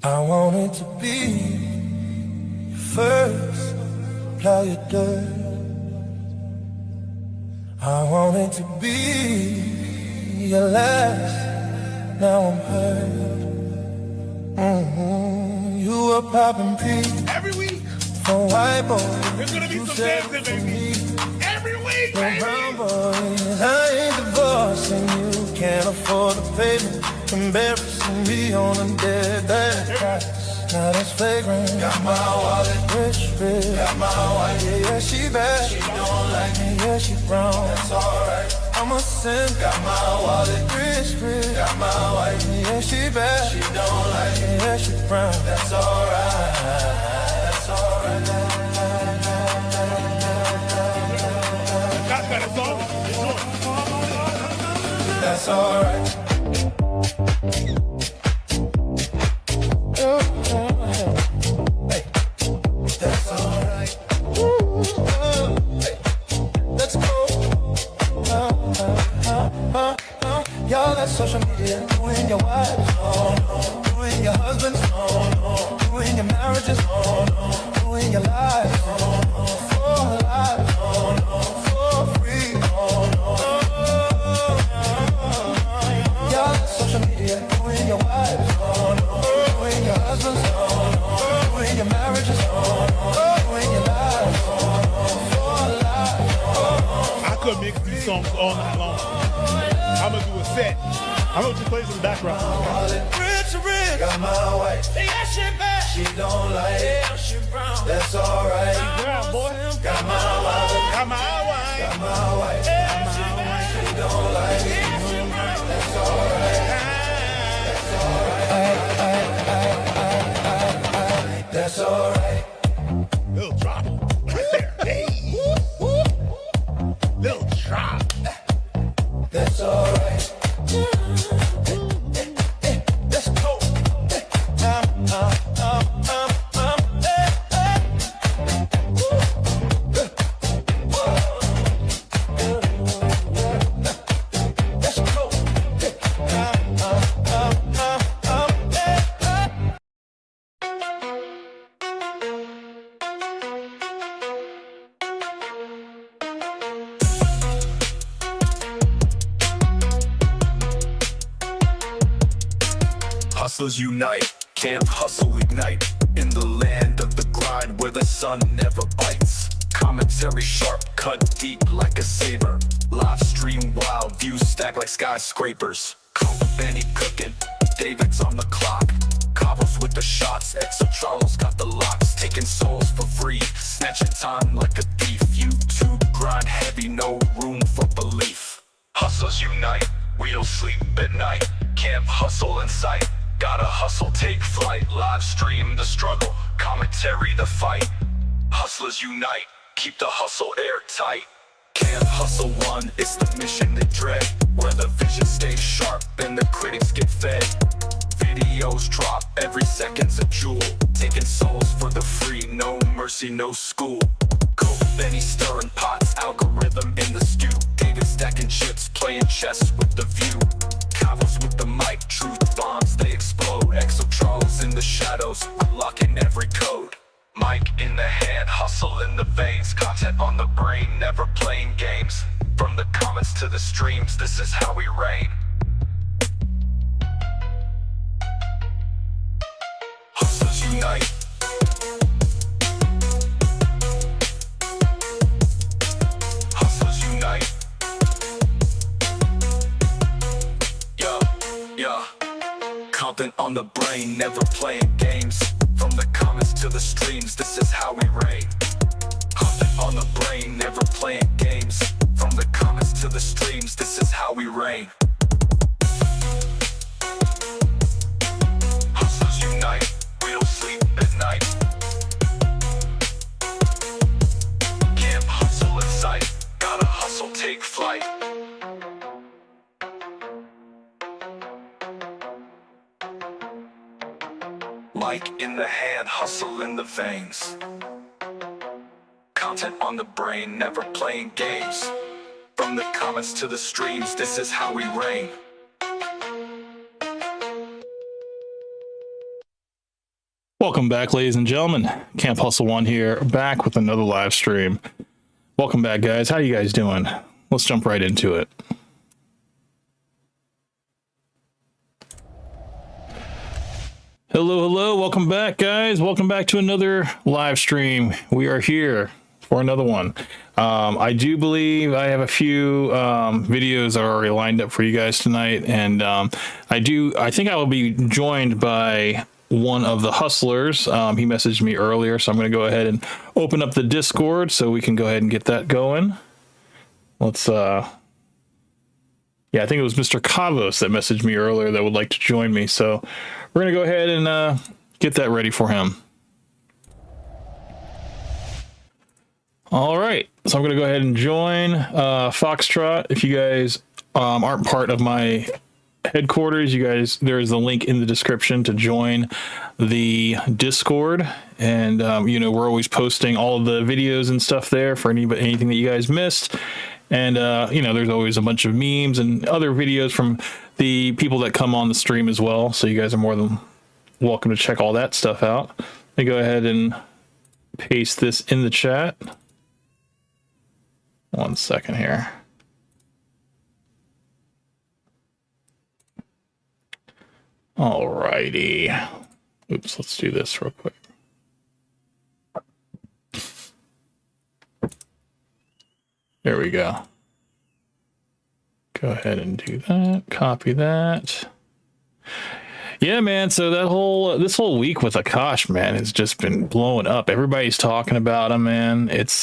I wanted to be your first ply of dirt. I wanted to be your last. Now I'm hurt. You were popping peas every week. for white boys. There's gonna be You some said dancing, baby. Every week, for baby. brown boys, I ain't divorcing you. Can't afford the payment. Embarrassing me on a dead price. Now that's flagrant. Got my wallet, rich. Got my wife, yeah, she bad. She don't like me, yeah, she brown. That's alright. I'm a simp. Got my wallet, rich. Got my wife, yeah, she bad. She don't like me, yeah, she brown. That's alright. That's alright. Got a song. That's alright. Hey, that's alright. Hey, let's go. Y'all that social media, doing your wives, doing your husbands, doing your marriages, doing your lives, for life, for free. Y'all that social media, doing your wives, doing your husbands, doing your marriages, doing your lives, for life. I could mix these songs all night long. I'm gonna do a set. I'm gonna just play this in the background. Rich, got my wife. Yeah, she bad. She don't like it. Yeah, she brown. That's alright. Brown, boy. Got my wife. Got my wife. Got my wife. Yeah, she bad. She don't like it. Yeah, she brown. That's alright. That's alright. Little drop right there. Hey. Little drop. That's alright. Let's go. Let's go. Hustlers unite, camp hustle ignite. In the land of the grind where the sun never bites. Commentary sharp, cut deep like a saber. Live stream wild, views stack like skyscrapers. Benny cooking, David's on the clock. Kavos with the shots, Exo Charles got the locks. Taking souls for free, snatching time like a thief. YouTube grind heavy, no room for belief. Hustlers unite, we don't sleep at night. Camp hustle in sight. Gotta hustle, take flight, live stream the struggle, commentary the fight. Hustlers unite, keep the hustle airtight. Can't hustle one, it's the mission they dread. Where the vision stays sharp and the critics get fed. Videos drop, every second's a jewel. Taking souls for the free, no mercy, no school. Coke Benny stirring pots, algorithm in the stew. David stacking chips, playing chess with the view. Kavos with the mic, truth bombs, they explode. Exo Charles in the shadows, unlocking every code. Mic in the hand, hustle in the veins. Content on the brain, never playing games. From the comments to the streams, this is how we reign. Hustlers unite. Hustlers unite. Yeah. Content on the brain, never playing games. From the comments to the streams, this is how we reign. Content on the brain, never playing games. From the comments to the streams, this is how we reign. Hustlers unite, we don't sleep at night. Camp hustle in sight, gotta hustle, take flight. Mic in the hand, hustle in the veins. Content on the brain, never playing games. From the comments to the streams, this is how we reign. Welcome back, ladies and gentlemen. Camp Hustle One here, back with another live stream. Welcome back, guys. How you guys doing? Let's jump right into it. Hello. Welcome back, guys. Welcome back to another live stream. We are here for another one. I do believe I have a few videos that are already lined up for you guys tonight, and I think I will be joined by one of the hustlers. He messaged me earlier, so I'm going to go ahead and open up the Discord so we can go ahead and get that going. Let's I think it was Mr. Kavos that messaged me earlier that would like to join me, so we're going to go ahead and get that ready for him. All right, so I'm going to go ahead and join Foxtrot. If you guys aren't part of my headquarters, you guys, there's the link in the description to join the Discord, and we're always posting all of the videos and stuff there for anything that you guys missed, and there's always a bunch of memes and other videos from the people that come on the stream as well, so you guys are more than welcome to check all that stuff out. Let me go ahead and paste this in the chat. 1 second here. Alrighty. Oops, let's do this real quick. There we go. Go ahead and do that. Copy that. Yeah, man. So this whole week with Akaash, man, has just been blowing up. Everybody's talking about him, man. It's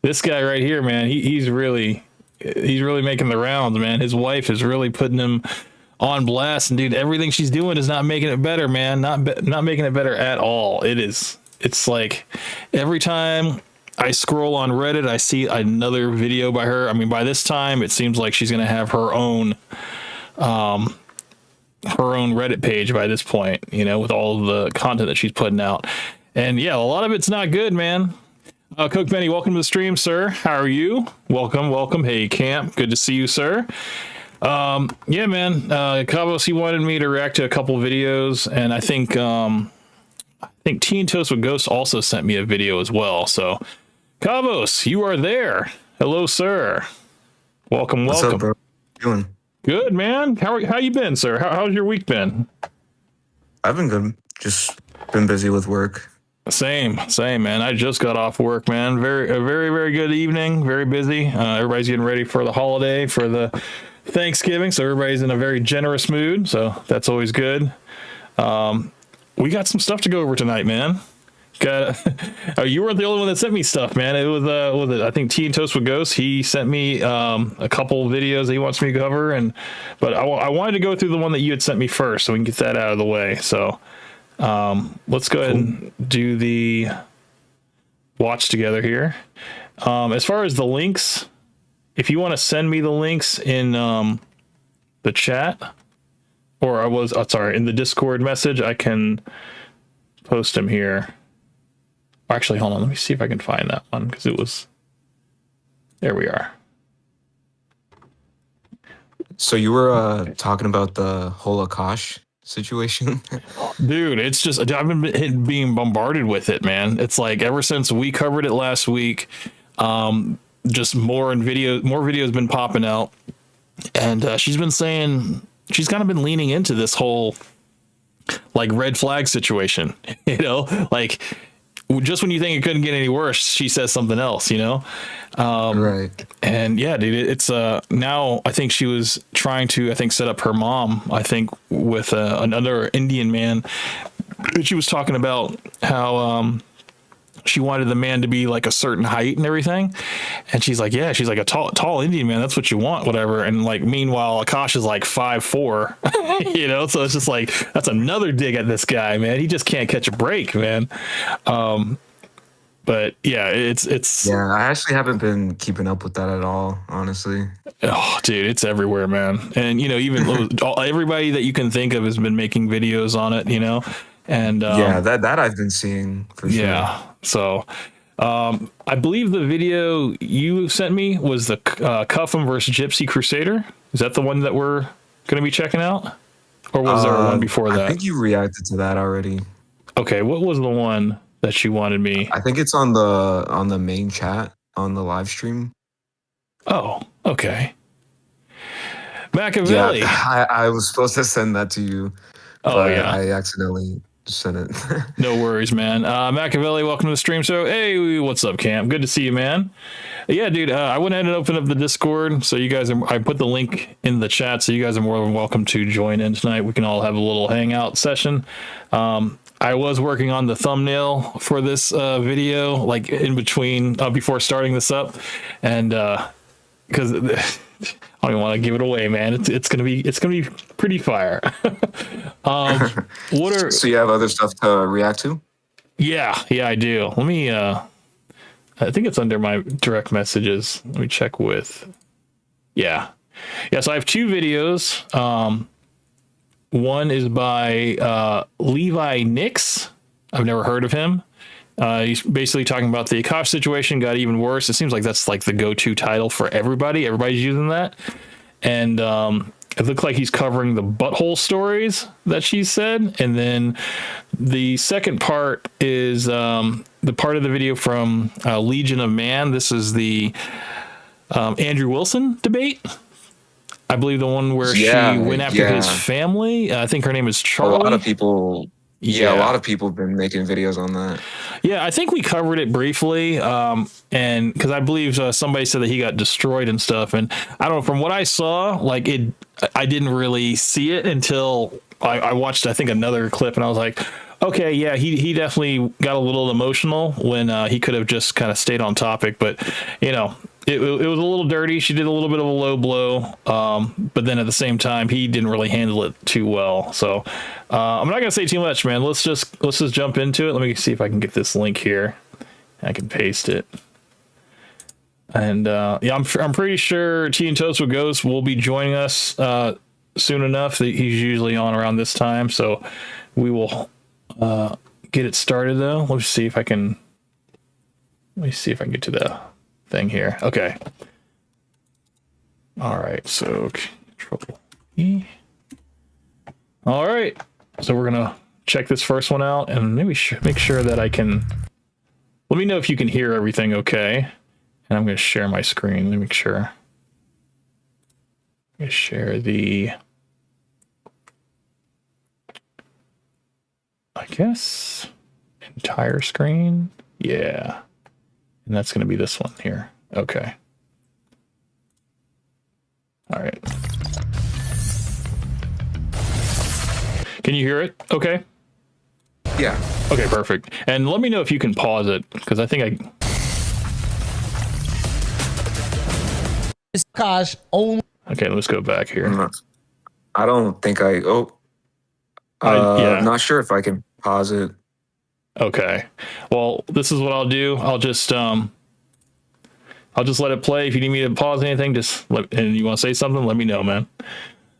this guy right here, man. He's really making the rounds, man. His wife is really putting him on blast, and dude, everything she's doing is not making it better, man. Not making it better at all. It's like every time I scroll on Reddit, I see another video by her. I mean, by this time, it seems like she's gonna have her own Reddit page by this point, with all of the content that she's putting out. And yeah, a lot of it's not good, man. Coke Benny, welcome to the stream, sir. How are you? Welcome. Hey, Camp, good to see you, sir. Yeah, man. Kavos, he wanted me to react to a couple videos, and I think Tea Toast with Ghost also sent me a video as well. So, Kavos, you are there. Hello, sir. Welcome. What's up, bro? How you doing? Good, man. How you been, sir? How's your week been? I've been good. Just been busy with work. Same, man. I just got off work, man. A very good evening. Very busy. Everybody's getting ready for the holiday, for the Thanksgiving, so everybody's in a very generous mood, so that's always good. We got some stuff to go over tonight, man. You weren't the only one that sent me stuff, man. It was I think Tea Toast with Ghost. He sent me a couple videos that he wants me to cover, but I wanted to go through the one that you had sent me first, so we can get that out of the way. So let's go ahead and do the watch together here. As far as the links, if you want to send me the links in the chat, or in the Discord message, I can post them here. Actually, hold on. Let me see if I can find that one, because there we are. So you were talking about the whole Akaash situation? Dude, it's just, I've been being bombarded with it, man. It's like ever since we covered it last week, just more videos been popping out, and she's been saying she's kind of been leaning into this whole like red flag situation, like just when you think it couldn't get any worse, she says something else, right. And yeah, dude, it's now I think she was trying to set up her mom, I think, with another Indian man. She was talking about how she wanted the man to be like a certain height and everything, and she's like a tall Indian man, that's what you want, whatever. And like meanwhile Akaash is like 5'4", so it's just like, that's another dig at this guy, man. He just can't catch a break, man. But yeah, it's yeah, I actually haven't been keeping up with that at all, honestly. Oh, dude, it's everywhere, man. And even everybody that you can think of has been making videos on it, and yeah, that I've been seeing for sure. Yeah. So I believe the video you sent me was the Cuff'em versus Gypsy Crusader. Is that the one that we're going to be checking out? Or was there one before that? I think you reacted to that already. Okay, what was the one that she wanted me? I think it's on the main chat on the live stream. Oh, okay. Machiavelli. Yeah, I was supposed to send that to you, Oh, but yeah. I accidentally sent it. No worries, man. Machiavelli, welcome to the stream. So, hey, what's up, Cam? Good to see you, man. Yeah, dude, I went ahead and opened up the Discord. So you guys, I put the link in the chat. So you guys are more than welcome to join in tonight. We can all have a little hangout session. I was working on the thumbnail for this video, like in between, before starting this up. And because I don't even want to give it away, man. It's gonna be pretty fire. So you have other stuff to react to? Yeah, I do. Let me I think it's under my direct messages. Let me check with. Yeah. So I have two videos. One is by Levi Nix. I've never heard of him. He's basically talking about the Akaash situation got even worse. It seems like that's like the go-to title for everybody. Everybody's using that. And it looked like he's covering the butthole stories that she said. And then the second part is the part of the video from Legion of Man. This is the Andrew Wilson debate. I believe the one where she went after his family. I think her name is Charlie. A lot of people. Yeah, a lot of people have been making videos on that. Yeah, I think we covered it briefly, and because I believe somebody said that he got destroyed and stuff, and I don't know, from what I saw, like I didn't really see it until I watched, I think, another clip, and I was like, okay, yeah, he definitely got a little emotional when he could have just kind of stayed on topic, but you know. It was a little dirty. She did a little bit of a low blow, but then at the same time, he didn't really handle it too well. So I'm not gonna say too much, man. Let's just jump into it. Let me see if I can get this link here. I can paste it. And yeah, I'm pretty sure Tea and Toast with Ghost will be joining us soon enough. He's usually on around this time, so we will get it started though. Let me see if I can get to the thing here. Okay. All right. So Control E. All right. So we're gonna check this first one out, and maybe make sure that I can. Let me know if you can hear everything. Okay. And I'm gonna share my screen. Let me make sure. I'm gonna share the. I guess entire screen. Yeah. And that's going to be this one here. Okay. All right. Can you hear it? Okay. Yeah. Okay, perfect. And let me know if you can pause it, because I think Akaash only. Okay, let's go back here. I don't think I. Yeah. I'm not sure if I can pause it. Okay. Well, this is what I'll do. I'll just let it play. If you need me to pause anything, and you want to say something, let me know, man.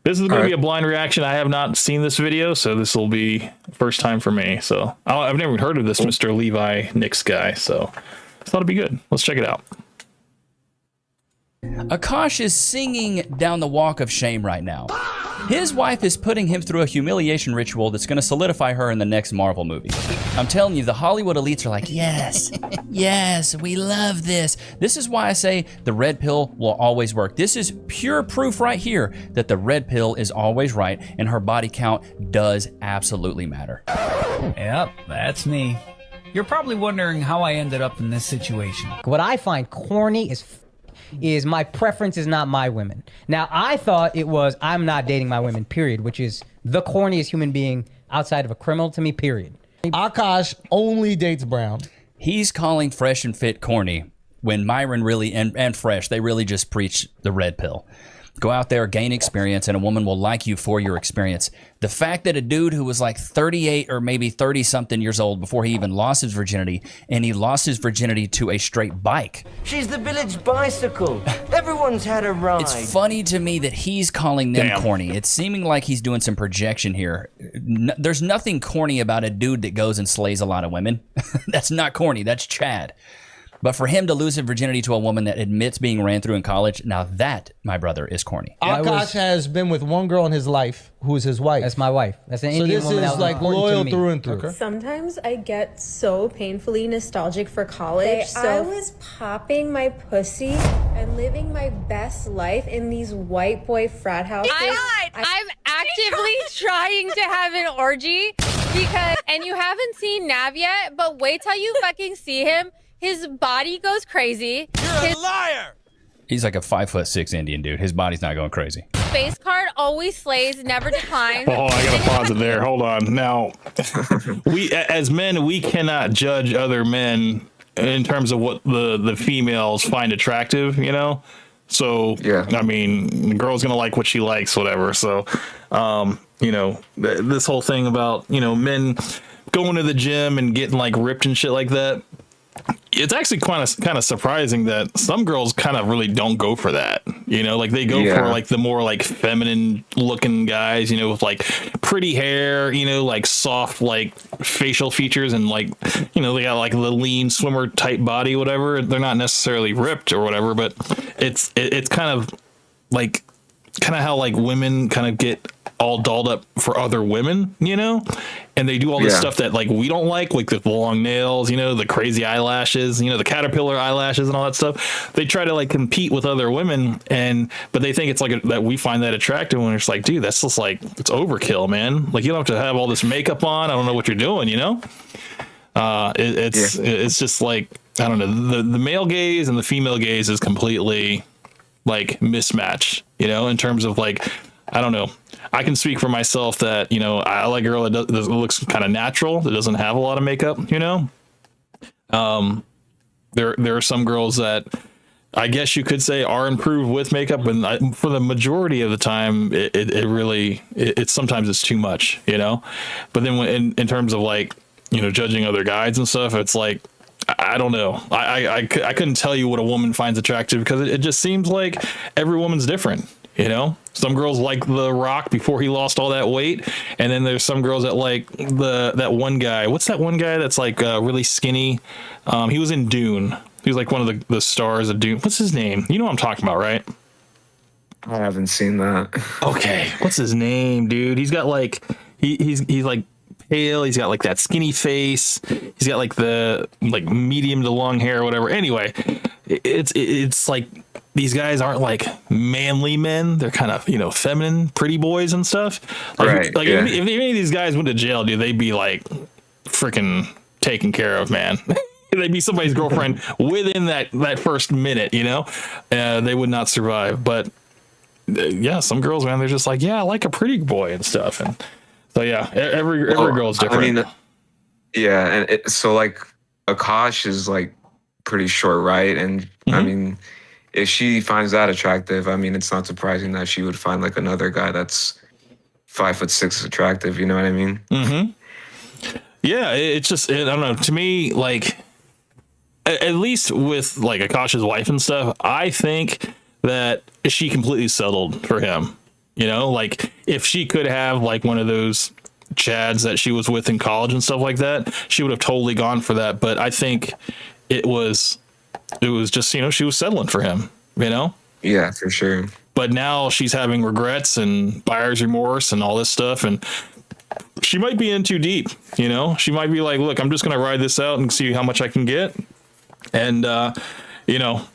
This is going to be a blind reaction. I have not seen this video, so this will be first time for me. So I've never heard of this Mr. Levi Nix guy, so I thought it'd be good. Let's check it out. Akaash is singing down the walk of shame right now. His wife is putting him through a humiliation ritual that's going to solidify her in the next Marvel movie. I'm telling you, the Hollywood elites are like, yes, yes, we love this. This is why I say the red pill will always work. This is pure proof right here that the red pill is always right and her body count does absolutely matter. Yep, that's me. You're probably wondering how I ended up in this situation. What I find corny is my preference is not my women. Now, I thought it was I'm not dating my women, period, which is the corniest human being outside of a criminal to me, period. Akaash only dates brown. He's calling Fresh and Fit corny when Myron really, and Fresh, they really just preach the red pill. Go out there, gain experience, and a woman will like you for your experience. The fact that a dude who was like 38 or maybe 30-something years old before he even lost his virginity, and he lost his virginity to a straight bike. She's the village bicycle. Everyone's had a ride. It's funny to me that he's calling them corny. It's seeming like he's doing some projection here. There's nothing corny about a dude that goes and slays a lot of women. That's not corny. That's Chad. But for him to lose his virginity to a woman that admits being ran through in college, now that, my brother, is corny. Akaash has been with one girl in his life who is his wife. That's my wife. That's an So Indian this woman. is that was like important to loyal me. through and through. Sometimes I get so painfully nostalgic for college. I was popping my pussy and living my best life in these white boy frat houses. I'm actively trying to have an orgy because, and you haven't seen Nav yet, but wait till you fucking see him. His body goes crazy. You're a liar. He's like a 5'6" Indian dude. His body's not going crazy. Face card always slays, never declines. Oh, I gotta pause it there. Hold on. Now, we as men, we cannot judge other men in terms of what the females find attractive, you know? So, Yeah. I mean, the girl's gonna like what she likes, whatever. So, you know, this whole thing about, you know, men going to the gym and getting like ripped and shit like that. It's actually kind of surprising that some girls kind of really don't go for that. You know, like they go for like the more like feminine looking guys, you know, with like pretty hair, you know, like soft, like facial features and like, you know, they got like the lean swimmer type body, whatever. They're not necessarily ripped or whatever, but it's kind of like how like women kind of get all dolled up for other women, you know, and they do all this stuff that like we don't like the long nails, you know, the crazy eyelashes, you know, the caterpillar eyelashes and all that stuff. They try to like compete with other women, but they think it's like that we find that attractive when it's like, dude, that's just like, it's overkill, man. Like you don't have to have all this makeup on. I don't know what you're doing, you know. It's just like, I don't know, the male gaze and the female gaze is completely like mismatch, you know, in terms of like, I don't know. I can speak for myself that, you know, I like a girl that looks kind of natural, that doesn't have a lot of makeup, you know. There are some girls that I guess you could say are improved with makeup, and for the majority of the time, it really sometimes it's too much, you know. But then when, in terms of like, you know, judging other guys and stuff, it's like, I don't know. I couldn't tell you what a woman finds attractive because it just seems like every woman's different. You know, some girls like The Rock before he lost all that weight, and then there's some girls that like that one guy. What's that one guy that's like really skinny? He was in Dune. He was like one of the stars of Dune. What's his name? You know what I'm talking about, right? I haven't seen that. Okay, what's his name, dude? He's got like he's like pale. He's got like that skinny face. He's got like the like medium to long hair, or whatever. Anyway, it's like. These guys aren't like manly men. They're kind of, you know, feminine, pretty boys and stuff. Like, if any of these guys went to jail, dude, they'd be like freaking taken care of, man. They'd be somebody's girlfriend within that first minute, you know. They would not survive. But yeah, some girls, man, they're just like, yeah, I like a pretty boy and stuff. And so yeah, every girl's different. I mean, and so like Akaash is like pretty short, right? And I mean, if she finds that attractive, I mean, it's not surprising that she would find like another guy that's 5'6" attractive. You know what I mean? Mm-hmm. Yeah, it's just, I don't know. To me, like, at least with like Akaash's wife and stuff, I think that she completely settled for him. You know, like if she could have like one of those chads that she was with in college and stuff like that, she would have totally gone for that. But I think it was just, you know, she was settling for him, you know? Yeah, for sure. But now she's having regrets and buyer's remorse and all this stuff. And she might be in too deep, you know? She might be like, look, I'm just going to ride this out and see how much I can get. And, you know,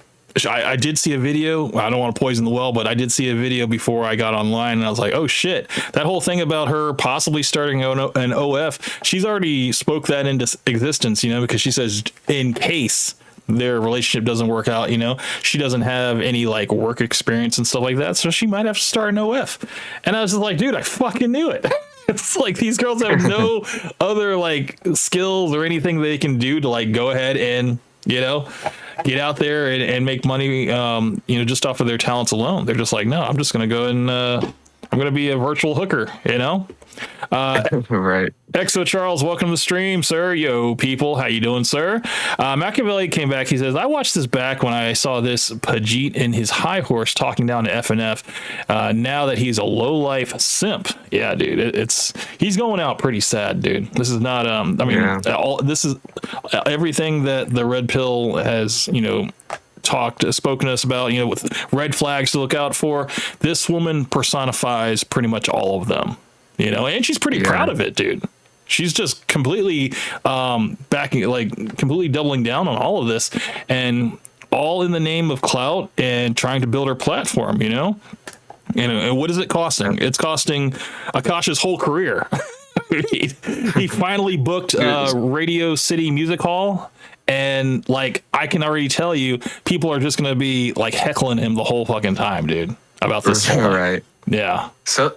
I did see a video. I don't want to poison the well, but I did see a video before I got online, and I was like, oh shit, that whole thing about her possibly starting an OF, she's already spoke that into existence, you know, because she says in case their relationship doesn't work out, you know, she doesn't have any like work experience and stuff like that, so she might have to start an OF. And I was just like, dude, I fucking knew it. It's like these girls have no other like skills or anything they can do to like go ahead and, you know, get out there and make money, you know, just off of their talents alone. They're just like, no, I'm just going to go and I'm gonna be a virtual hooker, you know. Right. Exo Charles, welcome to the stream, sir. Yo, people, how you doing, sir? Machiavelli came back. He says, I watched this back when I saw this Pajit and his high horse talking down to FNF. Now that he's a low life simp, yeah, dude, he's going out pretty sad, dude. This is not this is everything that the red pill has, spoken to us about, with red flags to look out for. This woman personifies pretty much all of them. And she's pretty proud of it, dude. She's just completely completely doubling down on all of this, and all in the name of clout and trying to build her platform, And what is it costing? It's costing Akaash's whole career. he finally booked Radio City Music Hall, and I can already tell you, people are just gonna be heckling him the whole fucking time, dude, about this song. Right. Yeah. So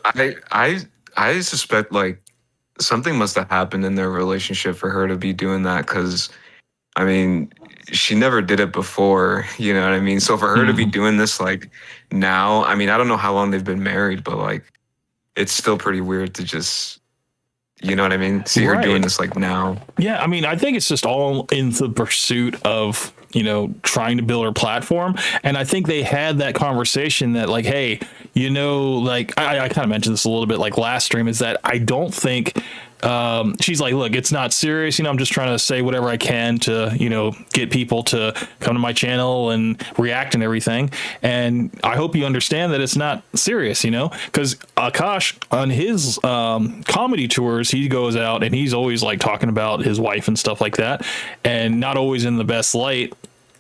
I suspect something must have happened in their relationship for her to be doing that, because she never did it before, you know what I mean? So for her to be doing this now, I don't know how long they've been married, but it's still pretty weird to just, you know what I mean, see her doing this now. Yeah, I think it's just all in the pursuit of trying to build her platform. And I think they had that conversation that hey, I kind of mentioned this a little bit last stream, is that I don't think she's look, it's not serious, I'm just trying to say whatever I can to get people to come to my channel and react and everything. And I hope you understand that it's not serious, because Akaash on his comedy tours, he goes out and he's always talking about his wife and stuff like that, and not always in the best light.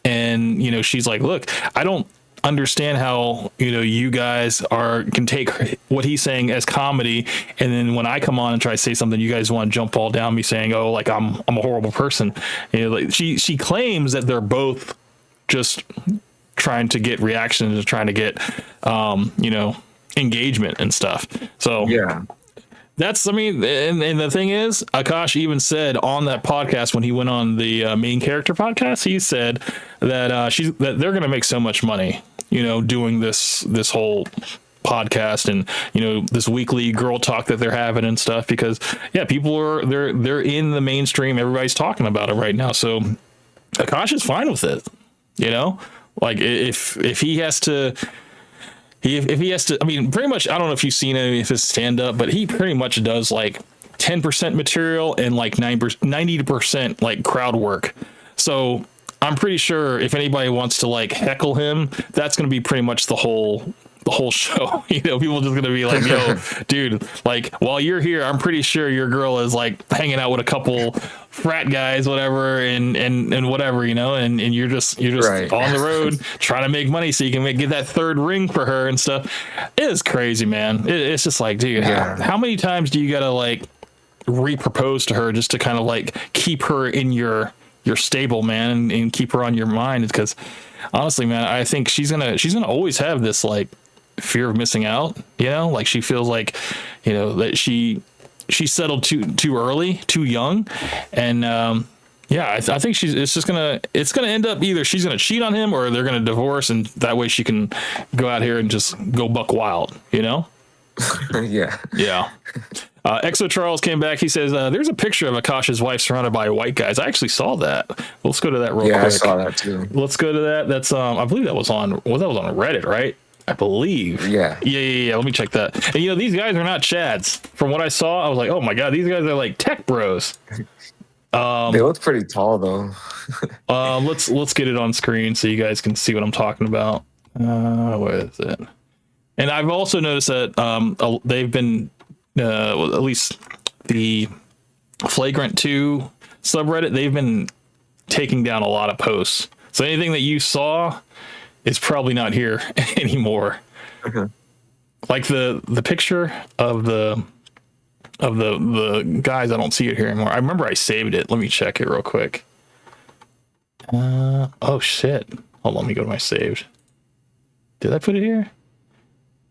And she's look, I don't understand how you guys can take what he's saying as comedy, and then when I come on and try to say something, you guys want to jump all down me saying, oh, I'm a horrible person. She claims that they're both just trying to get reactions and trying to get engagement and stuff. So yeah, that's, and the thing is, Akaash even said on that podcast, when he went on the main character podcast, he said that that they're going to make so much money, doing this whole podcast and, this weekly girl talk that they're having and stuff, because people they're in the mainstream. Everybody's talking about it right now. So Akaash is fine with it, if he has to, pretty much, I don't know if you've seen any of his stand up, but he pretty much does 10% material and 90% crowd work. So I'm pretty sure if anybody wants to heckle him, that's going to be pretty much the whole show. People just going to be yo, dude, while you're here, I'm pretty sure your girl is hanging out with a couple frat guys, whatever, and whatever, and you're just right on the road trying to make money so you can get that third ring for her and stuff. It is crazy, man. It's just dude, how many times do you gotta re-propose to her just to kind of keep her in your stable, man, and keep her on your mind? Because honestly, man, I think she's gonna always have this fear of missing out, she feels that she settled too early, too young. And I think it's gonna end up either she's gonna cheat on him or they're gonna divorce, and that way she can go out here and just go buck wild, Yeah. Exo Charles came back. He says, there's a picture of Akaash's wife surrounded by white guys. I actually saw that. Let's go to that real quick. Yeah, I saw that too. Let's go to that. That's I believe that was on Reddit, right? I believe. Yeah. Let me check that. And these guys are not Chads. From what I saw, I was oh my god, these guys are tech bros. They look pretty tall though. Let's get it on screen so you guys can see what I'm talking about. Where is it? And I've also noticed that they've been at least the Flagrant 2 subreddit, they've been taking down a lot of posts. So anything that you saw is probably not here anymore. Okay. The picture of the guys, I don't see it here anymore. I remember I saved it. Let me check it real quick. Oh shit. Hold on, let me go to my saved. Did I put it here?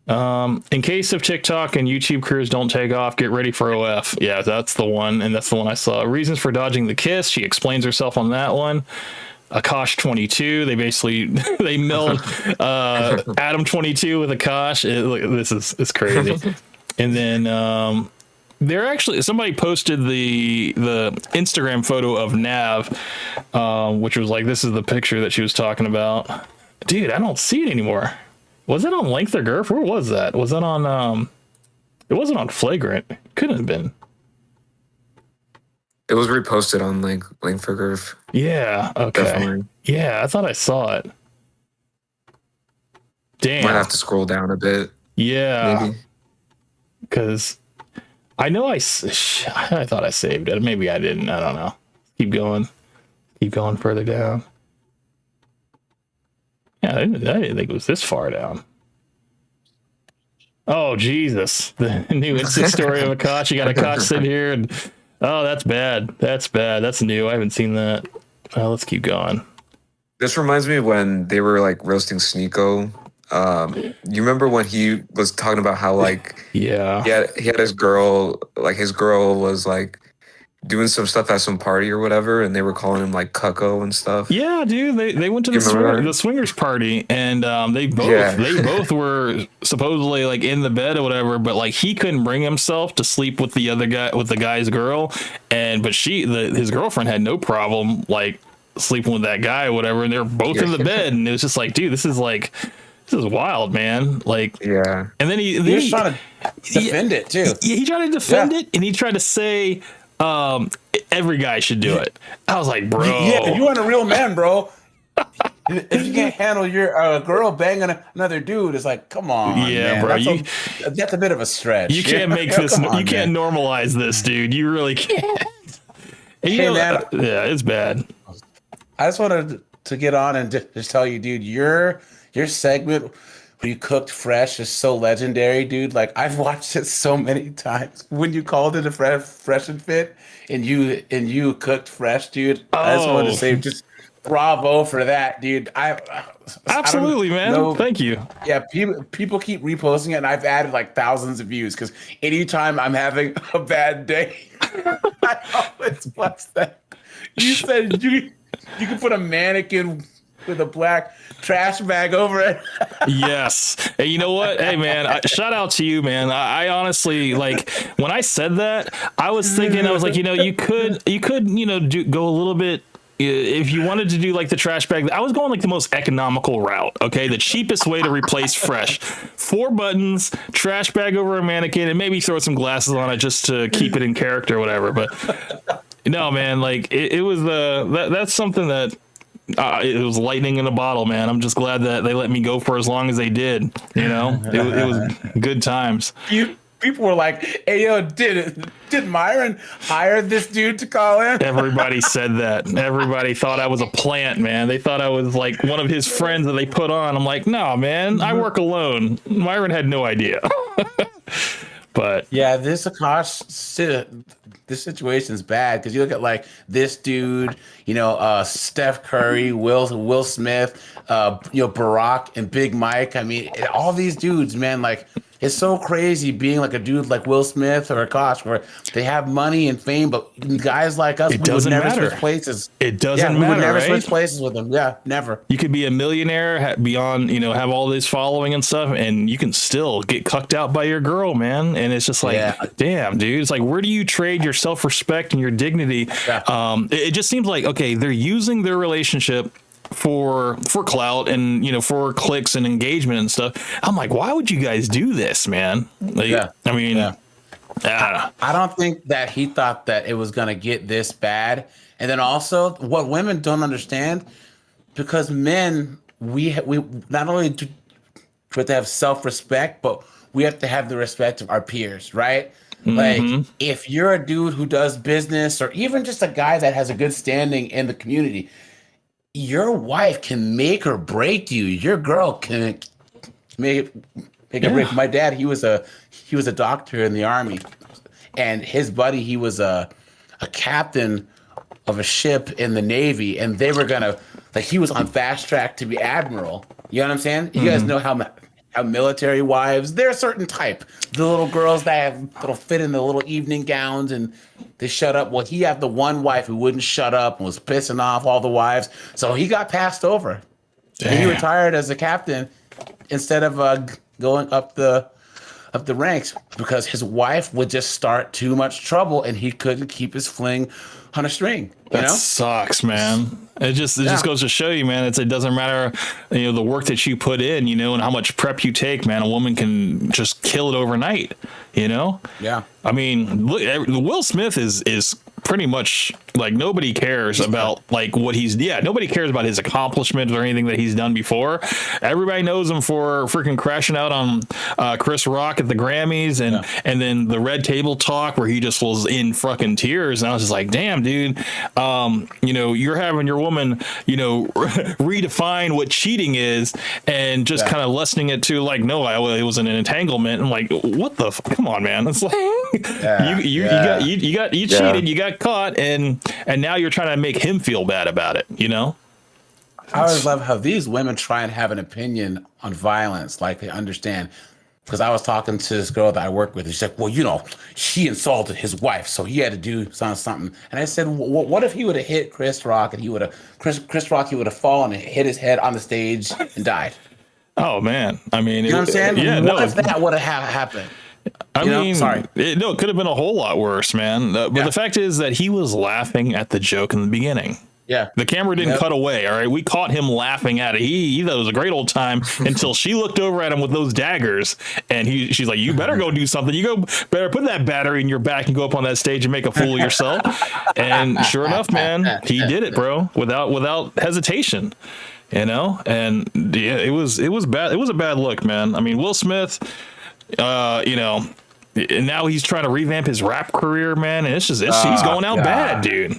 In case of TikTok and YouTube careers don't take off, get ready for OF. Yeah, that's the one, and that's the one I saw. Reasons for dodging the kiss. She explains herself on that one. Akaash 22. They basically they meld Adam 22 with Akaash. This is crazy. And then they're actually, somebody posted the Instagram photo of Nav, which was like, this is the picture that she was talking about. Dude, I don't see it anymore. Was it on Length or Girth? Where was that? Was that on it wasn't on Flagrant. Couldn't have been. It was reposted on Length or Girth. Yeah, okay. Definitely. Yeah, I thought I saw it. Damn. Might have to scroll down a bit. Yeah. Maybe. Because I know I thought I saved it. Maybe I didn't. I don't know. Keep going. Keep going further down. Yeah, I didn't think it was this far down. Oh, Jesus. The new Insta story of Akaash. You got Akaash sitting here. And, oh, that's bad. That's bad. That's new. I haven't seen that. Let's keep going. This reminds me of when they were like roasting Sneako. You remember when he was talking about how like he had his girl, like his girl was like doing some stuff at some party or whatever, and they were calling him like cucko and stuff. Yeah, dude, they went to the swingers party, and they both were supposedly like in the bed or whatever, but like he couldn't bring himself to sleep with the other guy, with the guy's girl, but his girlfriend had no problem like sleeping with that guy or whatever, and they were both in the bed, and it was just like, dude, this is wild, man. Like, yeah. And then he was trying to defend it too. He tried to defend it, and he tried to say every guy should do it. I was like, bro, yeah, you aren't a real man, bro. If you can't handle your girl banging another dude, it's like, come on, man. Bro, that's a bit of a stretch. You can't make this. You can't normalize this, dude. You really can't. Hey, man, it's bad. I just wanted to get on and just tell you, dude, your segment where you cooked fresh is so legendary, dude. Like, I've watched it so many times. When you called it a fresh and fit, and you cooked fresh, dude. I just wanted to say, just bravo for that, dude. Absolutely, man. Thank you. Yeah, people keep reposting it, and I've added like thousands of views because anytime I'm having a bad day, I always watch that. You said you could put a mannequin with a black trash bag over it. Yes. Hey, you know what? Hey, man, shout out to you, man. I honestly, like, when I said that, I was thinking, I was like, you could, go a little bit, if you wanted to do like the trash bag. I was going like the most economical route. Okay. The cheapest way to replace fresh. 4 buttons, trash bag over a mannequin, and maybe throw some glasses on it just to keep it in character or whatever. But no, man, like it was that's something that, it was lightning in a bottle, man. I'm just glad that they let me go for as long as they did. It was good times. People were like, "Hey, yo, did Myron hire this dude to call in?" Everybody said that. Everybody thought I was a plant, man. They thought I was like one of his friends that they put on. I'm like, no, man, I work alone. Myron had no idea. But yeah, this situation's bad because you look at like this dude, Steph Curry, Will Smith, Barack and Big Mike. I mean, all these dudes, man, like it's so crazy being like a dude like Will Smith or Akaash where they have money and fame, but guys like us, we would never switch places. It doesn't matter. We would never right? switch places with them. Yeah, never. You could be a millionaire, have all this following and stuff, and you can still get cucked out by your girl, man. And it's just like, damn, dude. It's like, where do you trade your self-respect and your dignity? Yeah. It just seems like, okay, they're using their relationship for clout and for clicks and engagement and stuff. I'm like, why would you guys do this, man? Like, I mean, I don't think that he thought that it was gonna get this bad. And then also, what women don't understand, because men, we not only do we have to have self-respect, but we have to have the respect of our peers, right? Like, if you're a dude who does business, or even just a guy that has a good standing in the community, your wife can make or break you. Your girl can make or break. My dad, he was a doctor in the Army, and his buddy, he was a captain of a ship in the Navy, and they were gonna, like, he was on fast track to be admiral. You know what I'm saying? You guys know how have military wives. They're a certain type. The little girls that'll fit in the little evening gowns and they shut up. Well, he had the one wife who wouldn't shut up and was pissing off all the wives. So he got passed over. And he retired as a captain instead of going up the ranks because his wife would just start too much trouble and he couldn't keep his fling on a string. That sucks, man. It just goes to show you, man. It doesn't matter, the work that you put in, and how much prep you take, man. A woman can just kill it overnight, Yeah. I mean, look, Will Smith is pretty much like nobody cares about like what nobody cares about his accomplishments or anything that he's done before. Everybody knows him for freaking crashing out on Chris Rock at the Grammys and then the Red Table Talk where he just was in fucking tears. And I was just like, damn, dude, you're having your woman, redefine what cheating is and just kind of lessening it to like, no, it was an entanglement. And like, what the come on, man. It's like you cheated, you got caught, and now you're trying to make him feel bad about it, I always love how these women try and have an opinion on violence, like they understand. Because I was talking to this girl that I work with, and she's like, well, she insulted his wife, so he had to do something. And I said, what if he would have hit Chris Rock and he would have fallen and hit his head on the stage and died? Oh man, I mean, you know what I'm saying? Yeah, what if that would have happened? It could have been a whole lot worse, man. But the fact is that he was laughing at the joke in the beginning. Yeah. The camera didn't cut away. All right. We caught him laughing at it. He thought it was a great old time until she looked over at him with those daggers. And she's like, you better go do something. Better put that battery in your back and go up on that stage and make a fool of yourself. And sure enough, man, he did it, bro, without hesitation. And it was bad. It was a bad look, man. I mean, Will Smith, and now he's trying to revamp his rap career, man. And he's going out bad, dude.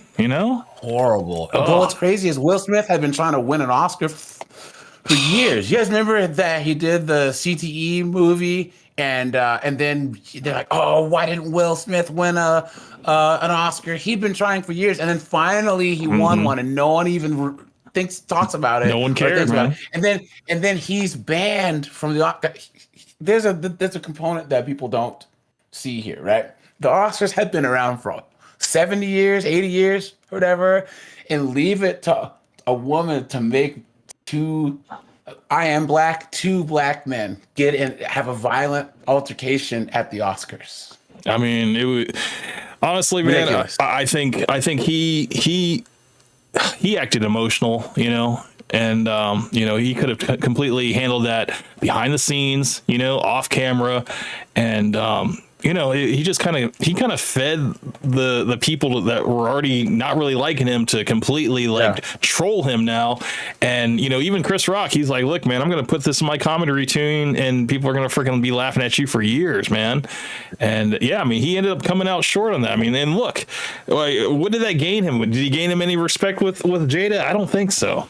Horrible. But what's crazy is Will Smith had been trying to win an Oscar for years. You guys remember that he did the CTE movie, and then they're like, oh, why didn't Will Smith win an Oscar? He'd been trying for years, and then finally he won one, and no one even talks about it. No one cares, man. And then he's banned from the Oscar. There's a component that people don't see here, right? The Oscars have been around for 70 years, 80 years, whatever, and leave it to a woman to make two black men get in, have a violent altercation at the Oscars. I mean, it was honestly, man. I think he acted emotional, and he could have completely handled that behind the scenes, off camera, and he just kind of fed the people that were already not really liking him to completely troll him now. And even Chris Rock, he's like, look, man, I'm gonna put this in my comedy routine and people are gonna freaking be laughing at you for years, man. And I mean, he ended up coming out short on that. I mean, and look, what did that gain him? Did he gain him any respect with Jada? I don't think so.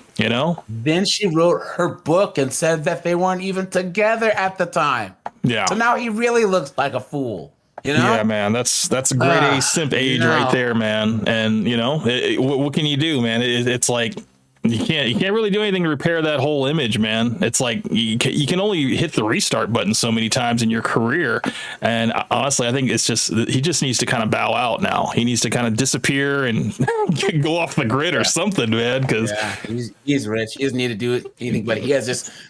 Then she wrote her book and said that they weren't even together at the time. Yeah. So now he really looks like a fool. Yeah, man, that's a grade A simp age right there, man. And what can you do, man? It's like you can't really do anything to repair that whole image, man. It's like you can only hit the restart button so many times in your career. And honestly, I think he just needs to kind of bow out now. He needs to kind of disappear and go off the grid or something, man. Because he's rich. He doesn't need to do anything, but he has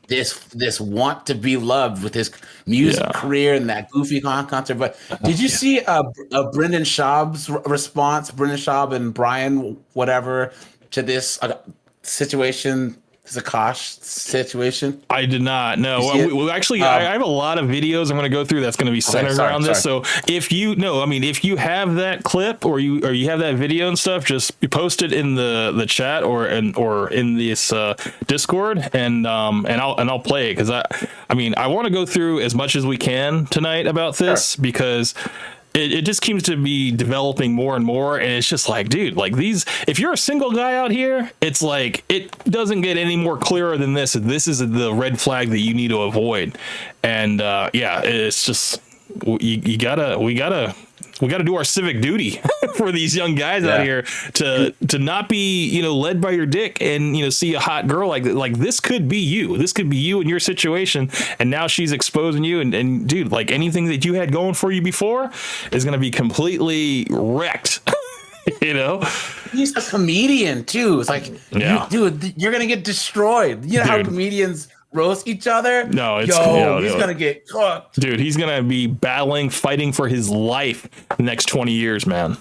this want to be loved with his music career and that goofy concert. But did you see Brendan Schaub's response? Brendan Schaub and Brian whatever to this situation, this Akaash situation? I did not. No. Well, actually, I have a lot of videos I'm going to go through that's going to be centered around this. So if you have that clip or you have that video and stuff, just post it in the chat or in this Discord, and I'll play it because I want to go through as much as we can tonight about this because it just seems to be developing more and more, and it's just like, dude, like if you're a single guy out here, it's like it doesn't get any more clearer than this. This is the red flag that you need to avoid. And it's just we gotta we got to do our civic duty for these young guys out here to not be, you know, led by your dick and, you know, see a hot girl like this could be you. This could be you in your situation. And now she's exposing you. And dude, like anything that you had going for you before is going to be completely wrecked. You know, he's a comedian too. It's like, dude, you're going to get destroyed. You know how comedians roast each other? No, he's gonna get cooked. Dude, he's gonna be fighting for his life the next 20 years, man.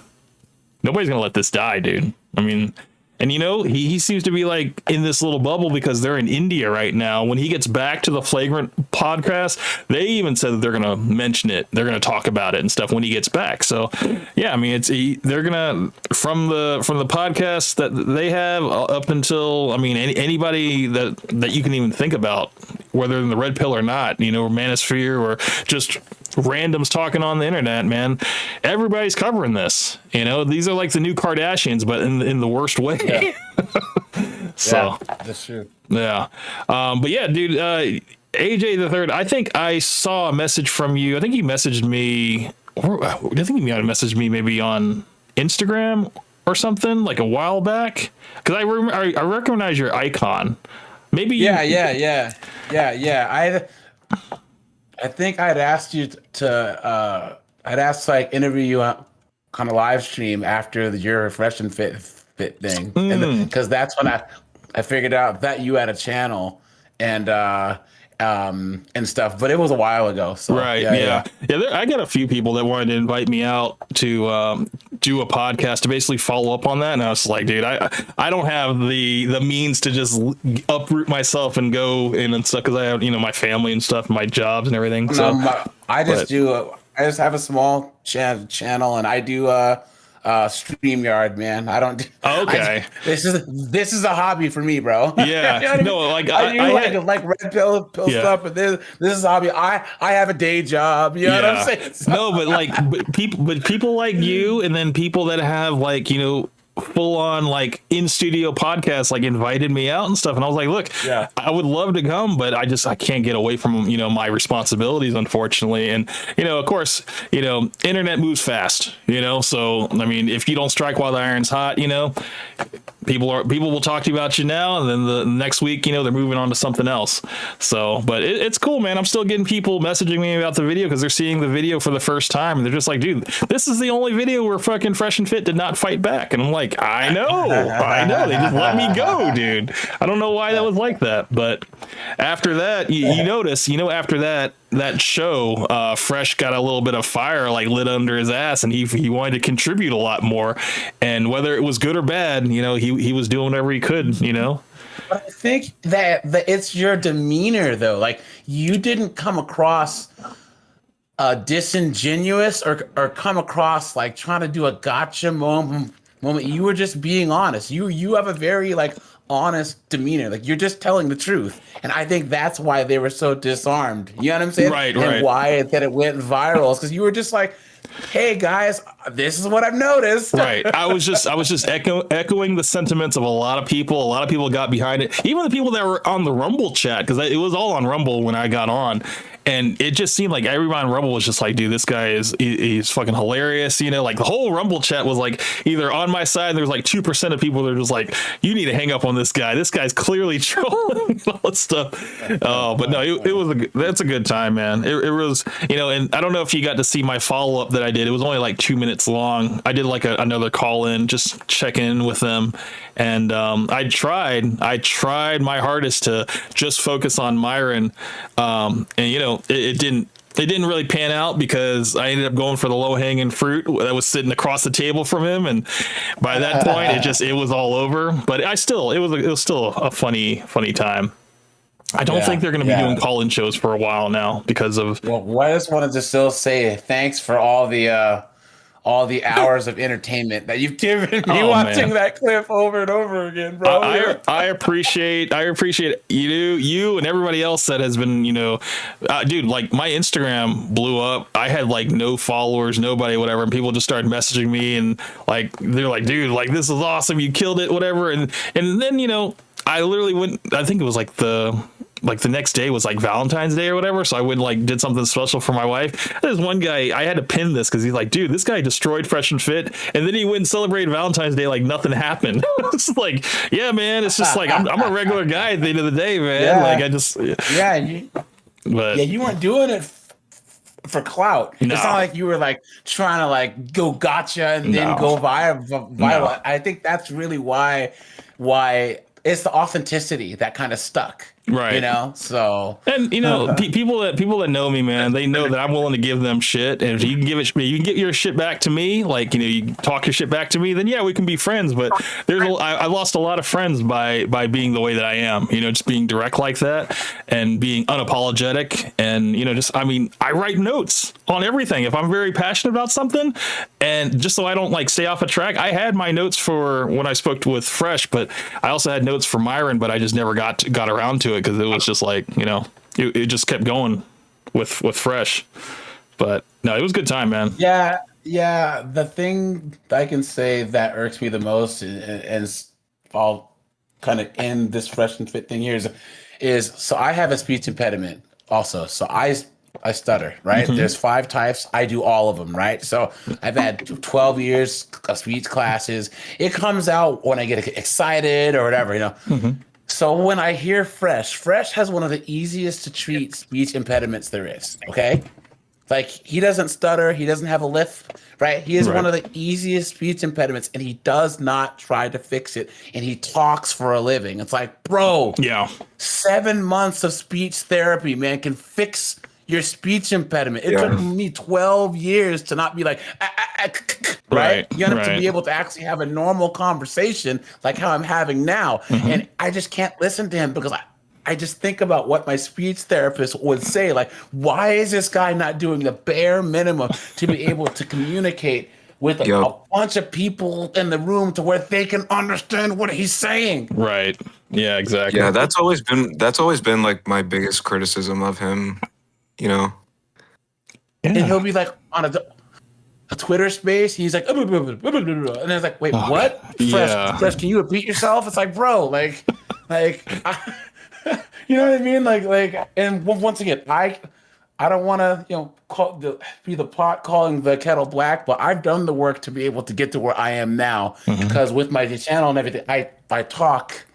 Nobody's gonna let this die, dude. I mean, and you know, he seems to be like in this little bubble because they're in India right now. When he gets back to the Flagrant podcast, they even said that they're gonna mention it. They're gonna talk about it and stuff when he gets back. So yeah, I mean, they're gonna from the podcast that they have up until, I mean, anybody that you can even think about, whether in the red pill or not, you know, manosphere or just randoms talking on the internet, man, everybody's covering this. You know, these are like the new Kardashians, but in the worst way. Yeah. So that's true. Yeah. But yeah, dude, AJ the Third, I think I saw a message from you. I think you messaged me, or I think you might have messaged me maybe on Instagram or something like a while back. Because I recognize your icon. Maybe Yeah. I think I'd asked you to I'd asked to like interview you on a live stream after your Fresh and Fit thing, because that's when I figured out that you had a channel and stuff, but it was a while ago. So right, yeah. I got a few people that wanted to invite me out to do a podcast to basically follow up on that, and I was like, dude, I don't have the means to just uproot myself and go in and stuff, because I have, you know, my family and stuff, my jobs and everything. So I just have a small channel, and I do StreamYard, man. I don't. Okay. This is a hobby for me, bro. Yeah. You know what I mean? No, like I like red pill stuff, but this is a hobby. I have a day job. You know what I'm saying? So. No, but people like you, and then people that have like, you know, full on like in studio podcasts like invited me out and stuff, and I was like, look, I would love to come, but I can't get away from, you know, my responsibilities, unfortunately. And you know, of course, you know, internet moves fast, you know, so I mean, if you don't strike while the iron's hot, you know, people will talk to you about you now, and then the next week, you know, they're moving on to something else. So but it's cool, man. I'm still getting people messaging me about the video because they're seeing the video for the first time, and they're just like, dude, this is the only video where fucking Fresh and Fit did not fight back. And I'm like, I know. They just let me go, dude. I don't know why that was like that. But after that, you notice, you know, after that show, Fresh got a little bit of fire like lit under his ass, and he wanted to contribute a lot more. And whether it was good or bad, you know, he was doing whatever he could, you know. But I think that it's your demeanor, though. Like, you didn't come across disingenuous or come across like trying to do a gotcha moment. You were just being honest. You have a very like honest demeanor. Like, you're just telling the truth. And I think that's why they were so disarmed. You know what I'm saying? Right. And why it went viral is because you were just like, hey guys, this is what I've noticed. Right. I was just echoing the sentiments of a lot of people. A lot of people got behind it. Even the people that were on the Rumble chat, because it was all on Rumble when I got on. And it just seemed like everyone on Rumble was just like, dude, this guy he's fucking hilarious. You know, like the whole Rumble chat was like either on my side. There's like 2% of people that are just like, you need to hang up on this guy. This guy's clearly trolling all that stuff. But no, that's a good time, man. It was, you know, and I don't know if you got to see my follow up that I did. It was only like 2 minutes long. I did like another call in, just check in with them. And I tried my hardest to just focus on Myron. And you know, it didn't really pan out because I ended up going for the low hanging fruit that was sitting across the table from him, and by that point it was all over. But it was still a funny time. I don't think they're going to be doing call-in shows for a while now because of. Well, I just wanted to still say thanks for all the hours of entertainment that you've given me watching that clip over and over again, bro. I appreciate you and everybody else that has been, you know, dude, like my Instagram blew up. I had like no followers, nobody, whatever. And people just started messaging me and like, they're like, dude, like this is awesome. You killed it, whatever. And then, you know, I literally went, I think it was like like the next day was like Valentine's Day or whatever. So I went like did something special for my wife. There's one guy, I had to pin this because he's like, dude, this guy destroyed Fresh and Fit. And then he went and celebrated Valentine's Day like nothing happened. It's like, yeah, man, it's just like, I'm a regular guy at the end of the day, man. Yeah. Like I just, but you weren't doing it for clout. No. It's not like you were like trying to like go gotcha and then go viral. No. I think that's really why it's the authenticity that kind of stuck. Right. You know, so and you know, people that know me, man, they know that I'm willing to give them shit. And if you can you can get your shit back to me, like, you know, you talk your shit back to me, then yeah, we can be friends. But I lost a lot of friends by being the way that I am, you know, just being direct like that and being unapologetic. And, you know, just, I mean, I write notes on everything. If I'm very passionate about something, and just so I don't like stay off a track, I had my notes for when I spoke with Fresh, but I also had notes for Myron, but I just never got around to it. Because it was just like, you know, it just kept going with Fresh. But no, it was a good time, man. Yeah. The thing I can say that irks me the most, and I'll kind of end this Fresh and Fit thing here, is so I have a speech impediment also. So I stutter, right? Mm-hmm. There's 5 types. I do all of them, right? So I've had 12 years of speech classes. It comes out when I get excited or whatever, you know. Mm-hmm. So when I hear Fresh has one of the easiest to treat speech impediments there is, okay? Like, he doesn't stutter, he doesn't have a lisp, right? He is one of the easiest speech impediments, and he does not try to fix it, and he talks for a living. It's like, bro, 7 months of speech therapy, man, can fix your speech impediment. It took me 12 years to not be like, right? You have to be able to actually have a normal conversation like how I'm having now. Mm-hmm. And I just can't listen to him because I just think about what my speech therapist would say. Like, why is this guy not doing the bare minimum to be able to communicate with a bunch of people in the room to where they can understand what he's saying? Right. Yeah, exactly. Yeah, that's always been like my biggest criticism of him, you know. And he'll be like on a Twitter space, he's like, and I was like, wait, what? Fresh, can you repeat yourself? It's like, bro, like, you know what I mean? Like, and once again, I don't want to, you know, be the pot calling the kettle black, but I've done the work to be able to get to where I am now, because with my channel and everything, I talk,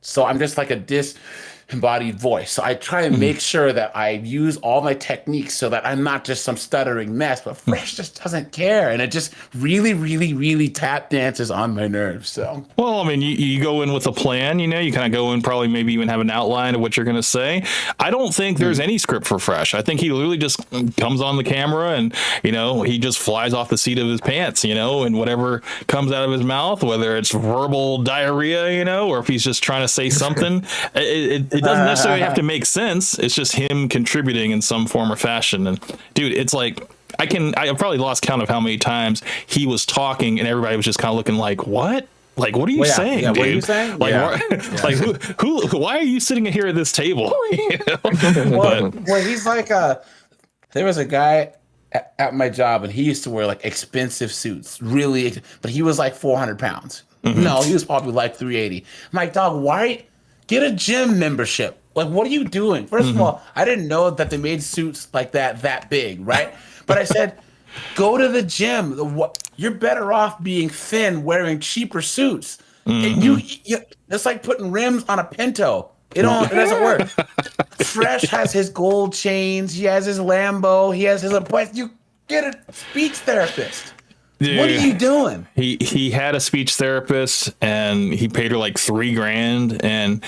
so I'm just like a disembodied voice. So I try and make sure that I use all my techniques so that I'm not just some stuttering mess, but Fresh just doesn't care. And it just really, really, really tap dances on my nerves. So, well, I mean, you go in with a plan, you know, you kind of go in, probably maybe even have an outline of what you're going to say. I don't think there's any script for Fresh. I think he literally just comes on the camera and, you know, he just flies off the seat of his pants, you know, and whatever comes out of his mouth, whether it's verbal diarrhea, you know, or if he's just trying to say something, it doesn't necessarily have to make sense. It's just him contributing in some form or fashion. And dude, it's like, I've probably lost count of how many times he was talking and everybody was just kind of looking like, what? Like, what are you saying, dude? What are you saying? Like, like why are you sitting here at this table? You know? Well, he's like, there was a guy at my job and he used to wear like expensive suits, really, but he was like 400 pounds. No, he was probably like 380. I'm like, dog, why? Get a gym membership. Like, what are you doing? First of all, I didn't know that they made suits like that big, right? But I said, go to the gym. You're better off being thin, wearing cheaper suits. And you, it's like putting rims on a Pinto. It doesn't work. Fresh has his gold chains. He has his Lambo. He has his appointment. You get a speech therapist. Dude, what are you doing? He had a speech therapist and he paid her like $3,000. And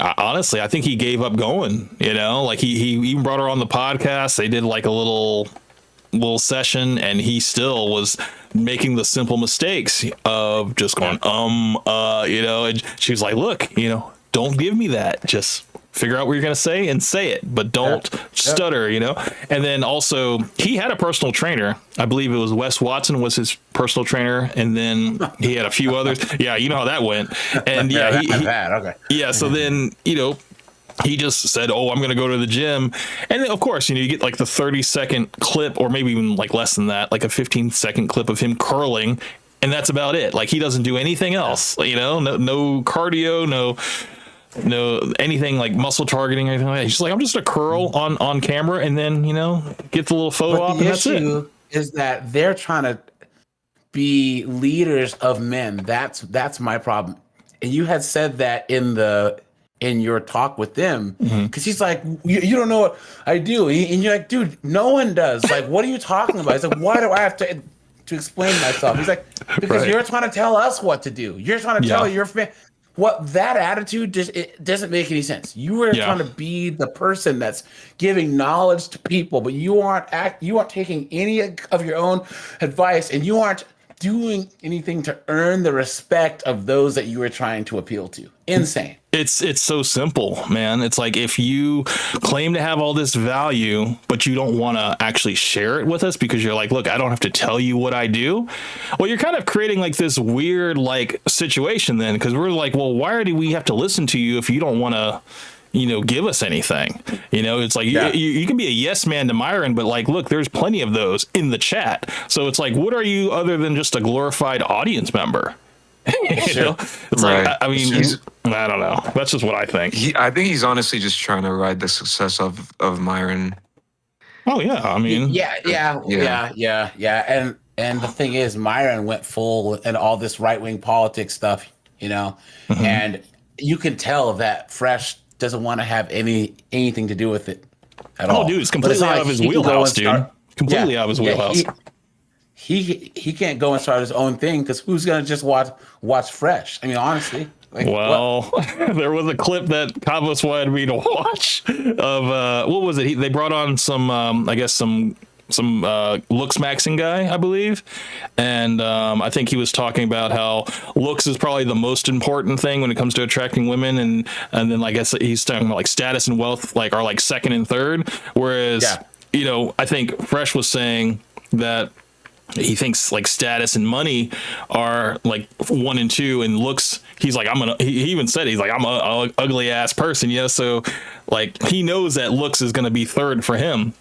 honestly, I think he gave up going, you know, like he even brought her on the podcast. They did like a little session and he still was making the simple mistakes of just going, you know, and she was like, look, you know, don't give me that. Just figure out what you're going to say and say it, but don't stutter, you know? And then also he had a personal trainer. I believe it was Wes Watson was his personal trainer. And then he had a few others. Yeah. You know how that went. And yeah, so then, you know, he just said, oh, I'm going to go to the gym. And then, of course, you know, you get like the 30-second clip or maybe even like less than that, like a 15-second clip of him curling. And that's about it. Like he doesn't do anything else, you know, no cardio, anything like muscle targeting or anything like that. She's like, I'm just a curl on camera, and then get the little photo op, and that's it. The issue is that they're trying to be leaders of men. That's my problem. And you had said that in your talk with them, because he's like, you don't know what I do, and you're like, dude, no one does. Like, what are you talking about? He's like, why do I have to explain myself? He's like, because you're trying to tell us what to do. You're trying to tell your fan. What that attitude it doesn't make any sense. You were trying to be the person that's giving knowledge to people, but you aren't taking any of your own advice, and you aren't doing anything to earn the respect of those that you were trying to appeal to. Insane. It's so simple, man. It's like, if you claim to have all this value, but you don't want to actually share it with us because you're like, look, I don't have to tell you what I do. Well, you're kind of creating like this weird like situation then, because we're like, well, why do we have to listen to you if you don't want to give us anything? It's like you can be a yes man to Myron, but like, look, there's plenty of those in the chat. So it's like, what are you other than just a glorified audience member? It's like, I mean, I don't know. That's just what I think. I think he's honestly just trying to ride the success of Myron. Oh yeah, I mean, yeah. And the thing is, Myron went full in all this right-wing politics stuff, and you can tell that Fresh doesn't want to have anything to do with it at all. Oh, dude, it's completely out of his wheelhouse, dude. Completely out of his wheelhouse. He can't go and start his own thing, because who's gonna just watch Fresh? I mean, honestly. Like, there was a clip that Kavos wanted me to watch of what was it? They brought on some I guess some looks maxing guy, I believe, and I think he was talking about how looks is probably the most important thing when it comes to attracting women, and then I guess he's talking about like status and wealth are like second and third, whereas I think Fresh was saying that he thinks like status and money are like 1 and 2, and looks, he's like, he even said, he's like, I'm a ugly ass person, so like he knows that looks is going to be third for him.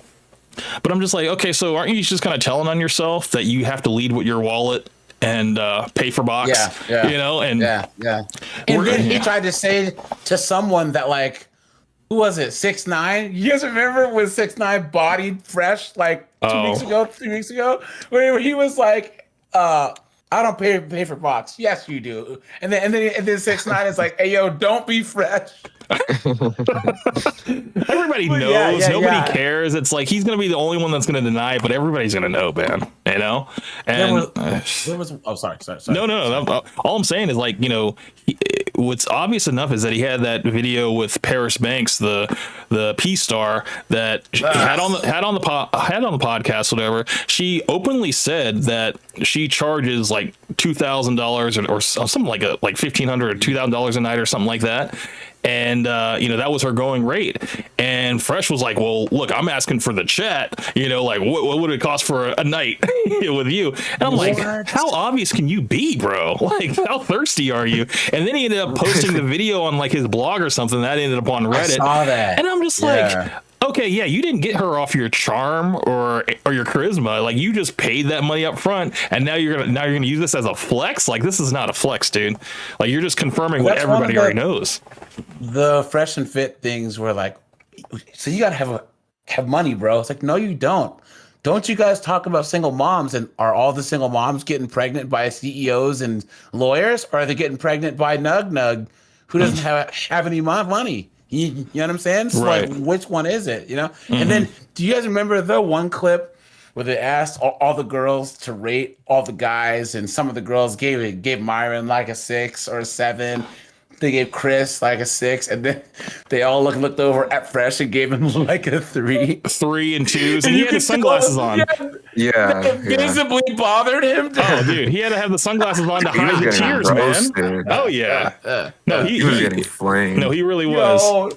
But I'm just like, okay, so aren't you just kind of telling on yourself that you have to lead with your wallet and pay for box? And then he tried to say to someone that, like, who was it, 6ix9ine? You guys remember when 6ix9ine bodied Fresh like 3 weeks ago, where he was like, I don't pay for box. Yes, you do. And then 6ix9ine is like, hey, yo, don't be Fresh. Everybody knows. Nobody cares. It's like he's gonna be the only one that's gonna deny it, but everybody's gonna know, man. And sorry. No. All I'm saying is, like, what's obvious enough is that he had that video with Paris Banks, the P star that had on the podcast, whatever. She openly said that she charges like $2,000 or something like $1,500 or $2,000 a night or something like that. And, that was her going rate. And Fresh was like, well, look, I'm asking for the chat, like what would it cost for a night with you? And I'm like, how obvious can you be, bro? Like, how thirsty are you? And then he ended up posting the video on like his blog or something that ended up on Reddit. I saw that. And I'm just like, okay, yeah, you didn't get her off your charm or your charisma. Like, you just paid that money up front, and now you're gonna use this as a flex. Like, this is not a flex, dude. Like, you're just confirming what everybody already knows. The Fresh and Fit things were like, so you gotta have money, bro. It's like, no, you don't. Don't you guys talk about single moms, and are all the single moms getting pregnant by CEOs and lawyers, or are they getting pregnant by Nug who doesn't have any money? You know what I'm saying? So right. Like, which one is it? And then, do you guys remember the one clip where they asked all the girls to rate all the guys, and some of the girls gave Myron like a 6 or a 7. They gave Chris like a 6, and then they all looked over at Fresh and gave him like a 3. 3 and 2s, and he had his sunglasses on. That visibly bothered him. Oh, dude, he had to have the sunglasses on to hide the tears, man. Oh yeah. No, he was getting flamed. No, he really was.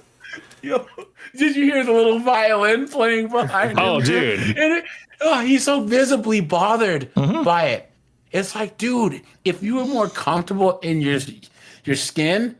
Yo, did you hear the little violin playing behind him? Oh, dude. And he's so visibly bothered by it. It's like, dude, if you were more comfortable in your skin,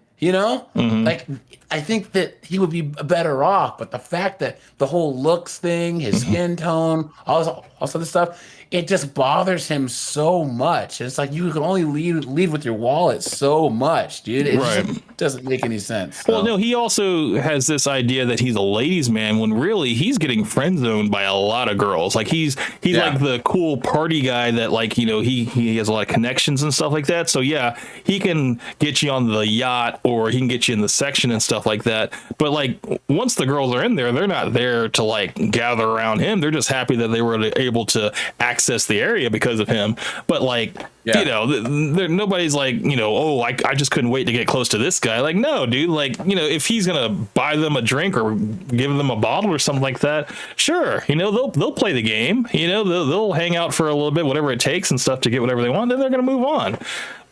like, I think that he would be better off. But the fact that the whole looks thing, his skin tone, all this other stuff, it just bothers him so much. It's like you can only lead with your wallet so much, dude. It just doesn't make any sense. So. Well, no, he also has this idea that he's a ladies' man when really he's getting friend zoned by a lot of girls. Like he's like the cool party guy that like, you know, he has a lot of connections and stuff like that. So yeah, he can get you on the yacht or he can get you in the section and stuff like that. But like once the girls are in there, they're not there to like gather around him. They're just happy that they were able to access the area because of him. But like, you know, nobody's like, you know, oh, I just couldn't wait to get close to this guy. Like, no, dude, like, you know, if he's gonna buy them a drink or give them a bottle or something like that, sure, you know, they'll play the game, you know, they'll hang out for a little bit, whatever it takes and stuff to get whatever they want, then they're gonna move on.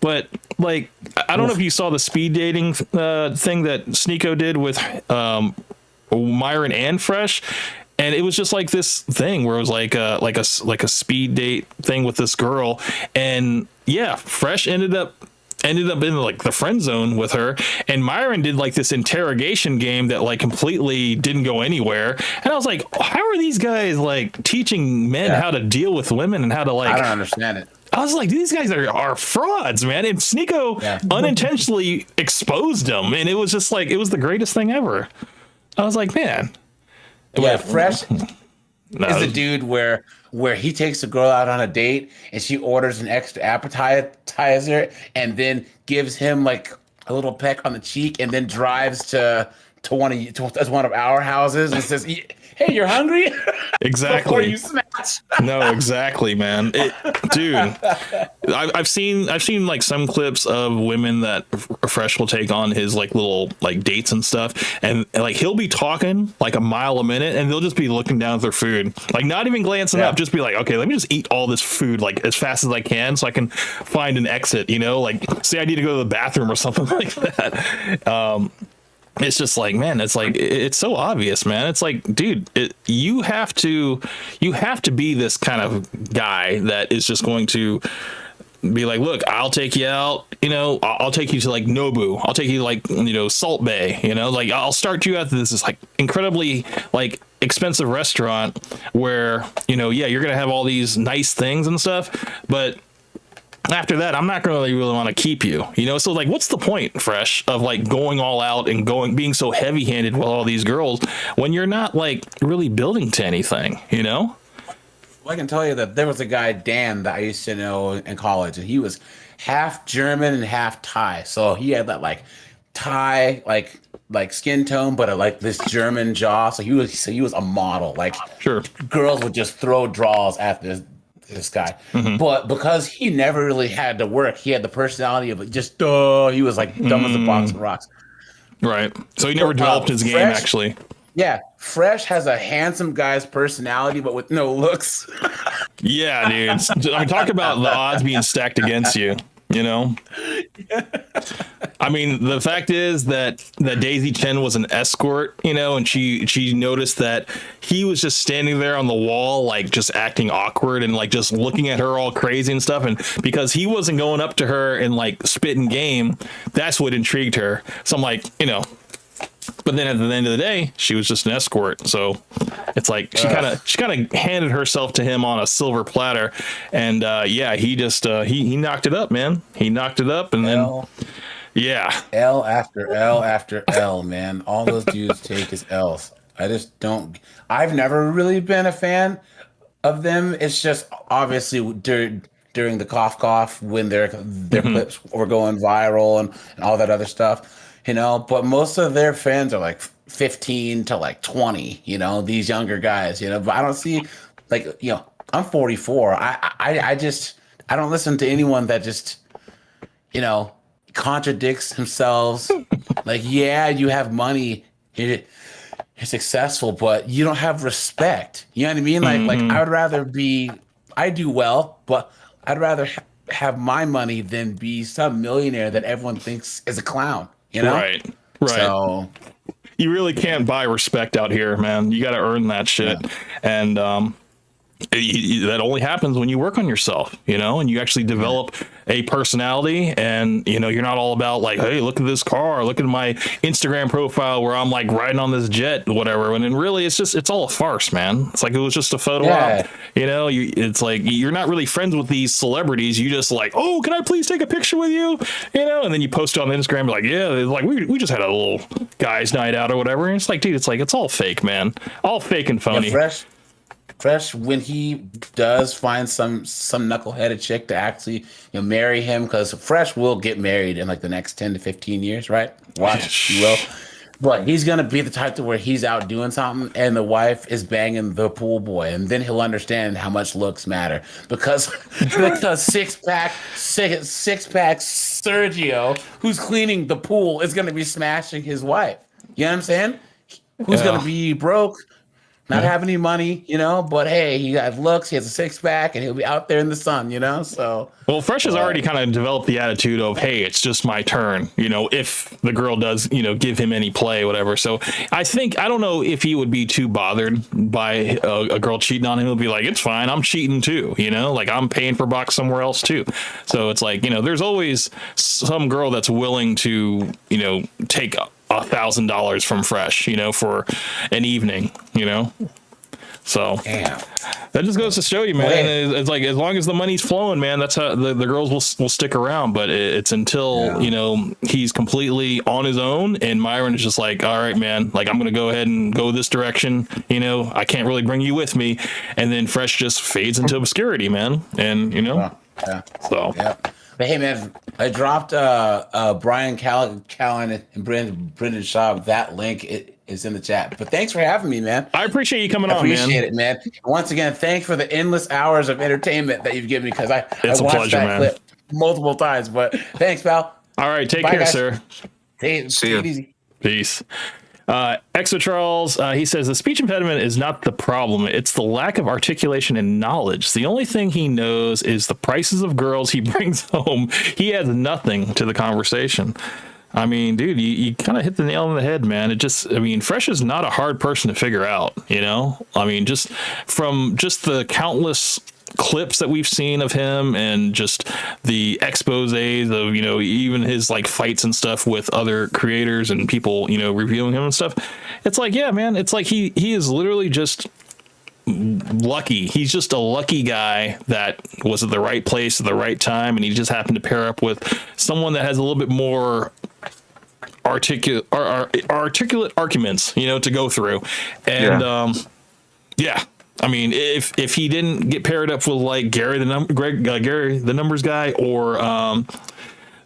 But like, I don't know if you saw the speed dating thing that Sneako did with Myron and Fresh. And it was just like this thing where it was like a speed date thing with this girl, and yeah, Fresh ended up in like the friend zone with her, and Myron did like this interrogation game that like completely didn't go anywhere. And I was like, how are these guys like teaching men how to deal with women and how to like? I don't understand it. I was like, these guys are frauds, man. And Sneako unintentionally exposed them, and it was just like it was the greatest thing ever. I was like, man. Yeah, Fresh is the dude where he takes a girl out on a date and she orders an extra appetizer and then gives him like a little peck on the cheek and then drives to one of our houses and says, "Hey, you're hungry?" Exactly. Before you smash. No, exactly, man. Dude, I've seen like some clips of women that Fresh will take on his like little like dates and stuff, and like he'll be talking like a mile a minute, and they'll just be looking down at their food, like not even glancing up, just be like, okay, let me just eat all this food like as fast as I can, so I can find an exit. You know, like say I need to go to the bathroom or something like that. It's just like, man, it's like, it's so obvious, man. It's like, dude, you have to be this kind of guy that is just going to be like, look, I'll take you out, you know, I'll take you to like Nobu. I'll take you like, you know, Salt Bay, you know, like I'll start you at this like incredibly like expensive restaurant where, you know, yeah, you're going to have all these nice things and stuff, but after that, I'm not going to really want to keep you, you know? So like, what's the point, Fresh, of like going all out and being so heavy handed with all these girls when you're not like really building to anything, you know? Well, I can tell you that there was a guy, Dan, that I used to know in college, and he was half German and half Thai. So he had that like Thai, like skin tone, but like this German jaw. So he was a model. Like, sure, girls would just throw draws at this guy, but because he never really had to work, he had the personality of just he was like dumb as a box of rocks, right? So he never developed his game. Actually, yeah, Fresh has a handsome guy's personality but with no looks. Yeah, dude, I mean, talk about the odds being stacked against you, you know? I mean, the fact is that Daisy Chen was an escort, you know, and she noticed that he was just standing there on the wall, like just acting awkward and like just looking at her all crazy and stuff. And because he wasn't going up to her and like spitting game, that's what intrigued her. So I'm like, you know, but then at the end of the day, she was just an escort. So it's like she kind of handed herself to him on a silver platter, and yeah, he just he knocked it up, man. He knocked it up, and then yeah, L after L after L, man. All those dudes take is L's. I've never really been a fan of them. It's just obviously during the cough when their clips were going viral and all that other stuff. You know, but most of their fans are like 15 to like 20, you know, these younger guys, you know, but I don't see like, you know, I'm 44. I don't listen to anyone that just, you know, contradicts themselves. Like, yeah, you have money, you're successful, but you don't have respect. You know what I mean? Like I would rather I do well, but I'd rather have my money than be some millionaire that everyone thinks is a clown. You know? Right. So you really can't buy respect out here, man. You got to earn that shit. Yeah. And that only happens when you work on yourself, and you actually develop a personality, and you're not all about like, hey, look at this car, look at my Instagram profile where I'm like riding on this jet, whatever. And then really it's all a farce, man. It's like it was just a photo op. It's like you're not really friends with these celebrities. You just like, oh, can I please take a picture with you? And then you post it on Instagram like, yeah, like we just had a little guys night out or whatever. And it's like, dude, it's all fake, man. All fake and phony. Yeah, Fresh, when he does find some knuckleheaded chick to actually marry him, because Fresh will get married in like the next 10 to 15 years, right? Watch, you will. But he's gonna be the type to where he's out doing something and the wife is banging the pool boy, and then he'll understand how much looks matter because six pack Sergio, who's cleaning the pool, is gonna be smashing his wife. You know what I'm saying? Who's gonna be broke? Not have any money, but hey, he has looks, he has a six pack, and he'll be out there in the sun, So well, Fresh has already kind of developed the attitude of, hey, it's just my turn, if the girl does, give him any play, whatever. So I don't know if he would be too bothered by a girl cheating on him. He'll be like, it's fine, I'm cheating too, like I'm paying for box somewhere else too. So it's like, there's always some girl that's willing to, take $1,000 from Fresh, for an evening, So damn. That just goes to show you, man. It's like as long as the money's flowing, man, that's how the girls will stick around. But it's until he's completely on his own, and Myron is just like, all right, man, like I'm gonna go ahead and go this direction. I can't really bring you with me, and then Fresh just fades into obscurity, man. And so. Yeah. But hey, man, I dropped Brian Callen and Brendan Schaub. That link is in the chat. But thanks for having me, man. I appreciate you coming on, man. Appreciate it, man. Once again, thanks for the endless hours of entertainment that you've given me, because I watched pleasure, that clip multiple times. But thanks, pal. All right, take care, guys. Sir. See you. Easy. Peace. Exo Charles, he says the speech impediment is not the problem. It's the lack of articulation and knowledge. The only thing he knows is the prices of girls he brings home. He adds nothing to the conversation. I mean, dude, you kind of hit the nail on the head, man. Fresh is not a hard person to figure out, just from the countless clips that we've seen of him and just the exposés of even his like fights and stuff with other creators and people reviewing him and stuff. It's like, yeah, man, it's like he is literally just lucky. He's just a lucky guy that was at the right place at the right time, and he just happened to pair up with someone that has a little bit more articulate arguments to go through. And if he didn't get paired up with like Gary the numbers guy, or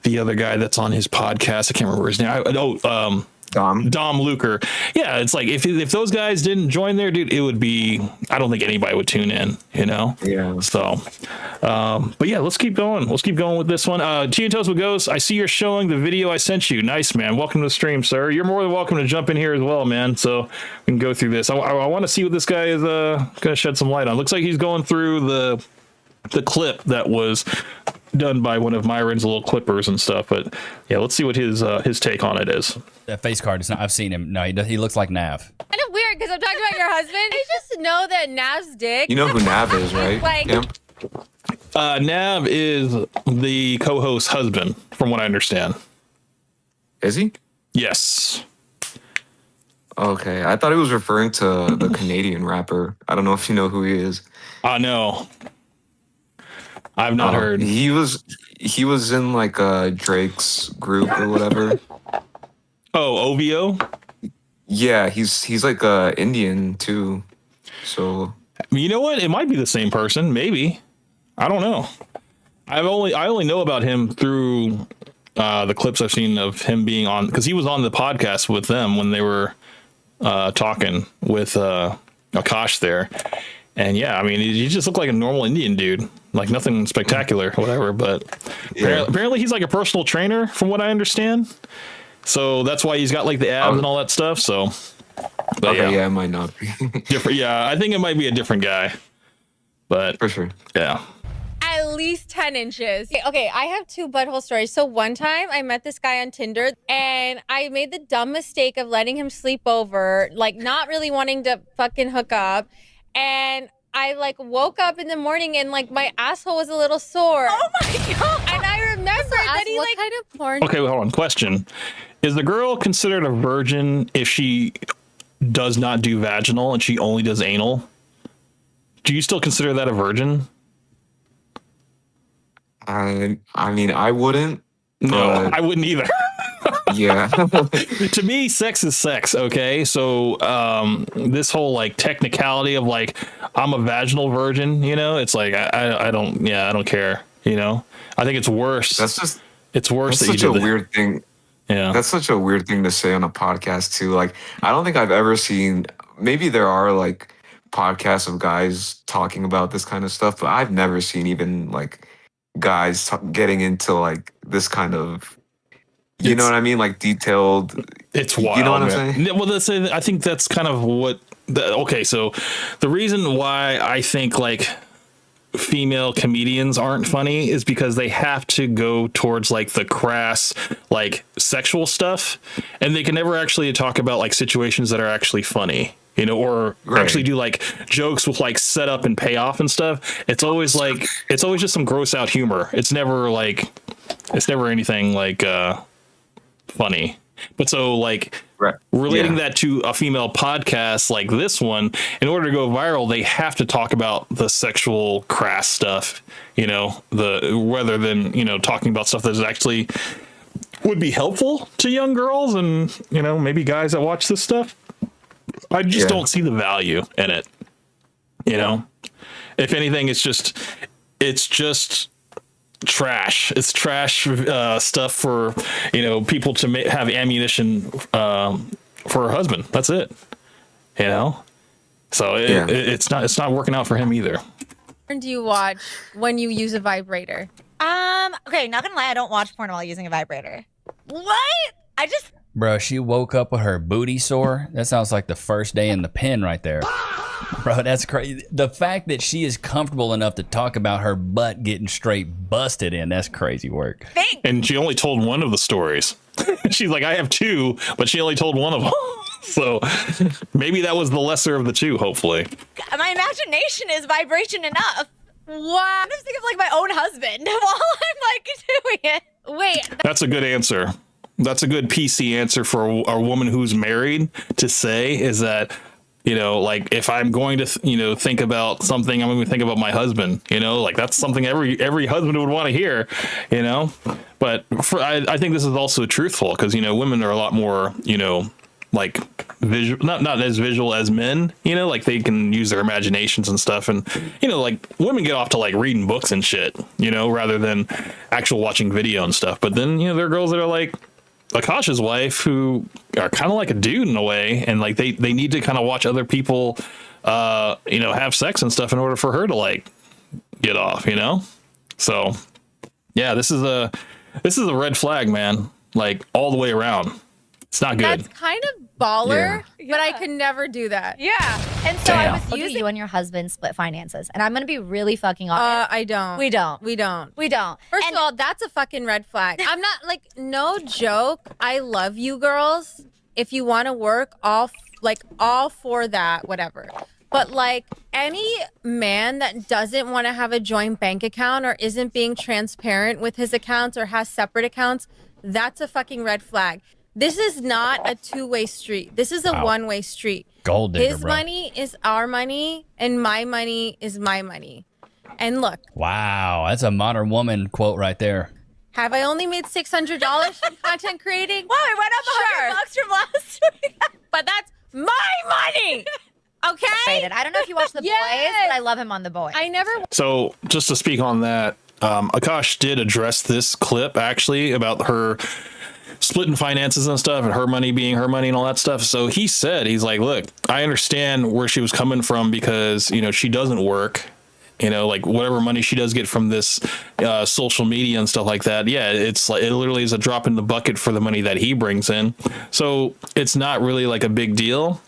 the other guy that's on his podcast, I can't remember his name. Dom Luker. Yeah, it's like if those guys didn't join there, dude, it would be, I don't think anybody would tune in, Yeah. So, but yeah, let's keep going. Let's keep going with this one. Tea and Toast with Ghost, I see you're showing the video I sent you. Nice, man. Welcome to the stream, sir. You're more than welcome to jump in here as well, man. So we can go through this. I want to see what this guy is going to shed some light on. Looks like he's going through the clip that was done by one of Myron's little clippers and stuff. But yeah, let's see what his take on it is. That face card is not. I've seen him. No, he looks like Nav. Kind of weird because I'm talking about your husband. I just know that Nav's dick. You know who Nav is, right? Nav is the co-host's husband, from what I understand. Is he? Yes. Okay, I thought he was referring to the Canadian rapper. I don't know if you know who he is. No. I've not heard. He was in like Drake's group or whatever. Oh, OVO? Yeah, he's like Indian too. So you know what? It might be the same person. Maybe. I don't know. I only know about him through the clips I've seen of him being on, because he was on the podcast with them when they were talking with Akaash there. And yeah, he just looked like a normal Indian dude, like nothing spectacular, whatever. But apparently he's like a personal trainer, from what I understand. So that's why he's got like the abs and all that stuff. So, it might not be different. Yeah, I think it might be a different guy, but for sure, yeah. At least 10 inches. Okay, I have two butthole stories. So one time I met this guy on Tinder and I made the dumb mistake of letting him sleep over, like not really wanting to fucking hook up. And I like woke up in the morning and like my asshole was a little sore. Oh my god! And I remember that he like kind of porn. Okay, hold on. Question: is the girl considered a virgin if she does not do vaginal and she only does anal? Do you still consider that a virgin? I mean, I wouldn't. No, I wouldn't either. Yeah. To me, sex is sex. Okay, so this whole like technicality of like I'm a vaginal virgin, you know, it's like I don't care. You know, I think it's worse. It's worse. That's such a weird thing. Yeah, that's such a weird thing to say on a podcast too. Like, I don't think I've ever seen. Maybe there are like podcasts of guys talking about this kind of stuff, but I've never seen even like guys getting into like this kind of. You know what I mean? Like detailed. It's wild. You know what I'm man. saying? Well, I think that's kind of what. Okay, so the reason why I think like female comedians aren't funny is because they have to go towards like the crass, like sexual stuff, and they can never actually talk about like situations that are actually funny. You know, or actually do like jokes with like setup and payoff and stuff. It's always just some gross out humor. It's never anything like funny. But so like relating that to a female podcast like this one, in order to go viral, they have to talk about the sexual crass stuff, you know, rather than, you know, talking about stuff that actually would be helpful to young girls and, you know, maybe guys that watch this stuff. I just don't see the value in it. You know, if anything, it's just trash. It's trash stuff for, you know, people to have ammunition for her husband. That's it. You know, so it's not working out for him either. What do you watch when you use a vibrator? Okay, not gonna lie, I don't watch porn while using a vibrator. What? Bro, she woke up with her booty sore. That sounds like the first day in the pen right there. Bro, that's crazy. The fact that she is comfortable enough to talk about her butt getting straight busted in, that's crazy work. And she only told one of the stories. She's like, I have two, but she only told one of them. So maybe that was the lesser of the two, hopefully. My imagination is vibration enough. Wow. I'm just thinking of like my own husband while I'm like doing it. Wait. That's a good answer. That's a good PC answer for a woman who's married to say, is that, you know, like if I'm going to, you know, think about something, I'm going to think about my husband, you know, like that's something every husband would want to hear, you know, but I think this is also truthful because, you know, women are a lot more, you know, like visual, not as visual as men, you know, like they can use their imaginations and stuff. And, you know, like women get off to like reading books and shit, you know, rather than actual watching video and stuff. But then, you know, there are girls that are like Akaash's wife who are kind of like a dude in a way, and like they need to kind of watch other people you know, have sex and stuff in order for her to like get off, you know. So yeah, this is a red flag, man, like all the way around. It's not good. That's kind of baller, but I could never do that. Yeah. And so I was using you and your husband split finances, and I'm gonna be really fucking honest. I don't. We don't. First of all, that's a fucking red flag. I'm not like, no joke. I love you girls. If you want to work, all for that, whatever. But like any man that doesn't want to have a joint bank account or isn't being transparent with his accounts or has separate accounts, that's a fucking red flag. This is not a two-way street. This is a one-way street. Gold digger, His bro. money is our money, and my money is my money. And look. Wow, that's a modern woman quote right there. Have I only made $600 from content creating? Wow, I went up $100 from last week. But that's my money. Okay? I don't know if you watch The Boys, but I love him on The Boys. I never. So just to speak on that, Akaash did address this clip actually about her splitting finances and stuff and her money being her money and all that stuff. So he said, he's like, look, I understand where she was coming from because, you know, she doesn't work, you know, like whatever money she does get from this social media and stuff like that. Yeah, it's like, it literally is a drop in the bucket for the money that he brings in. So it's not really like a big deal.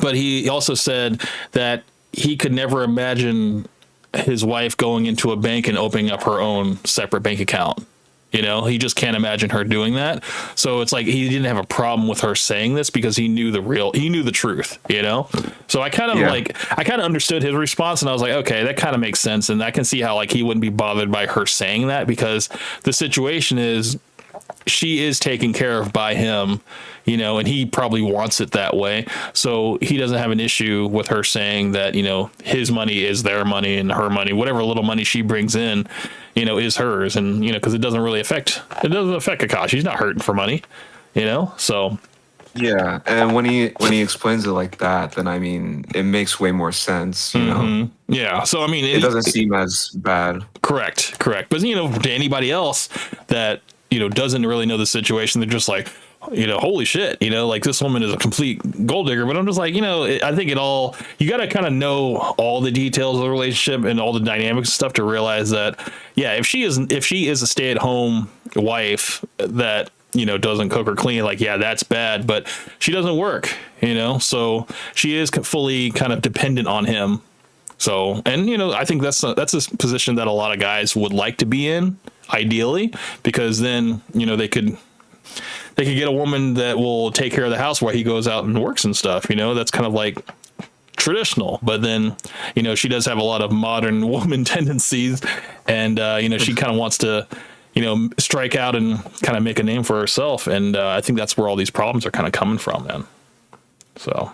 But he also said that he could never imagine his wife going into a bank and opening up her own separate bank account. You know, he just can't imagine her doing that. So it's like he didn't have a problem with her saying this because he knew the truth, you know? So I kind of understood his response, and I was like, okay, that kind of makes sense. And I can see how like he wouldn't be bothered by her saying that, because the situation is she is taken care of by him, you know, and he probably wants it that way. So he doesn't have an issue with her saying that, you know, his money is their money and her money, whatever little money she brings in, you know, is hers. And, you know, because it doesn't affect Akaash. He's not hurting for money, you know, so. Yeah, and when he explains it like that, then I mean, it makes way more sense, you know. Yeah, so I mean, it doesn't seem as bad. Correct. But you know, to anybody else that, you know, doesn't really know the situation, they're just like, you know, holy shit, you know, like this woman is a complete gold digger. But I'm just like, you know, I think you got to kind of know all the details of the relationship and all the dynamics and stuff to realize that, yeah, if she is a stay-at-home wife that, you know, doesn't cook or clean, like, yeah, that's bad, but she doesn't work, you know, so she is fully kind of dependent on him. So, and, you know, I think that's a position that a lot of guys would like to be in, ideally, because then, you know, they could get a woman that will take care of the house while he goes out and works and stuff, you know. That's kind of like traditional. But then, you know, she does have a lot of modern woman tendencies, and you know, she kind of wants to, you know, strike out and kind of make a name for herself, and I think that's where all these problems are kind of coming from, man. So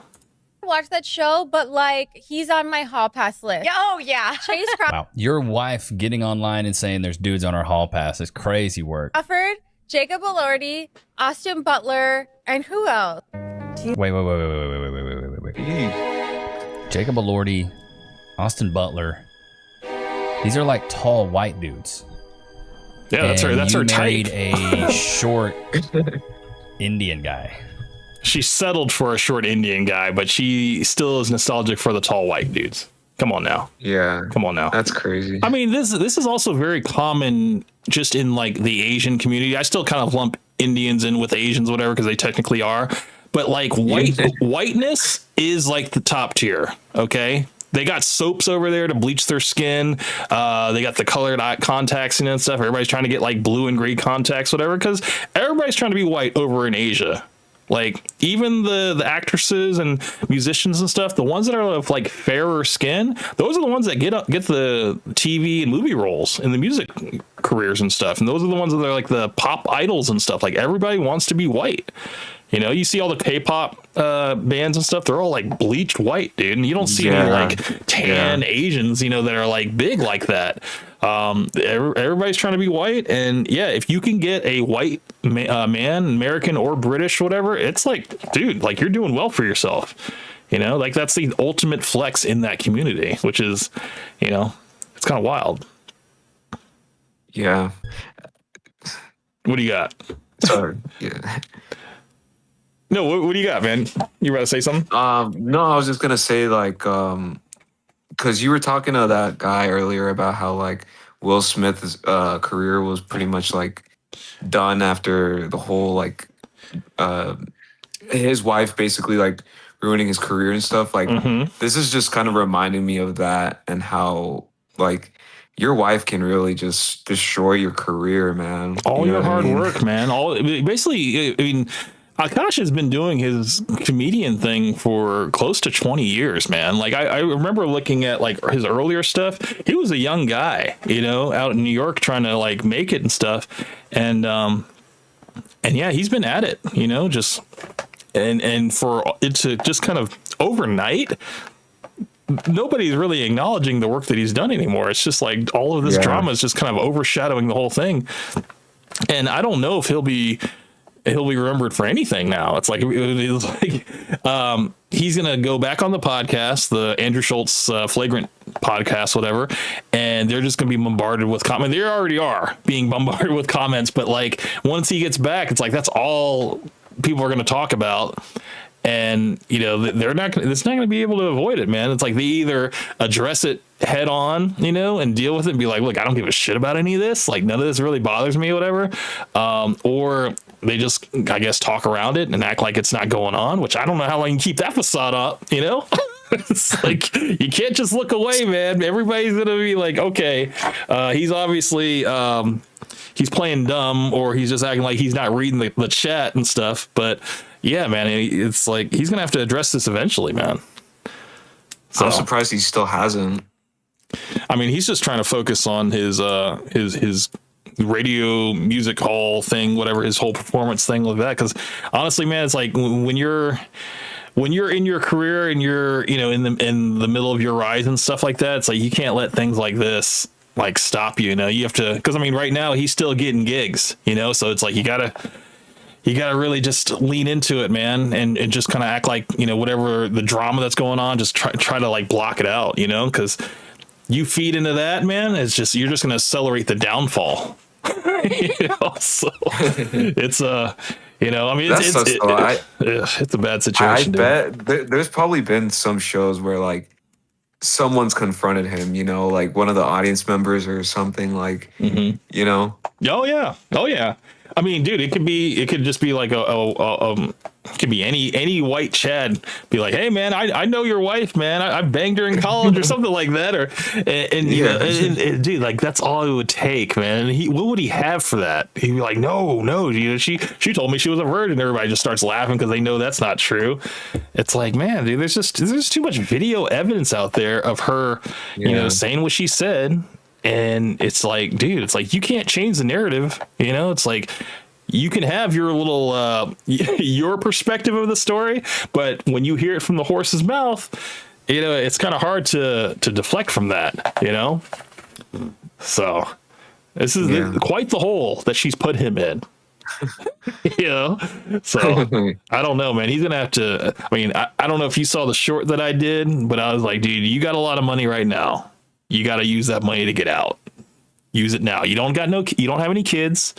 watch that show, but like, he's on my hall pass list. Oh yeah. Chase Wow, your wife getting online and saying there's dudes on her hall pass is crazy work. Crawford, Jacob Elordi, Austin Butler, and who else? Wait. Jacob Elordi, Austin Butler. These are like tall white dudes. Yeah, that's her. That's her type. Married a short Indian guy. She settled for a short Indian guy, but she still is nostalgic for the tall white dudes. Come on now. Yeah. Come on now. That's crazy. I mean, this is also very common just in like the Asian community. I still kind of lump Indians in with Asians, whatever, because they technically are. But like whiteness is like the top tier. Okay. They got soaps over there to bleach their skin. They got the colored eye contacts and stuff. Everybody's trying to get like blue and green contacts, whatever, because everybody's trying to be white over in Asia. Like even the actresses and musicians and stuff, the ones that are of like fairer skin, those are the ones that get the TV and movie roles in the music careers and stuff. And those are the ones that are like the pop idols and stuff. Like everybody wants to be white. You know, you see all the K-pop bands and stuff, they're all like bleached white, dude. And you don't see any like tan Asians, you know, that are like big like that. Everybody's trying to be white. And yeah, if you can get a white man, American or British, whatever, it's like, dude, like you're doing well for yourself. You know, like that's the ultimate flex in that community, which is, you know, it's kind of wild. Yeah. What do you got? Sorry. Yeah. No, what do you got, man? You about to say something? No, I was just gonna say like, because you were talking to that guy earlier about how like Will Smith's career was pretty much like done after the whole like his wife basically like ruining his career and stuff. Like this is just kind of reminding me of that and how like your wife can really just destroy your career, man. All your hard work, man. Basically, I mean, Akaash has been doing his comedian thing for close to 20 years, man. Like I remember looking at like his earlier stuff. He was a young guy, you know, out in New York trying to like make it and stuff. And yeah, he's been at it, you know, just and for it to just kind of overnight, nobody's really acknowledging the work that he's done anymore. It's just like all of this drama is just kind of overshadowing the whole thing. And I don't know if he'll be remembered for anything now. It's like he's gonna go back on the podcast, the Andrew Schultz Flagrant podcast, whatever, and they're just gonna be bombarded with comments. They already are being bombarded with comments, but like once he gets back, it's like that's all people are gonna talk about. And you know it's not going to be able to avoid it, man. It's like they either address it head on, you know, and deal with it and be like, look, I don't give a shit about any of this. Like none of this really bothers me or whatever. Or they just, I guess, talk around it and act like it's not going on, which I don't know how long you can keep that facade up, you know? It's like, you can't just look away, man. Everybody's going to be like, okay, he's obviously, he's playing dumb or he's just acting like he's not reading the chat and stuff. But yeah, man, it's like he's gonna have to address this eventually, man. So, I'm surprised he still hasn't. I mean, he's just trying to focus on his radio music hall thing, whatever, his whole performance thing like that. Because honestly, man, it's like when you're in your career and you're, you know, in the middle of your rise and stuff like that, it's like you can't let things like this like stop you. You know, you have to, because I mean, right now he's still getting gigs, you know, so it's like you gotta really just lean into it, man, and just kind of act like, you know, whatever the drama that's going on, just try to like block it out, you know, because you feed into that, man, you're just going to accelerate the downfall. You know, so it's you know, I mean, it's a bad situation. I bet there's probably been some shows where like someone's confronted him, you know, like one of the audience members or something, like, you know. Oh yeah. I mean, dude, it could just be like it could be any white Chad be like, hey man, I know your wife, man. I banged her in college or something like that, and dude, like that's all it would take, man. And what would he have for that? He'd be like, no, you know, she told me she was a virgin. Everybody just starts laughing because they know that's not true. It's like, man, dude, there's too much video evidence out there of her, you know, saying what she said. And it's like, dude, it's like you can't change the narrative, you know. It's like you can have your little your perspective of the story, but when you hear it from the horse's mouth, you know, it's kind of hard to deflect from that, you know. So this is quite the hole that she's put him in. You know, so I don't know, man. He's gonna have to. I mean, I don't know if you saw the short that I did, but I was like, dude, you got a lot of money right now. You got to use that money to get out. Use it now. You don't have any kids.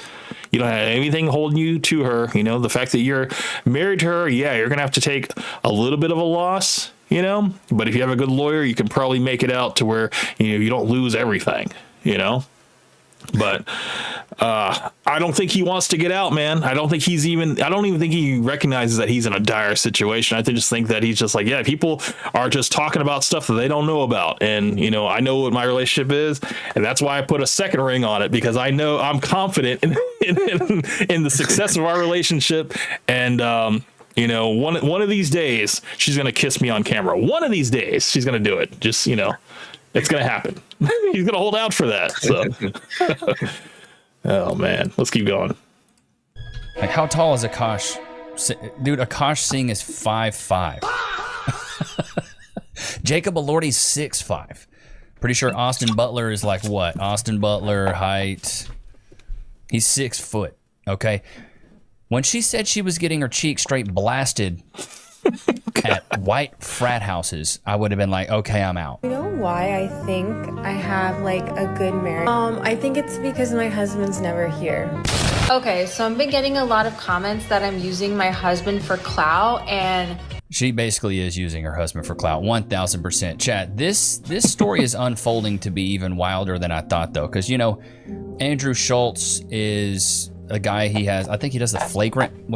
You don't have anything holding you to her. You know, the fact that you're married to her, yeah, you're going to have to take a little bit of a loss, you know, but if you have a good lawyer, you can probably make it out to where, you know, you don't lose everything, you know. But I don't think he wants to get out, man. I don't even think he recognizes that he's in a dire situation. I just think that he's just like, yeah, people are just talking about stuff that they don't know about. And, you know, I know what my relationship is. And that's why I put a second ring on it, because I know I'm confident in the success of our relationship. And, you know, one of these days she's going to kiss me on camera. One of these days she's going to do it. Just, you know. It's going to happen. He's going to hold out for that. So. Oh, man. Let's keep going. Like, how tall is Akaash? Dude, Akaash Singh is 5'5". Jacob Elordi's 6'5". Pretty sure Austin Butler is like what? Austin Butler height. He's 6 foot. Okay. When she said she was getting her cheek straight blasted at white frat houses, I would have been like, okay, I'm out. You know why I think I have like a good marriage? I think it's because my husband's never here. Okay, so I've been getting a lot of comments that I'm using my husband for clout, and she basically is using her husband for clout, 1000%. Chat, this story is unfolding to be even wilder than I thought, though, because, you know, Andrew Schultz is a guy I think he does the Flagrant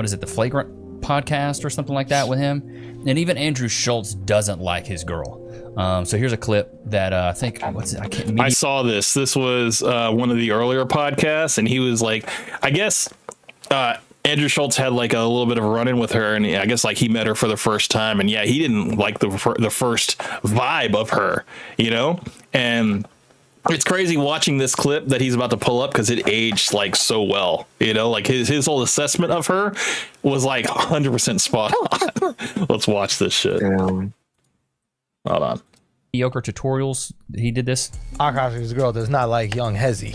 podcast or something like that with him, and even Andrew Schultz doesn't like his girl. So here's a clip that I think I saw this was one of the earlier podcasts, and he was like, I guess Andrew Schultz had like a little bit of a run-in with her, and I guess like he met her for the first time, and yeah, he didn't like the first vibe of her, you know. And it's crazy watching this clip that he's about to pull up because it aged like so well, you know, like his whole assessment of her was like 100% spot on. Let's watch this shit. Hold on. Mediocre tutorials. He did this. Akaash's girl does not like young Hezzy.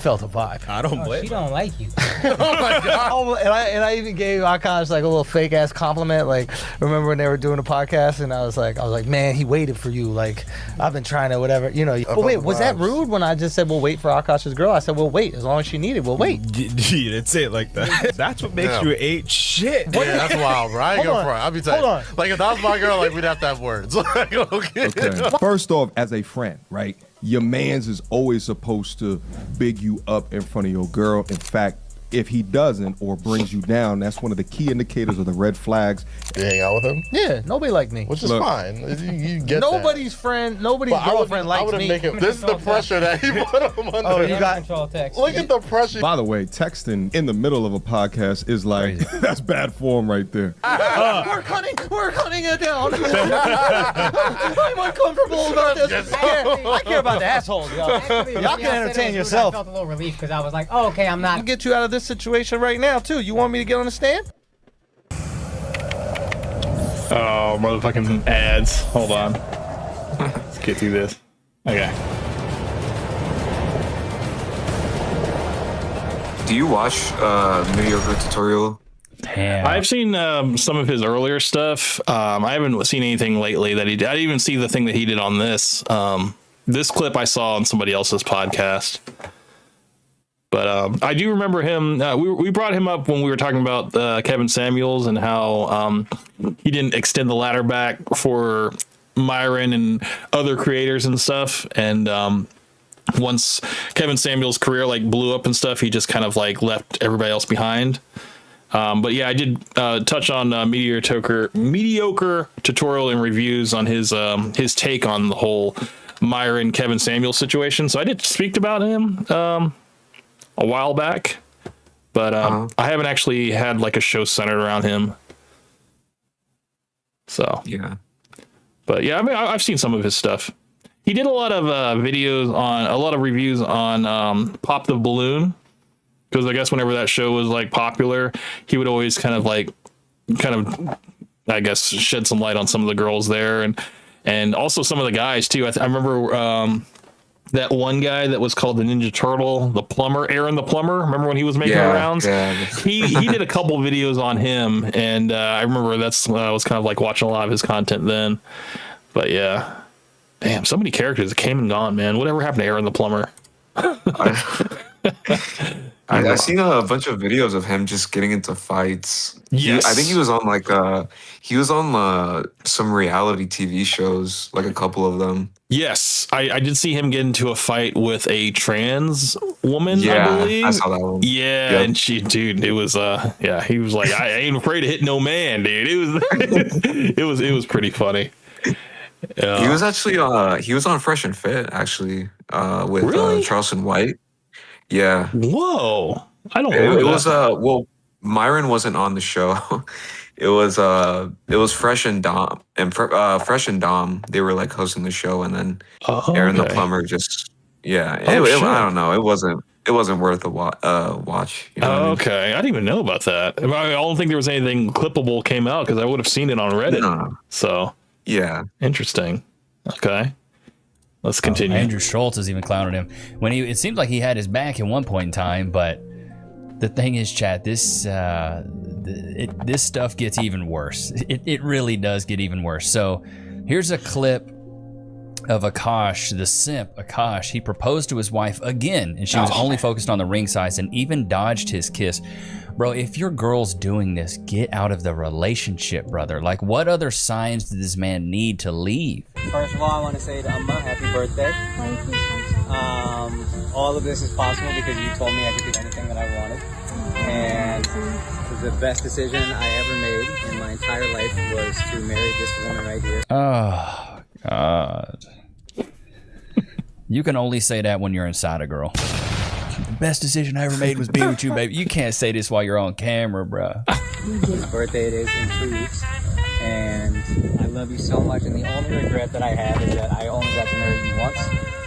Felt a vibe. I don't blame. She don't like you. Oh my god! And I even gave Akaash like a little fake ass compliment. Like, remember when they were doing a podcast, and I was like, man, he waited for you. Like, I've been trying to whatever, you know. But wait, was that rude when I just said we'll wait for Akaash's girl? I said we'll wait as long as she needed. We'll wait. You didn't say it like that. That's what makes you ain't shit. Yeah, that's wild, bro. I ain't gonna front. I'll be telling you. Like, if that was my girl, like, we'd have to have words. Like, okay. First off, as a friend, right, your mans is always supposed to big you up in front of your girl. In fact, If he doesn't or brings you down, that's one of the key indicators of the red flags. You hang out with him? Yeah, nobody like me. Which is Look, fine. You get Nobody's friend, nobody's girlfriend likes me. This is the pressure that he put him under. Oh, you got control text. Look at the pressure. By the way, texting in the middle of a podcast is like, that's bad form right there. We're cutting it down. I'm uncomfortable about this. I care about the assholes, y'all. Y'all can entertain yourself. I felt a little relief because I was like, oh, okay, I'm not. I'll get you out of this situation right now, too. You want me to get on the stand? Oh, motherfucking ads. Hold on. Let's get through this. Okay. Do you watch Mediocre Tutorial? Damn. I've seen some of his earlier stuff. I haven't seen anything lately that he did. I didn't even see the thing that he did on this. This clip I saw on somebody else's podcast. But I do remember him. We brought him up when we were talking about Kevin Samuels and how he didn't extend the ladder back for Myron and other creators and stuff. And once Kevin Samuels' career like blew up and stuff, he just kind of like left everybody else behind. But yeah, I did touch on mediocre tutorial and reviews on his take on the whole Myron Kevin Samuels situation. So I did speak about him a while back, but I haven't actually had like a show centered around him. So yeah, but yeah, I mean, I've seen some of his stuff. He did a lot of reviews on Pop the Balloon, because I guess whenever that show was like popular, he would always kind of I guess shed some light on some of the girls there, and also some of the guys too. I remember that one guy that was called the Ninja Turtle, the plumber, Aaron the plumber. Remember when he was making rounds? Yeah. He did a couple videos on him, and I remember I was kind of like watching a lot of his content then. But yeah, damn, so many characters that came and gone, man. Whatever happened to Aaron the plumber? I've seen a bunch of videos of him just getting into fights. Yes. I think he was on some reality TV shows, like a couple of them. Yes, I did see him get into a fight with a trans woman, I believe. I saw that one. Yeah, yep. And it was he was like, I ain't afraid to hit no man, dude. It was pretty funny. He was actually he was on Fresh and Fit actually with really? Charleston White. Yeah. Whoa. I don't know. It was Myron wasn't on the show. It was Fresh and Dom Fresh and Dom. They were like hosting the show, and then Aaron the plumber just I don't know. It wasn't worth a watch. You know what I mean? Okay. I didn't even know about that. I don't think there was anything clippable came out because I would have seen it on Reddit. No. So yeah, interesting. Okay. Let's continue. Andrew Schultz is even clowning him it seemed like he had his back at one point in time, but the thing is, chat, this stuff gets even worse. It really does get even worse. So here's a clip of Akaash, the simp Akaash. He proposed to his wife again, and she was only focused on the ring size and even dodged his kiss. Bro, if your girl's doing this, get out of the relationship, brother. Like, what other signs did this man need to leave? First of all, I want to say to Amma, happy birthday. All of this is possible because you told me I could do anything that I wanted. And the best decision I ever made in my entire life was to marry this woman right here. Oh, God. You can only say that when you're inside a girl. The best decision I ever made was being with you, baby. You can't say this while you're on camera, bro. His birthday it is in 2 weeks. And I love you so much. And the only regret that I have is that I only got to marry you once.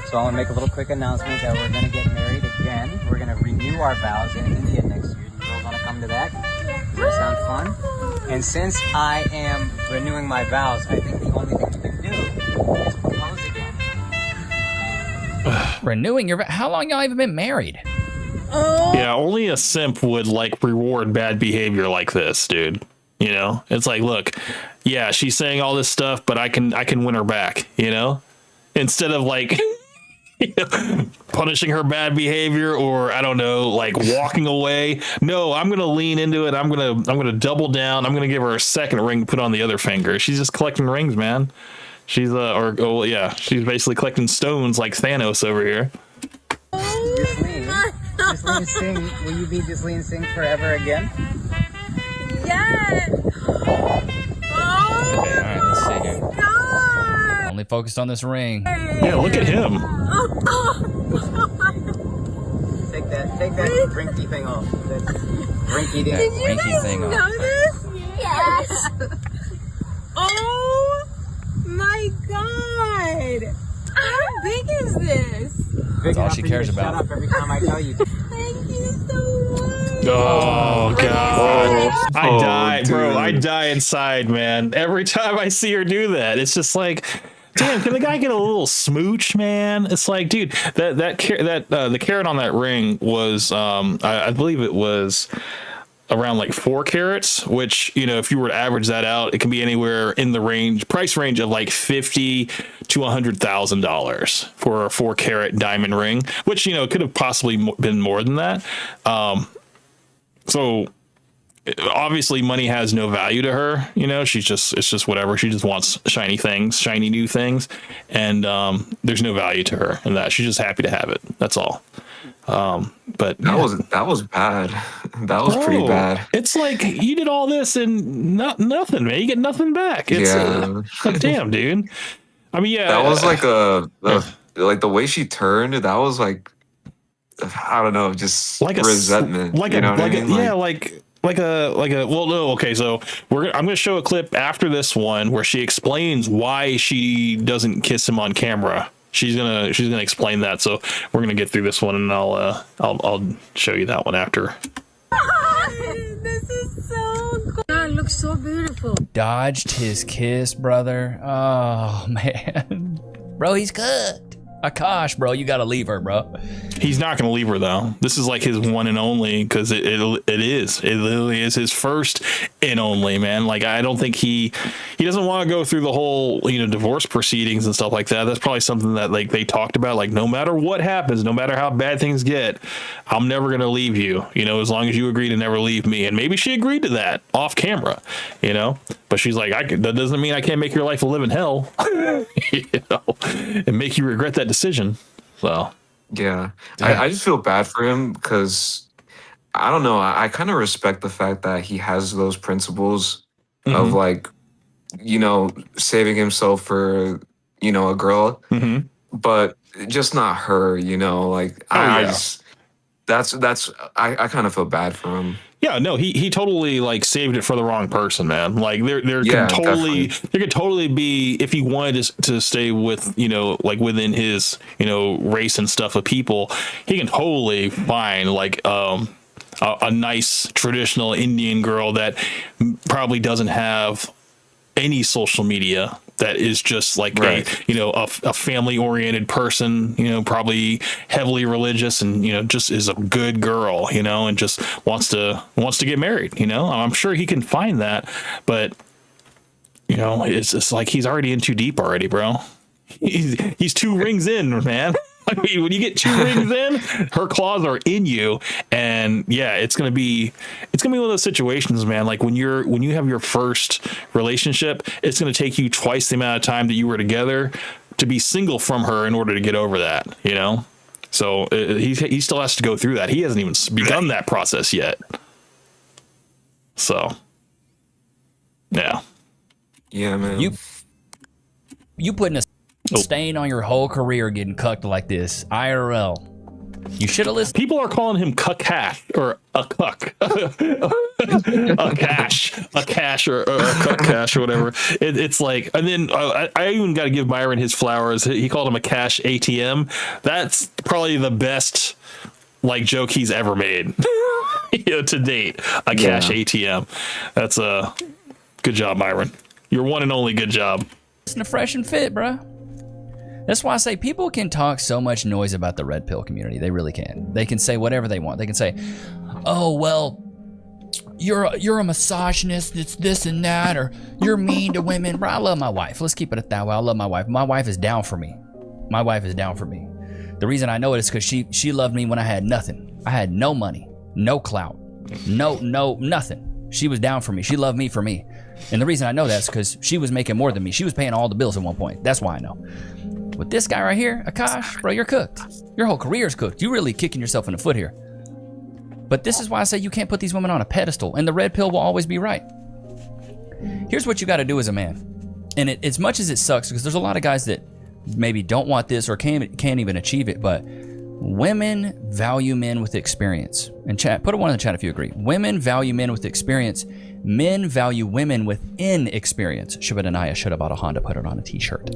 So I want to make a little quick announcement that we're going to get married again. We're going to renew our vows in India next year. You girls want to come to that? Does that sound fun? And since I am renewing my vows, I think the only thing we can do is propose again. Renewing your vows? How long y'all even been married? Yeah, only a simp would like reward bad behavior like this, dude. You know, it's like, look, yeah, she's saying all this stuff, but I can win her back, you know, instead of like punishing her bad behavior or I don't know, like walking away. No, I'm going to lean into it. I'm going to double down. I'm going to give her a second ring to put on the other finger. She's just collecting rings, man. She's she's basically collecting stones like Thanos over here. Ghislaine Singh, will you be Ghislaine Singh forever again? Yes. Okay, all right, let's see here. Only focused on this ring. Yeah, look at him. Take that rinky thing off. That rinky dink. Did you Rinky guys thing know off. this? Yes. Oh my god. How big is this? That's all she cares about. Shut up every time I tell you. Thank you so much. Oh god, I Oh, die, bro. dude. I die inside, man. Every time I see her do that, it's just like, damn. Can the guy get a little smooch, man? It's like, dude, the carat on that ring was, I believe it was around like 4 carats, which, you know, if you were to average that out, it can be anywhere in the price range of like $50,000 to $100,000 for a 4 carat diamond ring, which, you know, could have possibly been more than that. So obviously money has no value to her, you know, it's just whatever. She just wants shiny things, shiny new things. And, there's no value to her in that. She's just happy to have it. That's all. But that was bad. That was pretty bad. It's like you did all this and nothing, man. You get nothing back. It's like, damn, dude. I mean, yeah, that was like like the way she turned. That was like, I don't know, just like resentment. Well, no, okay. So I'm gonna show a clip after this one where she explains why she doesn't kiss him on camera. She's gonna explain that. So we're gonna get through this one, and I'll show you that one after. This is so cool. God, it looks so beautiful. Dodged his kiss, brother. Oh man, bro, he's cooked. Akaash, bro, you gotta leave her, bro. He's not gonna leave her though. This is like his one and only, because it literally is his first and only, man. Like, I don't think he doesn't want to go through the whole, you know, divorce proceedings and stuff like that. That's probably something that like they talked about, like, no matter what happens, no matter how bad things get, I'm never gonna leave you, you know, as long as you agree to never leave me. And maybe she agreed to that off camera, you know, but she's like, that doesn't mean I can't make your life a living hell, you know, and make you regret that decision. So yeah, I just feel bad for him because I don't know. I kind of respect the fact that he has those principles of, like, you know, saving himself for, you know, a girl, but just not her, you know, like I kind of feel bad for him. Yeah, no, he totally like saved it for the wrong person, man. Like there could totally be, if he wanted to stay with, you know, like within his, you know, race and stuff of people, he can totally find like a nice traditional Indian girl that probably doesn't have any social media, that is just like a family oriented person, you know, probably heavily religious, and, you know, just is a good girl, you know, and just wants to get married, you know. I'm sure he can find that, but, you know, it's like he's already in too deep already, bro. He's 2 rings in, man. I mean, when you get 2 rings in, her claws are in you, and yeah, it's gonna be one of those situations, man. Like when you have your first relationship, it's gonna take you twice the amount of time that you were together to be single from her in order to get over that, you know. So he still has to go through that. He hasn't even begun that process yet. So yeah, man. You putting a stain on your whole career getting cucked like this, IRL. You should have listened. People are calling him Cuckash or a cuck, a cash or a cuck cash or whatever. It's like, and then I even got to give Byron his flowers. He called him a cash ATM. That's probably the best like joke he's ever made, you know, to date. A cash ATM. That's a good job, Byron. Your one and only good job. Listen to Fresh and Fit, bro. That's why I say people can talk so much noise about the red pill community. They really can. They can say whatever they want. They can say, "Oh well, you're a misogynist. It's this and that, or you're mean to women." Bro, I love my wife. Let's keep it at that way. I love my wife. My wife is down for me. My wife is down for me. The reason I know it is because she loved me when I had nothing. I had no money, no clout, no nothing. She was down for me. She loved me for me. And the reason I know that is because she was making more than me. She was paying all the bills at one point. That's why I know. With this guy right here, Akaash, bro, you're cooked. Your whole career's cooked. You're really kicking yourself in the foot here. But this is why I say you can't put these women on a pedestal, and the red pill will always be right. Here's what you got to do as a man. And as much as it sucks, because there's a lot of guys that maybe don't want this or can't even achieve it, but women value men with experience. And chat, put a 1 in the chat if you agree. Women value men with experience. Men value women with inexperience. Shibanaya should have bought a Honda, put it on a t-shirt.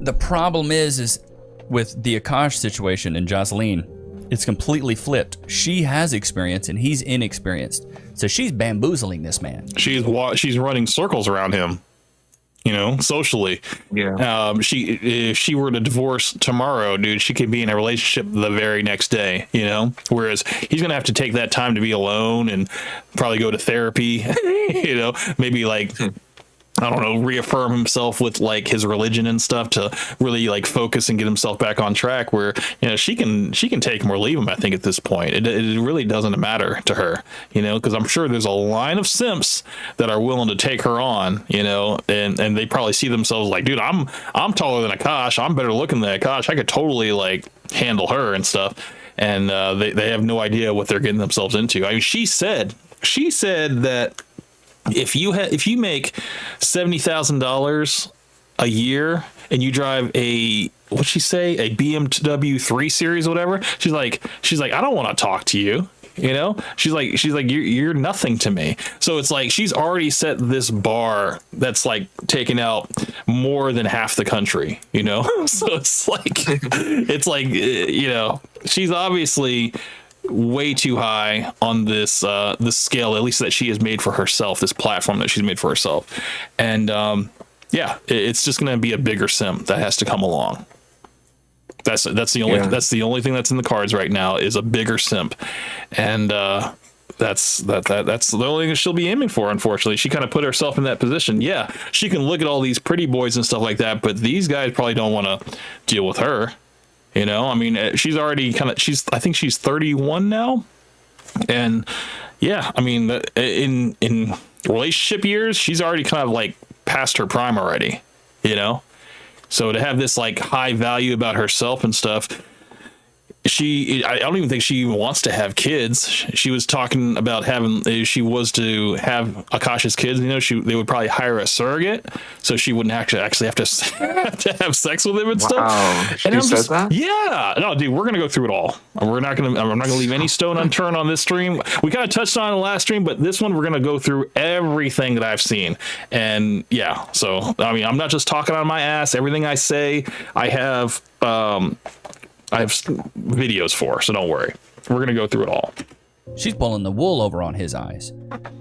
The problem is with the Akaash situation and Jocelyn, it's completely flipped. She has experience and he's inexperienced. So she's bamboozling this man. She's running circles around him, you know, socially. Yeah. If she were to divorce tomorrow, dude, she could be in a relationship the very next day, you know, whereas he's going to have to take that time to be alone and probably go to therapy, you know, maybe like, I don't know, reaffirm himself with like his religion and stuff to really like focus and get himself back on track, where, you know, she can take him or leave him. I think at this point, it really doesn't matter to her, you know, because I'm sure there's a line of simps that are willing to take her on, you know, and they probably see themselves like, dude, I'm taller than Akaash. I'm better looking than Akaash. I could totally like handle her and stuff. And they have no idea what they're getting themselves into. I mean, she said that if you make $70,000 a year and you drive a BMW 3 Series, whatever, she's like, I don't want to talk to you. You know, she's like, you're nothing to me. So it's like she's already set this bar that's like taking out more than half the country. You know, so it's like you know, she's obviously way too high on this scale, at least that she has made for herself, this platform that she's made for herself. And yeah, it's just going to be a bigger simp that has to come along. That's the only thing that's in the cards right now is a bigger simp. And that's the only thing she'll be aiming for. Unfortunately, she kind of put herself in that position. Yeah, she can look at all these pretty boys and stuff like that, but these guys probably don't want to deal with her. You know, I mean, she's already I think she's 31 now. And yeah, I mean, in relationship years, she's already kind of like past her prime already, you know? So to have this like high value about herself and stuff, I don't even think she even wants to have kids. She was talking about if she was to have Akaash's kids, you know, they would probably hire a surrogate, so she wouldn't actually have to have sex with him and stuff. She said that? Yeah, no, dude, we're gonna go through it all. I'm not gonna leave any stone unturned on this stream. We kind of touched on it in the last stream, but this one we're gonna go through everything that I've seen. And yeah, so I mean, I'm not just talking on my ass. Everything I say, I have videos for, so don't worry. We're going to go through it all. She's pulling the wool over on his eyes.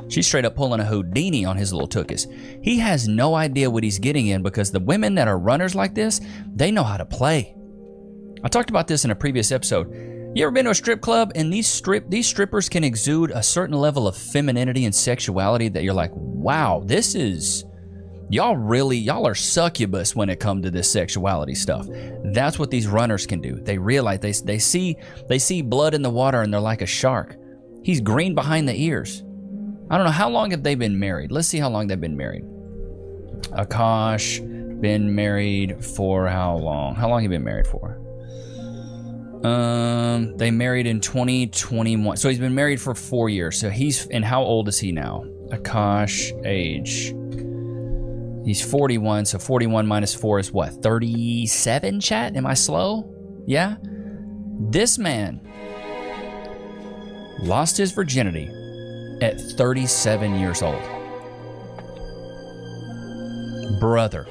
She's straight up pulling a Houdini on his little tuchus. He has no idea what he's getting in because the women that are runners like this, they know how to play. I talked about this in a previous episode. You ever been to a strip club and these strippers can exude a certain level of femininity and sexuality that you're like, wow, this is... Y'all are succubus when it comes to this sexuality stuff. That's what these runners can do. They realize they see blood in the water and they're like a shark. He's green behind the ears. I don't know, how long have they been married? Let's see how long they've been married. Akaash been married for how long? How long have you been married for? They married in 2021. So he's been married for 4 years. So and how old is he now? Akaash age. He's 41, so 41 minus 4 is what, 37, chat? Am I slow? Yeah? This man lost his virginity at 37 years old. Brother.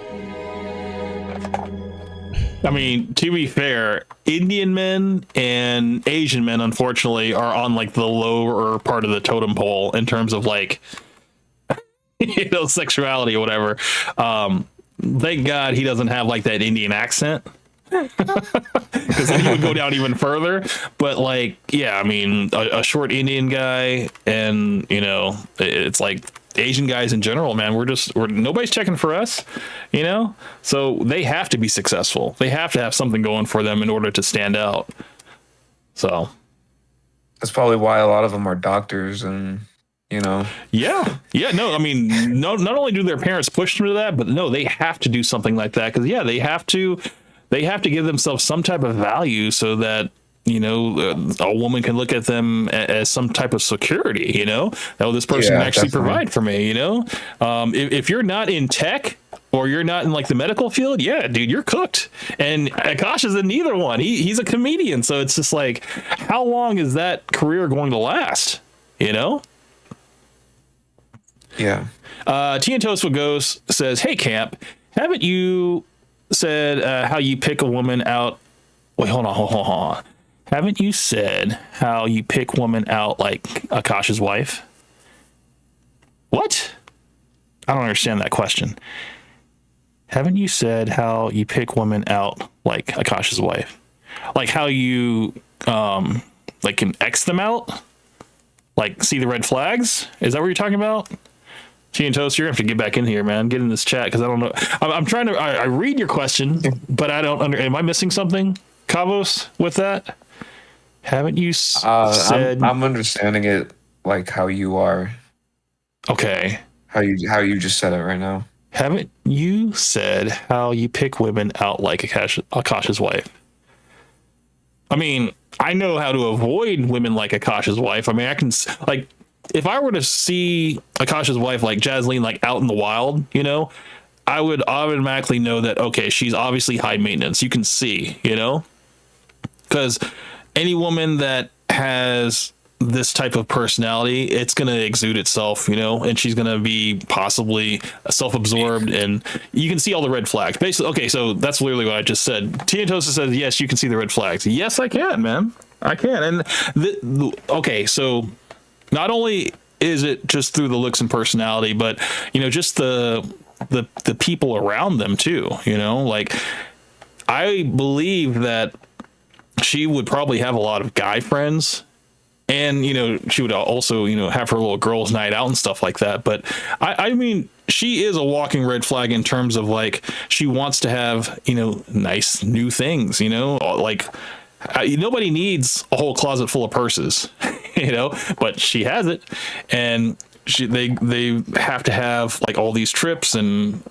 I mean, to be fair, Indian men and Asian men, unfortunately, are on like the lower part of the totem pole in terms of like, you know, sexuality or whatever. Thank God he doesn't have like that Indian accent, because then he would go down even further. But like, yeah, I mean, a short Indian guy, and you know, it's like Asian guys in general, man. Nobody's checking for us, you know. So they have to be successful. They have to have something going for them in order to stand out. So that's probably why a lot of them are doctors and. You know, yeah, no, I mean, not only do their parents push them to that, but no, they have to do something like that because, yeah, they have to give themselves some type of value so that a woman can look at them as some type of security, oh, this person can actually provide for me, if you're not in tech or you're not in like the medical field, yeah, dude, you're cooked. And Akaash is in neither one. He's a comedian. So it's just like, how long is that career going to last? Yeah. Tea and Toast with Ghost says, hey, Camp, haven't you said how you pick a woman out? Wait, hold on. Haven't you said how you pick women out like Akaash's wife? What? I don't understand that question. Haven't you said how you pick women out like Akaash's wife? Like how you like can X them out? Like see the red flags? Is that what you're talking about? Tea and Toast, you're gonna have to get back in here, man. Get in this chat because I don't know. I'm trying to. I read your question, but I don't. Am I missing something, Kavos, with that? Haven't you said? I'm understanding it like how you are. Okay. How you just said it right now. Haven't you said how you pick women out like Akaash's wife? I mean, I know how to avoid women like Akaash's wife. I mean, I can like if I were to see Akaash's wife like Jasleen like out in the wild, I would automatically know that okay, she's obviously high maintenance. You can see, because any woman that has this type of personality, it's going to exude itself, and she's going to be possibly self-absorbed, and you can see all the red flags. Basically, okay, so that's literally what I just said. Tea and Toast says, yes, you can see the red flags. Yes, I can, man. I can. And okay, so not only is it just through the looks and personality, but, just the people around them too, like I believe that she would probably have a lot of guy friends, and she would also have her little girls night out and stuff like that. But I mean, she is a walking red flag in terms of like she wants to have nice new things, like nobody needs a whole closet full of purses, but she has it, and they have to have like all these trips and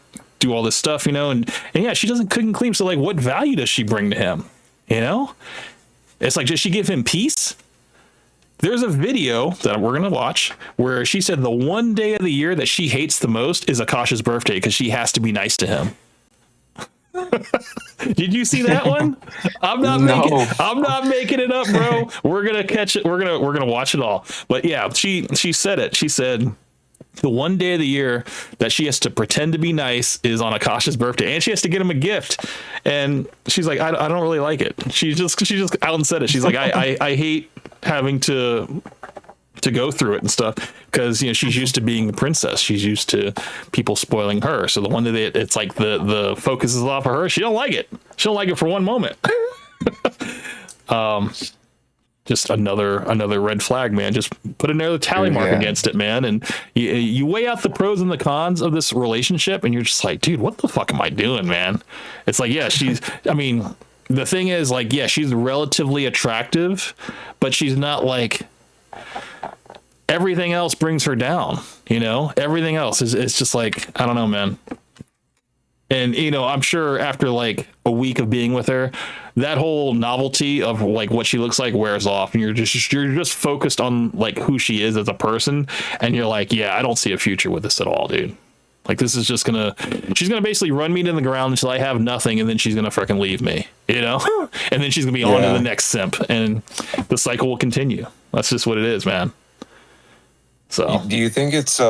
do all this stuff, and yeah, she doesn't cook and clean. So like, what value does she bring to him? It's like, does she give him peace? There's a video that we're going to watch where she said the one day of the year that she hates the most is Akaash's birthday because she has to be nice to him. Did you see that one? I'm not making it up, bro. We're going to catch it. We're going to watch it all. But yeah, she said it. She said the one day of the year that she has to pretend to be nice is on Akaash's birthday, and she has to get him a gift. And she's like, I don't really like it. She just out and said it. She's like, I hate having to go through it and stuff because she's used to being the princess. She's used to people spoiling her. So the one day it's like the focus is off of her, she don't like it. She don't like it for one moment. Just another red flag, man. Just put another tally mark against it, man. And you weigh out the pros and the cons of this relationship, and you're just like, dude, what the fuck am I doing, man? It's like, yeah, I mean, the thing is, like, yeah, she's relatively attractive, but she's not like everything else brings her down. Everything else is just like, I don't know, man. And, I'm sure after like a week of being with her, that whole novelty of like what she looks like wears off, and you're just focused on like who she is as a person. And you're like, yeah, I don't see a future with this at all, dude. Like, this is just she's going to basically run me to the ground until I have nothing. And then she's going to freaking leave me, and then she's going to be on to the next simp, and the cycle will continue. That's just what it is, man. So do you think it's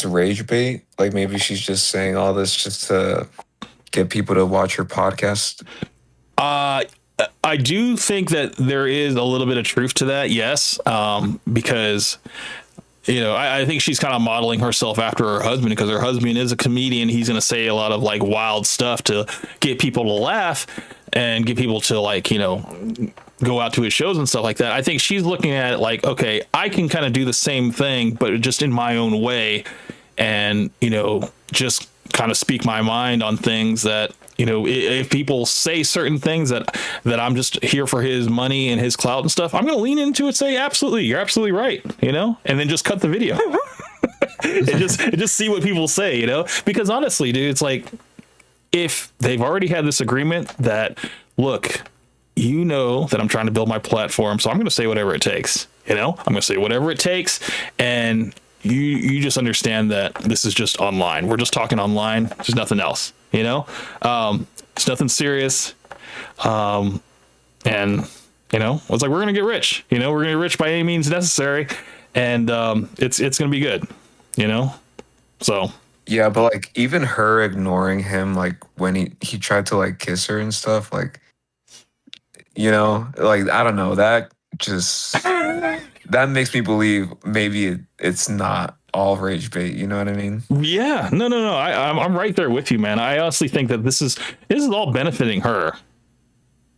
rage bait? Like maybe she's just saying all this just to get people to watch her podcast? I do think that there is a little bit of truth to that, yes. Because I think she's kind of modeling herself after her husband, because her husband is a comedian. He's going to say a lot of like wild stuff to get people to laugh and get people to like, go out to his shows and stuff like that. I think she's looking at it like, okay, I can kind of do the same thing, but just in my own way, and, just kind of speak my mind on things that, if people say certain things that I'm just here for his money and his clout and stuff, I'm going to lean into it, say, absolutely, you're absolutely right, and then just cut the video and just see what people say, because honestly, dude, it's like, if they've already had this agreement that, look, you know that I'm trying to build my platform, so I'm going to say whatever it takes. I'm going to say whatever it takes, and you just understand that this is just online. We're just talking online. There's nothing else. It's nothing serious. And it's like, we're going to get rich. We're going to get rich by any means necessary, and it's going to be good. So. Yeah, but like even her ignoring him, like when he tried to like kiss her and stuff, like, like I don't know, that makes me believe maybe it's not all rage bait. You know what I mean? Yeah, no. I'm right there with you, man. I honestly think that this is all benefiting her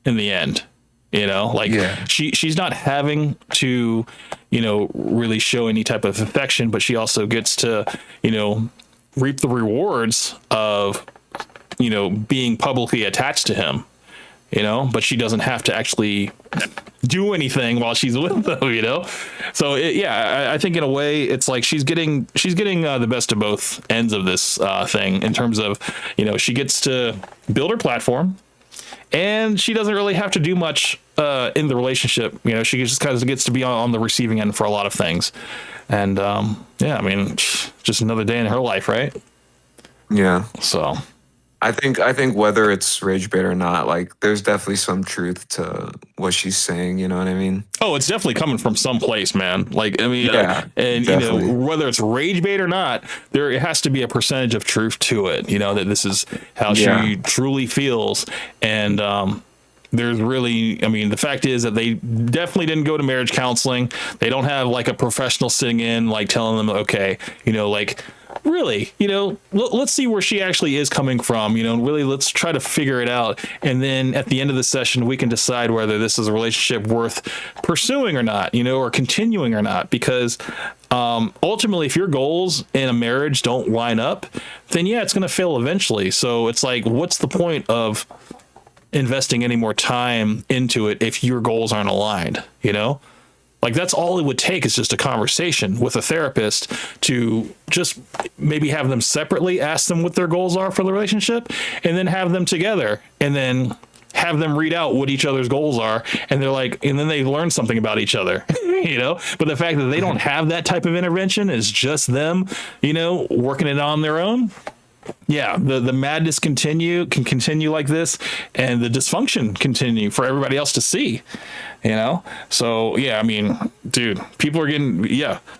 in the end. She's not having to, really show any type of affection, but she also gets to, reap the rewards of, being publicly attached to him, but she doesn't have to actually do anything while she's with them, So I think in a way it's like she's getting the best of both ends of this thing in terms of, she gets to build her platform, and she doesn't really have to do much in the relationship. She just kind of gets to be on the receiving end for a lot of things. And just another day in her life, right? Yeah. So I think whether it's rage bait or not, like there's definitely some truth to what she's saying. You know what I mean? Oh, it's definitely coming from some place, man. Like, yeah, and definitely. Whether it's rage bait or not, there has to be a percentage of truth to it. That this is how she truly feels. And there's really, the fact is that they definitely didn't go to marriage counseling. They don't have like a professional sitting in, like telling them, okay, really, let's see where she actually is coming from, and really let's try to figure it out. And then at the end of the session, we can decide whether this is a relationship worth pursuing or not, or continuing or not. Because ultimately, if your goals in a marriage don't line up, then it's going to fail eventually. So it's like, what's the point of investing any more time into it if your goals aren't aligned? Like, that's all it would take is just a conversation with a therapist to just maybe have them separately, ask them what their goals are for the relationship, and then have them together and then have them read out what each other's goals are. And they're like, and then they learn something about each other, but the fact that they don't have that type of intervention is just them, working it on their own. Yeah, the madness can continue like this, and the dysfunction continue for everybody else to see, So dude, people are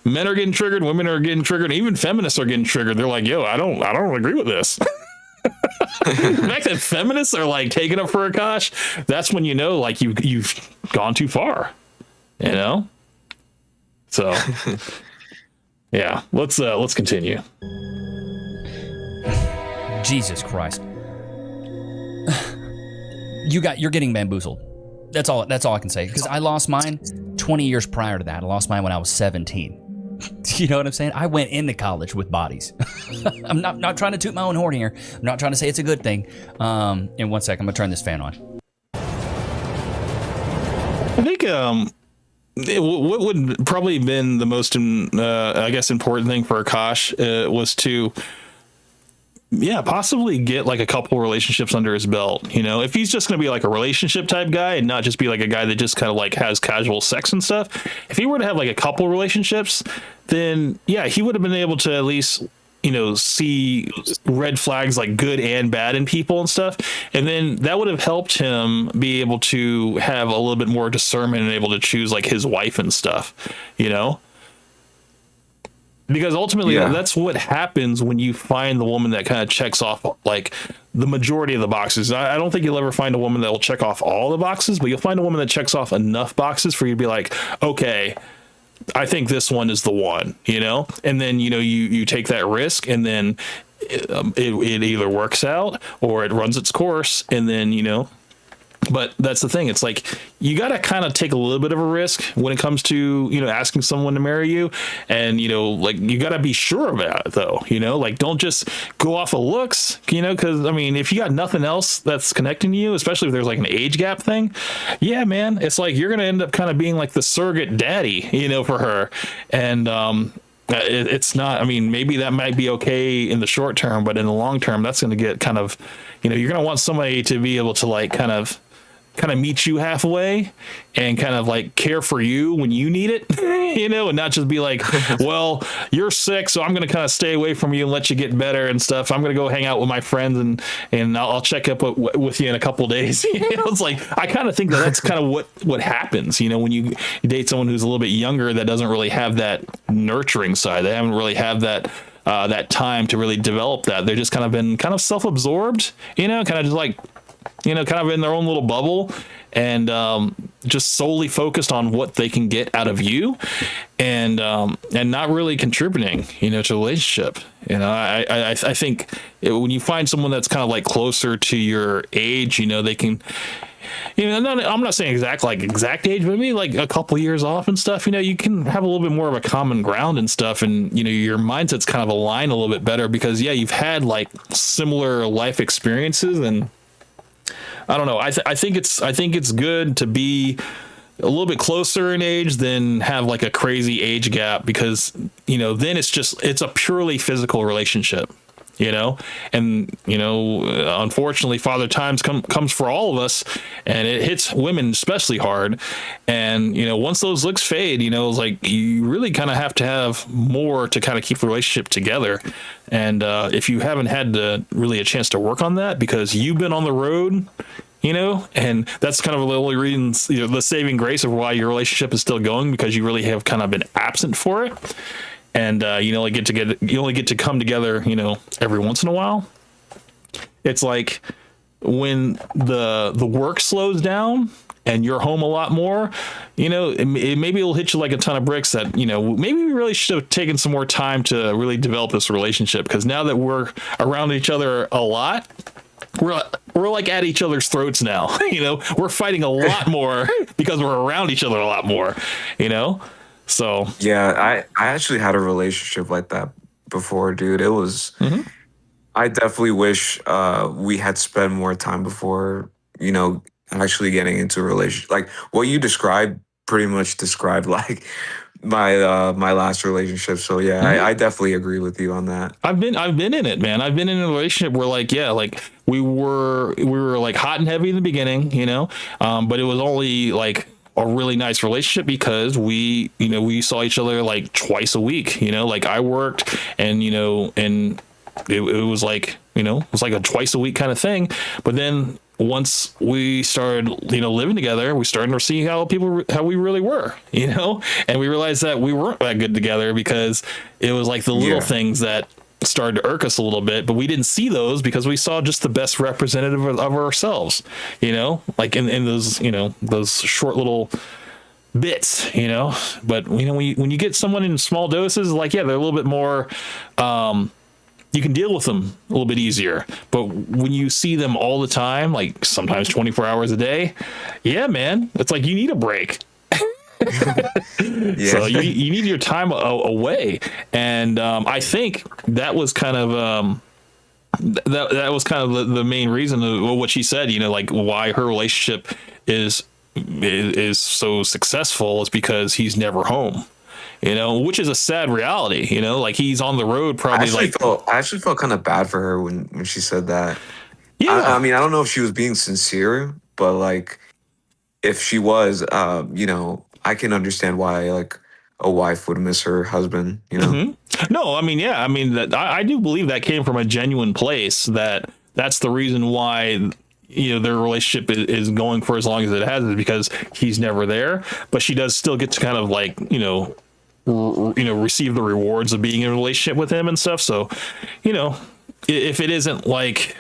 men are getting triggered, women are getting triggered, even feminists are getting triggered. They're like, yo, I don't agree with this. The fact that feminists are like taking up for Akaash, that's when like you've gone too far, So yeah, let's continue. Jesus Christ. You're getting bamboozled. That's all I can say. Because I lost mine 20 years prior to that. I lost mine when I was 17. You know what I'm saying? I went into college with bodies. I'm not trying to toot my own horn here. I'm not trying to say it's a good thing. In 1 second, I'm gonna turn this fan on. I think what would probably been the most important thing for Akaash was to possibly get like a couple relationships under his belt. If he's just going to be like a relationship type guy and not just be like a guy that just kind of like has casual sex and stuff, if he were to have like a couple relationships, then he would have been able to at least, see red flags like good and bad in people and stuff. And then that would have helped him be able to have a little bit more discernment and able to choose like his wife and stuff, Because ultimately, that's what happens when you find the woman that kind of checks off like the majority of the boxes. I don't think you'll ever find a woman that will check off all the boxes, but you'll find a woman that checks off enough boxes for you to be like, okay, I think this one is the one, And then, you take that risk, and then it either works out or it runs its course, and then, But that's the thing. It's like you got to kind of take a little bit of a risk when it comes to, asking someone to marry you. And, like you got to be sure about it, though, like don't just go off of looks, because, if you got nothing else that's connecting to you, especially if there's like an age gap thing. Yeah, man, it's like you're going to end up kind of being like the surrogate daddy, for her. And, it's not, maybe that might be okay in the short term, but in the long term, that's going to get kind of, you're going to want somebody to be able to like kind of kind of meet you halfway and kind of like care for you when you need it, you know, and not just be like, well, you're sick, so I'm going to kind of stay away from you and let you get better and stuff. I'm going to go hang out with my friends and I'll check up with you in a couple of days. You know, it's like, I kind of think that's kind of what happens, you know, when you date someone who's a little bit younger that doesn't really have that nurturing side. They haven't really had that time to really develop that. They're just kind of been kind of self-absorbed, you know, kind of just like, you know, kind of in their own little bubble and just solely focused on what they can get out of you and not really contributing, you know, to the relationship. You know, I think when you find someone that's kind of like closer to your age, you know, they can, you know, I'm not saying exact age, but maybe like a couple years off and stuff, you know, you can have a little bit more of a common ground and stuff. And, you know, your mindset's kind of aligned a little bit better because, yeah, you've had like similar life experiences. And I don't know. I think it's good to be a little bit closer in age than have like a crazy age gap because, you know, then it's a purely physical relationship. You know, and, you know, unfortunately, Father Times comes for all of us and it hits women especially hard. And, you know, once those looks fade, you know, it's like you really kind of have to have more to kind of keep the relationship together. And if you haven't had really a chance to work on that because you've been on the road, you know, and that's kind of the only reason, you know, the saving grace of why your relationship is still going because you really have kind of been absent for it. And you only get to come together, you know, every once in a while. It's like when the work slows down and you're home a lot more, you know, maybe it'll hit you like a ton of bricks that, you know, maybe we really should have taken some more time to really develop this relationship because now that we're around each other a lot, we're like at each other's throats now. You know, we're fighting a lot more because we're around each other a lot more, you know. So yeah, I actually had a relationship like that before, dude. It was I definitely wish we had spent more time before, you know, actually getting into a relationship. Like what you described pretty much described like my last relationship. So yeah, I definitely agree with you on that. I've been in it, man. I've been in a relationship where like, yeah, like we were like hot and heavy in the beginning, you know, but it was only like a really nice relationship because we saw each other like twice a week, you know, like I worked and, you know, and it was like, you know, it was like a twice a week kind of thing. But then once we started, you know, living together, we started to see how we really were, you know, and we realized that we weren't that good together because it was like the little things that started to irk us a little bit, but we didn't see those because we saw just the best representative of ourselves, you know, like in those, you know, those short little bits, you know. But you know, when you get someone in small doses, like, yeah, they're a little bit more you can deal with them a little bit easier. But when you see them all the time, like sometimes 24 hours a day, yeah, man, it's like you need a break. So you need your time away, and I think that was kind of that was kind of the main reason of what she said. You know, like why her relationship is so successful is because he's never home. You know, which is a sad reality. You know, like he's on the road probably. I actually felt kind of bad for her when she said that. Yeah, I mean, I don't know if she was being sincere, but like if she was, you know, I can understand why like a wife would miss her husband, you know? No, I mean, yeah, I mean, that I do believe that came from a genuine place, that's the reason why, you know, their relationship is going for as long as it has, is because he's never there, but she does still get to kind of like, you know, receive the rewards of being in a relationship with him and stuff. So, you know, if it isn't like,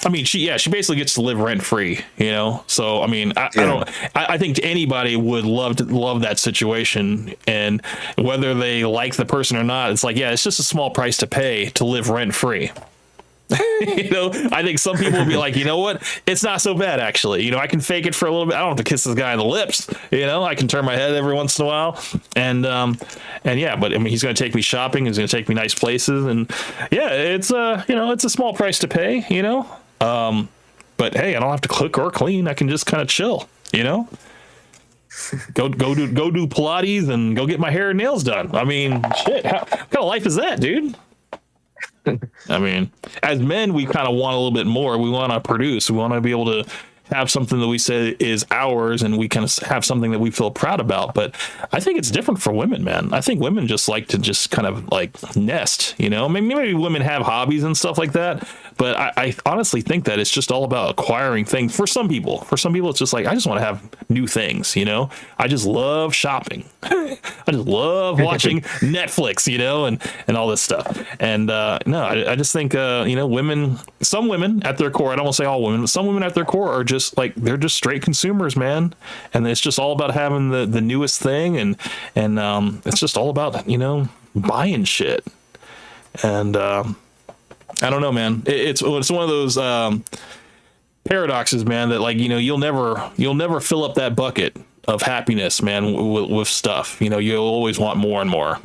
I mean, she basically gets to live rent free, you know? So, I mean, I think anybody would love that situation, and whether they like the person or not, it's like, yeah, it's just a small price to pay to live rent free. You know, I think some people will be like, you know what? It's not so bad, actually. You know, I can fake it for a little bit. I don't have to kiss this guy on the lips. You know, I can turn my head every once in a while. And yeah, but I mean, he's going to take me shopping. He's going to take me nice places. And yeah, it's you know, it's a small price to pay, you know? But hey, I don't have to cook or clean. I can just kind of chill, you know? Go do Pilates and go get my hair and nails done. I mean, shit, what kind of life is that, dude? I mean, as men, we kind of want a little bit more. We want to produce. We want to be able to, have something that we say is ours and we kind of have something that we feel proud about. But I think it's different for women, man. I think women just like to just kind of like nest, you know. Maybe women have hobbies and stuff like that, but I honestly think that it's just all about acquiring things. For some people, it's just like, I just want to have new things, you know. I just love shopping. I just love watching Netflix, you know, and all this stuff. And no, I just think, you know, some women at their core, I don't want to say all women, but some women at their core are just like, they're just straight consumers, man. And it's just all about having the newest thing. And it's just all about, you know, buying shit. And I don't know, man. It's one of those paradoxes, man, that like, you know, you'll never fill up that bucket of happiness, man, with stuff. You know, you'll always want more and more,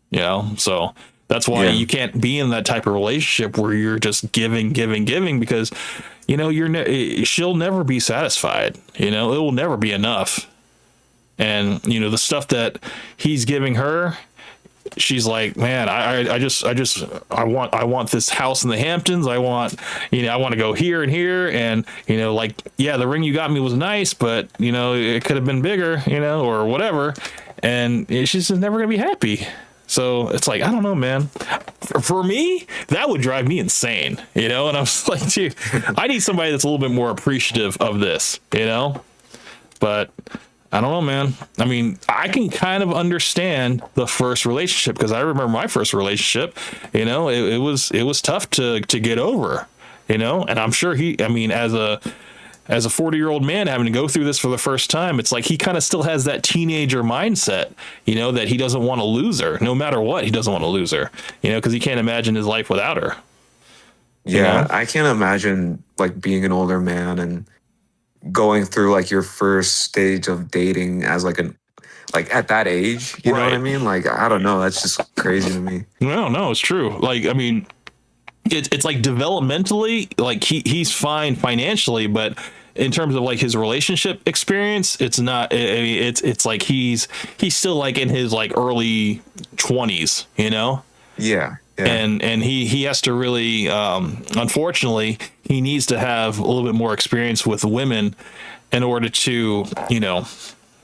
you know. So that's why you can't be in that type of relationship where you're just giving, because, you know, she'll never be satisfied. You know, it will never be enough. And, you know, the stuff that he's giving her, she's like, man, I want this house in the Hamptons. I want to go here and here. And, you know, like, yeah, the ring you got me was nice, but, you know, it could have been bigger, you know, or whatever. And she's just never going to be happy. So it's like, I don't know, man. For me, that would drive me insane, you know? And I was like, dude, I need somebody that's a little bit more appreciative of this, you know? But I don't know, man. I mean, I can kind of understand the first relationship, because I remember my first relationship, you know, it was tough to get over, you know? And I'm sure as a 40-year-old man having to go through this for the first time, it's like he kind of still has that teenager mindset, you know, that he doesn't want to lose her. No matter what, he doesn't want to lose her, you know, because he can't imagine his life without her. Yeah, know? I can't imagine like being an older man and going through like your first stage of dating as like at that age. You know what I mean? Like, I don't know. That's just crazy to me. No, it's true. Like, I mean, it's like developmentally, like he's fine financially, but in terms of like his relationship experience, it's not. I mean, it's like he's still like in his like early 20s, you know. Yeah. And he has to really, unfortunately, he needs to have a little bit more experience with women in order to, you know,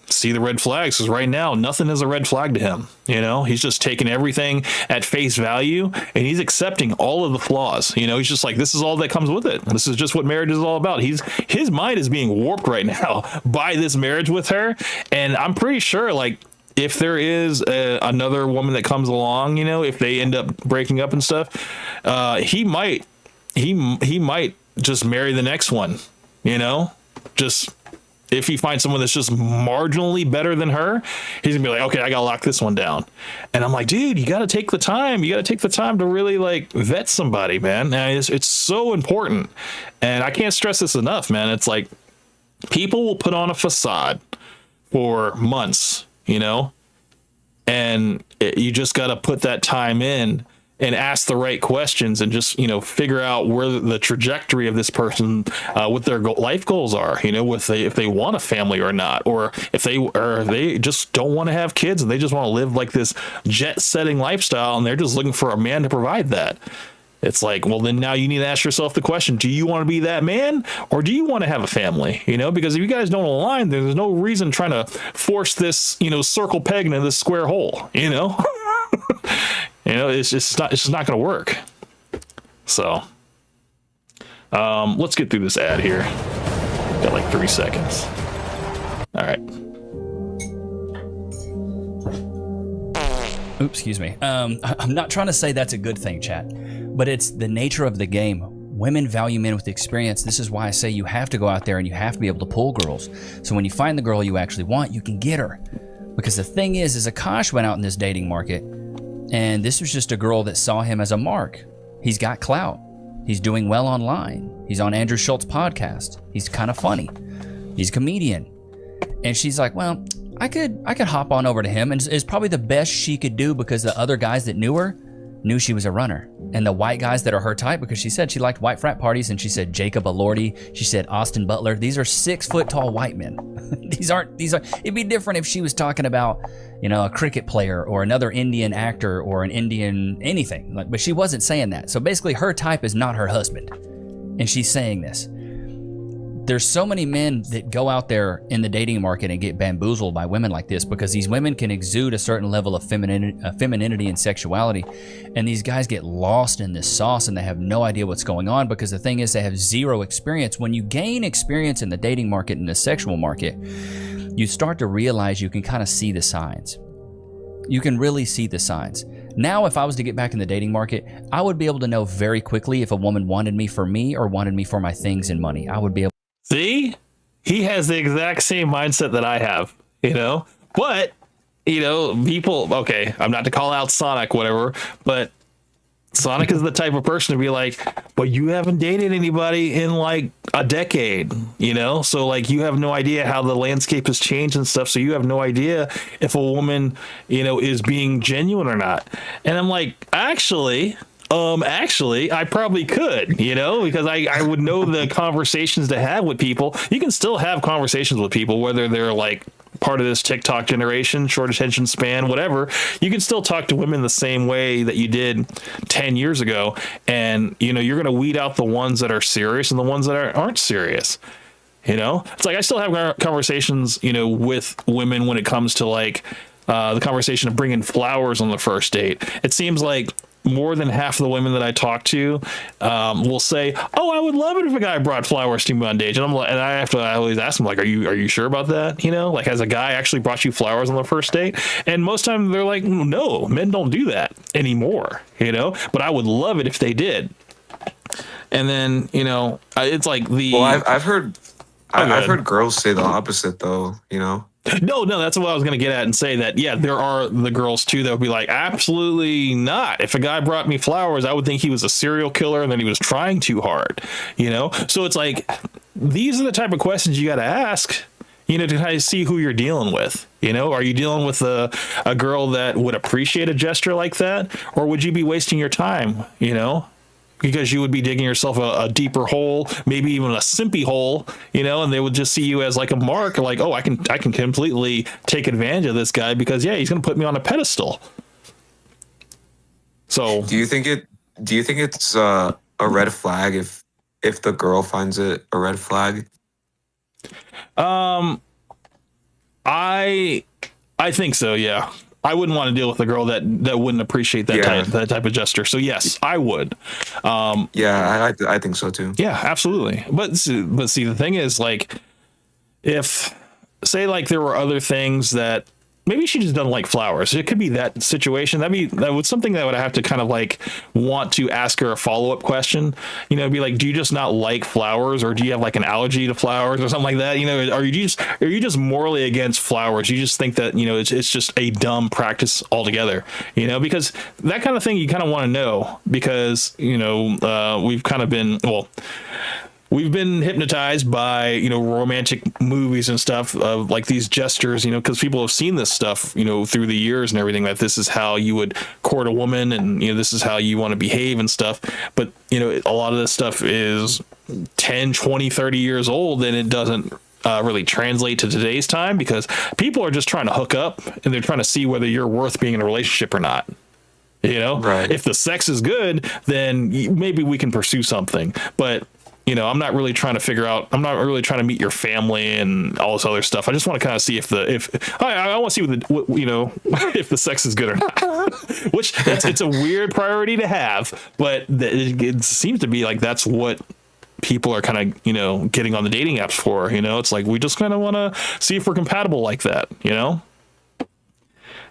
see the red flags. Because right now, nothing is a red flag to him. You know, he's just taking everything at face value and he's accepting all of the flaws. You know, he's just like, this is all that comes with it. This is just what marriage is all about. His mind is being warped right now by this marriage with her. And I'm pretty sure, like, if there is another woman that comes along, you know, if they end up breaking up and stuff, he might just marry the next one, you know, just if he finds someone that's just marginally better than her, he's gonna be like, okay, I gotta lock this one down. And I'm like, dude, you gotta take the time. You gotta take the time to really like vet somebody, man. And it's so important. And I can't stress this enough, man. It's like people will put on a facade for months, you know, and you just got to put that time in and ask the right questions and just, you know, figure out where the trajectory of this person, what their life goals are, you know, if they want a family or not, or if they just don't want to have kids and they just want to live like this jet setting lifestyle and they're just looking for a man to provide that. It's like, well, then now you need to ask yourself the question, do you want to be that man or do you want to have a family? You know, because if you guys don't align, there's no reason trying to force this, you know, circle peg into this square hole, you know? You know, it's just not going to work. So, let's get through this ad here. Got like 3 seconds. All right. Oops, excuse me. I'm not trying to say that's a good thing, chat, but it's the nature of the game. Women value men with experience. This is why I say you have to go out there and you have to be able to pull girls. So when you find the girl you actually want, you can get her. Because the thing is Akaash went out in this dating market, and this was just a girl that saw him as a mark. He's got clout. He's doing well online. He's on Andrew Schultz's podcast. He's kind of funny. He's a comedian. And she's like, well, I could hop on over to him, and it's probably the best she could do because the other guys that knew her knew she was a runner. And the white guys that are her type, because she said she liked white frat parties, and she said Jacob Elordi, she said Austin Butler. These are 6 foot tall white men. These are, it'd be different if she was talking about, you know, a cricket player or another Indian actor or an Indian anything. Like, but she wasn't saying that. So basically her type is not her husband. And she's saying this. there's so many men that go out there in the dating market and get bamboozled by women like this because these women can exude a certain level of femininity and sexuality, and these guys get lost in this sauce and they have no idea what's going on because the thing is they have zero experience. When you gain experience in the dating market and the sexual market, you start to realize you can kind of see the signs. You can really see the signs. Now, if I was to get back in the dating market, I would be able to know very quickly if a woman wanted me for me or wanted me for my things and money. I would be able. See, he has the exact same mindset that I have, you know, but, you know, people, okay, I'm not to call out Sonic, whatever, but Sonic is the type of person to be like, but you haven't dated anybody in like a decade, you know? So like you have no idea how the landscape has changed and stuff. So you have no idea if a woman, you know, is being genuine or not. And I'm like, actually, I probably could, you know, because I would know the conversations to have with people. You can still have conversations with people, whether they're like part of this TikTok generation, short attention span, whatever. You can still talk to women the same way that you did 10 years ago. And, you know, you're going to weed out the ones that are serious and the ones that aren't serious. You know, it's like I still have conversations, you know, with women when it comes to like the conversation of bringing flowers on the first date. It seems like more than half of the women that I talk to will say, "Oh, I would love it if a guy brought flowers to me on dates." And I'm like, and I always ask them, like, "Are you sure about that? You know, like, has a guy actually brought you flowers on the first date?" And most time they're like, "No, men don't do that anymore." You know, but I would love it if they did. And then, you know, it's like the. Well, I've heard girls say the opposite though. You know. No, that's what I was going to get at and say that, yeah, there are the girls too that would be like, absolutely not. If a guy brought me flowers, I would think he was a serial killer and then he was trying too hard, you know? So it's like, these are the type of questions you got to ask, you know, to kind of see who you're dealing with. You know, are you dealing with a girl that would appreciate a gesture like that? Or would you be wasting your time, you know? Because you would be digging yourself a deeper hole, maybe even a simpy hole, you know, and they would just see you as like a mark, like, oh, I can completely take advantage of this guy because, yeah, he's going to put me on a pedestal. So, do you think it's a red flag if the girl finds it a red flag? I think so, yeah. I wouldn't want to deal with a girl that wouldn't appreciate that type of gesture. So yes, I would. Yeah, I think so too. Yeah, absolutely. But see, the thing is, like, if say like there were other things that maybe she just doesn't like flowers. It could be that situation. That was something that I would have to kind of like want to ask her a follow-up question. You know, be like, do you just not like flowers, or do you have like an allergy to flowers or something like that? You know, are you just morally against flowers? You just think that, you know, it's just a dumb practice altogether, you know, because that kind of thing you kind of want to know, because, you know, we've been hypnotized by, you know, romantic movies and stuff of like these gestures, you know, because people have seen this stuff, you know, through the years and everything, that this is how you would court a woman and, you know, this is how you want to behave and stuff. But, you know, a lot of this stuff is 10, 20, 30 years old, and it doesn't really translate to today's time, because people are just trying to hook up and they're trying to see whether you're worth being in a relationship or not. You know, right. If the sex is good, then maybe we can pursue something. But, you know, I'm not really trying to meet your family and all this other stuff. I just want to kind of see I want to see you know, if the sex is good or not, which it's a weird priority to have, but it seems to be like that's what people are kind of, you know, getting on the dating apps for. You know, it's like, we just kind of want to see if we're compatible like that, you know,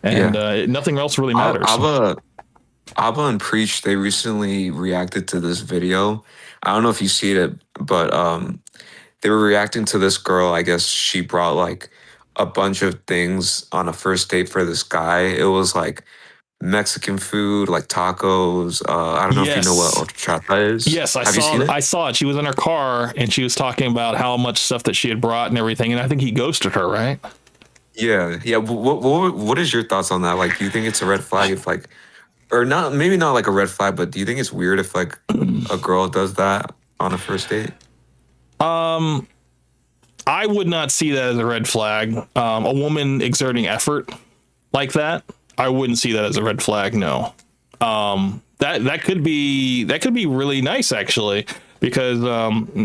and nothing else really matters. Abba and Preach, they recently reacted to this video. I don't know if you see it, but they were reacting to this girl. I guess she brought like a bunch of things on a first date for this guy. It was like Mexican food, like tacos. I don't know if you know what horchata is. Yes, I saw it. She was in her car and she was talking about how much stuff that she had brought and everything. And I think he ghosted her, right? Yeah. What is your thoughts on that? Like, do you think it's a red flag if like, or not, maybe not like a red flag, but do you think it's weird if like a girl does that on a first date? I would not see that as a red flag. A woman exerting effort like that, I wouldn't see that as a red flag. No. That could be really nice, actually. because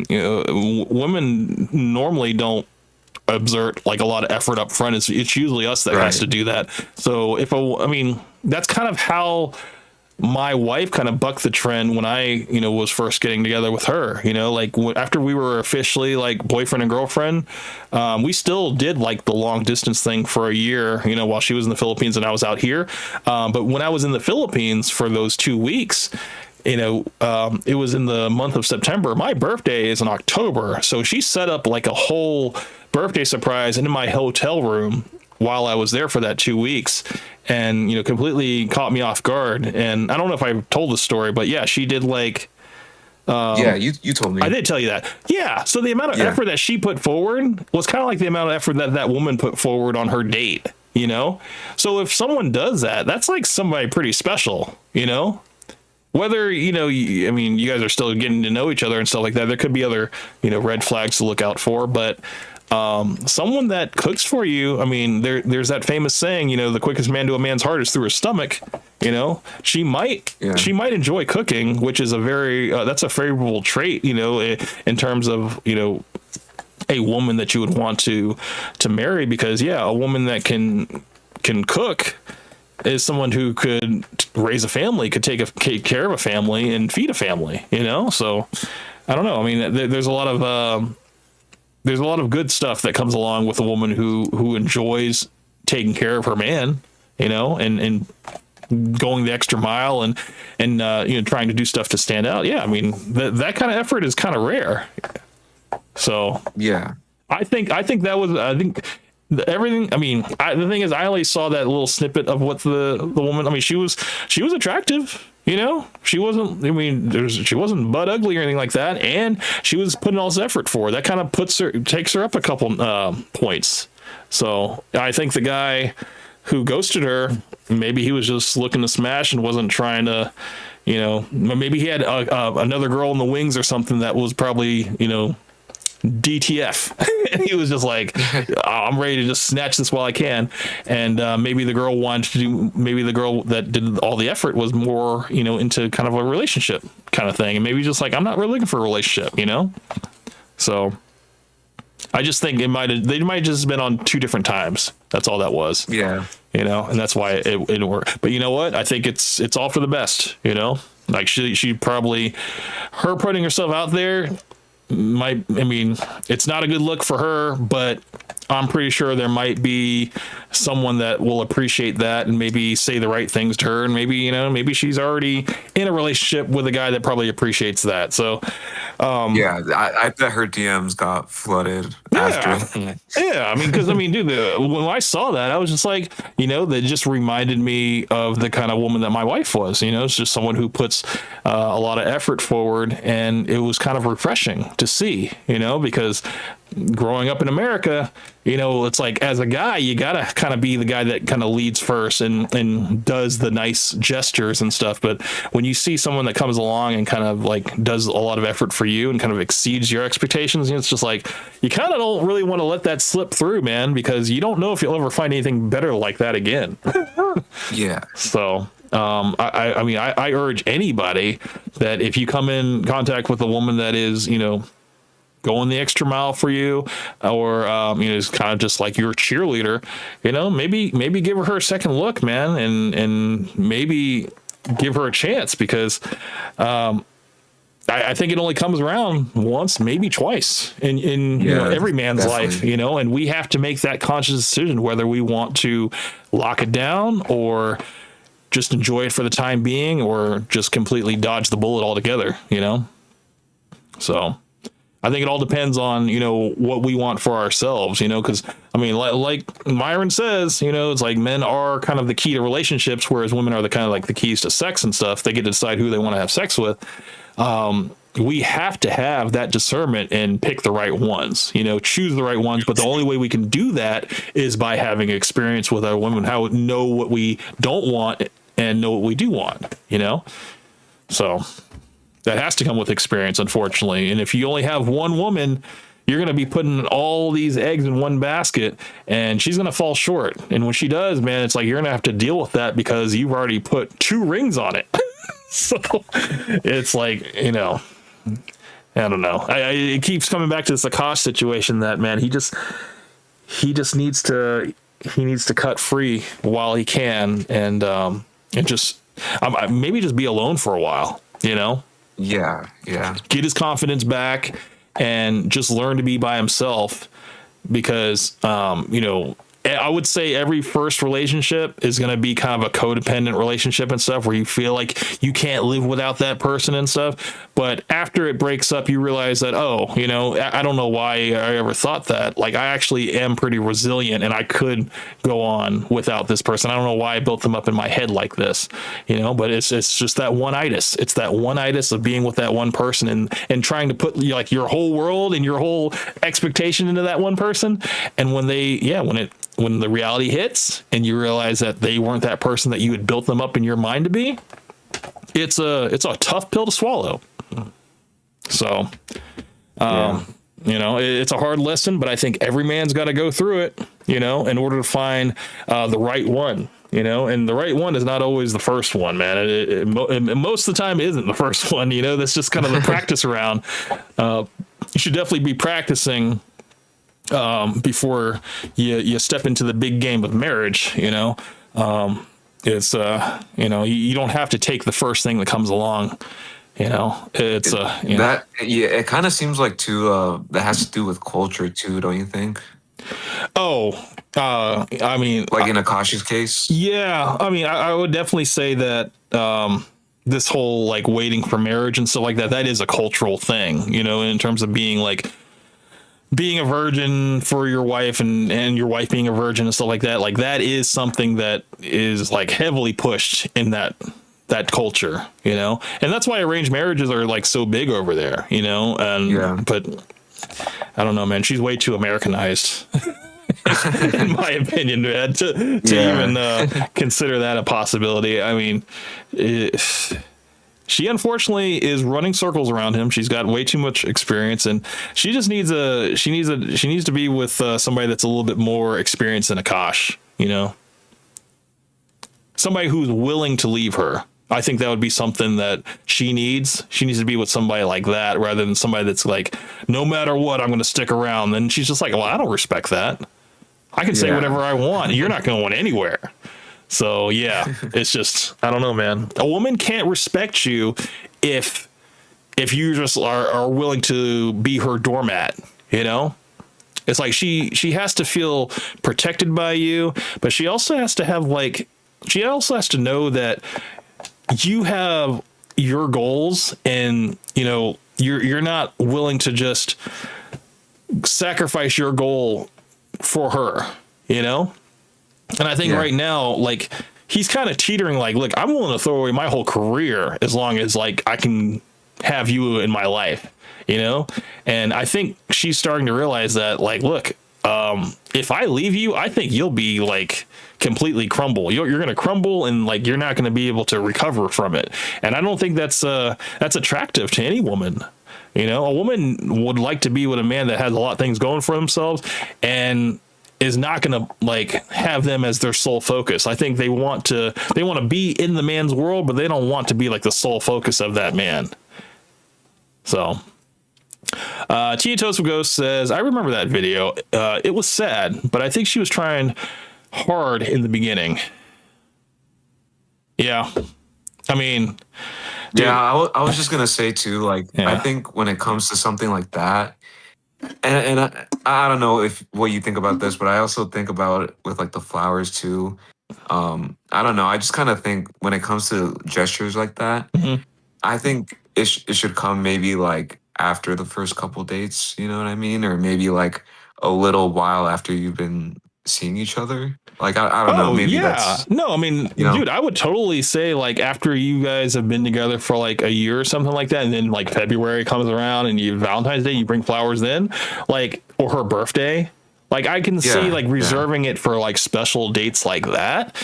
women normally don't exert like a lot of effort up front. It's usually us that has to do that. So that's kind of how my wife kind of bucked the trend when I, was first getting together with her, like after we were officially like boyfriend and girlfriend, we still did like the long distance thing for a year, while she was in the Philippines and I was out here. But when I was in the Philippines for those 2 weeks, it was in the month of September. My birthday is in October. So she set up like a whole birthday surprise in my hotel room while I was there for that 2 weeks, and completely caught me off guard. And I don't know if I told the story, but yeah, she did like you told me. I did tell you that. Yeah, so the amount of effort that she put forward was kind of like the amount of effort that woman put forward on her date, so if someone does that, that's like somebody pretty special, whether you guys are still getting to know each other and stuff like that. There could be other red flags to look out for, but someone that cooks for you, there's that famous saying, the quickest man to a man's heart is through his stomach. She might enjoy cooking, which is that's a favorable trait, in terms of, a woman that you would want to marry, because a woman that can cook is someone who could raise a family, could take care of a family and feed a family, so I don't know. There's a lot of good stuff that comes along with a woman who enjoys taking care of her man, and going the extra mile and trying to do stuff to stand out. Yeah, that kind of effort is kind of rare. So yeah, I think everything. The thing is, I only saw that little snippet of what the woman. She was attractive. She wasn't. She wasn't butt ugly or anything like that, and she was putting all this effort for. That kind of takes her up a couple points. So I think the guy who ghosted her, maybe he was just looking to smash and wasn't trying to, maybe he had another girl in the wings or something that was probably, DTF. And he was just like, I'm ready to just snatch this while I can. And maybe the girl that did all the effort was more, into kind of a relationship kind of thing. And maybe just like, I'm not really looking for a relationship, So I just think they might have just been on two different times. That's all that was. Yeah. And that's why it worked. But you know what? I think it's all for the best, Like she probably, her putting herself out there, it's not a good look for her, but I'm pretty sure there might be someone that will appreciate that and maybe say the right things to her, and maybe she's already in a relationship with a guy that probably appreciates that. So I bet her DMs got flooded after. Yeah, because dude, when I saw that, I was just like, that just reminded me of the kind of woman that my wife was. It's just someone who puts a lot of effort forward, and it was kind of refreshing to see, because growing up in America, it's like, as a guy, you gotta kind of be the guy that kind of leads first and does the nice gestures and stuff. But when you see someone that comes along and kind of like does a lot of effort for you and kind of exceeds your expectations, it's just like, you kind of don't really want to let that slip through, man, because you don't know if you'll ever find anything better like that again. Yeah. So I urge anybody that if you come in contact with a woman that is, going the extra mile for you, or is kind of just like your cheerleader, maybe give her a second look, man, and maybe give her a chance, because I think it only comes around once, maybe twice in every man's life, and we have to make that conscious decision whether we want to lock it down or just enjoy it for the time being, or just completely dodge the bullet altogether, So I think it all depends on, what we want for ourselves, because, like Myron says, it's like men are kind of the key to relationships, whereas women are the kind of like the keys to sex and stuff. They get to decide who they want to have sex with. We have to have that discernment and pick the right ones, choose the right ones. But the only way we can do that is by having experience with our women, know what we don't want and know what we do want, So that has to come with experience, unfortunately. And if you only have one woman, you're going to be putting all these eggs in one basket, and she's going to fall short. And when she does, man, it's like you're going to have to deal with that because you've already put 2 rings on it. So it's like, I don't know. It keeps coming back to this Akaash situation that, man, he just needs to cut free while he can, and just maybe just be alone for a while, you know? Yeah. Get his confidence back and just learn to be by himself, because I would say every first relationship is going to be kind of a codependent relationship and stuff, where you feel like you can't live without that person and stuff. But after it breaks up, you realize that, I don't know why I ever thought that. Like, I actually am pretty resilient and I could go on without this person. I don't know why I built them up in my head like this, but it's just that one-itis. It's that one-itis of being with that one person and trying to put like your whole world and your whole expectation into that one person. And when the reality hits and you realize that they weren't that person that you had built them up in your mind to be, it's a tough pill to swallow. So, it's a hard lesson, but I think every man's got to go through it, in order to find the right one, and the right one is not always the first one, man. It most of the time isn't the first one, that's just kind of the practice around. You should definitely be practicing before you step into the big game of marriage. It's you don't have to take the first thing that comes along. It kind of seems like too that has to do with culture too, don't you think? I mean, like in Akaash's case. Yeah, I mean, I would definitely say that this whole like waiting for marriage and stuff like that is a cultural thing, in terms of being a virgin for your wife and your wife being a virgin and stuff like that is something that is like heavily pushed in that culture, and that's why arranged marriages are like so big over there, but I don't know, man, she's way too Americanized in my opinion, man, to even consider that a possibility. I mean, she unfortunately is running circles around him. She's got way too much experience, and she just needs to be with somebody that's a little bit more experienced than Akaash, somebody who's willing to leave her. I think that would be something that she needs. She needs to be with somebody like that rather than somebody that's like, no matter what, I'm going to stick around. Then she's just like, well, I don't respect that. I can say whatever I want. You're not going anywhere. So yeah, it's just, I don't know, man. A woman can't respect you if you just are willing to be her doormat, It's like she has to feel protected by you, but she also has to have know that you have your goals, and you're not willing to just sacrifice your goal for her, And I think right now, like, he's kind of teetering like, look, I'm willing to throw away my whole career as long as like I can have you in my life, And I think she's starting to realize that, like, look, if I leave you, I think you'll be like completely crumble. You're going to crumble, and like you're not going to be able to recover from it. And I don't think that's attractive to any woman. A woman would like to be with a man that has a lot of things going for themselves and is not going to like have them as their sole focus. I think they want to be in the man's world, but they don't want to be like the sole focus of that man. So Tea Toast with Ghost says, I remember that video. It was sad, but I think she was trying hard in the beginning. Yeah. I mean, dude. Yeah, I was just going to say too, like, I think when it comes to something like that, and I don't know what you think about this, but I also think about it with like the flowers too. I don't know. I just kind of think when it comes to gestures like that, I think it should come maybe like after the first couple dates, you know what I mean? Or maybe like a little while after you've been seeing each other. Like, I don't know. Maybe that's... No, I mean, dude, I would totally say, like, after you guys have been together for, like, a year or something like that, and then, like, February comes around, and Valentine's Day, you bring flowers then, like, or her birthday. Like, I can see, like, reserving it for, like, special dates like that.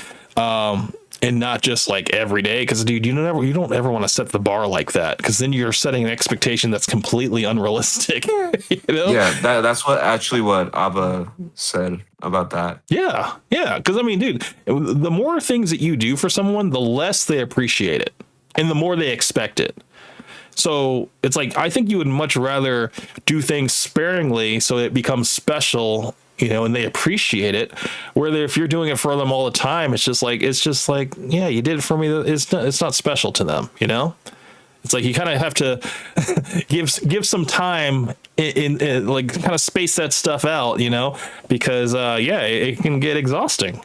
And not just like every day, because dude, you don't ever want to set the bar like that, because then you're setting an expectation that's completely unrealistic. Yeah, that's what Abba said about that. Yeah, because I mean, dude, the more things that you do for someone, the less they appreciate it, and the more they expect it. So it's like, I think you would much rather do things sparingly so it becomes special, you know, and they appreciate it. Where if you're doing it for them all the time, it's just like, yeah, you did it for me. It's not special to them, you know? It's like you kind of have to give some time in like kind of space that stuff out, you know, because it can get exhausting,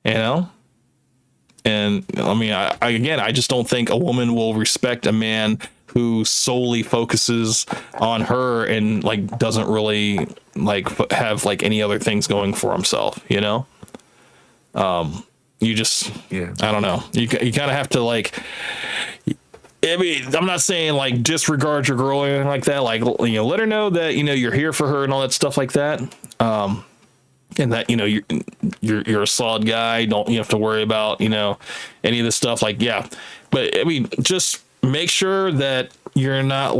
you know. And I mean, I just don't think a woman will respect a man who solely focuses on her and like doesn't really like have like any other things going for himself, you know. You just, I don't know. You kind of have to like. I mean, I'm not saying like disregard your girl or anything like that. Like, you know, let her know that, you know, you're here for her and all that stuff like that. And that, you know, you're a solid guy. You have to worry about, you know, any of this stuff. Like, yeah. But I mean, just make sure that you're not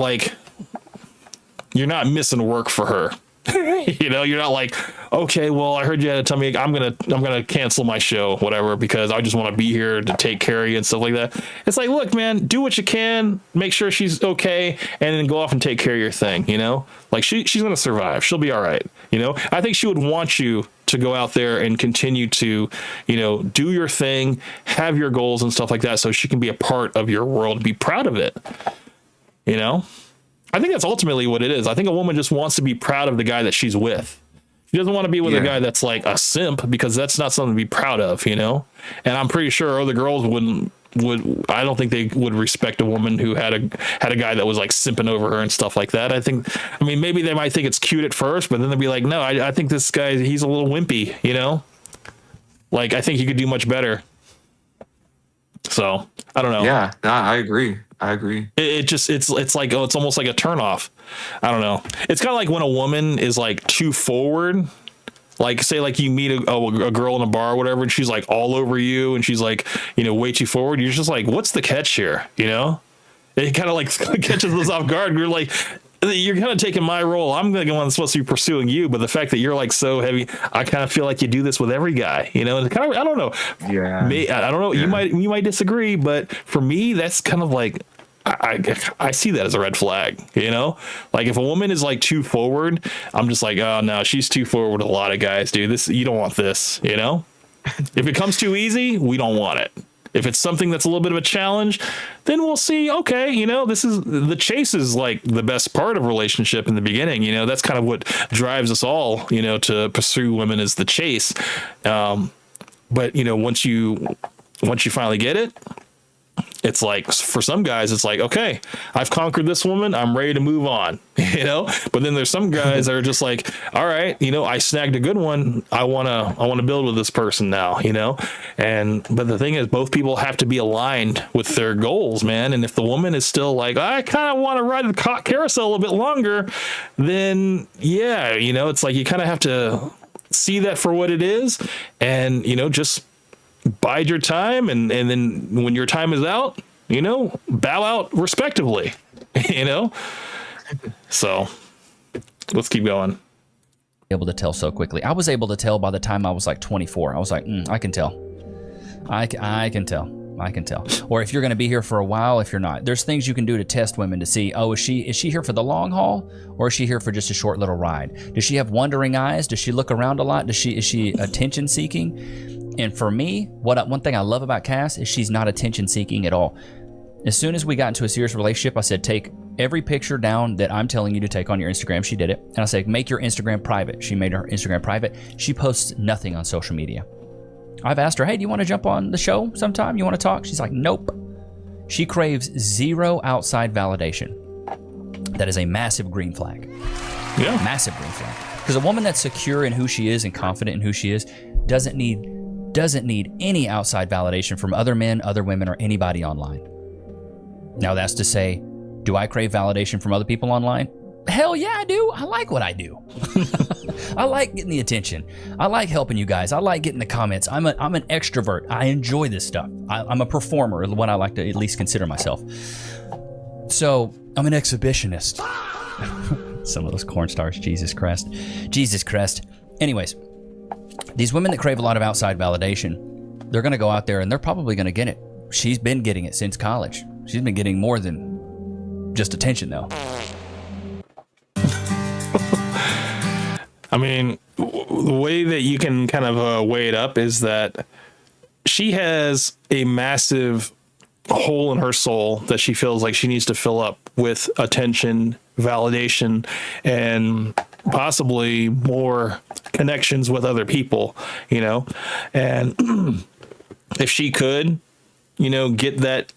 missing work for her. You know, you're not like, okay, well, I heard you had to tell me I'm gonna cancel my show, whatever, because I just want to be here to take care of you and stuff like that. It's like, look, man, do what you can, make sure she's okay, and then go off and take care of your thing. You know, like she's gonna survive. She'll be all right. You know, I think she would want you to go out there and continue to, you know, do your thing, have your goals and stuff like that, so she can be a part of your world, be proud of it. You know. I think that's ultimately what it is. I think a woman just wants to be proud of the guy that she's with. She doesn't want to be with a guy that's like a simp, because that's not something to be proud of, you know? And I'm pretty sure other girls I don't think they would respect a woman who had a guy that was like simping over her and stuff like that. I mean, maybe they might think it's cute at first, but then they'll be like, no, I think this guy, he's a little wimpy, you know? Like, I think he could do much better. So, I don't know. Yeah, I agree. It's like, it's almost like a turnoff. I don't know. It's kind of like when a woman is like too forward. Like, say, like you meet a girl in a bar or whatever, and she's like all over you, and she's like, you know, way too forward. You're just like, what's the catch here? You know, it kind of like catches us off guard. You're like, you're kind of taking my role. I'm the one that's supposed to be pursuing you, but the fact that you're like so heavy, I kind of feel like you do this with every guy, you know. And kind of, I don't know. Yeah. I don't know. Yeah. You might disagree, but for me, that's kind of like, I see that as a red flag, you know. Like if a woman is like too forward, I'm just like, oh no, she's too forward with a lot of guys, dude. You don't want this, you know. If it comes too easy, we don't want it. If it's something that's a little bit of a challenge, then we'll see, okay, you know, the chase is like the best part of a relationship in the beginning. You know, that's kind of what drives us all, you know, to pursue women, is the chase. But, you know, once you finally get it, it's like, for some guys, it's like, okay, I've conquered this woman, I'm ready to move on, you know. But then there's some guys that are just like, all right, you know, I snagged a good one, I want to build with this person now, you know. But the thing is, both people have to be aligned with their goals, man. And if the woman is still like, I kind of want to ride the carousel a little bit longer, then yeah, you know, it's like you kind of have to see that for what it is, and, you know, just bide your time, and then when your time is out, you know, bow out respectively, you know. So let's keep going. Able to tell so quickly. I was able to tell by the time I was like 24. I was like, I can tell. I can tell. Or if you're going to be here for a while, if you're not. There's things you can do to test women to see, oh, is she here for the long haul, or is she here for just a short little ride? Does she have wandering eyes? Does she look around a lot? Is she attention seeking? And for me, one thing I love about Cass is she's not attention seeking at all. As soon as we got into a serious relationship, I said, take every picture down that I'm telling you to take on your Instagram. She did it. And I said, make your Instagram private. She made her Instagram private. She posts nothing on social media. I've asked her, hey, do you want to jump on the show sometime? You want to talk? She's like, nope. She craves zero outside validation. That is a massive green flag. Yeah. Massive green flag. Because a woman that's secure in who she is and confident in who she is doesn't need any outside validation from other men, other women, or anybody online. Now that's to say, do I crave validation from other people online? Hell yeah, I do. I like what I do. I like getting the attention. I like helping you guys. I like getting the comments. I'm an extrovert. I enjoy this stuff. I'm a performer, is what I like to at least consider myself. So I'm an exhibitionist. Some of those corn stars, Jesus Christ. Anyways, these women that crave a lot of outside validation, they're going to go out there and they're probably going to get it. She's been getting it since college. She's been getting more than just attention, though. I mean, the way that you can kind of weigh it up is that she has a massive hole in her soul that she feels like she needs to fill up with attention, validation, and possibly more connections with other people, you know? And if she could, you know, get that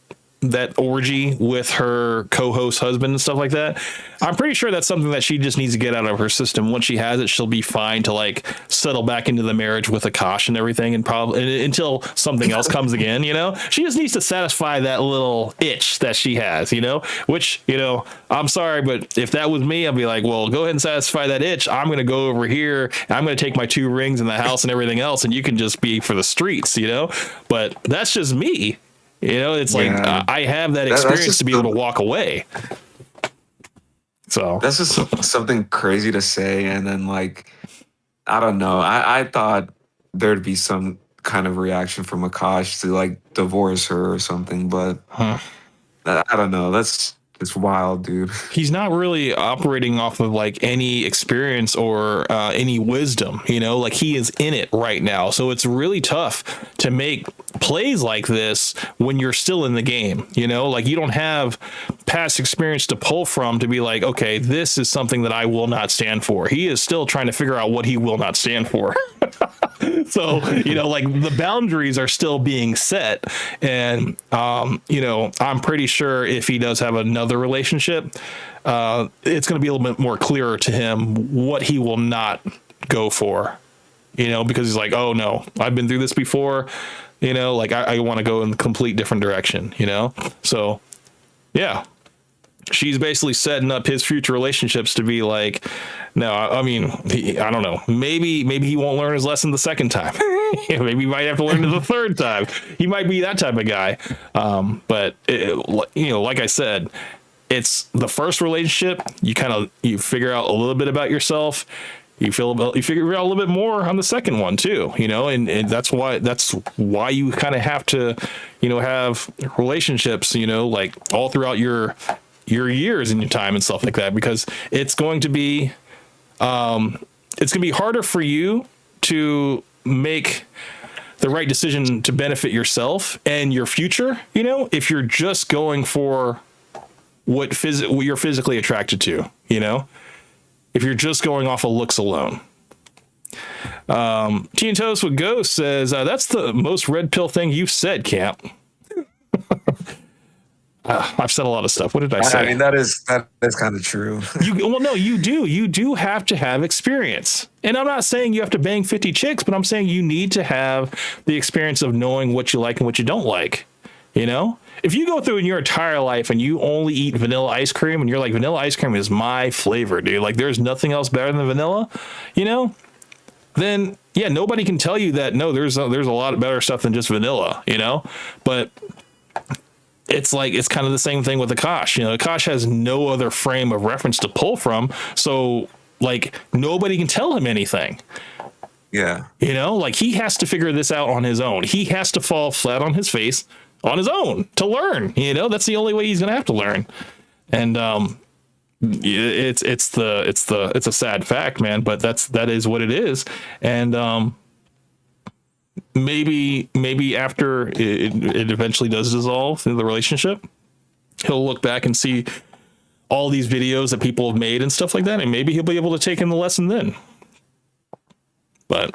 orgy with her co-host husband and stuff like that, I'm pretty sure that's something that she just needs to get out of her system. Once she has it, she'll be fine to like settle back into the marriage with Akaash and everything, and probably until something else comes again, you know. She just needs to satisfy that little itch that she has, you know, which, you know, I'm sorry, but if that was me, I'd be like, well, go ahead and satisfy that itch. I'm going to go over here and I'm going to take my 2 rings in the house and everything else, and you can just be for the streets, you know. But that's just me. You know, it's like I have that experience to be able to walk away. So that's just something crazy to say. And then, like, I don't know. I thought there'd be some kind of reaction from Akaash to like divorce her or something, but I don't know. It's wild, dude. He's not really operating off of like any experience or any wisdom, you know, like he is in it right now. So it's really tough to make plays like this when you're still in the game, you know, like you don't have past experience to pull from to be like, okay, this is something that I will not stand for. He is still trying to figure out what he will not stand for. So, you know, like the boundaries are still being set. And, you know, I'm pretty sure if he does have another relationship, it's going to be a little bit more clearer to him what he will not go for, you know, because he's like, oh, no, I've been through this before, you know, like I want to go in a complete different direction, you know. So, yeah. She's basically setting up his future relationships to be like, no, I mean, I don't know. Maybe he won't learn his lesson the second time. Maybe he might have to learn it the third time. He might be that type of guy. But you know, like I said, it's the first relationship. You figure out a little bit about yourself. You figure out a little bit more on the second one too, you know, and that's why you kind of have to, you know, have relationships, you know, like all throughout your years and your time and stuff like that, because it's going to be harder for you to make the right decision to benefit yourself and your future, you know, if you're just going for what you're physically attracted to, you know, if you're just going off of looks alone. Tea and Toast with Ghost says, that's the most red pill thing you've said, Camp. I've said a lot of stuff. What did I say? I mean, that is kind of true. You do have to have experience. And I'm not saying you have to bang 50 chicks, but I'm saying you need to have the experience of knowing what you like and what you don't like. You know, if you go through in your entire life and you only eat vanilla ice cream and you're like, vanilla ice cream is my flavor, dude, like there's nothing else better than vanilla, you know, then yeah, nobody can tell you that. No, there's a lot of better stuff than just vanilla, you know, but it's like, it's kind of the same thing with Akaash. You know, Akaash has no other frame of reference to pull from. So like nobody can tell him anything. Yeah. You know, like he has to figure this out on his own. He has to fall flat on his face on his own to learn, you know, that's the only way he's going to have to learn. And, it's a sad fact, man, but that is what it is. And, maybe after it eventually does dissolve in the relationship, he'll look back and see all these videos that people have made and stuff like that. And maybe he'll be able to take in the lesson then. But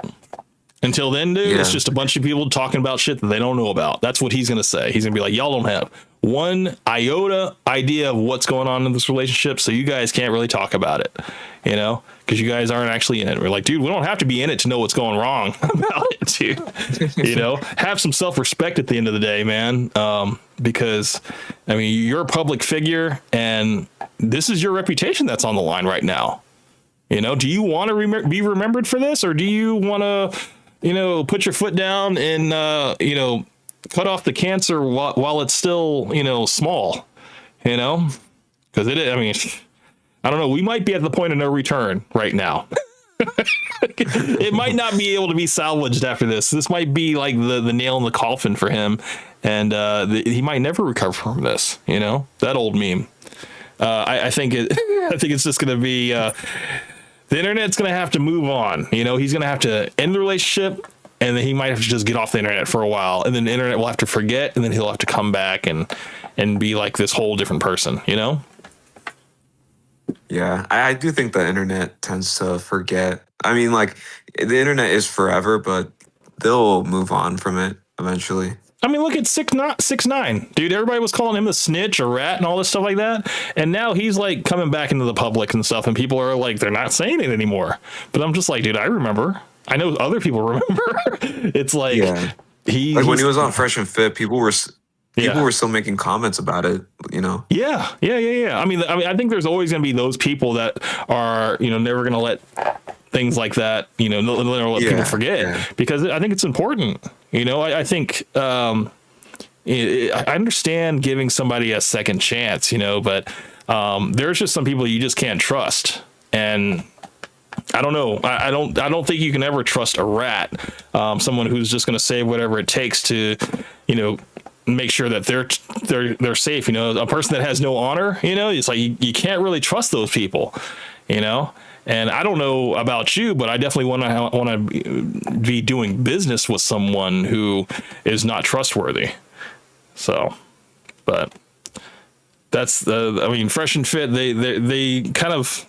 until then, dude, it's just a bunch of people talking about shit that they don't know about. That's what he's going to say. He's going to be like, y'all don't have one iota idea of what's going on in this relationship, so you guys can't really talk about it, you know, because you guys aren't actually in it. We're like, dude, we don't have to be in it to know what's going wrong about it, dude. You know, have some self-respect at the end of the day, man, because, I mean, you're a public figure, and this is your reputation that's on the line right now. You know, do you want to be remembered for this, or do you want to, you know, put your foot down and, you know, cut off the cancer while it's still, you know, small, you know, because I mean, I don't know. We might be at the point of no return right now. It might not be able to be salvaged after this. This might be like the nail in the coffin for him. And he might never recover from this, you know, that old meme. I think it's just going to be the internet's going to have to move on. You know, he's going to have to end the relationship, and then he might have to just get off the internet for a while, and then the internet will have to forget, and then he'll have to come back and be like this whole different person. You know? Yeah, I do think the internet tends to forget. I mean, like, the internet is forever, but they'll move on from it eventually. I mean, look at 6ix9ine, dude. Everybody was calling him a snitch, a rat, and all this stuff like that. And now he's like coming back into the public and stuff, and people are like, they're not saying it anymore. But I'm just like, dude, I remember. I know other people remember. It's like when he was on Fresh and Fit, people were still making comments about it. You know. Yeah. I mean, I think there's always going to be those people that are, you know, never going to let things like that, you know, never let people forget, because I think it's important. You know, I think I understand giving somebody a second chance, you know, but there's just some people you just can't trust. And I don't know. I don't think you can ever trust a rat, someone who's just going to say whatever it takes to, you know, make sure that they're safe. You know, a person that has no honor, you know, it's like you can't really trust those people, you know. And I don't know about you, but I definitely want to be doing business with someone who is not trustworthy. So, but that's I mean, Fresh and Fit, they kind of,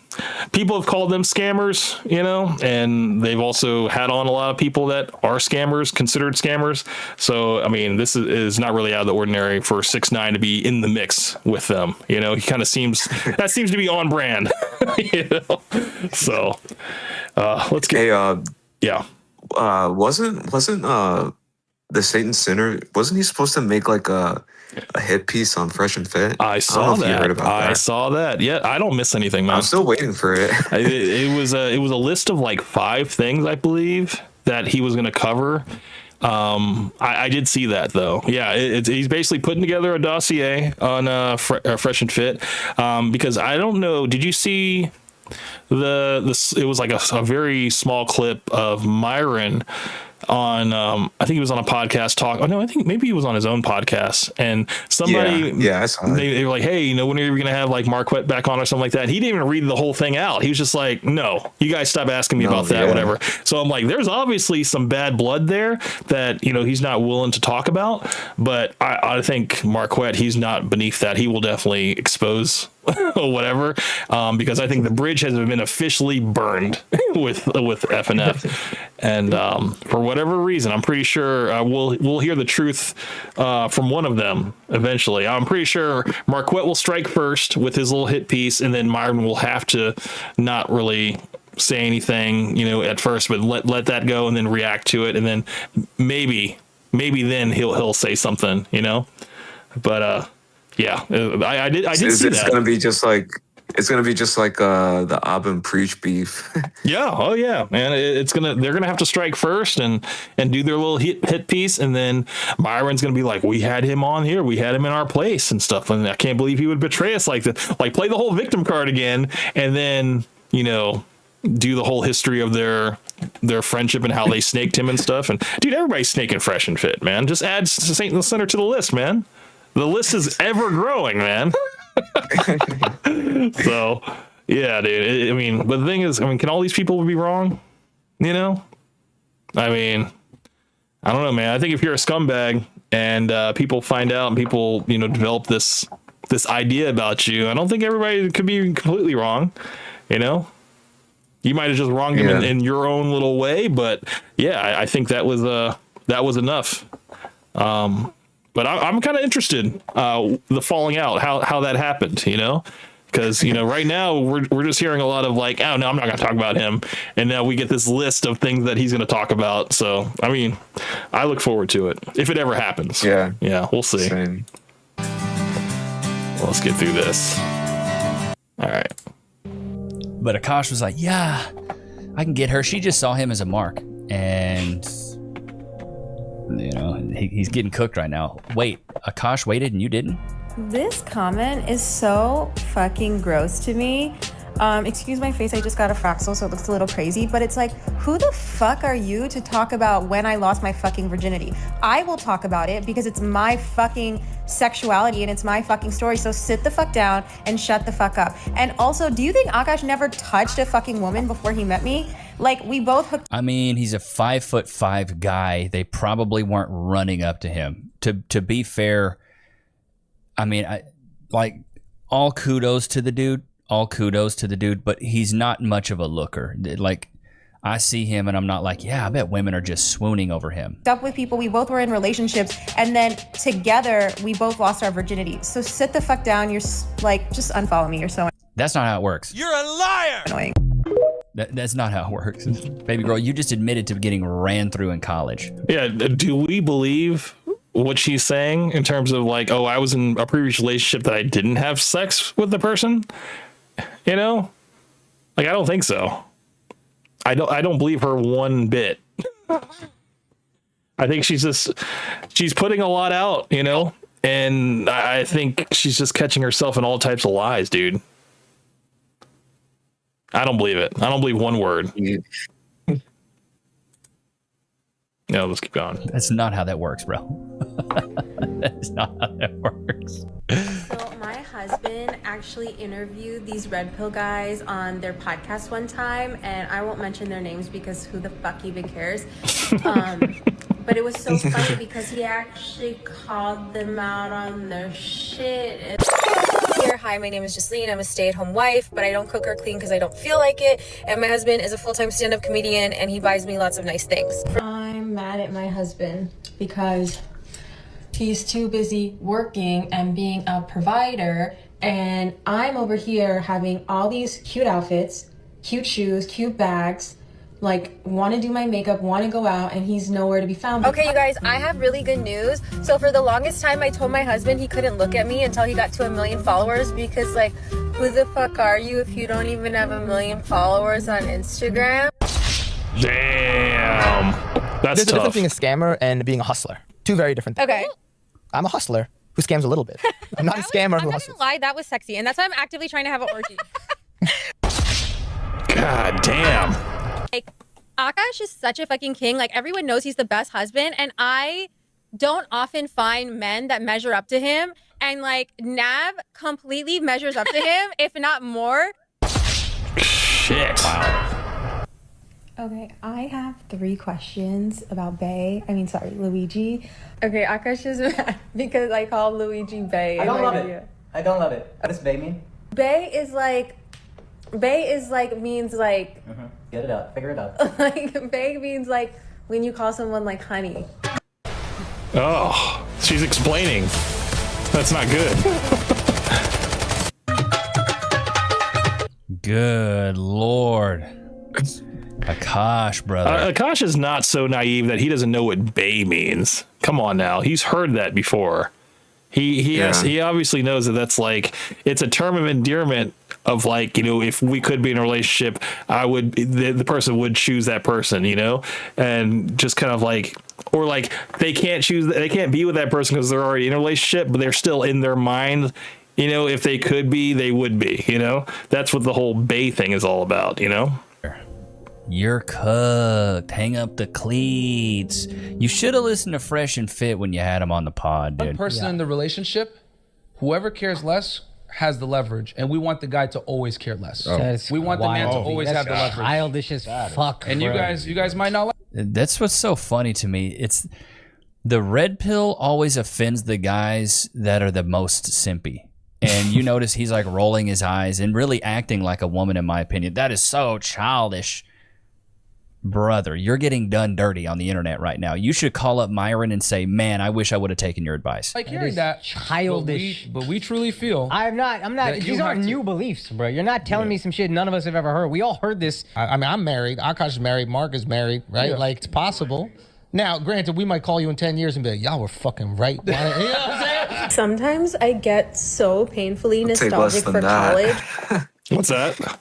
people have called them scammers, you know, and they've also had on a lot of people that are scammers, considered scammers. So, I mean, this is not really out of the ordinary for 6ix9ine to be in the mix with them. You know, he kind of seems to be on brand, you know. So, let's get, wasn't the Satan Sinner, wasn't he supposed to make like a hit piece on Fresh and Fit? I saw that. You heard about that. I saw that. Yeah, I don't miss anything, man. I'm still waiting for it. It was a list of like 5 things, I believe, that he was going to cover. I did see that though. Yeah, he's basically putting together a dossier on Fresh and Fit, because I don't know. Did you see it was like a very small clip of Myron on I think he was on a podcast talk. Oh no, I think maybe he was on his own podcast, and somebody I saw it. They were like, hey, you know, when are we gonna have like Marquette back on or something like that? He didn't even read the whole thing out. He was just like, no, you guys stop asking me about that, whatever. So I'm like, there's obviously some bad blood there that, you know, he's not willing to talk about, but I think Marquette, he's not beneath that. He will definitely expose or whatever, because I think the bridge has been officially burned with FNF, and for whatever reason, I'm pretty sure we'll hear the truth from one of them eventually. I'm pretty sure Marquette will strike first with his little hit piece, and then Myron will have to not really say anything, you know, at first, but let that go and then react to it, and then maybe then he'll say something, you know. But yeah, I did see that. It's gonna be just like the Ab and Preach beef. Yeah, oh yeah, man. They're gonna have to strike first and do their little hit piece, and then Myron's gonna be like, we had him on here, we had him in our place and stuff, and I can't believe he would betray us like that. Like, play the whole victim card again, and then, you know, do the whole history of their friendship and how they snaked him and stuff. And dude, everybody's snaking Fresh and Fit, man. Just add Saint Center to the list, man. The list is ever growing, man. So, yeah, dude. I mean, but the thing is, I mean, can all these people be wrong? You know? I mean, I don't know, man. I think if you're a scumbag and people find out and people, you know, develop this idea about you, I don't think everybody could be completely wrong. You know? You might have just wronged him in your own little way, but yeah, I think that was enough. But I'm kind of interested, the falling out, how that happened, you know, because, you know, right now we're just hearing a lot of like, oh no, I'm not going to talk about him. And now we get this list of things that he's going to talk about. So, I mean, I look forward to it if it ever happens. Yeah, we'll see. Same. Well, let's get through this. All right. But Akaash was like, yeah, I can get her. She just saw him as a mark. And, you know, he's getting cooked right now. Wait, Akaash waited and you didn't? This comment is so fucking gross to me. Excuse my face, I just got a Fraxel, so it looks a little crazy, but it's like, who the fuck are you to talk about when I lost my fucking virginity? I will talk about it because it's my fucking sexuality and it's my fucking story, so sit the fuck down and shut the fuck up. And also, do you think Akaash never touched a fucking woman before he met me? Like, we both hooked. I mean, he's a 5'5" guy. They probably weren't running up to him. To be fair, I mean, all kudos to the dude. All kudos to the dude, but he's not much of a looker. Like, I see him and I'm not like, yeah, I bet women are just swooning over him. Up with people, we both were in relationships, and then together we both lost our virginity. So sit the fuck down. You're like, just unfollow me. You're so. That's not how it works. You're a liar. Annoying. That's not how it works. Baby girl, you just admitted to getting ran through in college. Yeah, do we believe what she's saying in terms of like, oh, I was in a previous relationship that I didn't have sex with the person? You know? Like, I don't think so. I don't believe her one bit. I think she's putting a lot out, you know? And I think she's just catching herself in all types of lies, dude. I don't believe it. I don't believe one word. No, let's keep going. That's not how that works, bro. That's not how that works. So my husband actually interviewed these red pill guys on their podcast one time, and I won't mention their names because who the fuck even cares? But it was so funny because he actually called them out on their shit. Hi, my name is Jasleen. I'm a stay-at-home wife, but I don't cook or clean because I don't feel like it. And my husband is a full-time stand-up comedian, and he buys me lots of nice things. I'm mad at my husband because he's too busy working and being a provider, and I'm over here having all these cute outfits, cute shoes, cute bags, like want to do my makeup, want to go out, and he's nowhere to be found. Okay, you guys, I have really good news. So for the longest time, I told my husband he couldn't look at me until he got to 1 million followers because, like, who the fuck are you if you don't even have 1 million followers on Instagram? Damn. That's There's tough. a difference being a scammer and being a hustler. Two very different things. Okay. I'm a hustler who scams a little bit. I'm not a scammer who I'm not hustles. gonna lie, that was sexy, and that's why I'm actively trying to have an orgy. God damn. Like, Akaash is such a fucking king. Like, everyone knows he's the best husband, and I don't often find men that measure up to him. And like, Nav completely measures up to him, if not more. Shit. Wow. Okay, I have 3 questions about Luigi. Okay, Akaash is mad because I call Luigi Bae. I don't love it. I don't love it. What does bae mean? Bae is like means like Get it out. Figure it out. like bae means like when you call someone like honey. Oh, she's explaining. That's not good. Good Lord. Akaash, brother. Akaash is not so naive that he doesn't know what bae means. Come on now. He's heard that before. He obviously knows that that's like, it's a term of endearment of like, you know, if we could be in a relationship, the person would choose that person, you know, and just kind of like, or like they can't be with that person because they're already in a relationship, but they're still in their mind, you know, if they could be, they would be, you know, that's what the whole bae thing is all about, you know. You're cooked. Hang up the cleats. You should have listened to Fresh and Fit when you had him on the pod, dude. One person in the relationship, whoever cares less has the leverage, and we want the guy to always care less. We want the man to always have the leverage. Childish as fuck. And you guys might not like. That's what's so funny to me. It's the red pill always offends the guys that are the most simpy. And you notice he's like rolling his eyes and really acting like a woman, in my opinion. That is so childish. Brother, you're getting done dirty on the internet right now. You should call up Myron and say, man, I wish I would have taken your advice. Like hearing that, childish. But we truly feel. I'm not. These aren't new beliefs, bro. You're not telling me some shit none of us have ever heard. We all heard this. I mean, I'm married. Akaash is married. Mark is married, right? Yeah. Like, it's possible. Now, granted, we might call you in 10 years and be like, y'all were fucking right. You know what I'm saying? Sometimes I get so painfully It'll take less nostalgic than for that. college. What's that?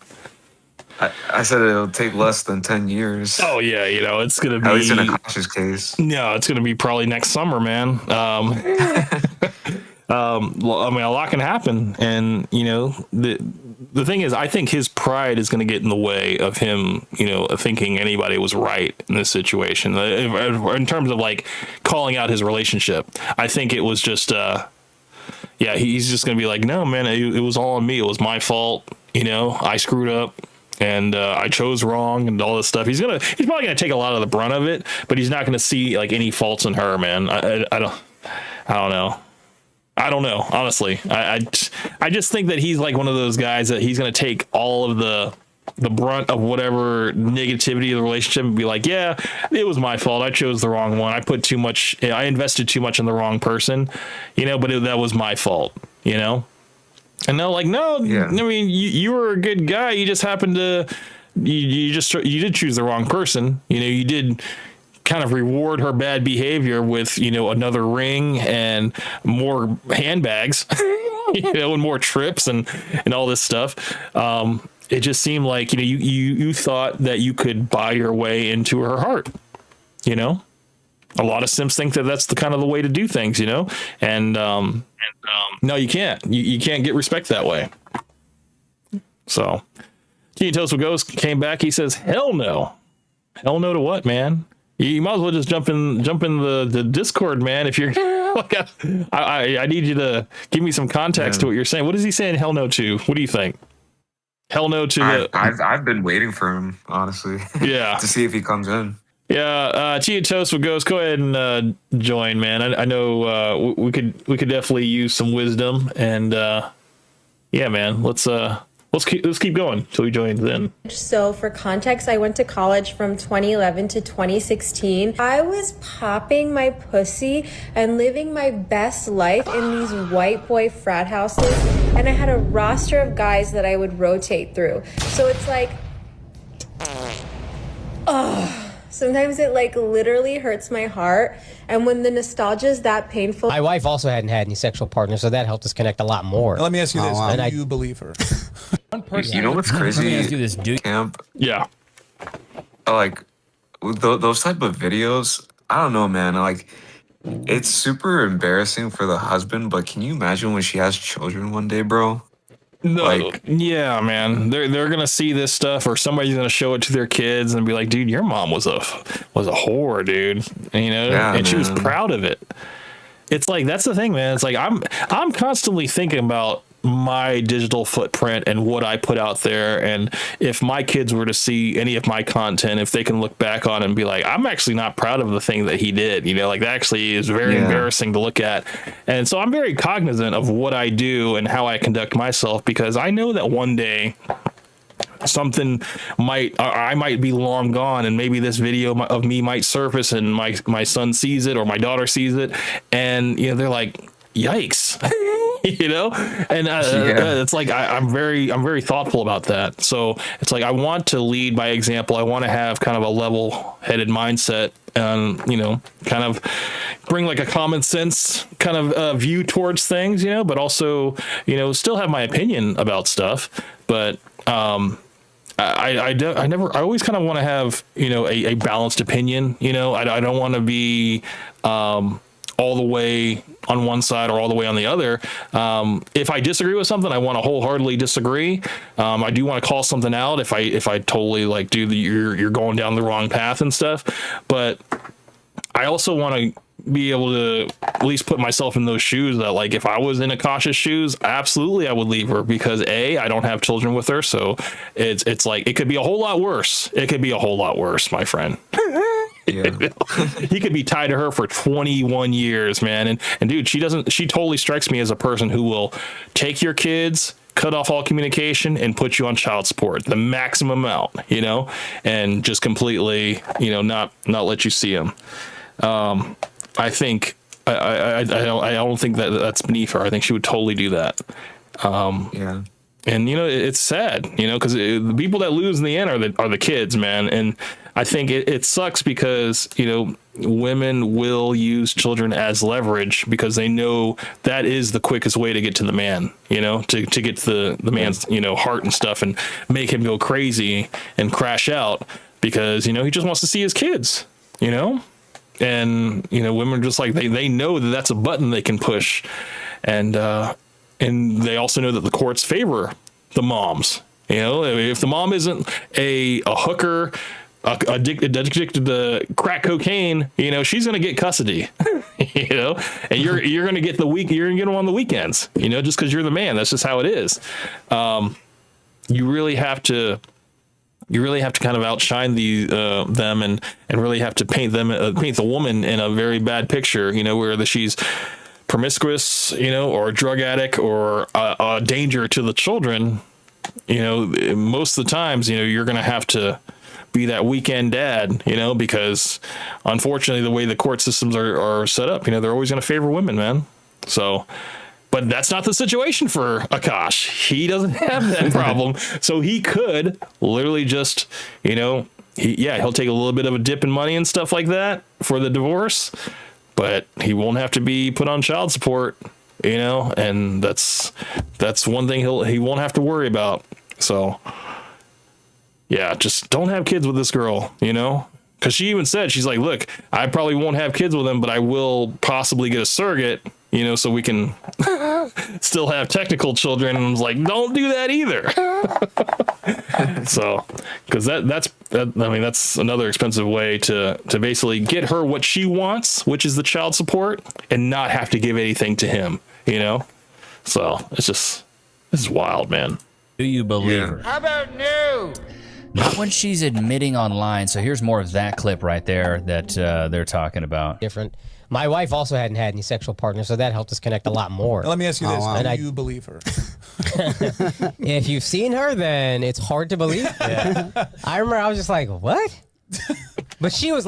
I said it'll take less than 10 years. Oh yeah, you know, it's gonna be, at least in Akaash's case. No, it's gonna be probably next summer, man. I mean, a lot can happen, and you know, the thing is, I think his pride is going to get in the way of him, thinking anybody was right in this situation. In terms of like calling out his relationship, I think it was just, he's just going to be like, no, man, it was all on me. It was my fault. I screwed up. And I chose wrong and all this stuff. He's probably gonna take a lot of the brunt of it, but he's not gonna see like any faults in her, man. I don't know. Honestly, I just think that he's like one of those guys that he's gonna take all of the brunt of whatever negativity of the relationship and be like, yeah, it was my fault. I chose the wrong one. I invested too much in the wrong person, but that was my fault, And they're like, no, I mean, you were a good guy. You just happened to, you did choose the wrong person. You did kind of reward her bad behavior with, another ring and more handbags, and more trips and all this stuff. It just seemed like, you thought that you could buy your way into her heart, A lot of simps think that that's the kind of the way to do things, and no, you can't. You can't get respect that way. So, Tea Toast with Ghost came back. He says, "Hell no, hell no to what, man? You might as well just jump in the Discord, man. If you're, like, I need you to give me some context to what you're saying. What is he saying? Hell no to? What do you think? Hell no to I've been waiting for him, honestly. Yeah, to see if he comes in." Yeah, Tea Toast with Ghost, go ahead and join, man. I know we could definitely use some wisdom, and yeah, man, let's keep going till he joins in. So for context, I went to college from 2011 to 2016. I was popping my pussy and living my best life in these white boy frat houses, and I had a roster of guys that I would rotate through. So it's like, sometimes it like literally hurts my heart, and when the nostalgia is that painful. My wife also hadn't had any sexual partners, so that helped us connect a lot more. Let me ask you this: wow. do you believe her? One person. You know what's crazy? Let me ask you this, dude. Yeah. Like those type of videos. I don't know, man. Like, it's super embarrassing for the husband, but can you imagine when she has children one day, bro? No, yeah, man. They're gonna see this stuff, or somebody's gonna show it to their kids and be like, "Dude, your mom was a whore, dude." And she was proud of it. It's like, that's the thing, man. It's like I'm constantly thinking about my digital footprint and what I put out there, and if my kids were to see any of my content, if they can look back on it and be like, I'm actually not proud of the thing that he did, like that actually is very embarrassing to look at. And so I'm very cognizant of what I do and how I conduct myself, because I know that one day I might be long gone, and maybe this video of me might surface and my son sees it or my daughter sees it, and they're like, yikes. And it's like I'm very thoughtful about that. So it's like I want to lead by example. I want to have kind of a level-headed mindset, and kind of bring like a common sense kind of view towards things, but also still have my opinion about stuff. But I always kind of want to have a balanced opinion. I don't want to be all the way on one side or all the way on the other. If I disagree with something, I want to wholeheartedly disagree. I do want to call something out if I totally like, dude, you're going down the wrong path and stuff. But I also want to be able to at least put myself in those shoes, that like, if I was in Akaash's shoes, absolutely I would leave her, because I don't have children with her. So it's like, it could be a whole lot worse. It could be a whole lot worse, my friend. Yeah. He could be tied to her for 21 years, man. And dude, she totally strikes me as a person who will take your kids, cut off all communication, and put you on child support, the maximum amount, and just completely, not let you see them. I think I don't think that's beneath her. I think she would totally do that. Yeah. And it's sad, because the people that lose in the end are the kids, man. And I think it sucks because women will use children as leverage, because they know that is the quickest way to get to the man, to get to the man's heart and stuff, and make him go crazy and crash out, because he just wants to see his kids, and women are just like, they know that that's a button they can push, and they also know that the courts favor the moms. You know, if the mom isn't a hooker, addicted to crack cocaine, you know, she's going to get custody, you know, and you're going to get you're going to get them on the weekends, you know, just because you're the man. That's just how it is. You really have to kind of outshine them and really have to paint the woman in a very bad picture, you know, where she's promiscuous, you know, or a drug addict or a danger to the children. You know, most of the times, you know, you're going to have to be that weekend dad, you know, because unfortunately the way the court systems are set up, you know, they're always going to favor women, man. So, but that's not the situation for Akaash. He doesn't have that problem. So he could literally just, you know, he'll take a little bit of a dip in money and stuff like that for the divorce, but he won't have to be put on child support, you know, and that's one thing he won't have to worry about. So yeah, just don't have kids with this girl, you know, because she even said, she's like, look, I probably won't have kids with him, but I will possibly get a surrogate, you know, so we can still have technical children. And I was like, don't do that either. So, because that's another expensive way to basically get her what she wants, which is the child support, and not have to give anything to him, you know. So this is wild, man. Do you believe her? How about no? Not when she's admitting online. So here's more of that clip right there that they're talking about. Different. My wife also hadn't had any sexual partners, so that helped us connect a lot more. Now, let me ask you this. Do you believe her? If you've seen her, then it's hard to believe. Yeah. I remember I was just like, what? But she was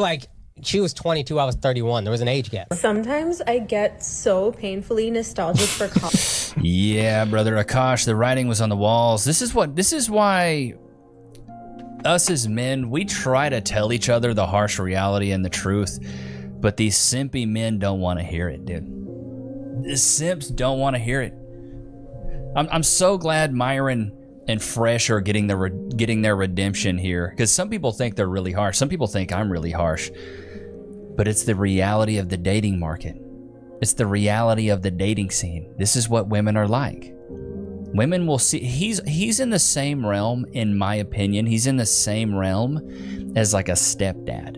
22, I was 31. There was an age gap. Sometimes I get so painfully nostalgic for college. Yeah, brother Akaash, the writing was on the walls. This is why us as men, we try to tell each other the harsh reality and the truth, but these simpy men don't want to hear it, dude. The simps don't want to hear it. I'm so glad Myron and Fresh are getting their redemption here, because some people think they're really harsh. Some people think I'm really harsh, but it's the reality of the dating market. It's the reality of the dating scene. This is what women are like. Women will see, he's in the same realm, in my opinion. He's in the same realm as like a stepdad.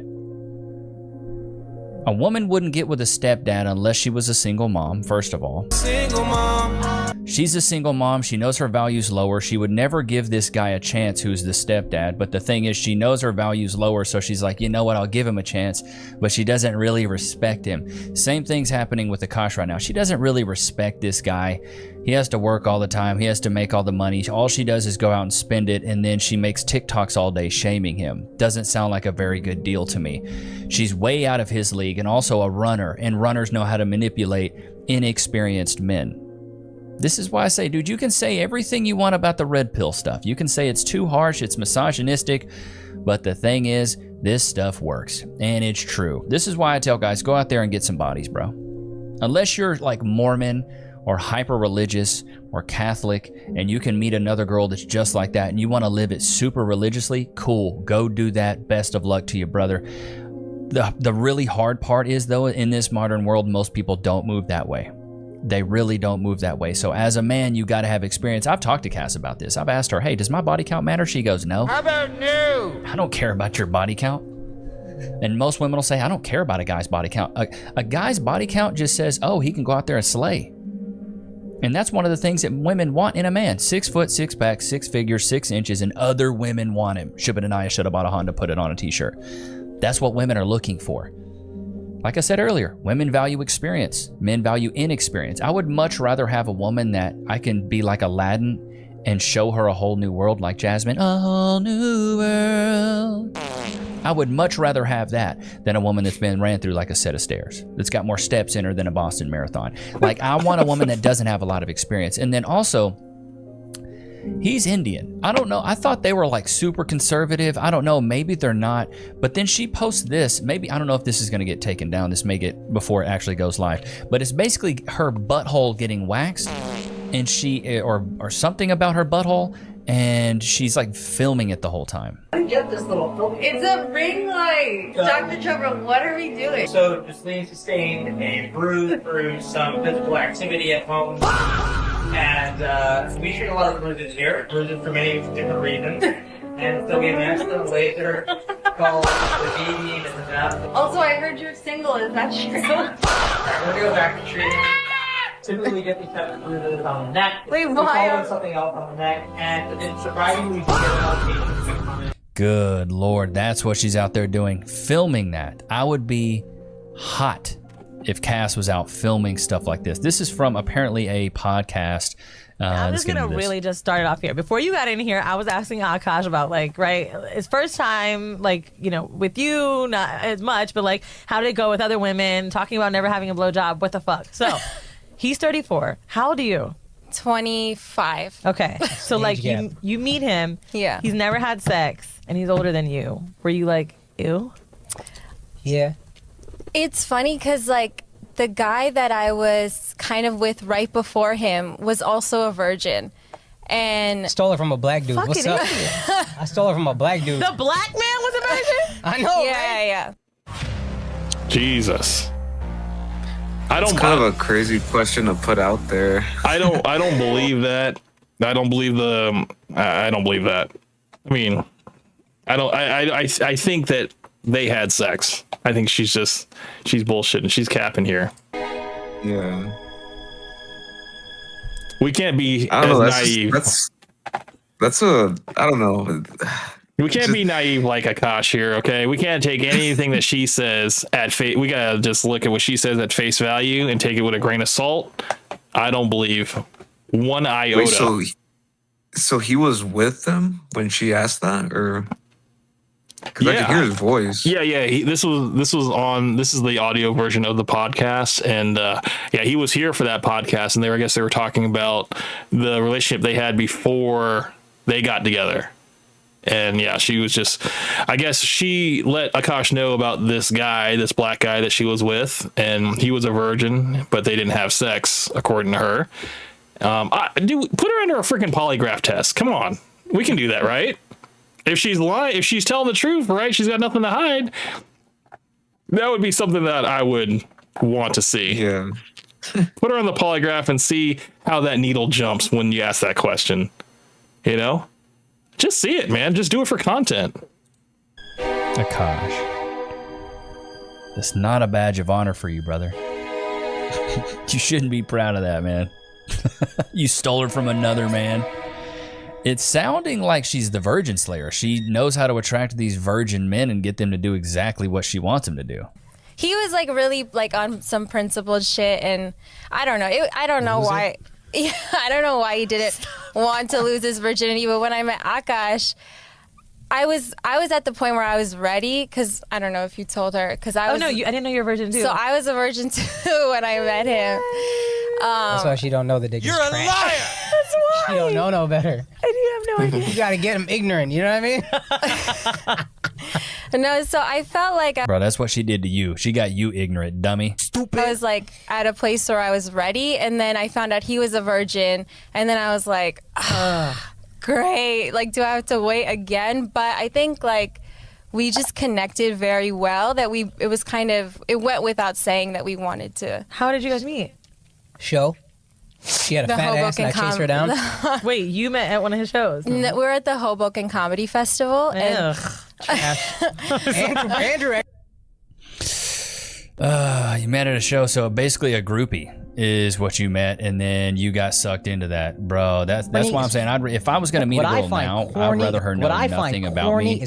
A woman wouldn't get with a stepdad unless she was a single mom, first of all. Single mom. She's a single mom. She knows her value's lower. She would never give this guy a chance who's the stepdad. But the thing is, she knows her value's lower, so she's like, you know what, I'll give him a chance. But she doesn't really respect him. Same thing's happening with Akaash right now. She doesn't really respect this guy. He has to work all the time. He has to make all the money. All she does is go out and spend it, and then she makes TikToks all day shaming him. Doesn't sound like a very good deal to me. She's way out of his league, and also a runner, and runners know how to manipulate inexperienced men. This is why I say, dude, you can say everything you want about the red pill stuff. You can say it's too harsh, it's misogynistic, but the thing is, this stuff works, and it's true. This is why I tell guys, go out there and get some bodies, bro. Unless you're like Mormon or hyper-religious or Catholic, and you can meet another girl that's just like that, and you want to live it super religiously, cool, go do that. Best of luck to you, brother. The really hard part is, though, in this modern world, most people don't move that way. They really don't move that way. So as a man, you got to have experience. I've talked to Cass about this. I've asked her, hey, does my body count matter? She goes, no. How about no? I don't care about your body count. And most women will say, I don't care about a guy's body count. A guy's body count just says, oh, he can go out there and slay. And that's one of the things that women want in a man. 6 foot, 6 pack, 6 figures, 6 inches, and other women want him. Shubba should have bought a Honda, put it on a t-shirt. That's what women are looking for. Like I said earlier, women value experience. Men value inexperience. I would much rather have a woman that I can be like Aladdin and show her a whole new world, like Jasmine. A whole new world. I would much rather have that than a woman that's been ran through like a set of stairs, that's got more steps in her than a Boston Marathon. Like, I want a woman that doesn't have a lot of experience. And then also, he's Indian. I don't know. I thought they were like super conservative. I don't know. Maybe they're not. But then she posts this. Maybe, I don't know if this is going to get taken down. This may get before it actually goes live. But it's basically her butthole getting waxed, and she, or something about her butthole, and she's like filming it the whole time. Get this little film. It's a ring light. Dr. Trevor, what are we doing? So just need to sustain a bruise through some physical activity at home. And And we treat a lot of virgins here, virgins for many different reasons. And so we amassed a laser called the BB and the NAP. Also, I heard you're single. Is that true? Alright, we're gonna go back to treating. Typically, we get these type of bruises on the neck. Wait, we why? follow something else on the neck, and then surprisingly, we get an Good Lord, that's what she's out there doing, filming that. I would be hot if Cass was out filming stuff like this. This is from apparently a podcast. I'm just gonna really just start it off here. Before you got in here, I was asking Akaash about his first time, with you, not as much, but how did it go with other women? Talking about never having a blowjob. What the fuck? So, he's 34. How old are you? 25. Okay, so you meet him. Yeah. He's never had sex, and he's older than you. Were you ew? Yeah. It's funny because the guy that I was kind of with right before him was also a virgin. And stole her from a black dude. What's up? I stole her from a black dude. The black man was a virgin? I know, yeah. Jesus. It's kind of a crazy question to put out there. I don't believe that. I don't believe that. I mean, I think that they had sex. I think she's bullshitting. She's capping here. Yeah. We can't be I don't know, naive. I don't know. We can't be naive like Akaash here, okay? We can't take anything that she says at face. We gotta just look at what she says at face value and take it with a grain of salt. I don't believe one iota. Wait, so he was with them when she asked that, or? Because I could hear his voice. Yeah. This is the audio version of the podcast, and he was here for that podcast, and I guess they were talking about the relationship they had before they got together. And yeah, she was just, I guess she let Akaash know about this black guy that she was with, and he was a virgin, but they didn't have sex, according to her. Put her under a freaking polygraph test. Come on. We can do that, right? If she's lying, if she's telling the truth, right? She's got nothing to hide. That would be something that I would want to see. Yeah. Put her on the polygraph and see how that needle jumps when you ask that question. You know? Just see it, man. Just do it for content. Akaash. That's not a badge of honor for you, brother. You shouldn't be proud of that, man. You stole her from another man. It's sounding like she's the virgin slayer. She knows how to attract these virgin men and get them to do exactly what she wants them to do. He was really on some principled shit, and I don't know. I don't know why. Yeah, I don't know why he didn't want to lose his virginity. But when I met Akaash, I was at the point where I was ready, because I don't know if you told her, because I was. Oh no, I didn't know you were a virgin too. So I was a virgin too when I met him. That's why she don't know the dick is trash. You're a liar. That's why. She don't know no better. I do have no idea. You gotta get him ignorant. You know what I mean? No, so I felt like Bro, that's what she did to you. She got you ignorant, dummy. Stupid. I was at a place where I was ready, and then I found out he was a virgin, and then I was like, great. Do I have to wait again? But I think we just connected very well that it went without saying that we wanted to. How did you guys meet? Show. She had a fat ass and I chased her down. Wait, you met at one of his shows? No, we were at the Hoboken Comedy Festival. And Andrew. You met at a show, so basically a groupie is what you met, and then you got sucked into that, bro. That's why I'm saying if I was going to meet a girl now, I'd rather her know nothing about me.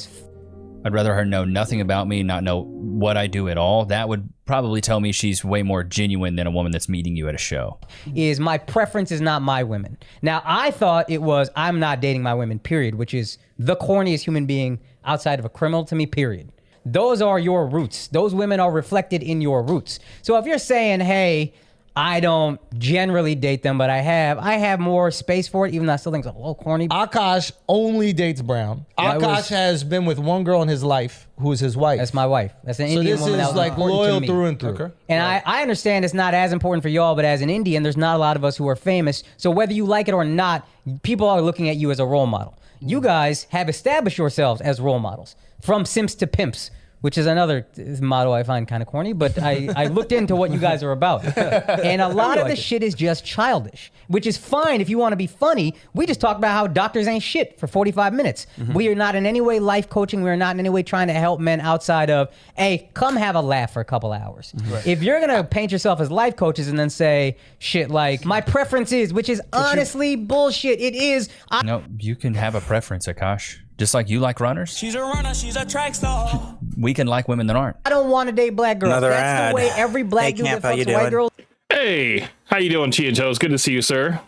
I'd rather her know nothing about me, not know what I do at all. That would probably tell me she's way more genuine than a woman that's meeting you at a show. Is my preference is not my women. Now, I thought it was I'm not dating my women, period, which is the corniest human being outside of a criminal to me, period. Those are your roots. Those women are reflected in your roots. So if you're saying, hey, I don't generally date them, but I have more space for it, even though I still think it's a little corny. Akaash only dates brown. Akaash has been with one girl in his life who is his wife. That's my wife. That's an Indian woman. So this is loyal through and through. Okay. And I understand it's not as important for y'all, but as an Indian, there's not a lot of us who are famous. So whether you like it or not, people are looking at you as a role model. You guys have established yourselves as role models. From simps to pimps. which is another motto I find kind of corny, but I looked into what you guys are about. And a lot of the shit is just childish, which is fine if you want to be funny. We just talk about how doctors ain't shit for 45 minutes. We are not in any way life coaching. We are not in any way trying to help men outside of, hey, come have a laugh for a couple hours. If you're going to paint yourself as life coaches and then say shit like, my preference is, which is honestly bullshit. It is. No, you can have a preference, Akaash. Just like you like runners. She's a runner, she's a track star. We can like women that aren't. I don't want to date black girls. Another That's ad. the way every black dude that fucks white girls. Hey, how you doing, Tea and Toast? Good to see you, sir.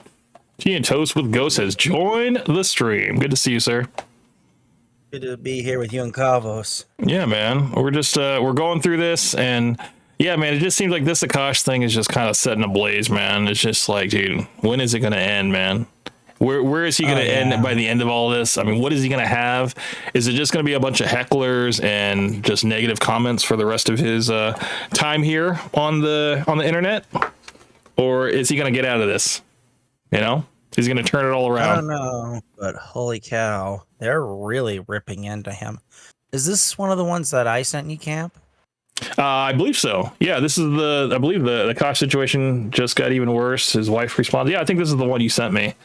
Tea and Toast with Ghost has joined the stream. Good to see you, sir. Good to be here with you and Kavos. Yeah, man. We're just we're going through this, and yeah, man, it just seems like this Akaash thing is just kind of setting ablaze, man. It's just like, dude, when is it gonna end, man? Where is he going to end by the end of all this? I mean, what is he going to have? Is it just going to be a bunch of hecklers and just negative comments for the rest of his time here on the internet? Or is he going to get out of this? You know? Is he going to turn it all around? I don't know, but holy cow. They're really ripping into him. Is this one of the ones that I sent you, Camp? I believe so. Yeah, this is I believe the Akaash situation just got even worse. His wife responded. Yeah, I think this is the one you sent me.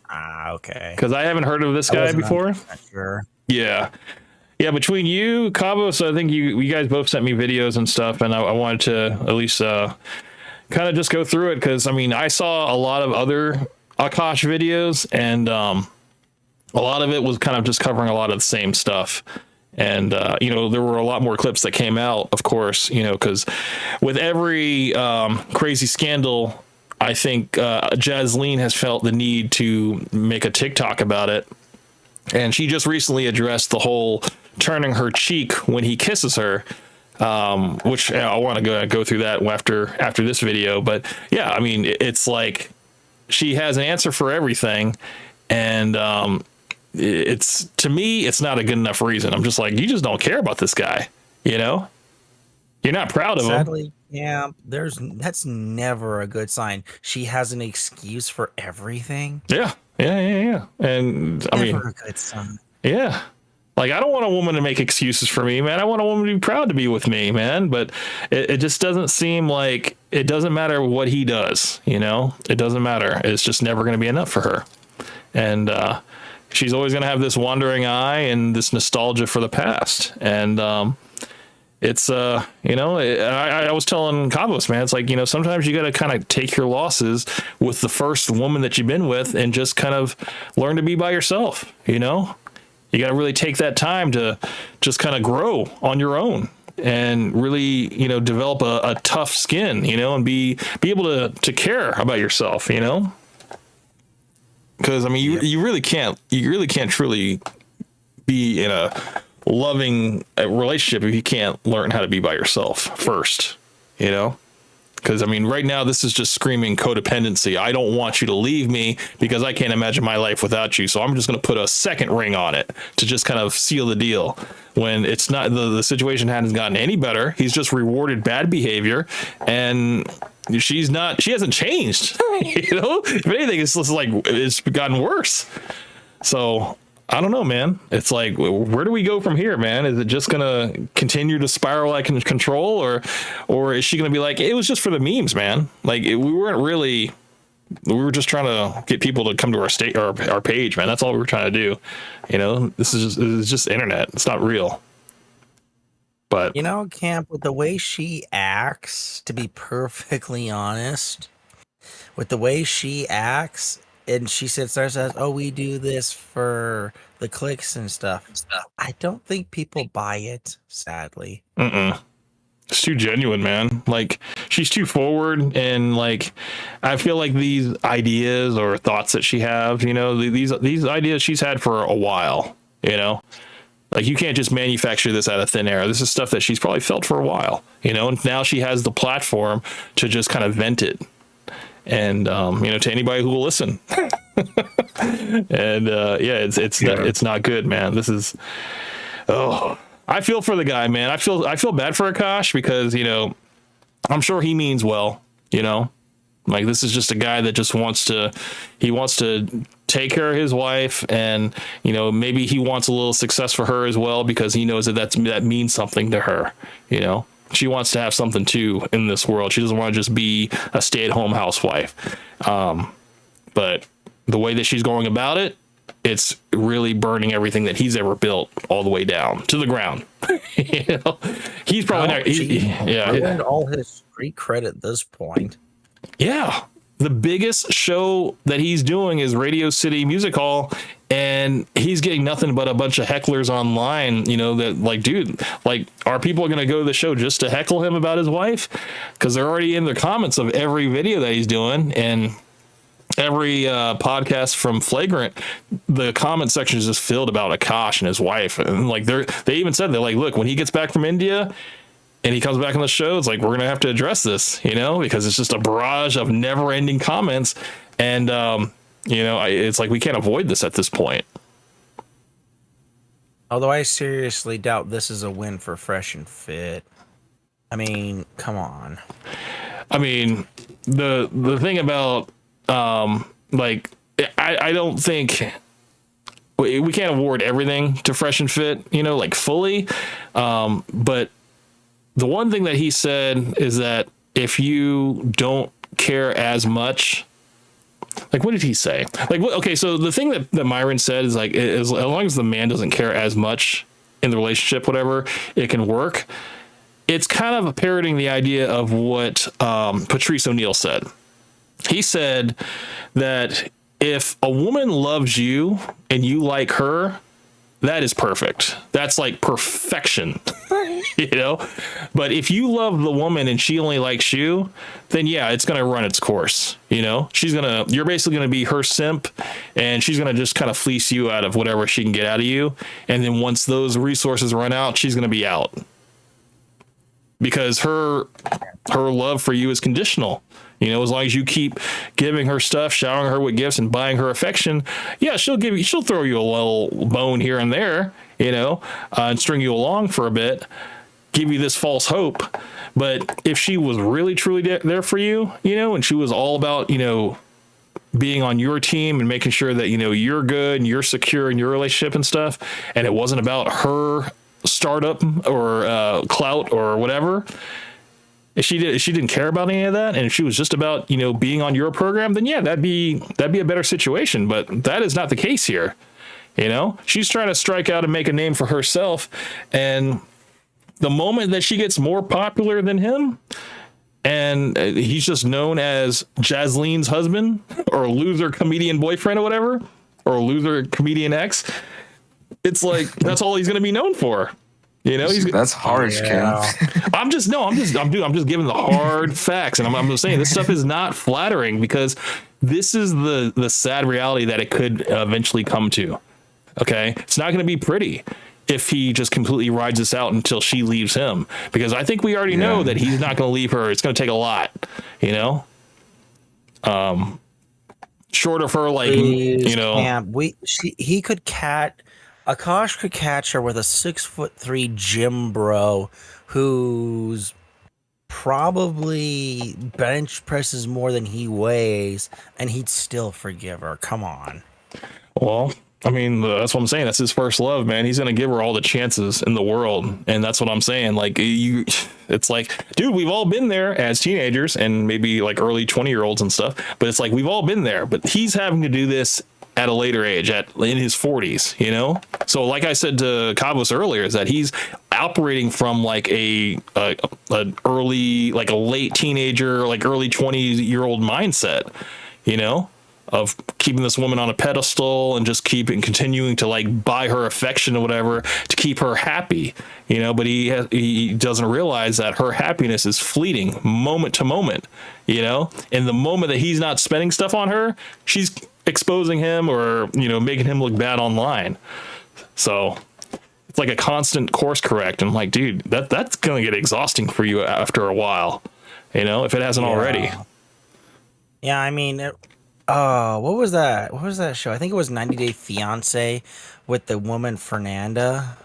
Ah, okay. Because I haven't heard of this guy before. Sure. Yeah. Between you, Kavos, I think you guys both sent me videos and stuff, and I wanted to at least kind of just go through it, because I mean, I saw a lot of other Akaash videos, and a lot of it was kind of just covering a lot of the same stuff. And there were a lot more clips that came out, of course, because with every crazy scandal, I think Jasleen has felt the need to make a TikTok about it. And she just recently addressed the whole turning her cheek when he kisses her, which I want to go through that after this video. But yeah, I mean, it's like she has an answer for everything. And to me, it's not a good enough reason. I'm just like, you just don't care about this guy, You're not proud of him. Yeah, that's never a good sign. She has an excuse for everything. Yeah. And I mean, never a good sign. Yeah. Like, I don't want a woman to make excuses for me, man. I want a woman to be proud to be with me, man. But it just doesn't seem like it doesn't matter what he does, It doesn't matter. It's just never going to be enough for her. And she's always going to have this wandering eye and this nostalgia for the past. And it's I was telling Kavos, man, it's like, sometimes you got to kind of take your losses with the first woman that you've been with and just kind of learn to be by yourself. You got to really take that time to just kind of grow on your own and really, develop a tough skin, and be able to care about yourself, because I mean, you really can't truly be in a loving relationship if you can't learn how to be by yourself first, because I mean, right now this is just screaming codependency. I don't want you to leave me because I can't imagine my life without you, so I'm just going to put a second ring on it to just kind of seal the deal, when it's not, the situation hasn't gotten any better. He's just rewarded bad behavior, and she hasn't changed. If anything, it's just like it's gotten worse. So I don't know, man. It's like, where do we go from here, man? Is it just gonna continue to spiral out of control, or is she gonna be like, it was just for the memes, man? Like, we were just trying to get people to come to our page, man. That's all we were trying to do. This is just internet. It's not real. But Camp, with the way she acts, to be perfectly honest, with the way she acts, and she sits there and says, "Oh, we do this for the clicks and stuff." I don't think people buy it, sadly. It's too genuine, man. Like, she's too forward, and like, I feel like these ideas or thoughts that she have, these ideas she's had for a while, Like, you can't just manufacture this out of thin air. This is stuff that she's probably felt for a while, and now she has the platform to just kind of vent it. And, to anybody who will listen. And, it's not good, man. This is, I feel for the guy, man. I feel bad for Akaash because, I'm sure he means well, like, this is just a guy that just wants to take care of his wife, and maybe he wants a little success for her as well, because he knows that means something to her. She wants to have something too in this world. She doesn't want to just be a stay-at-home housewife. But the way that she's going about it, it's really burning everything that he's ever built all the way down to the ground. He's probably not. Ruined all his street credit at this point. Yeah. The biggest show that he's doing is Radio City Music Hall, and he's getting nothing but a bunch of hecklers online, that like, dude, like, are people going to go to the show just to heckle him about his wife? Because they're already in the comments of every video that he's doing, and every podcast from Flagrant, the comment section is just filled about Akaash and his wife. And like, they even said, they're like, look, when he gets back from India and he comes back on the show, it's like, we're going to have to address this, because it's just a barrage of never ending comments. And, it's like, we can't avoid this at this point. Although I seriously doubt this is a win for Fresh and Fit. I mean, come on. I mean, the thing about, like, I don't think we can't award everything to Fresh and Fit, like fully. But the one thing that he said is that if you don't care as much, like, what did he say? Like, okay, so the thing that Myron said is like, as long as the man doesn't care as much in the relationship, whatever, it can work. It's kind of parroting the idea of what Patrice O'Neal said. He said that if a woman loves you and you like her, that is perfect. That's like perfection, But if you love the woman and she only likes you, then yeah, it's going to run its course. You're basically going to be her simp, and she's going to just kind of fleece you out of whatever she can get out of you. And then once those resources run out, she's going to be out, because her love for you is conditional. As long as you keep giving her stuff, showering her with gifts, and buying her affection, yeah, she'll throw you a little bone here and there, and string you along for a bit, give you this false hope. But if she was really truly there for you, and she was all about, being on your team and making sure that, you're good and you're secure in your relationship and stuff, and it wasn't about her startup or clout or whatever, if she didn't care about any of that, and if she was just about, being on your program, then yeah, that'd be a better situation. But that is not the case here. She's trying to strike out and make a name for herself. And the moment that she gets more popular than him, and he's just known as Jaslene's husband, or loser comedian boyfriend or whatever, or loser comedian ex, it's like, that's all he's going to be known for. That's harsh, Cam. I'm just giving the hard facts, and I'm just saying this stuff is not flattering, because this is the sad reality that it could eventually come to. Okay, it's not going to be pretty if he just completely rides this out until she leaves him, because I think we already know that he's not going to leave her. It's going to take a lot, short of her, like, Cam, he could Akaash could catch her with a 6'3" gym bro who's probably bench presses more than he weighs, and he'd still forgive her. Come on. Well, I mean, that's what I'm saying. That's his first love, man. He's going to give her all the chances in the world. And that's what I'm saying. Like, it's like, dude, we've all been there as teenagers and maybe like early 20-year-olds and stuff. But it's like, we've all been there. But he's having to do this at a later age, in his 40s, So like I said to Kavos earlier, is that he's operating from like an early, like a late teenager, like early 20-year-old mindset, of keeping this woman on a pedestal and just continuing to like buy her affection or whatever to keep her happy, but he doesn't realize that her happiness is fleeting, moment to moment, and the moment that he's not spending stuff on her, she's exposing him or, making him look bad online. So it's like a constant course correct. And I'm like, dude, that's going to get exhausting for you after a while, if it hasn't already. Yeah. I mean, what was that? What was that show? I think it was 90 Day Fiance with the woman, Fernanda.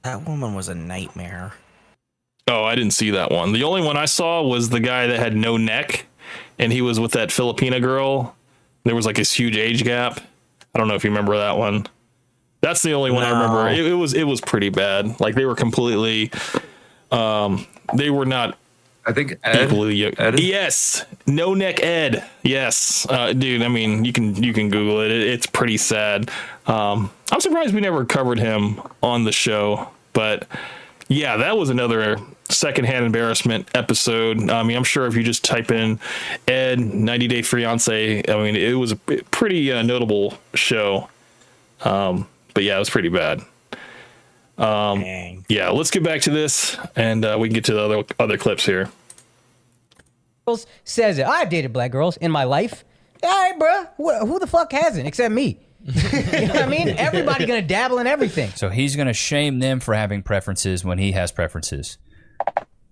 That woman was a nightmare. Oh, I didn't see that one. The only one I saw was the guy that had no neck, and he was with that Filipina girl. There was like this huge age gap. I don't know if you remember that one. That's the only one I remember. It was pretty bad. Like they were completely, they were not. I think Ed. Yes, No Neck Ed. Yes, dude. I mean, you can Google it. It's pretty sad. I'm surprised we never covered him on the show, but yeah, that was another secondhand embarrassment episode. I mean, I'm sure if you just type in Ed 90 Day Fiance, I mean, it was a pretty notable show. But yeah, it was pretty bad. Yeah, let's get back to this, and we can get to the other clips here. Says it. I've dated black girls in my life. All right, bro. Who the fuck hasn't except me? You know what I mean? Everybody gonna dabble in everything. So he's gonna shame them for having preferences when he has preferences.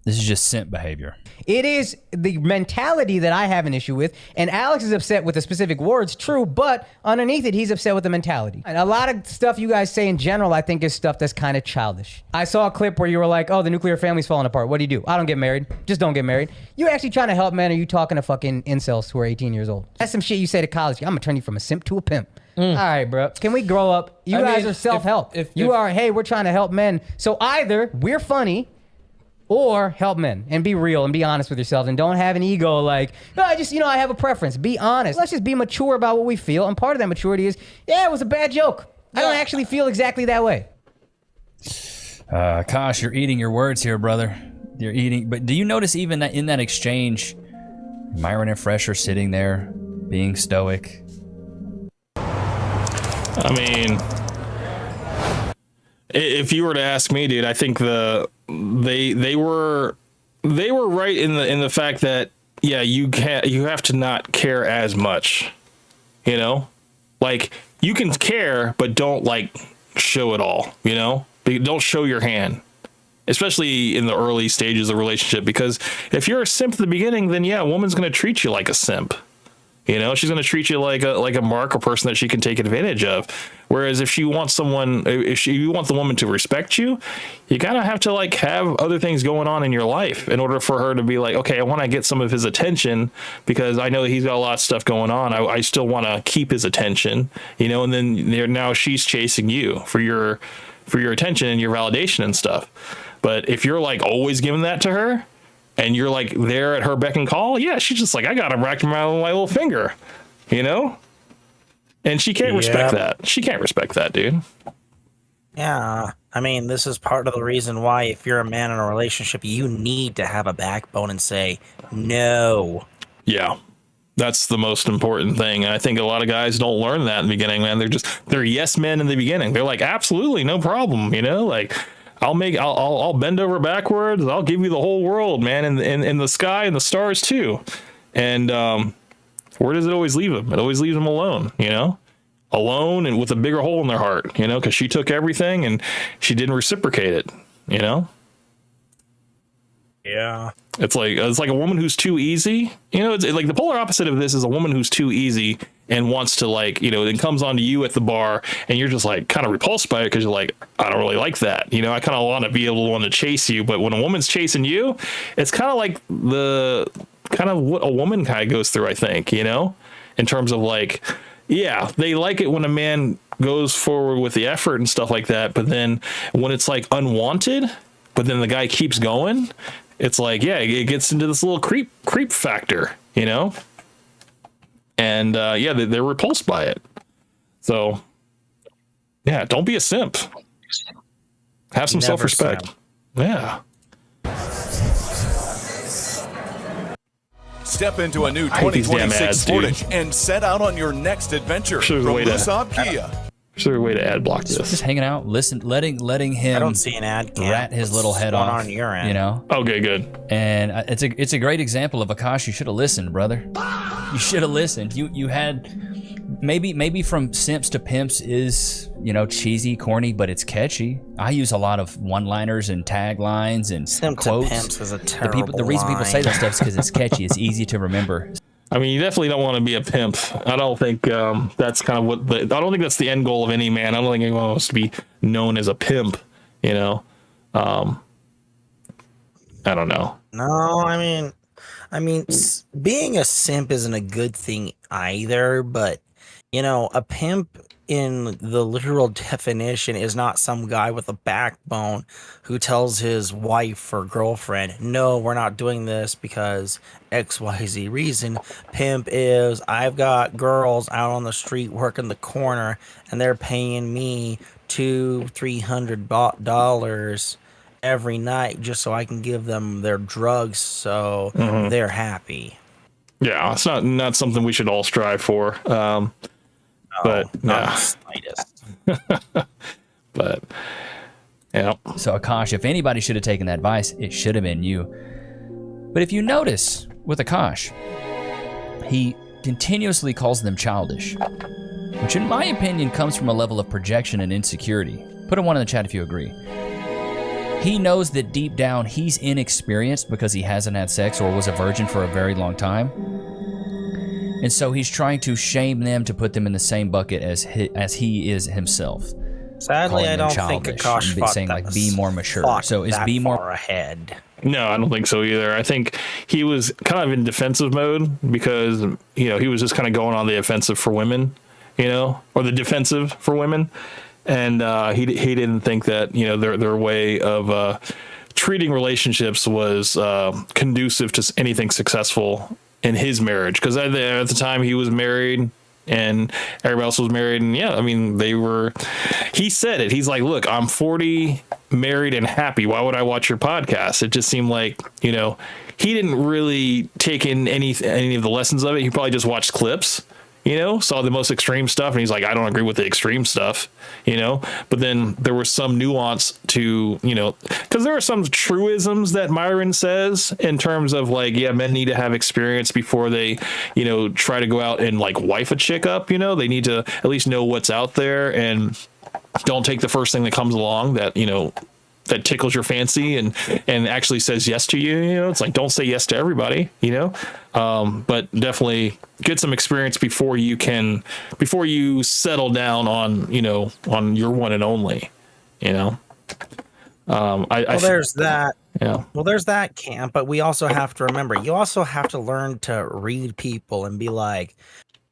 This is just simp behavior. It is the mentality that I have an issue with, and Alex is upset with the specific words, true, but underneath it, he's upset with the mentality. And a lot of stuff you guys say in general, I think is stuff that's kind of childish. I saw a clip where you were like, oh, the nuclear family's falling apart. What do? I don't get married. Just don't get married. You actually trying to help men, or you talking to fucking incels who are 18 years old? That's some shit you say to college. I'm gonna turn you from a simp to a pimp. All right, bro. Can we grow up? You guys are self-help. Hey, we're trying to help men. So either we're funny, or help men and be real and be honest with yourselves and don't have an ego like, oh, I have a preference. Be honest. Let's just be mature about what we feel. And part of that maturity is, yeah, it was a bad joke. I don't actually feel exactly that way. Akaash, you're eating your words here, brother. You're eating. But do you notice even that in that exchange, Myron and Fresh are sitting there being stoic? I mean, if you were to ask me, dude, I think they were right in the fact that, yeah, you have to not care as much, you know, like you can care, but don't like show it all, you know, don't show your hand, especially in the early stages of a relationship, because if you're a simp at the beginning, then yeah, a woman's going to treat you like a simp. You know, she's going to treat you like a mark or person that she can take advantage of. Whereas if you want you want the woman to respect you, you kind of have to like have other things going on in your life in order for her to be like, okay, I want to get some of his attention because I know he's got a lot of stuff going on. I still want to keep his attention, you know, and then now she's chasing you for your attention and your validation and stuff. But if you're like always giving that to her, and you're like there at her beck and call, yeah, she's just like, I got him wrapped around my little finger, you know? And she can't respect that. She can't respect that, dude. Yeah. I mean, this is part of the reason why if you're a man in a relationship, you need to have a backbone and say no. Yeah. That's the most important thing. And I think a lot of guys don't learn that in the beginning, man. They're yes men in the beginning. They're like, absolutely, no problem, you know? Like, I'll bend over backwards. I'll give you the whole world, man, and the sky and the stars too. And where does it always leave them? It always leaves them alone, you know, alone and with a bigger hole in their heart, you know, because she took everything and she didn't reciprocate it, you know. Yeah. It's like a woman who's too easy. You know, it's like the polar opposite of this is a woman who's too easy and wants to, like, you know, then comes onto you at the bar and you're just like kind of repulsed by it because you're like, I don't really like that. You know, I kind of want to be able to want to chase you. But when a woman's chasing you, it's kind of like what a woman kind of goes through, I think, you know, in terms of like, yeah, they like it when a man goes forward with the effort and stuff like that. But then when it's like unwanted, but then the guy keeps going, it's like, yeah, it gets into this little creep factor, you know? And yeah, they're repulsed by it. So yeah, don't be a simp. Have some self-respect. Yeah. Step into a new 2026 Sportage and set out on your next adventure from Musab Kia. Is there a way to ad block this? Just hanging out, letting him. I don't see an ad. Rat his little head off on your end. You know. Okay, good. And it's a great example of Akaash. You should have listened, brother. You should have listened. You had maybe from simps to pimps is, you know, cheesy, corny, but it's catchy. I use a lot of one-liners and taglines and simp quotes. To pimps is a terrible the reason people say that stuff is because it's catchy. It's easy to remember. I mean, you definitely don't want to be a pimp. I don't think that's kind of I don't think that's the end goal of any man. I don't think anyone wants to be known as a pimp, you know? I don't know. No, I mean, being a simp isn't a good thing either, but You know, a pimp in the literal definition is not some guy with a backbone who tells his wife or girlfriend, no, we're not doing this because XYZ reason. Pimp is, I've got girls out on the street working the corner and they're paying me $200-300 every night just so I can give them their drugs so they're happy. Yeah, it's not something we should all strive for. But not the slightest. But yeah. So Akaash, if anybody should have taken that advice, it should have been you. But if you notice with Akaash, he continuously calls them childish, which in my opinion comes from a level of projection and insecurity. Put a 1 in the chat if you agree. He knows that deep down he's inexperienced because he hasn't had sex or was a virgin for a very long time. And so he's trying to shame them to put them in the same bucket as he is himself. Sadly, I don't think Akaash fought saying that like be more mature. So is be more ahead? No, I don't think so either. I think he was kind of in defensive mode because he was just kind of going on the offensive for women, or the defensive for women, and he didn't think that their way of treating relationships was conducive to anything successful in his marriage, because at the time he was married and everybody else was married, and he said it. He's like, look, I'm 40, married and happy. Why would I watch your podcast? It just seemed like, he didn't really take in any of the lessons of it. He probably just watched clips, saw the most extreme stuff, and he's like, I don't agree with the extreme stuff, but then there was some nuance to, because there are some truisms that Myron says in terms of like, men need to have experience before they, try to go out and like wife a chick up, they need to at least know what's out there and don't take the first thing that comes along that, that tickles your fancy and actually says yes to you. It's like, don't say yes to everybody, but definitely get some experience before you settle down on your one and only, there's that. Yeah. Well, there's that camp, but we also have to remember, you also have to learn to read people and be like,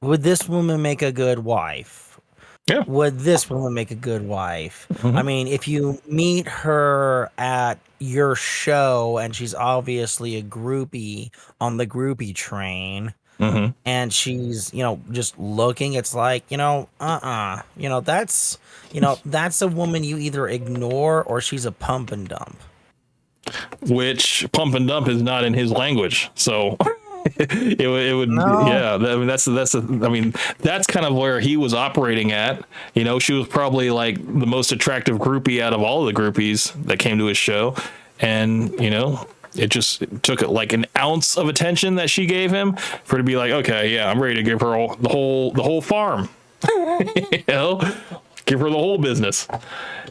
would this woman make a good wife? Yeah. Would this woman make a good wife? I mean, if you meet her at your show and she's obviously a groupie on the groupie train, and she's, just looking, it's like, that's a woman you either ignore or she's a pump and dump. Which pump and dump is not in his language. So it would No. yeah, I mean that's kind of where he was operating at. She was probably like the most attractive groupie out of all of the groupies that came to his show, and it just took like an ounce of attention that she gave him for to be like, okay, yeah, I'm ready to give her the whole farm. Give her the whole business.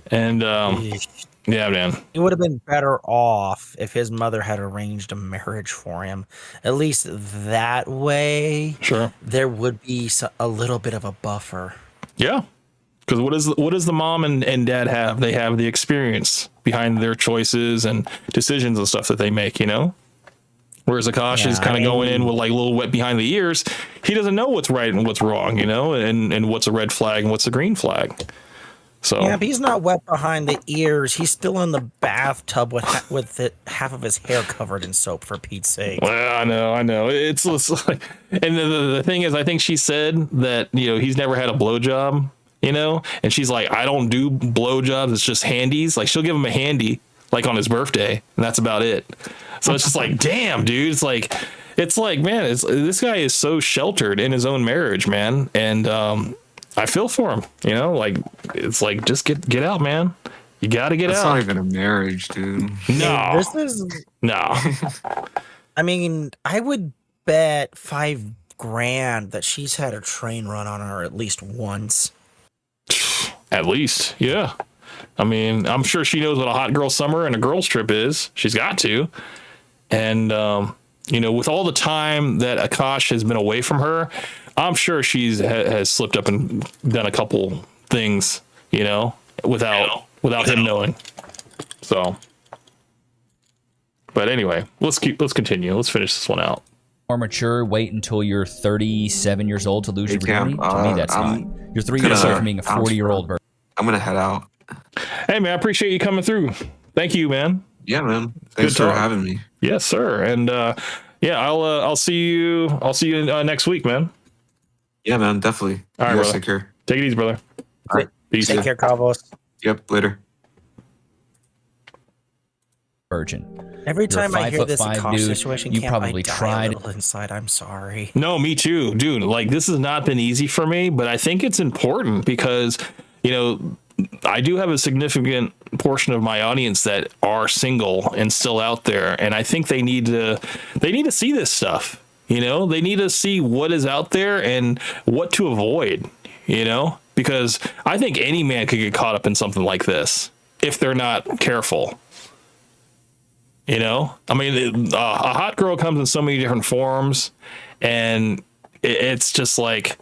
And yeah, man. He would have been better off if his mother had arranged a marriage for him. At least that way, sure, there would be a little bit of a buffer. Yeah, because what does the mom and dad have? They have the experience behind their choices and decisions and stuff that they make. Whereas Akaash is kind of going in with like a little wet behind the ears. He doesn't know what's right and what's wrong. And what's a red flag and what's a green flag. So yeah, but he's not wet behind the ears. He's still in the bathtub with half of his hair covered in soap, for Pete's sake. Well, I know. It's like, and the thing is, I think she said that he's never had a blowjob, and she's like, I don't do blowjobs. It's just handies. Like she'll give him a handy like on his birthday, and that's about it. So it's just like, damn, dude. It's like, man, this guy is so sheltered in his own marriage, man, and I feel for him, like it's like, just get out, man. You got to get That's out. not even a marriage, dude. No, this is no. I mean, I would bet $5,000 that she's had a train run on her at least once. At least, yeah. I mean, I'm sure she knows what a hot girl summer and a girl's trip is. She's got to, and with all the time that Akaash has been away from her, I'm sure she's has slipped up and done a couple things, without him knowing. So, but anyway, let's continue. Let's finish this one out. more mature, wait until you're 37 years old to lose your virginity? To me, that's not. You're 3 years old from being a 40-year-old virgin. I'm gonna head out. Hey man, I appreciate you coming through. Thank you, man. Yeah, man. Thanks Good for talk. having me. Yes, sir. And yeah, I'll see you. I'll see you next week, man. Yeah, man. Definitely. All right, You guys brother. take care. Take it easy, brother. All right. Peace. Take care, Kavos. Yep. Later. Virgin. Every You're a time I hear 5'5" this Akaash dude, situation, you can't probably I die tried. a little inside? I'm sorry. No, me too, dude. Like, this has not been easy for me, but I think it's important because, you know, I do have a significant portion of my audience that are single and still out there, and I think they need to see this stuff. You know, they need to see what is out there and what to avoid. You know, because I think any man could get caught up in something like this if they're not careful. You know, I mean, a hot girl comes in so many different forms, and it's just like,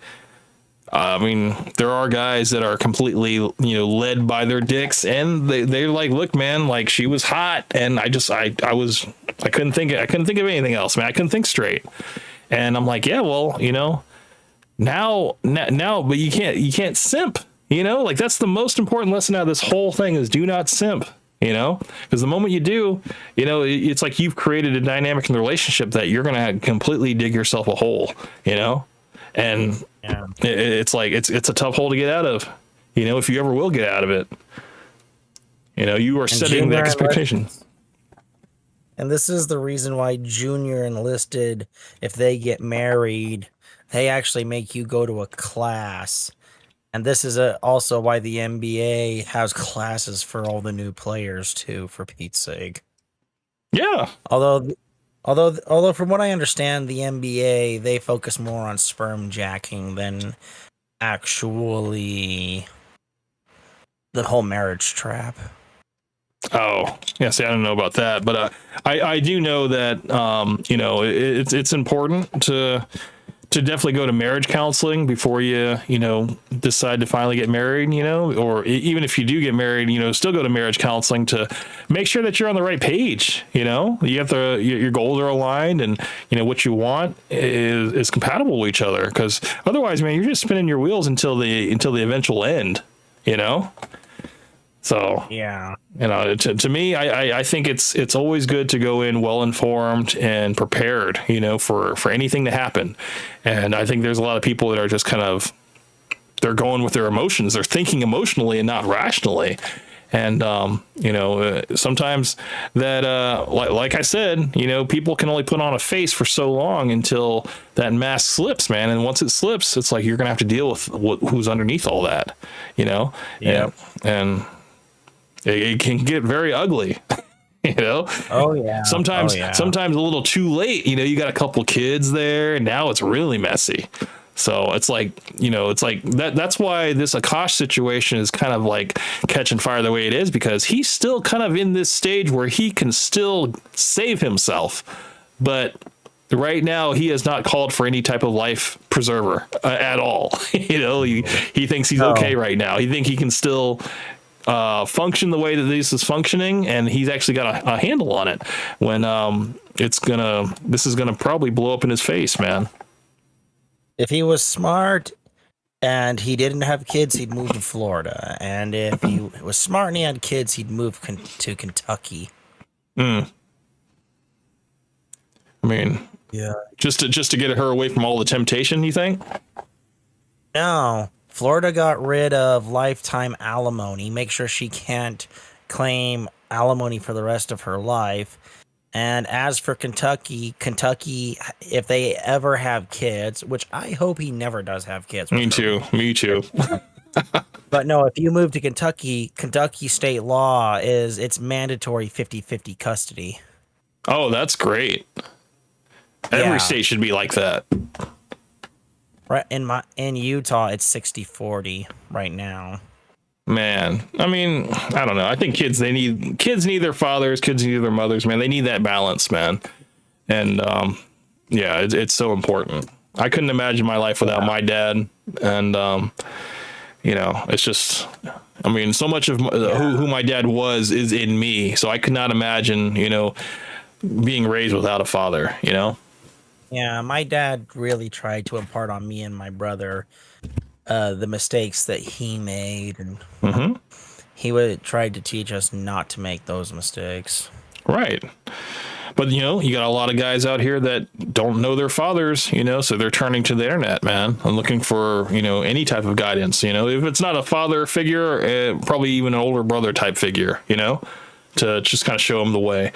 I mean, there are guys that are completely, you know, led by their dicks, and they're like, look, man, like, she was hot, and I couldn't think of anything else, man. I couldn't think straight, and I'm like, yeah, well, you know, now, but you can't simp, you know, like, that's the most important lesson out of this whole thing is do not simp. You know, because the moment you do, you know, it's like you've created a dynamic in the relationship that you're going to completely dig yourself a hole, you know, and it's like it's a tough hole to get out of, you know, if you ever will get out of it. You know, you are setting the expectation. And this is the reason why Junior enlisted, if they get married, they actually make you go to a class. And this is also why the NBA has classes for all the new players too, for Pete's sake. Yeah. Although from what I understand, the NBA, they focus more on sperm jacking than actually the whole marriage trap. Oh, yeah. See, I don't know about that, but I do know that you know, it's important to definitely go to marriage counseling before you know, decide to finally get married, you know, or even if you do get married, you know, still go to marriage counseling to make sure that you're on the right page. You know, you have to, your goals are aligned, and, you know, what you want is compatible with each other. Cause otherwise, man, you're just spinning your wheels until the eventual end, you know? So, yeah, you know, to me, I think it's always good to go in well informed and prepared, you know, for anything to happen. And I think there's a lot of people that are just kind of, they're going with their emotions. They're thinking emotionally and not rationally. And, you know, sometimes that, like I said, you know, people can only put on a face for so long until that mask slips, man. And once it slips, it's like you're going to have to deal with who's underneath all that, you know? Yeah. And it can get very ugly, you know? Oh yeah. Sometimes a little too late, you know, you got a couple kids there and now it's really messy. So it's like, you know, it's like that's why this Akaash situation is kind of like catching fire the way it is, because he's still kind of in this stage where he can still save himself. But right now he has not called for any type of life preserver at all. You know, he thinks he's okay right now. He thinks he can still function the way that this is functioning, and he's actually got a handle on it when this is gonna probably blow up in his face, man. If he was smart and he didn't have kids, he'd move to Florida. And if he was smart and he had kids, he'd move to Kentucky. I mean, yeah, just to get her away from all the temptation, you think? No. Florida got rid of lifetime alimony. Make sure she can't claim alimony for the rest of her life. And as for Kentucky, if they ever have kids, which I hope he never does have kids. Me too. But no, if you move to Kentucky state law is it's mandatory 50-50 custody. Oh, that's great. Every state should be like that. Right, in Utah, it's 60-40 right now. Man, I mean, I don't know. I think kids need their fathers, kids need their mothers, man. They need that balance, man. And yeah, it's so important. I couldn't imagine my life without my dad. And you know, it's just, I mean, so much of who my dad was is in me. So I could not imagine, you know, being raised without a father, you know? Yeah, my dad really tried to impart on me and my brother the mistakes that he made, and he would try to teach us not to make those mistakes. Right. But, you got a lot of guys out here that don't know their fathers, so they're turning to the internet, man, and looking for, any type of guidance, if it's not a father figure, probably even an older brother type figure, to just kind of show them the way.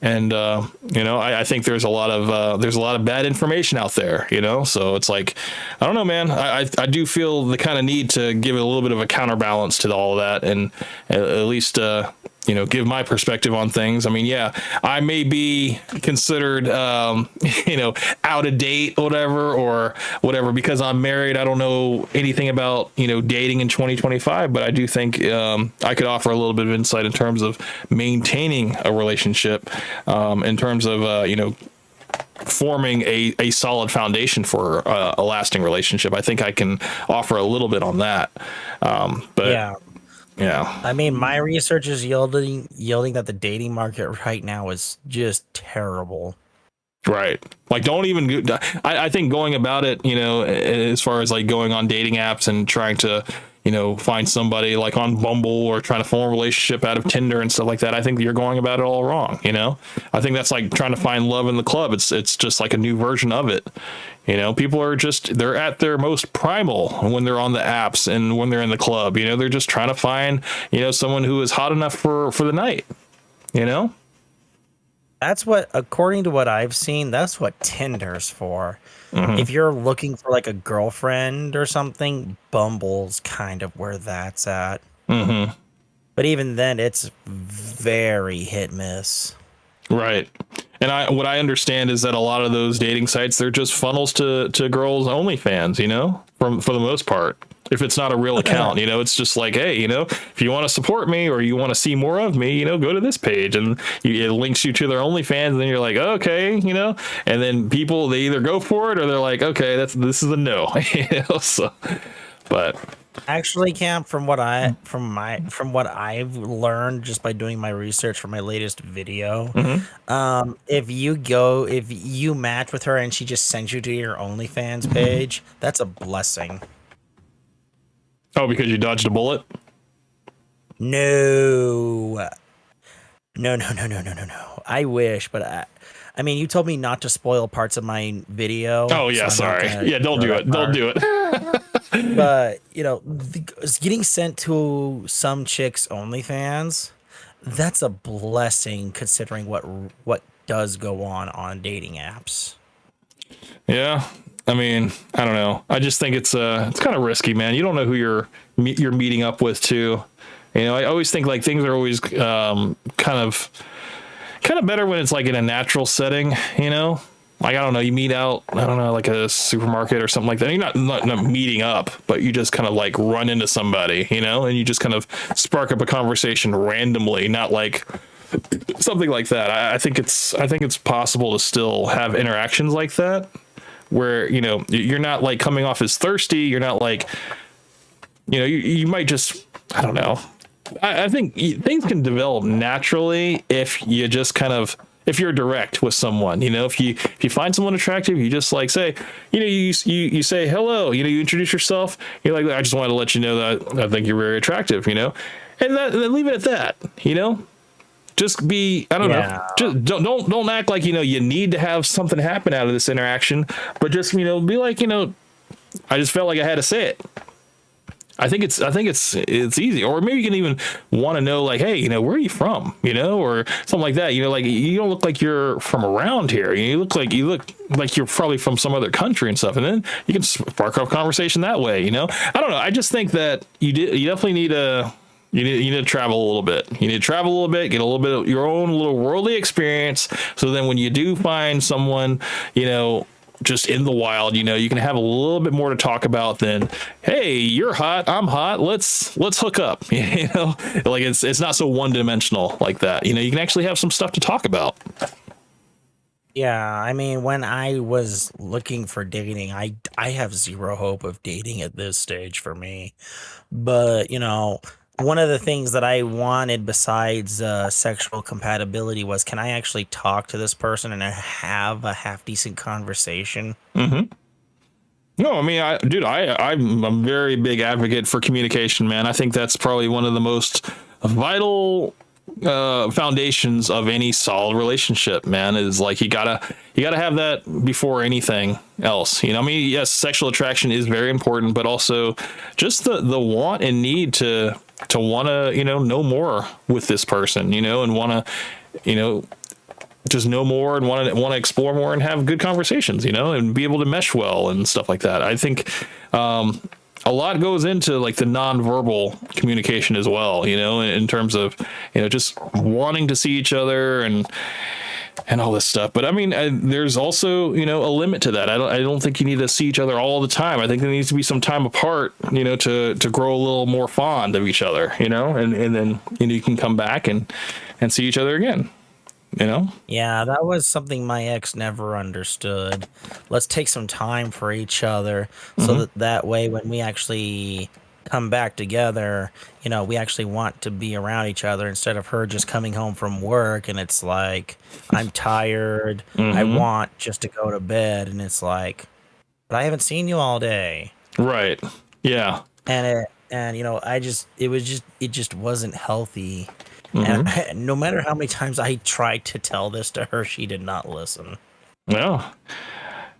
And, I think there's a lot of bad information out there, so it's like, I don't know, man, I do feel the kind of need to give it a little bit of a counterbalance to all of that. And at least, give my perspective on things. I mean, yeah, I may be considered, out of date, or whatever, because I'm married. I don't know anything about, dating in 2025, but I do think I could offer a little bit of insight in terms of maintaining a relationship, in terms of, forming a solid foundation for a lasting relationship. I think I can offer a little bit on that. But yeah. I mean, my research is yielding that the dating market right now is just terrible. Right. Like, don't even, I think going about it, as far as like going on dating apps and trying to, find somebody like on Bumble or trying to form a relationship out of Tinder and stuff like that. I think you're going about it all wrong. I think that's like trying to find love in the club. It's just like a new version of it. People are they're at their most primal when they're on the apps and when they're in the club, they're just trying to find, someone who is hot enough for the night, That's what, according to what I've seen, that's what Tinder's for. If you're looking for like a girlfriend or something, Bumble's kind of where that's at. But even then, it's very hit miss. Right. And what I understand is that a lot of those dating sites, they're just funnels to girls' OnlyFans, for the most part. If it's not a real account, it's just like, hey, if you want to support me or you want to see more of me, go to this page, and it links you to their OnlyFans, and then you're like, okay, and then people, they either go for it or they're like, okay, this is a no, so, but actually, Cam, from what I've learned just by doing my research for my latest video, if you match with her and she just sends you to your OnlyFans page, that's a blessing. Oh, because you dodged a bullet? No. I wish, but I mean, you told me not to spoil parts of my video. Oh yeah, so sorry. Yeah, don't do it. Don't do it. But getting sent to some chicks' OnlyFans, that's a blessing considering what does go on dating apps. Yeah. I mean, I don't know. I just think it's kind of risky, man. You don't know who you're meeting up with, too. I always think like things are always kind of better when it's like in a natural setting. Like, I don't know. You meet out, I don't know, like a supermarket or something like that. You're not meeting up, but you just kind of like run into somebody, and you just kind of spark up a conversation randomly, not like something like that. I think it's possible to still have interactions like that, where you're not like coming off as thirsty, you're not like you might just, I don't know. I think things can develop naturally if you just kind of, if you're direct with someone, if you find someone attractive, you just like say, you say hello, you introduce yourself, you're like, I just wanted to let you know that I think you're very attractive, and then leave it at that, just be, I don't know, just don't act like, you need to have something happen out of this interaction, but just, be like, I just felt like I had to say it. I think it's easy. Or maybe you can even want to know, like, hey, where are you from? Or something like that. Like, you don't look like you're from around here. You look like you're probably from some other country and stuff. And then you can spark up conversation that way. I don't know. I just think that you definitely need to. You need to travel a little bit. You need to travel a little bit, get a little bit of your own little worldly experience. So then when you do find someone, just in the wild, you can have a little bit more to talk about than, hey, you're hot, I'm hot, let's hook up. Like it's not so one dimensional like that. You can actually have some stuff to talk about. Yeah, I mean, when I was looking for dating, I have zero hope of dating at this stage for me. But, one of the things that I wanted besides sexual compatibility was, can I actually talk to this person and have a half decent conversation? Mm-hmm. No, I mean, I'm a very big advocate for communication, man. I think that's probably one of the most vital foundations of any solid relationship, man. Is like you gotta have that before anything else. You know, I mean, yes, sexual attraction is very important, but also just the want and need to want to know more with this person, and want to just know more and want to explore more and have good conversations, and be able to mesh well and stuff like that. I think a lot goes into like the nonverbal communication as well, in terms of, just wanting to see each other and all this stuff. But I mean, there's also, a limit to that. I don't think you need to see each other all the time. I think there needs to be some time apart, to grow a little more fond of each other, and then, you can come back and see each other again. Yeah, that was something my ex never understood. Let's take some time for each other, so that way when we actually come back together, we actually want to be around each other, instead of her just coming home from work and it's like, I'm tired, I want just to go to bed, and it's like, but I haven't seen you all day. Right. Yeah. And it just wasn't healthy. And no matter how many times I tried to tell this to her, she did not listen. Yeah.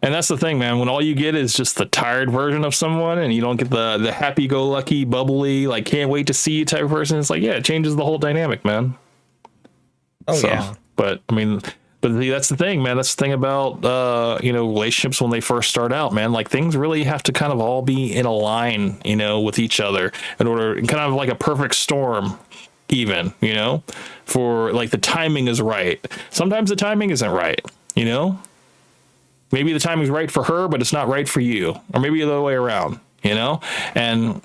And that's the thing, man. When all you get is just the tired version of someone, and you don't get the happy-go-lucky, bubbly, like, can't wait to see you type of person, it's like, yeah, it changes the whole dynamic, man. Yeah. But, I mean, that's the thing, man. That's the thing about, relationships when they first start out, man. Like, things really have to kind of all be in a line, with each other in order, kind of like a perfect storm. Even, for like the timing is right. Sometimes the timing isn't right, maybe the timing's right for her, but it's not right for you, or maybe the other way around, and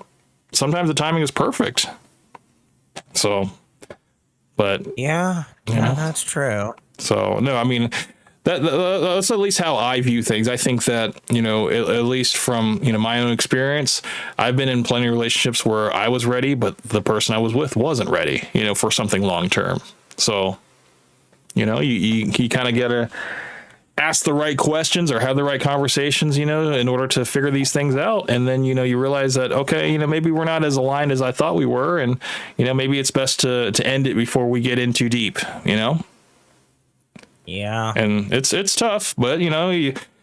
sometimes the timing is perfect. So, but yeah, that's true. So, no, I mean, that's at least how I view things. I think that, at least from, my own experience, I've been in plenty of relationships where I was ready, but the person I was with wasn't ready, for something long term. So, you kind of got to ask the right questions or have the right conversations, in order to figure these things out. And then, you realize that, okay, maybe we're not as aligned as I thought we were. And, maybe it's best to end it before we get in too deep, Yeah. And it's tough, but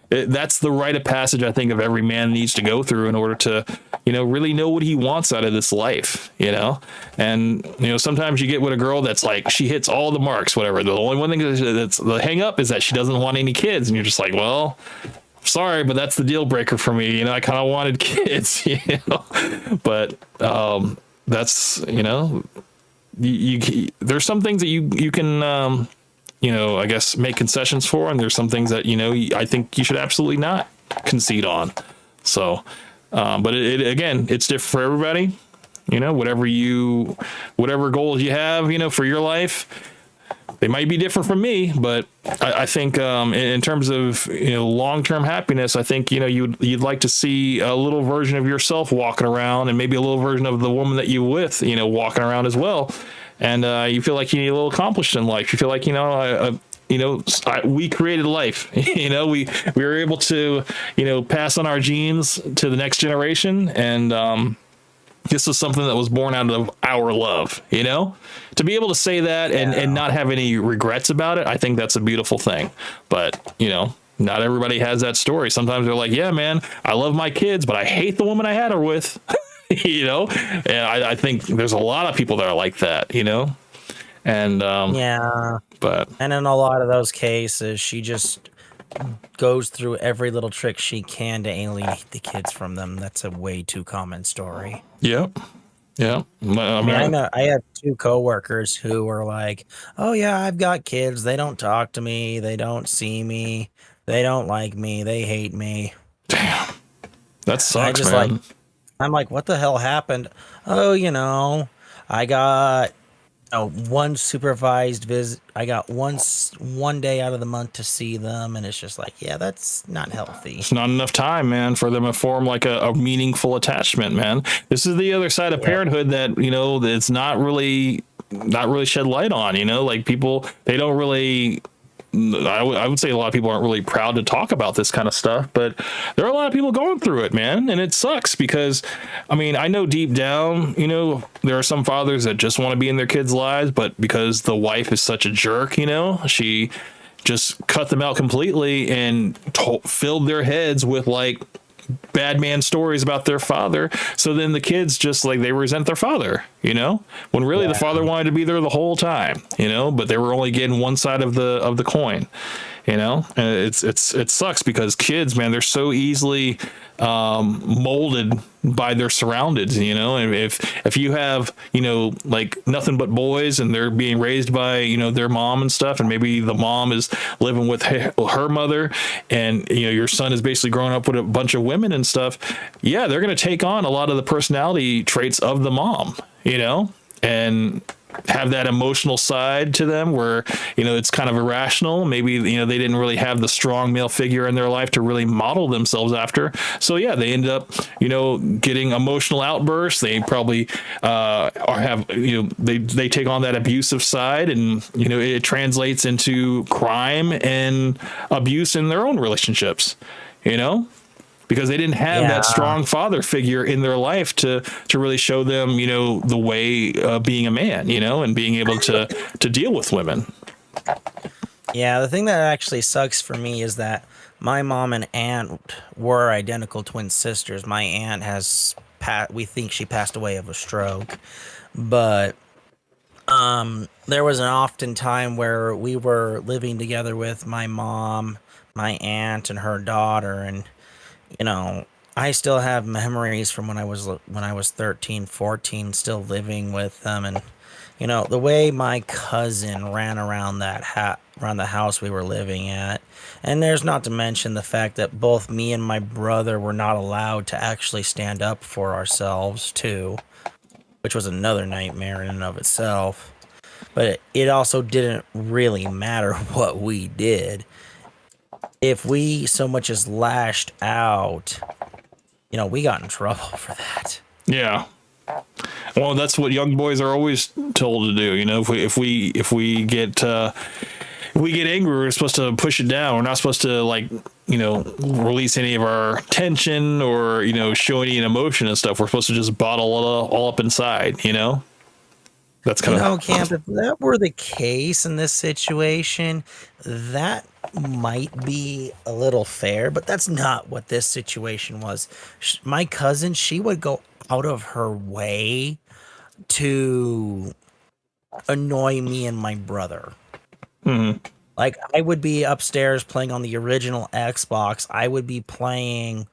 that's the rite of passage I think of every man needs to go through in order to, really know what he wants out of this life, and, sometimes you get with a girl that's like, she hits all the marks, whatever. The only one thing that's the hang up is that she doesn't want any kids. And you're just like, well, sorry, but that's the deal breaker for me. I kind of wanted kids, but, that's, there's some things that you can, I guess make concessions for, and there's some things that, I think you should absolutely not concede on. So, but again, it's different for everybody, whatever goals you have, for your life, they might be different from me, but I think, in terms of, long-term happiness, I think, you'd like to see a little version of yourself walking around, and maybe a little version of the woman that you with, walking around as well. And you feel like you need a little accomplished in life. You feel like, we created life. We were able to, pass on our genes to the next generation. And this was something that was born out of our love, to be able to say that and not have any regrets about it. I think that's a beautiful thing. But, not everybody has that story. Sometimes they're like, yeah, man, I love my kids, but I hate the woman I had her with. And I think there's a lot of people that are like that, and yeah, but and in a lot of those cases, she just goes through every little trick she can to alienate the kids from them. That's a way too common story. Yep. Yeah. I have two coworkers who were like, oh yeah, I've got kids. They don't talk to me. They don't see me. They don't like me. They hate me. Damn. That sucks, I'm like, what the hell happened? Oh, I got one supervised visit. I got one day out of the month to see them, and it's just like, yeah, that's not healthy. It's not enough time, man, for them to form like a meaningful attachment, man. This is the other side of parenthood that, that's not really shed light on, like people, they don't really, I would say a lot of people aren't really proud to talk about this kind of stuff, but there are a lot of people going through it, man. And it sucks because, I know deep down, there are some fathers that just want to be in their kids' lives, but because the wife is such a jerk, she just cut them out completely and filled their heads with like bad man stories about their father. So then the kids just like, they resent their father, when really the father wanted to be there the whole time, but they were only getting one side of the coin, and it sucks because kids, man, they're so easily molded by their surroundings, and if you have, like nothing but boys and they're being raised by, their mom and stuff, and maybe the mom is living with her mother, and, your son is basically growing up with a bunch of women and stuff. Yeah, they're going to take on a lot of the personality traits of the mom, and have that emotional side to them where, it's kind of irrational. Maybe, they didn't really have the strong male figure in their life to really model themselves after. So yeah, they end up, getting emotional outbursts. They probably they take on that abusive side, and, it translates into crime and abuse in their own relationships, because they didn't have that strong father figure in their life to really show them, the way of being a man, and being able to deal with women. Yeah, the thing that actually sucks for me is that my mom and aunt were identical twin sisters. My aunt we think she passed away of a stroke, but there was an often time where we were living together with my mom, my aunt, and her daughter, and I still have memories from when I was 13, 14, still living with them, and the way my cousin ran around around the house we were living at, and there's not to mention the fact that both me and my brother were not allowed to actually stand up for ourselves too, which was another nightmare in and of itself. But it also didn't really matter what we did. If we so much as lashed out, we got in trouble for that. Yeah. Well, that's what young boys are always told to do. If we get angry, we're supposed to push it down. We're not supposed to release any of our tension or, show any emotion and stuff. We're supposed to just bottle it all up inside, That's kind of Camp. If that were the case in this situation, that might be a little fair, but that's not what this situation was. My cousin, she would go out of her way to annoy me and my brother. Mm-hmm. Like, I would be upstairs playing on the original Xbox. I would be playing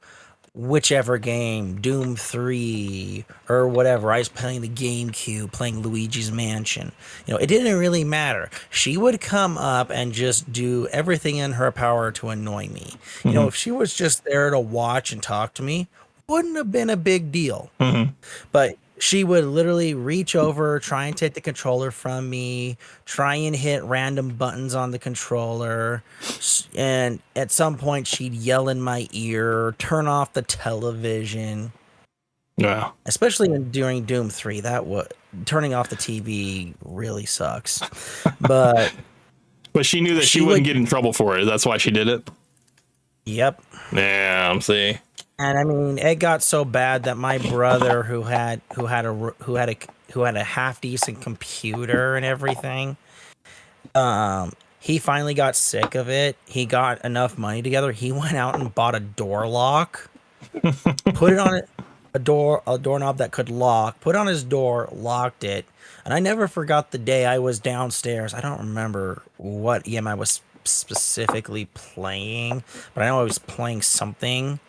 whichever game, Doom 3 or whatever. I was playing the GameCube, playing Luigi's Mansion. It didn't really matter. She would come up and just do everything in her power to annoy me. Mm-hmm. If she was just there to watch and talk to me, wouldn't have been a big deal. Mm-hmm. But she would literally reach over, try and take the controller from me, try and hit random buttons on the controller, and at some point she'd yell in my ear, turn off the television. Yeah. Especially during Doom 3, turning off the TV really sucks. But she knew that she wouldn't get in trouble for it. That's why she did it. Yep. Yeah, see. And it got so bad that my brother, who had a half decent computer and everything, he finally got sick of it. He got enough money together. He went out and bought a door lock, put it on a doorknob that could lock, put it on his door, locked it. And I never forgot the day I was downstairs. I don't remember what EM I was specifically playing, but I know I was playing something.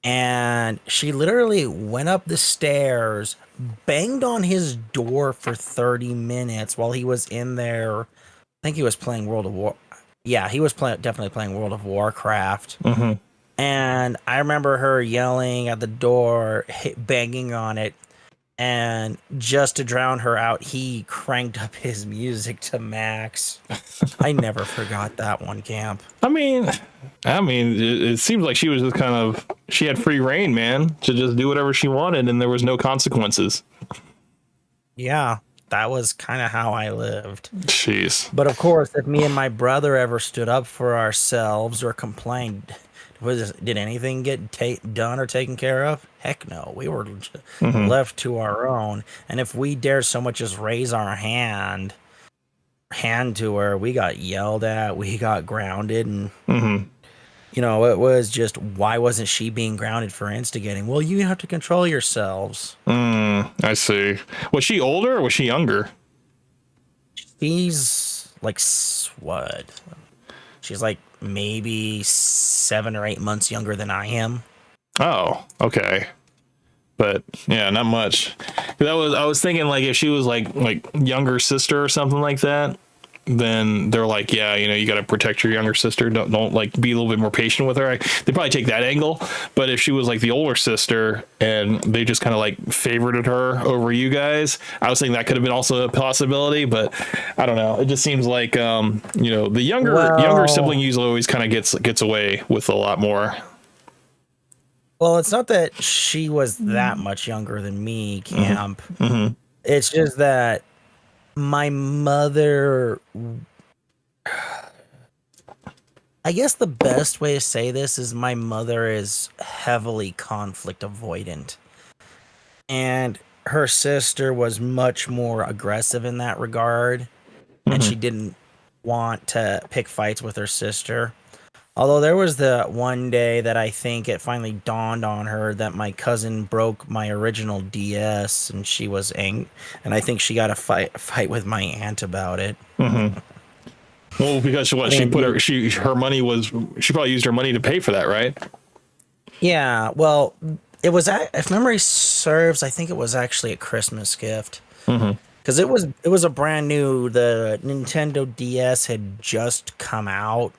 And she literally went up the stairs, banged on his door for 30 minutes while he was in there. I think he was playing World of War. Yeah, he was definitely playing World of Warcraft. Mm-hmm. And I remember her yelling at the door, banging on it. And just to drown her out, he cranked up his music to max. I never forgot that one, Camp. I mean, it seems like she was just she had free reign, man, to just do whatever she wanted, and there was no consequences. Yeah, that was kind of how I lived. Jeez. But of course, if me and my brother ever stood up for ourselves or complained, did anything get done or taken care of? Heck no. We were left to our own. And if we dared so much as raise our hand to her, we got yelled at, we got grounded, and you know, it was just, why wasn't she being grounded for instigating? Well, you have to control yourselves. I see. Was she older or was she younger? She's like, what? She's like maybe 7 or 8 months younger than I am. Oh, okay. But yeah, not much. I was thinking like if she was like younger sister or something like that, then they're like, yeah, you know, you got to protect your younger sister. Don't like be a little bit more patient with her. They probably take that angle. But if she was like the older sister and they just kind of like favorited her over you guys, I was thinking that could have been also a possibility. But I don't know. It just seems like you know, the younger sibling usually always kind of gets away with a lot more. Well, it's not that she was that much younger than me, Camp. It's just that my mother, I guess the best way to say this is my mother is heavily conflict avoidant. And her sister was much more aggressive in that regard. And she didn't want to pick fights with her sister. Although there was the one day that I think it finally dawned on her that my cousin broke my original DS and she was angry. And I think she got a fight with my aunt about it. Well, because what she probably used her money to pay for that, right? Yeah. Well, it was, if memory serves, I think it was actually a Christmas gift. Because it was a brand new, the Nintendo DS had just come out.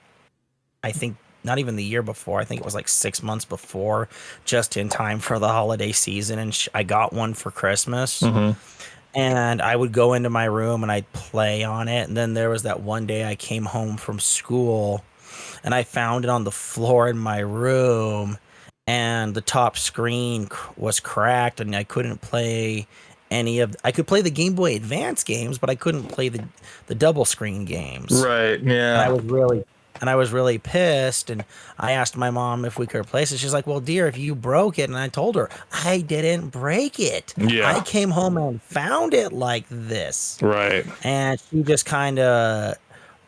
I think not even the year before. I think it was like 6 months before, just in time for the holiday season. And I got one for Christmas. And I would go into my room and I'd play on it. And then there was that one day I came home from school and I found it on the floor in my room. And the top screen was cracked and I couldn't play I could play the Game Boy Advance games, but I couldn't play the double screen games. Right, yeah. And I was really pissed, and I asked my mom if we could replace it. She's like, well, dear, if you broke it, and I told her, I didn't break it. Yeah. I came home and found it like this. Right. And she just kind of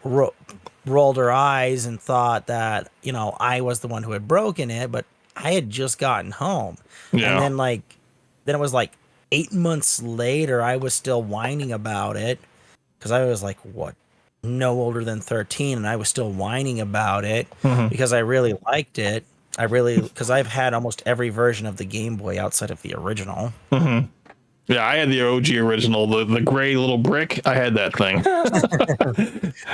rolled her eyes and thought that, you know, I was the one who had broken it, but I had just gotten home. Yeah. And then it was like 8 months later, I was still whining about it because I was like, what? No older than 13, and I was still whining about it because I really liked it. Because I've had almost every version of the Game Boy outside of the original. Yeah, I had the OG original, the gray little brick. I had that thing.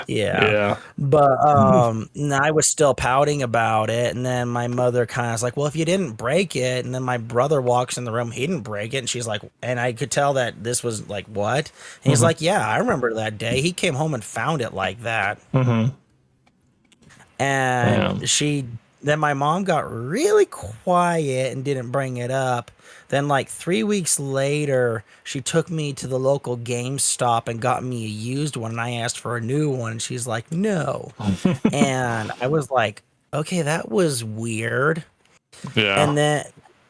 Yeah. But I was still pouting about it, and then my mother kind of was like, well, if you didn't break it, and then my brother walks in the room, he didn't break it, and she's like, and I could tell that this was like, what? And he's like, yeah, I remember that day. He came home and found it like that. And then my mom got really quiet and didn't bring it up. Then like 3 weeks later, she took me to the local GameStop and got me a used one. And I asked for a new one. And she's like, no. And I was like, okay, that was weird. Yeah.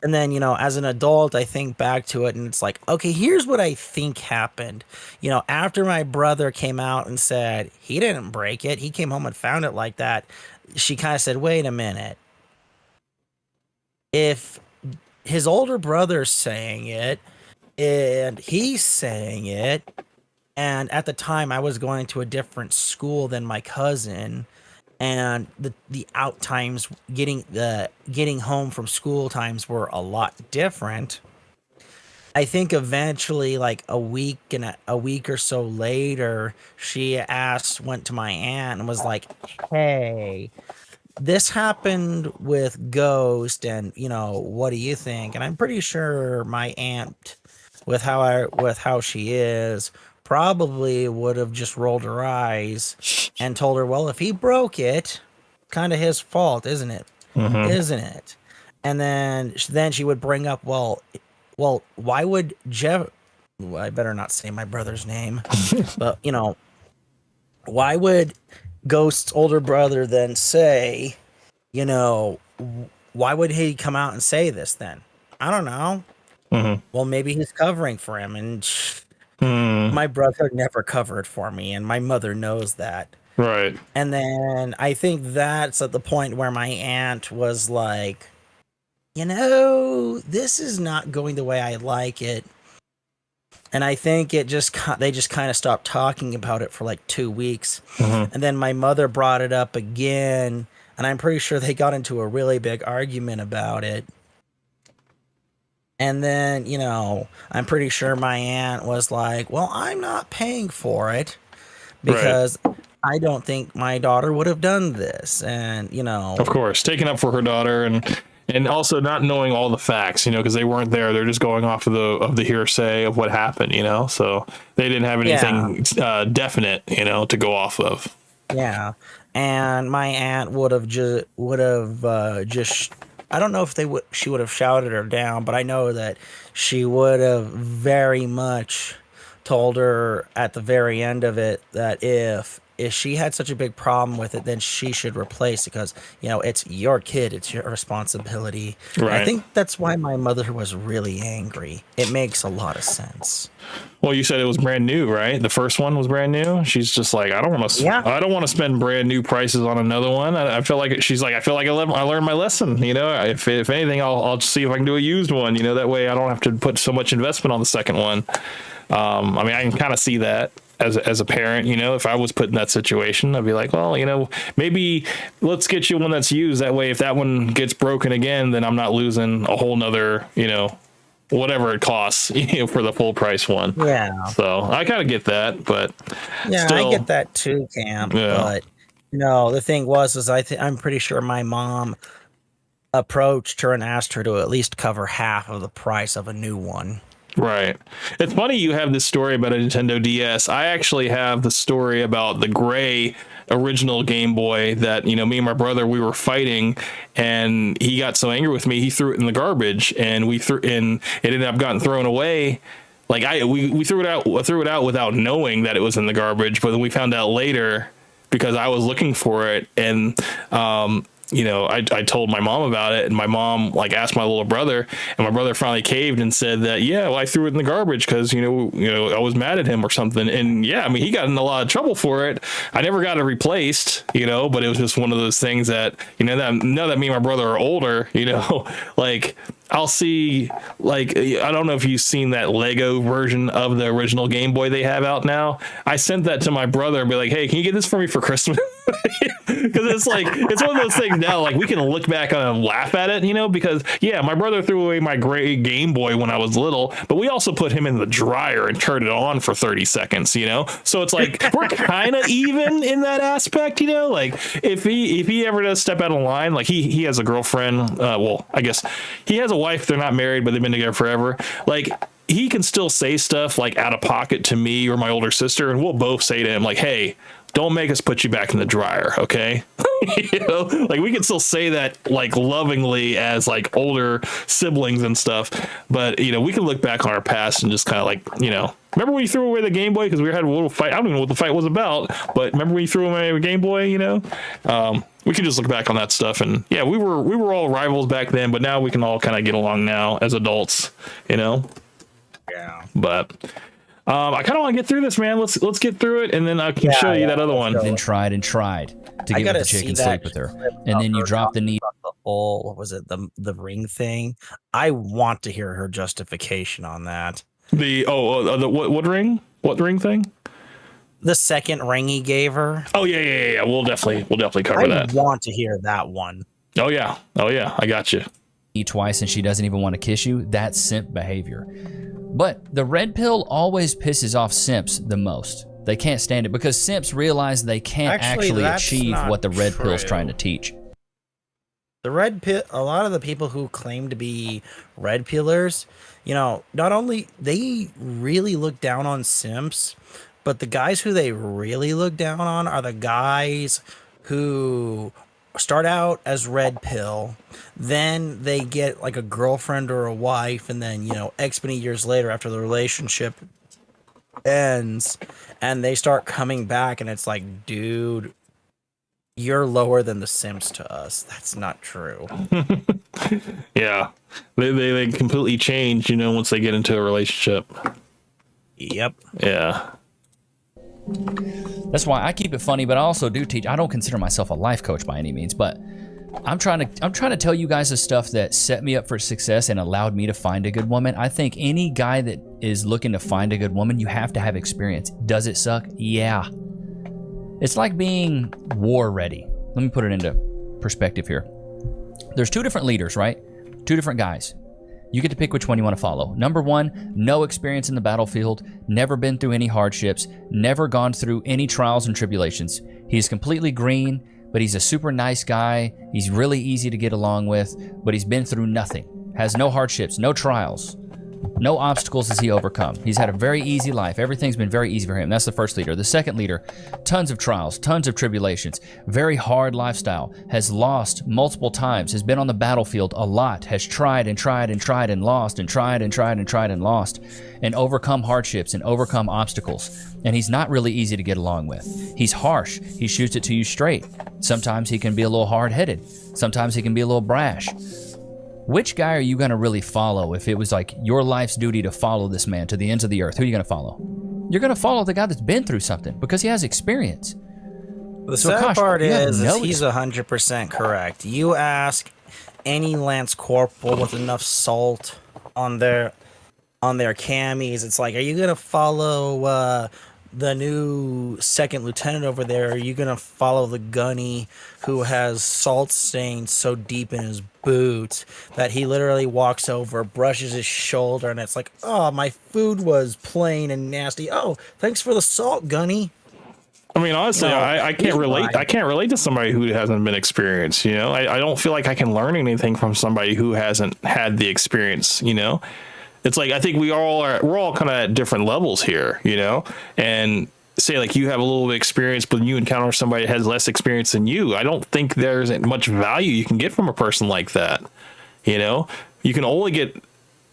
And then, you know, as an adult, I think back to it and it's like, okay, here's what I think happened. You know, after my brother came out and said he didn't break it, he came home and found it like that. She kind of said, wait a minute. If his older brother's saying it and he's saying it, and at the time I was going to a different school than my cousin, and the out times, getting home from school times were a lot different. I think eventually, like a week or so later, she went to my aunt and was like, hey, this happened with Ghost, and, you know, what do you think? And I'm pretty sure my aunt with how she is, probably would have just rolled her eyes and told her, well, if he broke it, kind of his fault, isn't it? Isn't it? And then she would bring up, well, why would Jeff? Well, I better not say my brother's name, but why would Ghost's older brother then say, why would he come out and say this then? I don't know. Well, maybe he's covering for him, and my brother never covered for me, and my mother knows that. Right. And then I think that's at the point where my aunt was like, this is not going the way I like it. And I think they just kind of stopped talking about it for like 2 weeks. And then my mother brought it up again, and I'm pretty sure they got into a really big argument about it. And then, I'm pretty sure my aunt was like, well, I'm not paying for it because I don't think my daughter would have done this. And, Of course, taking up for her daughter and also not knowing all the facts, because they weren't there. They're just going off of the hearsay of what happened, so they didn't have anything definite, to go off of. Yeah. And my aunt would have just I don't know if she would have shouted her down, but I know that she would have very much told her at the very end of it that if she had such a big problem with it, then she should replace it because, it's your kid, it's your responsibility. Right. I think that's why my mother was really angry. It makes a lot of sense. Well, you said it was brand new, right? The first one was brand new. She's just like, I don't want to spend brand new prices on another one. I feel like I learned my lesson. If anything, I'll see if I can do a used one. That way I don't have to put so much investment on the second one. I can kind of see that as a parent. If I was put in that situation, I'd be like, well, maybe let's get you one that's used. That way, if that one gets broken again, then I'm not losing a whole nother, whatever it costs, for the full price one. Yeah. So I kind of get that, but yeah, still, I get that too, Cam. Yeah. But the thing was I'm pretty sure my mom approached her and asked her to at least cover half of the price of a new one. Right. It's funny you have this story about a Nintendo DS. I actually have the story about the gray original Game Boy that, me and my brother, we were fighting, and he got so angry with me, he threw it in the garbage, and it ended up getting thrown away. Like we threw it out without knowing that it was in the garbage, but then we found out later because I was looking for it, and I told my mom about it, and my mom asked my little brother, and my brother finally caved and said that, I threw it in the garbage because, I was mad at him or something. And he got in a lot of trouble for it. I never got it replaced, but it was just one of those things that, that now that me and my brother are older, I'll see, I don't know if you've seen that Lego version of the original Game Boy they have out now. I sent that to my brother and be like, hey, can you get this for me for Christmas? Because it's one of those things now, we can look back on and laugh at it, because, my brother threw away my gray Game Boy when I was little, but we also put him in the dryer and turned it on for 30 seconds, So it's we're kind of even in that aspect, if he ever does step out of line, he has a girlfriend, I guess he has a wife, they're not married, but they've been together forever. He can still say stuff out of pocket to me or my older sister, and we'll both say to him hey, don't make us put you back in the dryer, okay? We can still say that lovingly as older siblings and stuff, but we can look back on our past and just kind of remember when you threw away the Game Boy because we had a little fight? I don't even know what the fight was about, but remember when you threw away a Game Boy? We can just look back on that stuff, and we were all rivals back then, but now we can all kind of get along now as adults, Yeah. But I kind of want to get through this, man. Let's get through it, and then I can show you that other one. Then tried to get with the chick and sleep with her, and then you drop the knee. The whole, was it the ring thing? I want to hear her justification on that. The what ring? What ring thing? The second ring he gave her. Oh yeah. We'll definitely cover that. I want to hear that one. Oh yeah. I got you. Twice, and she doesn't even want to kiss you. That's simp behavior. But the red pill always pisses off simps the most. They can't stand it because simps realize they can't actually achieve what the red pill's trying to teach. The red pill, a lot of the people who claim to be red pillers, not only they really look down on simps, but the guys who they really look down on are the guys who start out as red pill, then they get like a girlfriend or a wife, and then X many years later, after the relationship ends, and they start coming back, and it's like, dude, you're lower than the simps to us. That's not true. Yeah, they completely change, once they get into a relationship. Yep. Yeah. That's why I keep it funny, but I also do teach. I don't consider myself a life coach by any means, but I'm trying to tell you guys the stuff that set me up for success and allowed me to find a good woman. I think any guy that is looking to find a good woman, you have to have experience. Does it suck? Yeah. It's like being war ready. Let me put it into perspective here. There's two different leaders, right? Two different guys. You get to pick which one you want to follow. Number one, no experience in the battlefield, never been through any hardships, never gone through any trials and tribulations. He's completely green, but he's a super nice guy. He's really easy to get along with, but he's been through nothing. Has no hardships, no trials. No obstacles has he overcome. He's had a very easy life. Everything's been very easy for him. That's the first leader. The second leader, tons of trials, tons of tribulations, very hard lifestyle, has lost multiple times, has been on the battlefield a lot, has tried and tried and tried and lost and tried and tried and tried and lost and overcome hardships and overcome obstacles. And he's not really easy to get along with. He's harsh. He shoots it to you straight. Sometimes he can be a little hard-headed. Sometimes he can be a little brash. Which guy are you going to really follow if it was like your life's duty to follow this man to the ends of the earth? Who are you going to follow? You're going to follow the guy that's been through something because he has experience. The sad part is he's 100% correct. You ask any Lance Corporal with enough salt on their camis, it's like, are you going to follow the new second lieutenant over there? Are you going to follow the gunny who has salt stains so deep in his boot that he literally walks over, brushes his shoulder, and it's like, oh, my food was plain and nasty. Oh, thanks for the salt, gunny. I mean, honestly, no, I can't relate. I can't relate to somebody who hasn't been experienced. I don't feel like I can learn anything from somebody who hasn't had the experience. It's like, I think we're all kind of at different levels here, and say like you have a little bit of experience, but you encounter somebody that has less experience than you. I don't think there's much value you can get from a person like that. You can only get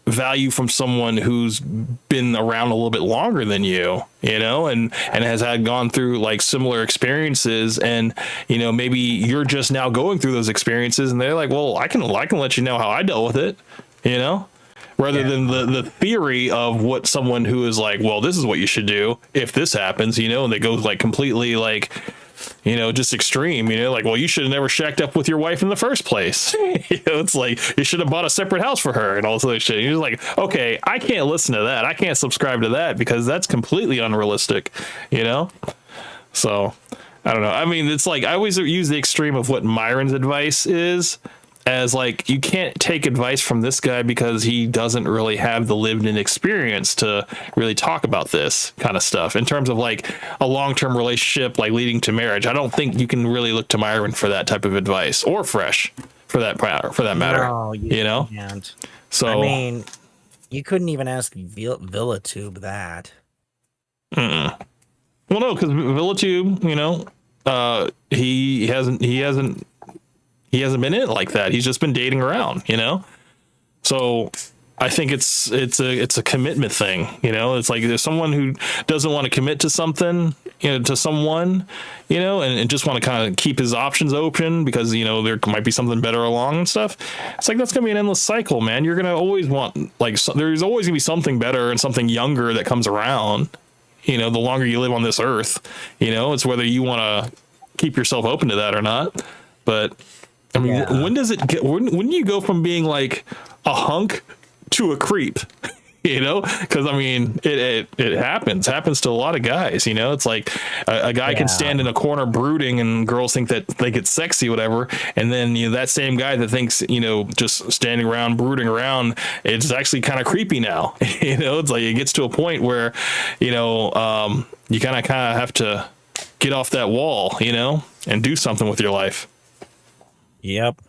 value from someone who's been around a little bit longer than you, and has gone through like similar experiences, and maybe you're just now going through those experiences, and they're like, well, I can let you know how I dealt with it, rather than the theory of what someone who is like, well, this is what you should do if this happens, and they go like completely like, just extreme, like, well, you should have never shacked up with your wife in the first place. It's like, you should have bought a separate house for her and all this other shit. You're like, okay, I can't listen to that. I can't subscribe to that because that's completely unrealistic, So I don't know. I mean, it's like, I always use the extreme of what Myron's advice is, as like, you can't take advice from this guy because he doesn't really have the lived-in experience to really talk about this kind of stuff in terms of like a long-term relationship, like leading to marriage. I don't think you can really look to Myron for that type of advice, or Fresh for that matter. No, you can't. So I mean, you couldn't even ask VillaTube that. Well, no, because VillaTube, he hasn't been in it like that. He's just been dating around, So I think it's a commitment thing, It's like there's someone who doesn't want to commit to something, to someone, and just want to kind of keep his options open because there might be something better along and stuff. It's like that's gonna be an endless cycle, man. You're gonna always want there's always gonna be something better and something younger that comes around. The longer you live on this earth, it's whether you want to keep yourself open to that or not, but. I mean, when does it get? When do you go from being like a hunk to a creep? Because I mean, it happens to a lot of guys. It's like a guy can stand in a corner brooding, and girls think it's sexy, whatever. And then that same guy that thinks just standing around brooding around, it's actually kind of creepy now. It's like it gets to a point where you kind of have to get off that wall, and do something with your life. Yep.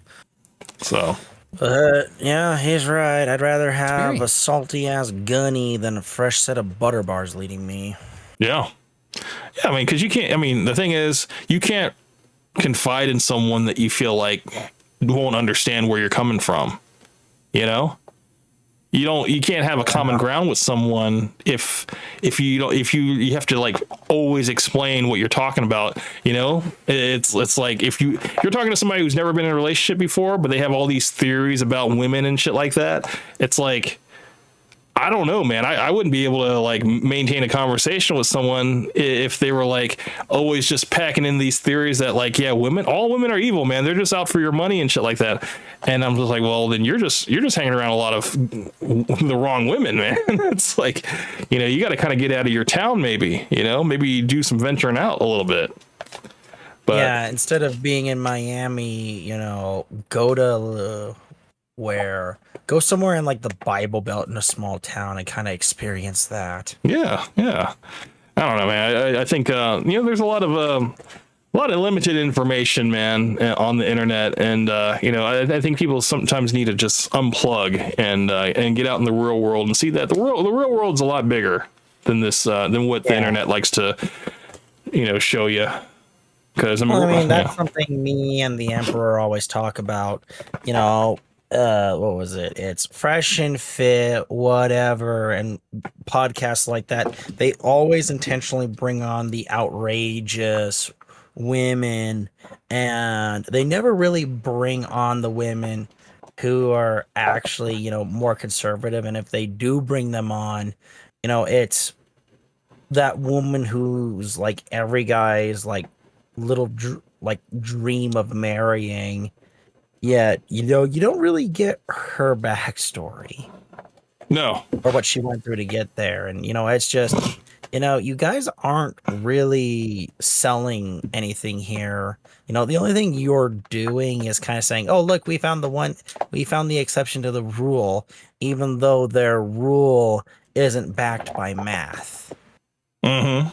So. Yeah, he's right. I'd rather have a salty ass gunny than a fresh set of butter bars leading me. Yeah. Yeah, I mean, because you can't, I mean, the thing is, you can't confide in someone that you feel like won't understand where you're coming from. You know? You can't have a common ground with someone if you have to like always explain what you're talking about. You know, it's like if you're talking to somebody who's never been in a relationship before, but they have all these theories about women and shit like that. It's like, I don't know, man. I wouldn't be able to like maintain a conversation with someone if they were like always just packing in these theories that like, yeah, all women are evil, man. They're just out for your money and shit like that. And I'm just like, well, then you're just hanging around a lot of the wrong women, man. It's like, you know, you got to kind of get out of your town, maybe, you know, maybe do some venturing out a little bit. But yeah, instead of being in Miami, you know, go somewhere in like the Bible Belt in a small town and kind of experience that. Yeah. I don't know, man. I think you know, there's a lot of limited information, man, on the internet, and you know, I think people sometimes need to just unplug and get out in the real world and see that the real world's a lot bigger than this than what the internet likes to, you know, show you. Because that's something me and the Emperor always talk about. You know. What was it? It's Fresh and Fit, whatever, and podcasts like that. They always intentionally bring on the outrageous women, and they never really bring on the women who are actually, you know, more conservative. And if they do bring them on, you know, it's that woman who's like every guy's like little dream of marrying. Yet, you know, you don't really get her backstory. No. Or what she went through to get there. And, you know, it's just, you know, you guys aren't really selling anything here. You know, the only thing you're doing is kind of saying, oh, look, we found the exception to the rule, even though their rule isn't backed by math. Mm-hmm.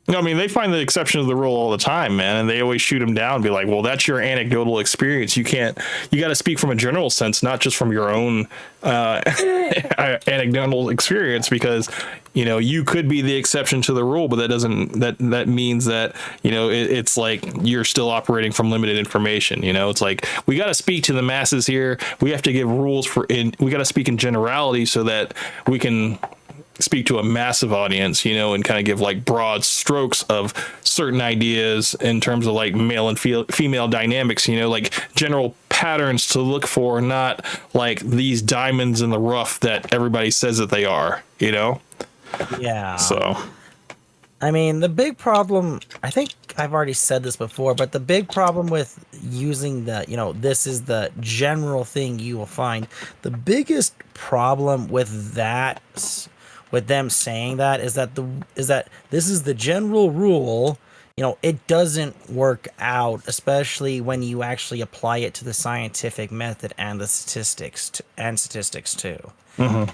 I mean, they find the exception to the rule all the time, man, and they always shoot them down and be like, well, that's your anecdotal experience. You got to speak from a general sense, not just from your own anecdotal experience, because, you know, you could be the exception to the rule, but that means that, you know, it's like you're still operating from limited information. You know, it's like, we got to speak to the masses here. We have to give rules we got to speak in generality so that we can speak to a massive audience, you know, and kind of give like broad strokes of certain ideas in terms of like male and female dynamics, you know, like general patterns to look for, not like these diamonds in the rough that everybody says that they are, you know? Yeah. So, I mean, the big problem, I think I've already said this before, but the big problem with using the, you know, this is the general thing you will find. The biggest problem with that, with them saying that, is that this is the general rule. You know, it doesn't work out, especially when you actually apply it to the scientific method and the statistics too. Mm-hmm.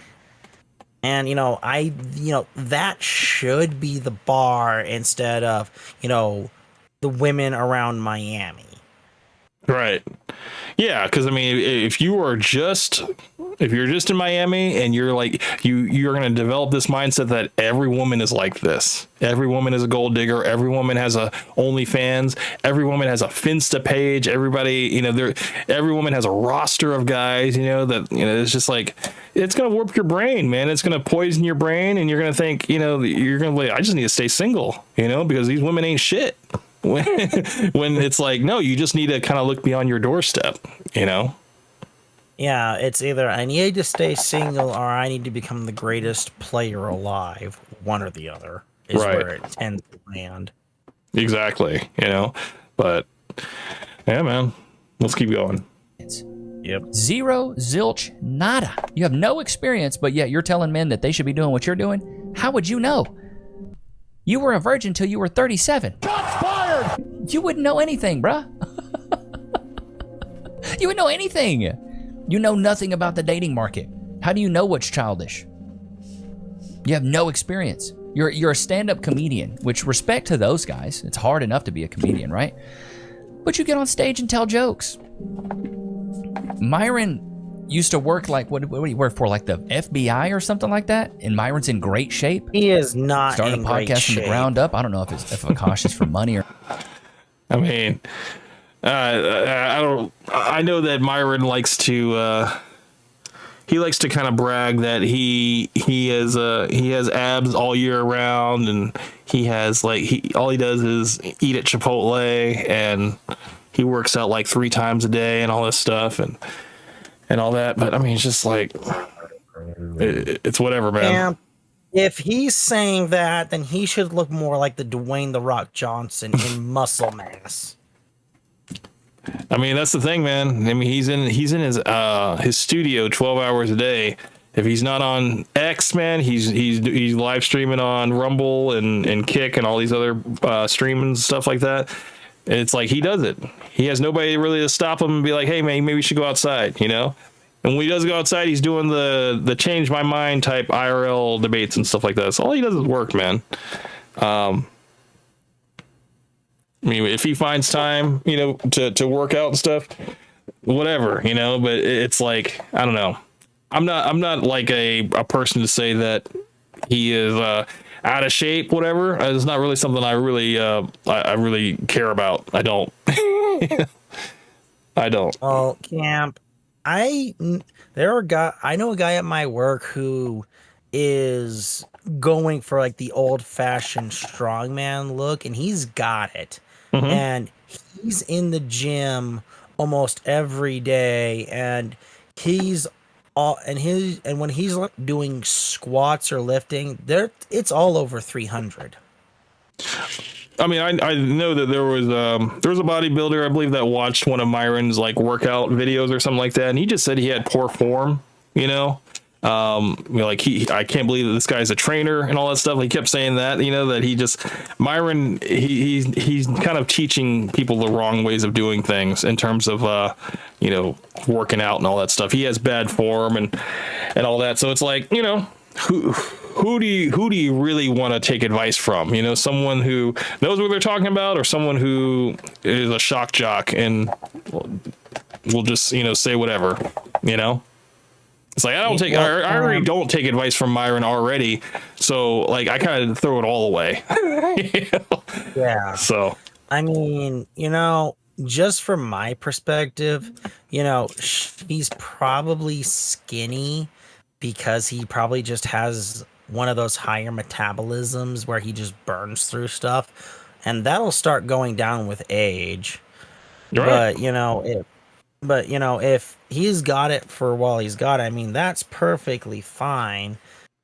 And, you know, that should be the bar instead of, you know, the women around Miami. Right. Yeah, because I mean, if you're just in Miami and you're like you're going to develop this mindset that every woman is like this. Every woman is a gold digger. Every woman has a OnlyFans. Every woman has a Finsta page. Everybody, you know, every woman has a roster of guys. You know that, you know, it's just like, it's going to warp your brain, man. It's going to poison your brain, and you're going to think, you know, you're going to, I just need to stay single, you know, because these women ain't shit. When it's like, no, you just need to kind of look beyond your doorstep, you know? Yeah, it's either I need to stay single or I need to become the greatest player alive. One or the other is where it tends to land. Exactly, you know? But, yeah, man, let's keep going. Yep. Zero, zilch, nada. You have no experience, but yet you're telling men that they should be doing what you're doing? How would you know? You were a virgin till you were 37. Shots fired! You wouldn't know anything, bruh. You wouldn't know anything. You know nothing about the dating market. How do you know what's childish? You have no experience. You're a stand-up comedian, which, respect to those guys. It's hard enough to be a comedian, right? But you get on stage and tell jokes. Myron used to work like, what do you work for? Like the FBI or something like that? And Myron's in great shape? He is not Started in a great podcast from the shape. ground up. I don't know if Akaash is for money or... I mean, I know that Myron likes to kind of brag that he has abs all year round, and he has all he does is eat at Chipotle, and he works out like 3 times a day and all this stuff and all that. But I mean, it's just like it's whatever, man. Yeah. If he's saying that, then he should look more like the Dwayne "The Rock" Johnson in muscle mass. I mean, that's the thing, man. I mean, he's in his studio 12 hours a day. If he's not on X, man, he's live streaming on Rumble and Kick and all these other streaming stuff like that. It's like he does it. He has nobody really to stop him and be like, "Hey, man, maybe we should go outside," you know. And when he does go outside, he's doing the change my mind type IRL debates and stuff like that. So all he does is work, man. I mean, if he finds time, you know, to work out and stuff, whatever, you know. But it's like, I don't know. I'm not like a person to say that he is out of shape, whatever. It's not really something I really care about. I don't. I don't. Oh, Camp. I know a guy at my work who is going for like the old-fashioned strongman look, and he's got it. Mm-hmm. And he's in the gym almost every day, and when he's doing squats or lifting, it's all over 300. I mean, I know that there was a bodybuilder, I believe, that watched one of Myron's like workout videos or something like that, and he just said he had poor form, you know. Like I can't believe that this guy's a trainer and all that stuff. He kept saying that, you know, that Myron, he's kind of teaching people the wrong ways of doing things in terms of, you know, working out and all that stuff. He has bad form and all that. So it's like, you know, who do you really want to take advice from? You know, someone who knows what they're talking about, or someone who is a shock jock and will just, you know, say whatever, you know? It's like, I already don't take advice from Myron already. So like, I kind of throw it all away. You know? Yeah. So, I mean, you know, just from my perspective, you know, he's probably skinny because he probably just has one of those higher metabolisms where he just burns through stuff, and that'll start going down with age. Right. But you know, if he's got it for while he's got it, I mean, that's perfectly fine.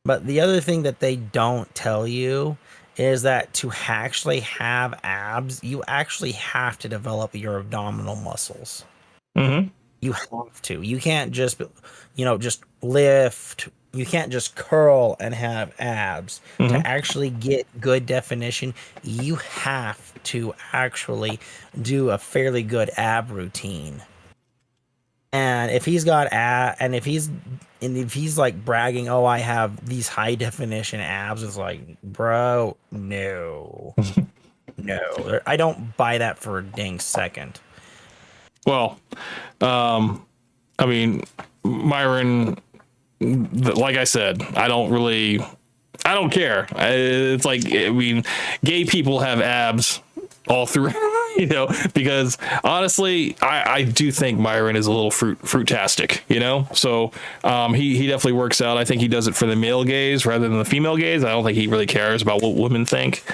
But the other thing that they don't tell you is that to actually have abs, you actually have to develop your abdominal muscles. Mm-hmm. You have to. You can't just, you know, just lift. You can't just curl and have abs. Mm-hmm. To actually get good definition, you have to actually do a fairly good ab routine. And if he's got if he's like bragging, "Oh, I have these high definition abs," it's like, bro, no, no, I don't buy that for a dang second. Well, I mean, Myron, like I said, I don't care. It's like, I mean, gay people have abs all through, you know, because honestly, I do think Myron is a little fruitastic, you know. So he definitely works out. I think he does it for the male gaze rather than the female gaze. I don't think he really cares about what women think.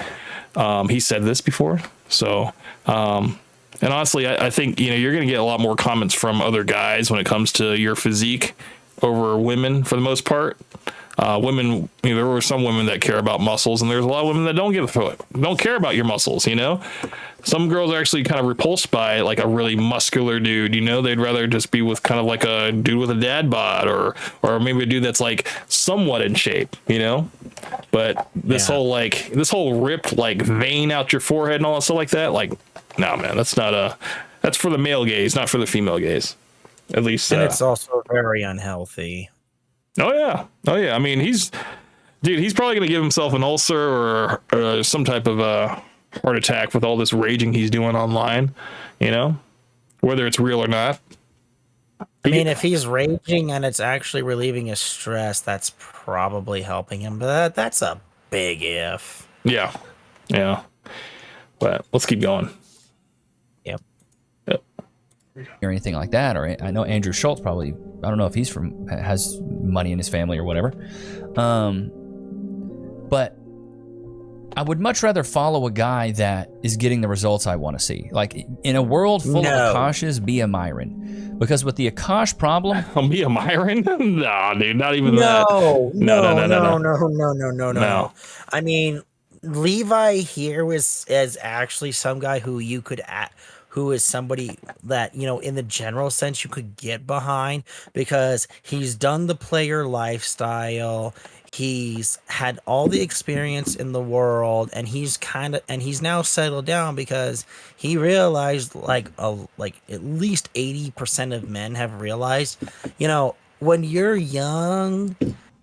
He said this before. So and honestly, I think, you know, you're going to get a lot more comments from other guys when it comes to your physique over women for the most part. Women, you know, there were some women that care about muscles, and there's a lot of women that don't care about your muscles, you know. Some girls are actually kind of repulsed by like a really muscular dude, you know. They'd rather just be with kind of like a dude with a dad bod, or maybe a dude that's like somewhat in shape, you know. But this whole ripped like vein out your forehead and all that stuff like that, like, no, man, that's for the male gaze, not for the female gaze. At least, and it's also very unhealthy. Oh yeah. I mean, he's probably gonna give himself an ulcer or some type of heart attack with all this raging he's doing online, you know, whether it's real or not. I mean, if he's raging and it's actually relieving his stress, that's probably helping him. But that's a big if. Yeah. But let's keep going. Yep. Or anything like that. Or I know Andrew Schultz probably. I don't know if he's has money in his family or whatever. But I would much rather follow a guy that is getting the results I want to see. Like in a world full of Akaash's, be a Myron. Because with the Akaash problem, I'll be a Myron. No, dude, not even that. No. I mean, Levi here is actually some guy who you could who is somebody that, you know, in the general sense you could get behind because he's done the player lifestyle. He's had all the experience in the world, and he's now settled down because he realized like at least 80% of men have realized, you know, when you're young,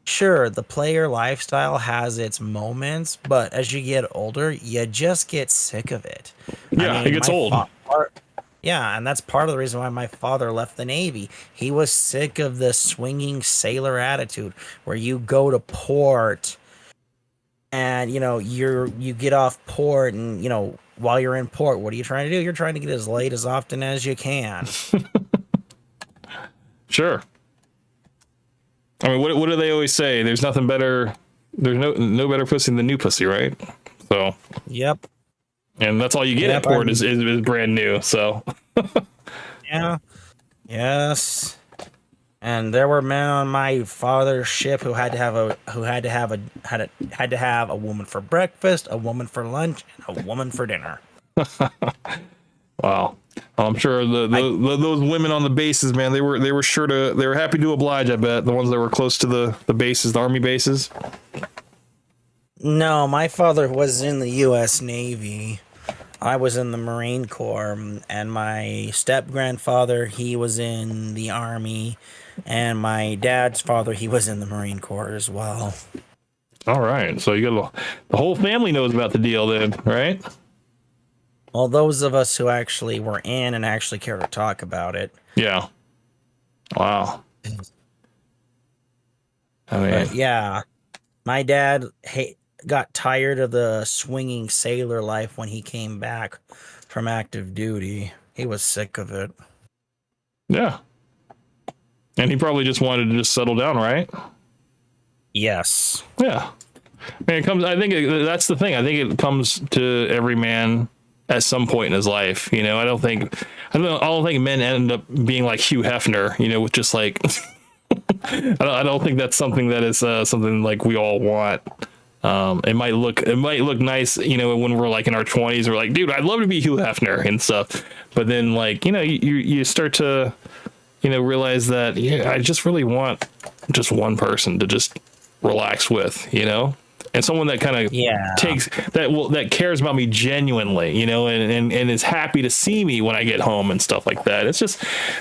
sure, the player lifestyle has its moments, but as you get older, you just get sick of it. Yeah, it gets old. Yeah, and that's part of the reason why my father left the Navy. He was sick of the swinging sailor attitude where you go to port and, you know, you get off port and, you know, while you're in port, what are you trying to do? You're trying to get as late as often as you can. Sure. I mean, what do they always say? There's nothing better. There's no better pussy than new pussy, right? So. Yep. And that's all you get at port is brand new. So. Yeah. Yes. And there were men on my father's ship who had to have a woman for breakfast, a woman for lunch, and a woman for dinner. Wow. I'm sure those women on the bases, man, they were happy to oblige. I bet the ones that were close to the bases, the army bases. No, my father was in the U.S. Navy. I was in the Marine Corps, and my step-grandfather, he was in the Army, and my dad's father, he was in the Marine Corps as well. All right, so you got the whole family knows about the deal then, right? Well, those of us who actually were in and actually care to talk about it. Yeah. Wow. I mean, but yeah, my dad got tired of the swinging sailor life when he came back from active duty. He was sick of it. Yeah. And he probably just wanted to just settle down, right? Yes. Yeah. I mean, I think that's the thing. I think it comes to every man at some point in his life. You know, I don't think men end up being like Hugh Hefner, you know, with just like, I don't think that's something that is something like we all want. It might look nice, you know, when we're like in our 20s, we're like, dude, I'd love to be Hugh Hefner and stuff. But then like, you know, you start to, you know, realize that, yeah, I just really want just one person to just relax with, you know, and someone that kind of takes that cares about me genuinely, you know, and is happy to see me when I get home and stuff like that. It's just,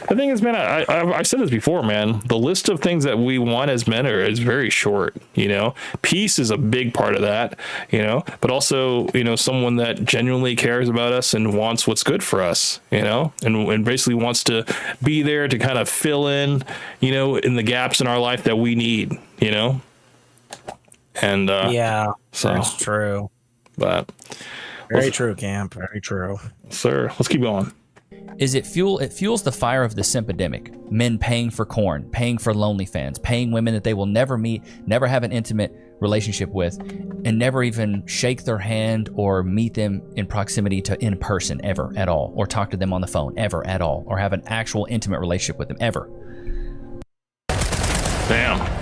the thing is, man, I've said this before, man, the list of things that we want as men is very short, you know. Peace is a big part of that, you know, but also, you know, someone that genuinely cares about us and wants what's good for us, you know, and basically wants to be there to kind of fill in, you know, in the gaps in our life that we need, you know. And yeah, so that's true. But very true, Camp. Very true, sir. Let's keep going. It fuels the fire of the simpidemic. Men paying for corn, paying for lonely fans, paying women that they will never meet, never have an intimate relationship with, and never even shake their hand or meet them in proximity to in person ever at all, or talk to them on the phone ever at all, or have an actual intimate relationship with them ever. Damn.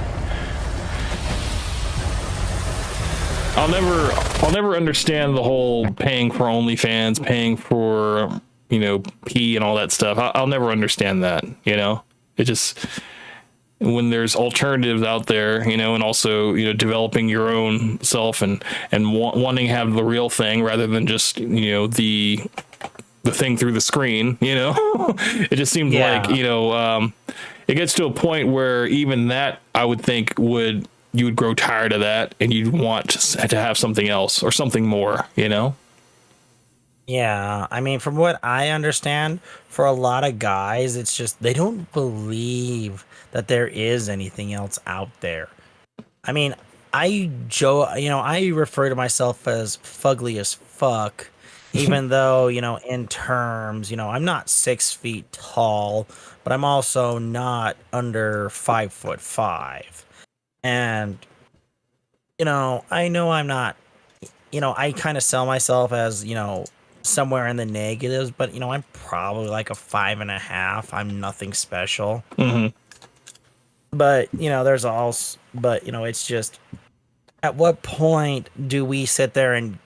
I'll never understand the whole paying for OnlyFans, paying for, you know, pee and all that stuff. I'll never understand that, you know. It just, when there's alternatives out there, you know, and also, you know, developing your own self and wanting to have the real thing rather than just, you know, the thing through the screen, you know. It just seems like, you know, it gets to a point where even that, I would think, you would grow tired of that and you'd want to have something else or something more, you know? Yeah, I mean, from what I understand, for a lot of guys, it's just they don't believe that there is anything else out there. I mean, I refer to myself as fugly as fuck, even though, in terms, I'm not 6 feet tall, but I'm also not under 5'5". And, I know I'm not, I kind of sell myself as, somewhere in the negatives, but, I'm probably like a 5.5. I'm nothing special. Mm-hmm. But, it's just, at what point do we sit there and,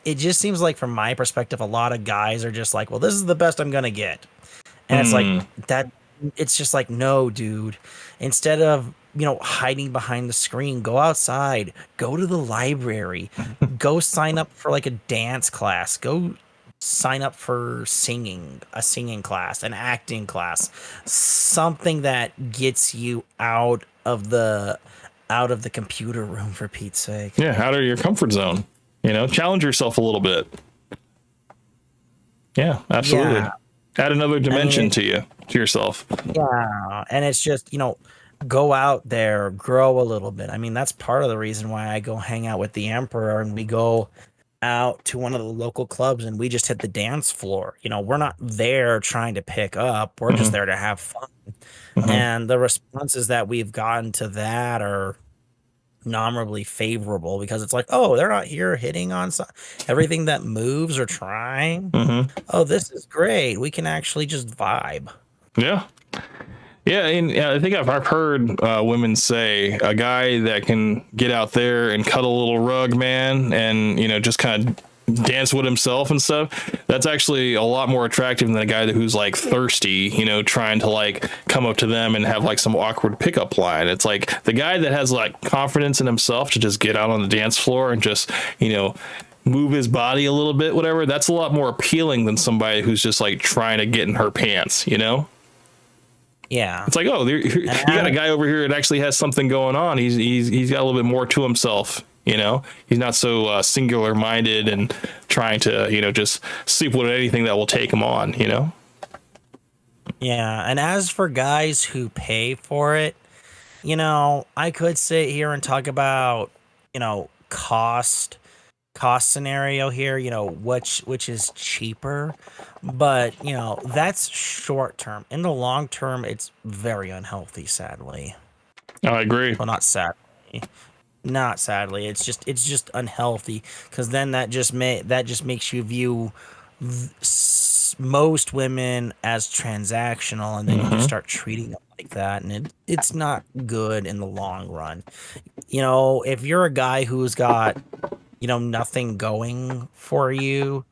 it just seems like from my perspective, a lot of guys are just like, well, this is the best I'm going to get. And it's like that. It's just like, no, dude, instead of, hiding behind the screen, go outside, go to the library, go sign up for like a dance class, go sign up for a singing class, an acting class, something that gets you out of the computer room, for Pete's sake. Yeah, out of your comfort zone. Challenge yourself a little bit. Yeah, absolutely. Yeah. Add another dimension to yourself. Yeah, and it's just, go out there, grow a little bit. I mean, that's part of the reason why I go hang out with the Emperor, and we go out to one of the local clubs and we just hit the dance floor. We're not there trying to pick up. We're just there to have fun. And the responses that we've gotten to that are nominally favorable, because it's like, oh, they're not here hitting on everything that moves or trying. Oh, this is great. We can actually just vibe. Yeah. Yeah, and I think I've heard women say a guy that can get out there and cut a little rug, man, and just kind of dance with himself and stuff. That's actually a lot more attractive than a guy who's like thirsty, trying to like come up to them and have like some awkward pickup line. It's like the guy that has like confidence in himself to just get out on the dance floor and just move his body a little bit, whatever. That's a lot more appealing than somebody who's just like trying to get in her pants. Yeah, it's like, oh, you got a guy over here that actually has something going on. He's got a little bit more to himself. He's not so singular minded and trying to just sleep with anything that will take him on. Yeah, and as for guys who pay for it, I could sit here and talk about cost scenario here, which is cheaper, but that's short term. In the long term, it's very unhealthy, sadly. I agree. Well, not sadly. It's just unhealthy, because then that just makes you view most women as transactional, and then you just start treating them like that, and it's not good in the long run. If you're a guy who's got nothing going for you,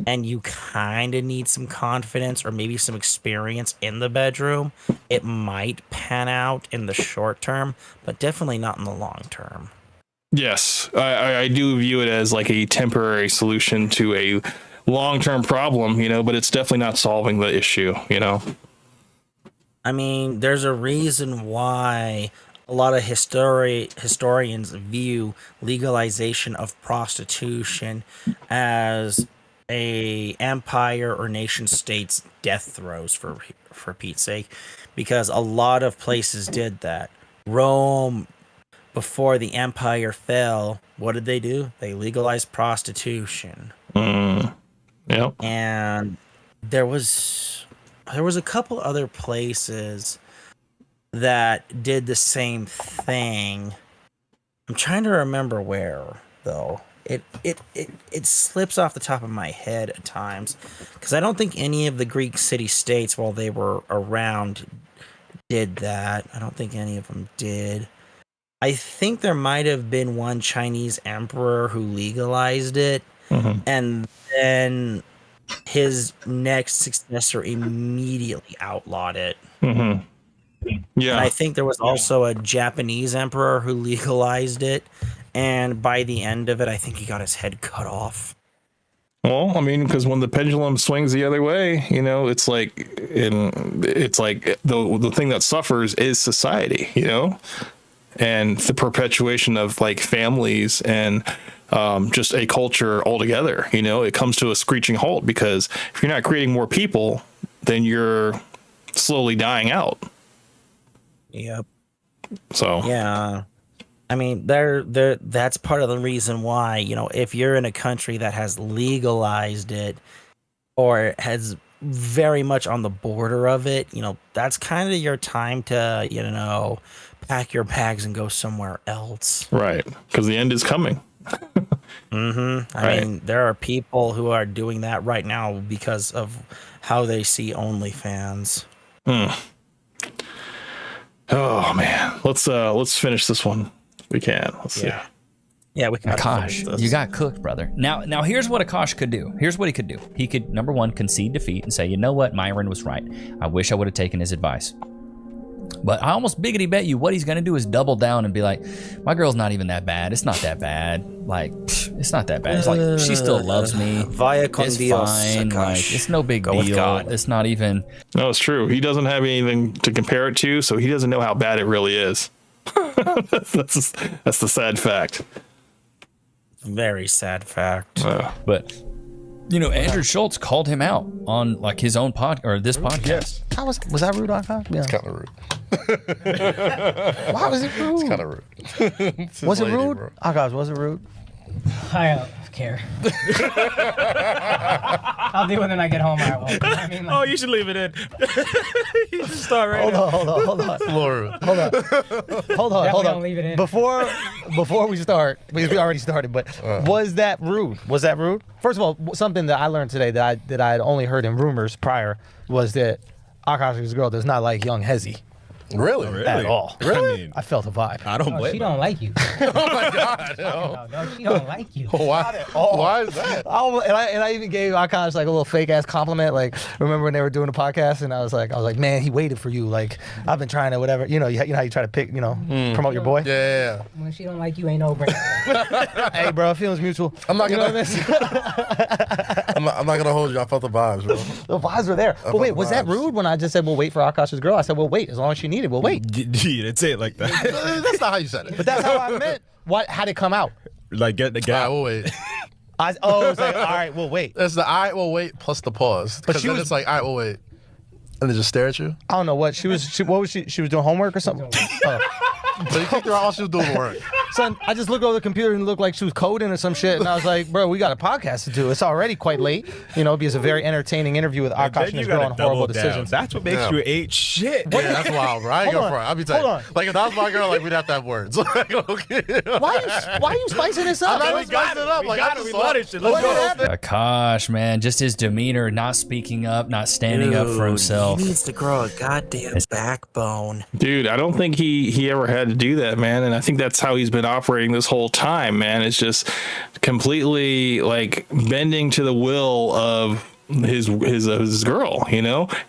and you kind of need some confidence or maybe some experience in the bedroom, it might pan out in the short term, but definitely not in the long term. Yes, I do view it as like a temporary solution to a long-term problem, but it's definitely not solving the issue, I mean, there's a reason why a lot of historians view legalization of prostitution as a empire or nation state's death throes, for Pete's sake, because a lot of places did that. Rome, before the empire fell, what did they do? They legalized prostitution. Yeah. And there was a couple other places that did the same thing. I'm trying to remember where, though. It slips off the top of my head at times, because I don't think any of the Greek city-states while they were around did that. I don't think any of them did. I think there might have been one Chinese emperor who legalized it, and then his next successor immediately outlawed it. Yeah. And I think there was also a Japanese emperor who legalized it, and by the end of it, I think he got his head cut off. Well, I mean, because when the pendulum swings the other way, it's like the thing that suffers is society, and the perpetuation of like families and just a culture altogether. You know, it comes to a screeching halt because if you're not creating more people, then you're slowly dying out. Yep. So yeah, I mean, that's part of the reason why, you know, if you're in a country that has legalized it or has very much on the border of it, you know, that's kind of your time to, you know, pack your bags and go somewhere else. Right, because the end is coming. I mean, there are people who are doing that right now because of how they see OnlyFans. Oh man, let's finish this one. We can. Let's see. Yeah, we can. Akaash, you got cooked, brother. Now here's what Akaash could do. Here's what he could do. He could, number one, concede defeat and say, you know what, Myron was right. I wish I would have taken his advice. But I almost biggity bet you what he's going to do is double down and be like, my girl's not even that bad. It's not that bad. Like, it's not that bad. It's like, she still loves me. Vaya con it's Dios, fine. Akaash. Like, it's no big Go with deal. God. It's not even. No, it's true. He doesn't have anything to compare it to, so he doesn't know how bad it really is. that's the sad fact. Very sad fact. But, you know, Andrew Schultz called him out on like his own this podcast. How was that rude, Akaash? Yeah. It's kind of rude. Why was it rude? It's kind of rude. Was it rude? Akaash, was it rude? I don't care. I'll deal with it when I get home. I won't. I mean, like, You should leave it in. You should start right Hold now. on. Hold on. Definitely leave it in. Before we start, because we already started, but was that rude? Was that rude? First of all, something that I learned today that I had only heard in rumors prior was that Akaash's girl does not like young Hezi. Really? At all. Really? I felt a vibe. I don't blame she don't like you. Oh my God. No, she don't like you. Why? Why is that? And I even gave Akaash like a little fake ass compliment. Like, remember when they were doing a podcast and I was like, man, he waited for you. Like, I've been trying to whatever. You know how you try to pick, promote your boy. Yeah. When she don't like you, ain't no brainer. Hey, bro, feelings mutual. I'm not gonna. What I mean? I'm not gonna hold you. I felt the vibes, bro. The vibes were there. But wait, was that rude when I just said we'll wait for Akaash's girl? I said we'll wait as long as she needed. We'll wait. You didn't say it like that. That's not how you said it. But that's how I meant. How'd it come out? Like, get the All right, guy. we'll wait. It's like, all right, we'll wait. It's the all right, we'll wait plus the pause. But But she was- it's like, all right, we'll wait. And they just stare at you. I don't know what she was. What was she? She was doing homework or something. So you kicked her out while she was doing work. Son, I just looked over the computer and it looked like she was coding or some shit, and I was like, bro, we got a podcast to do. It's already quite late, because it's a very entertaining interview with Akaash and his girl on horrible decisions. That's what makes you ate shit. Yeah, that's wild, bro. I ain't Hold go for it. on. I'll be telling Hold you. on. Like, if that was my girl, like, we'd have to have words. Like, okay. Why are you spicing this up? I'm not bro? even spicing it up. Like, I just We love this shit. Let's What go. happened? Akaash, man, just his demeanor, not speaking up, not standing up for himself. He needs to grow a goddamn backbone. Dude, I don't think he ever had to do that, man. And I think that's how he's been operating this whole time, man. It's just completely like bending to the will of his girl,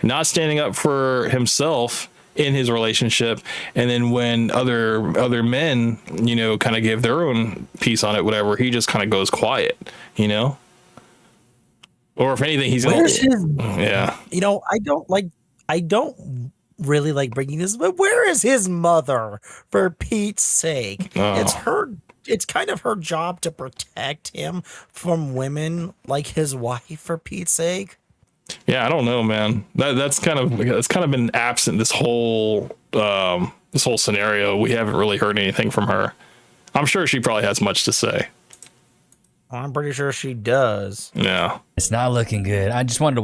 not standing up for himself in his relationship. And then when other men, kind of give their own piece on it, whatever, he just kind of goes quiet, Or if anything, he's Where's his? Yeah. I don't really like bringing this, but where is his mother? For Pete's sake, Oh. It's kind of her job to protect him from women like his wife. For Pete's sake. Yeah, I don't know, man. That's kind of been absent this whole scenario. We haven't really heard anything from her. I'm sure she probably has much to say. I'm pretty sure she does. Yeah, it's not looking good. I just wanted to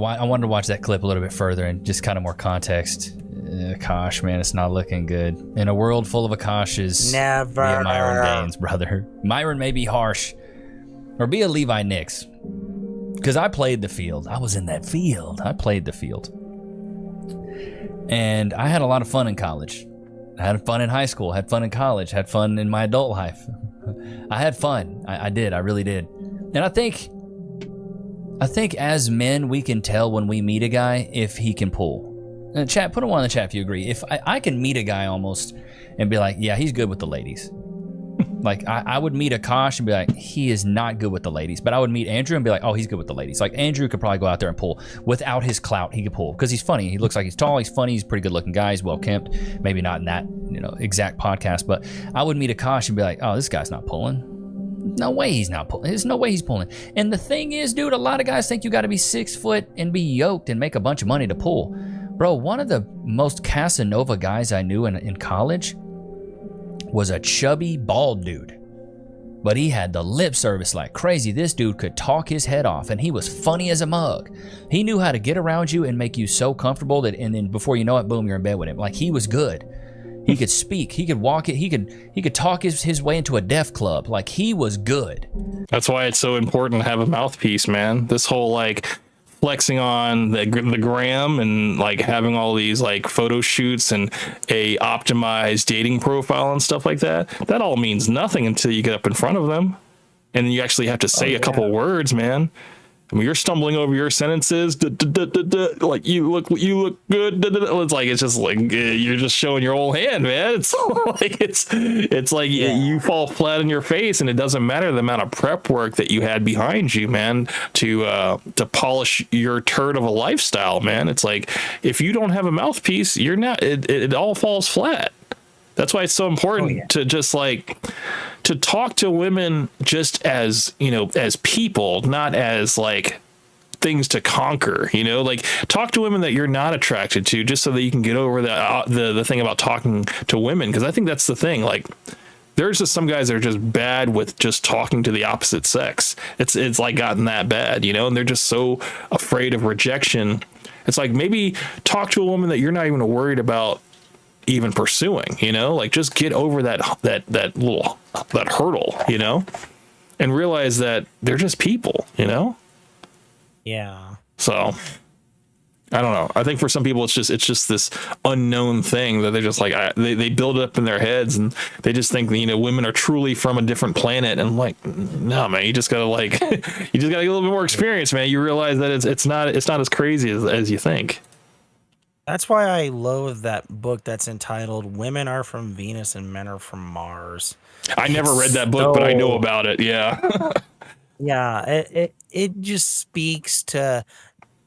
watch that clip a little bit further and just kind of more context. Akaash, man, it's not looking good. In a world full of Akaashes, never be a Myron Baines, brother. Myron may be harsh, or be a Levi Nix. Because I played the field. I was in that field. I played the field. And I had a lot of fun in college. I had fun in high school, had fun in college, had fun in my adult life. I had fun. I did. I really did. And I think as men, we can tell when we meet a guy if he can pull. And chat, put a one in the chat if you agree. If I can meet a guy almost and be like, yeah, he's good with the ladies. Like, I would meet Akaash and be like, he is not good with the ladies. But I would meet Andrew and be like, oh, he's good with the ladies. Like, Andrew could probably go out there and pull. Without his clout, he could pull. Because he's funny. He looks like he's tall. He's funny. He's a pretty good looking guy. He's well kempt. Maybe not in that, exact podcast. But I would meet Akaash and be like, oh, this guy's not pulling. No way he's not pulling. There's no way he's pulling. And the thing is, dude, a lot of guys think you got to be 6 foot and be yoked and make a bunch of money to pull. Bro, one of the most Casanova guys I knew in college was a chubby, bald dude. But he had the lip service like crazy. This dude could talk his head off, and he was funny as a mug. He knew how to get around you and make you so comfortable that, and then before you know it, boom, you're in bed with him. Like, he was good. He could speak. He could walk it. He could talk his way into a deaf club. Like, he was good. That's why it's so important to have a mouthpiece, man. This whole like flexing on the gram and like having all these like photo shoots and a optimized dating profile and stuff like that. That all means nothing until you get up in front of them, and then you actually have to say a couple words, man. I mean, you're stumbling over your sentences, like you look good. It's just like you're just showing your old hand, man. It's like it's like you fall flat on your face, and it doesn't matter the amount of prep work that you had behind you, man, to polish your turd of a lifestyle, man. It's like if you don't have a mouthpiece, you're not. It all falls flat. That's why it's so important to just like to talk to women just as, as people, not as like things to conquer, like talk to women that you're not attracted to, just so that you can get over the thing about talking to women. Because I think that's the thing. Like, there's just some guys that are just bad with just talking to the opposite sex. It's like gotten that bad, and they're just so afraid of rejection. It's like, maybe talk to a woman that you're not even worried about even pursuing, like just get over that hurdle, and realize that they're just people, Yeah. So I don't know. I think for some people it's just this unknown thing that they're just like they build it up in their heads, and they just think women are truly from a different planet. And I'm like, no, man, you just gotta get a little bit more experience, man. You realize that it's not as crazy as you think. That's why I loathe that book that's entitled "Women Are from Venus and Men Are from Mars." I never read that book, but I know about it. Yeah. Yeah, it just speaks to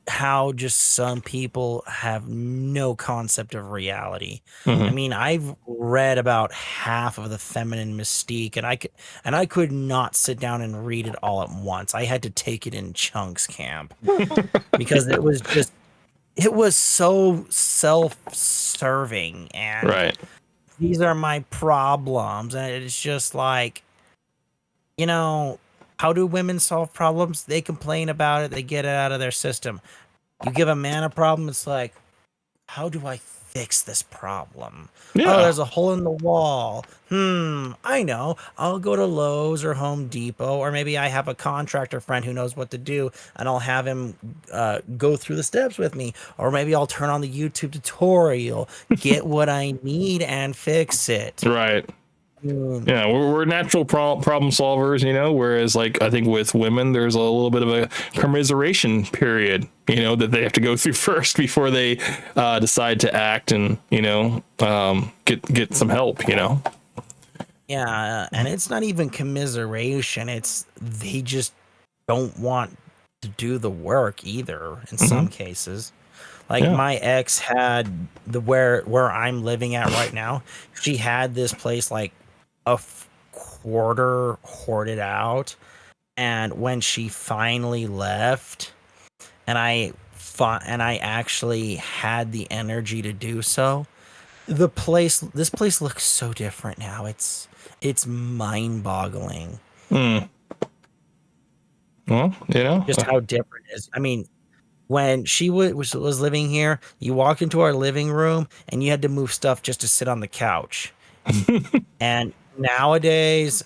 how just some people have no concept of reality. I mean, I've read about half of the Feminine Mystique, and I could not sit down and read it all at once. I had to take it in chunks, camp, because it was so self-serving, and these are my problems, and it's just like, how do women solve problems? They complain about it, they get it out of their system. You give a man a problem, it's like, how do I fix this problem? Oh, there's a hole in the wall. I know. I'll go to Lowe's or Home Depot, or maybe I have a contractor friend who knows what to do, and I'll have him go through the steps with me. Or maybe I'll turn on the YouTube tutorial, get what I need, and fix it. Right. Yeah, we're natural problem solvers, whereas like I think with women there's a little bit of a commiseration period, that they have to go through first before they decide to act and get some help. Yeah, and it's not even commiseration, it's they just don't want to do the work either in some cases. Like my ex had where I'm living at right now, she had this place like a quarter hoarded out, and when she finally left, and I actually had the energy to do so, this place looks so different now. It's mind-boggling. Well, just how different it is. I mean, when she was living here, you walked into our living room and you had to move stuff just to sit on the couch. And nowadays,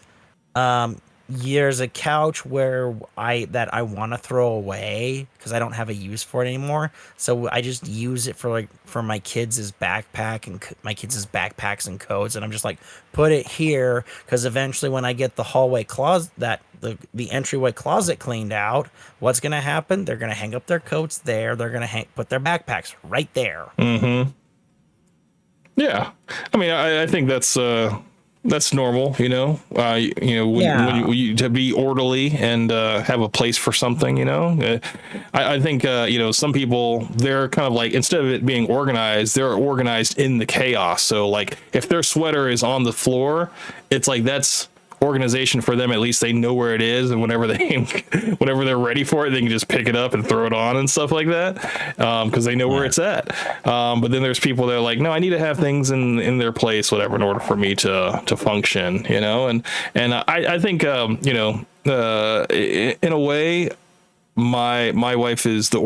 there's a couch where I want to throw away because I don't have a use for it anymore. So I just use it for my kids' backpack and my kids' backpacks and coats, and I'm just like, put it here because eventually when I get the hallway closet, the entryway closet cleaned out, what's gonna happen? They're gonna hang up their coats there. They're gonna put their backpacks right there. Yeah, I mean, I think that's That's normal, you know. When you to be orderly and have a place for something, you know. I think some people, they're kind of like, instead of it being organized, they're organized in the chaos. So like if their sweater is on the floor, it's like that's organization for them. At least they know where it is, and whenever they're ready for it, they can just pick it up and throw it on and stuff like that, because they know where it's at. But then there's people that are like, no, I need to have things in their place, whatever, in order for me to function, you know. And I think in a way, my wife is the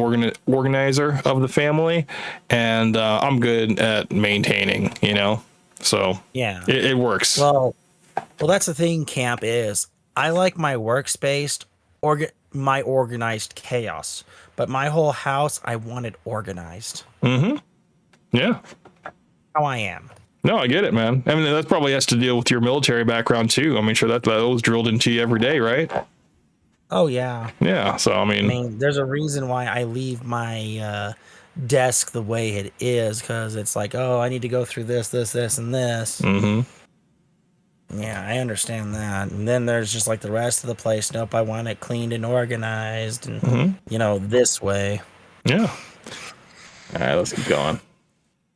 organizer of the family, and I'm good at maintaining, you know. So yeah, it works. Well, that's the thing, Camp, is I like my workspace, my organized chaos, but my whole house, I want it organized. Mm-hmm. Yeah. How I am. No, I get it, man. I mean, that probably has to deal with your military background, too. I mean, sure, that was drilled into you every day, right? Oh, yeah. Yeah, so, I mean, there's a reason why I leave my desk the way it is, because it's like, oh, I need to go through this, and this. Mm-hmm. Yeah, I understand that. And then there's just like the rest of the place. Nope, I want it cleaned and organized and, this way. Yeah. All right, let's keep going.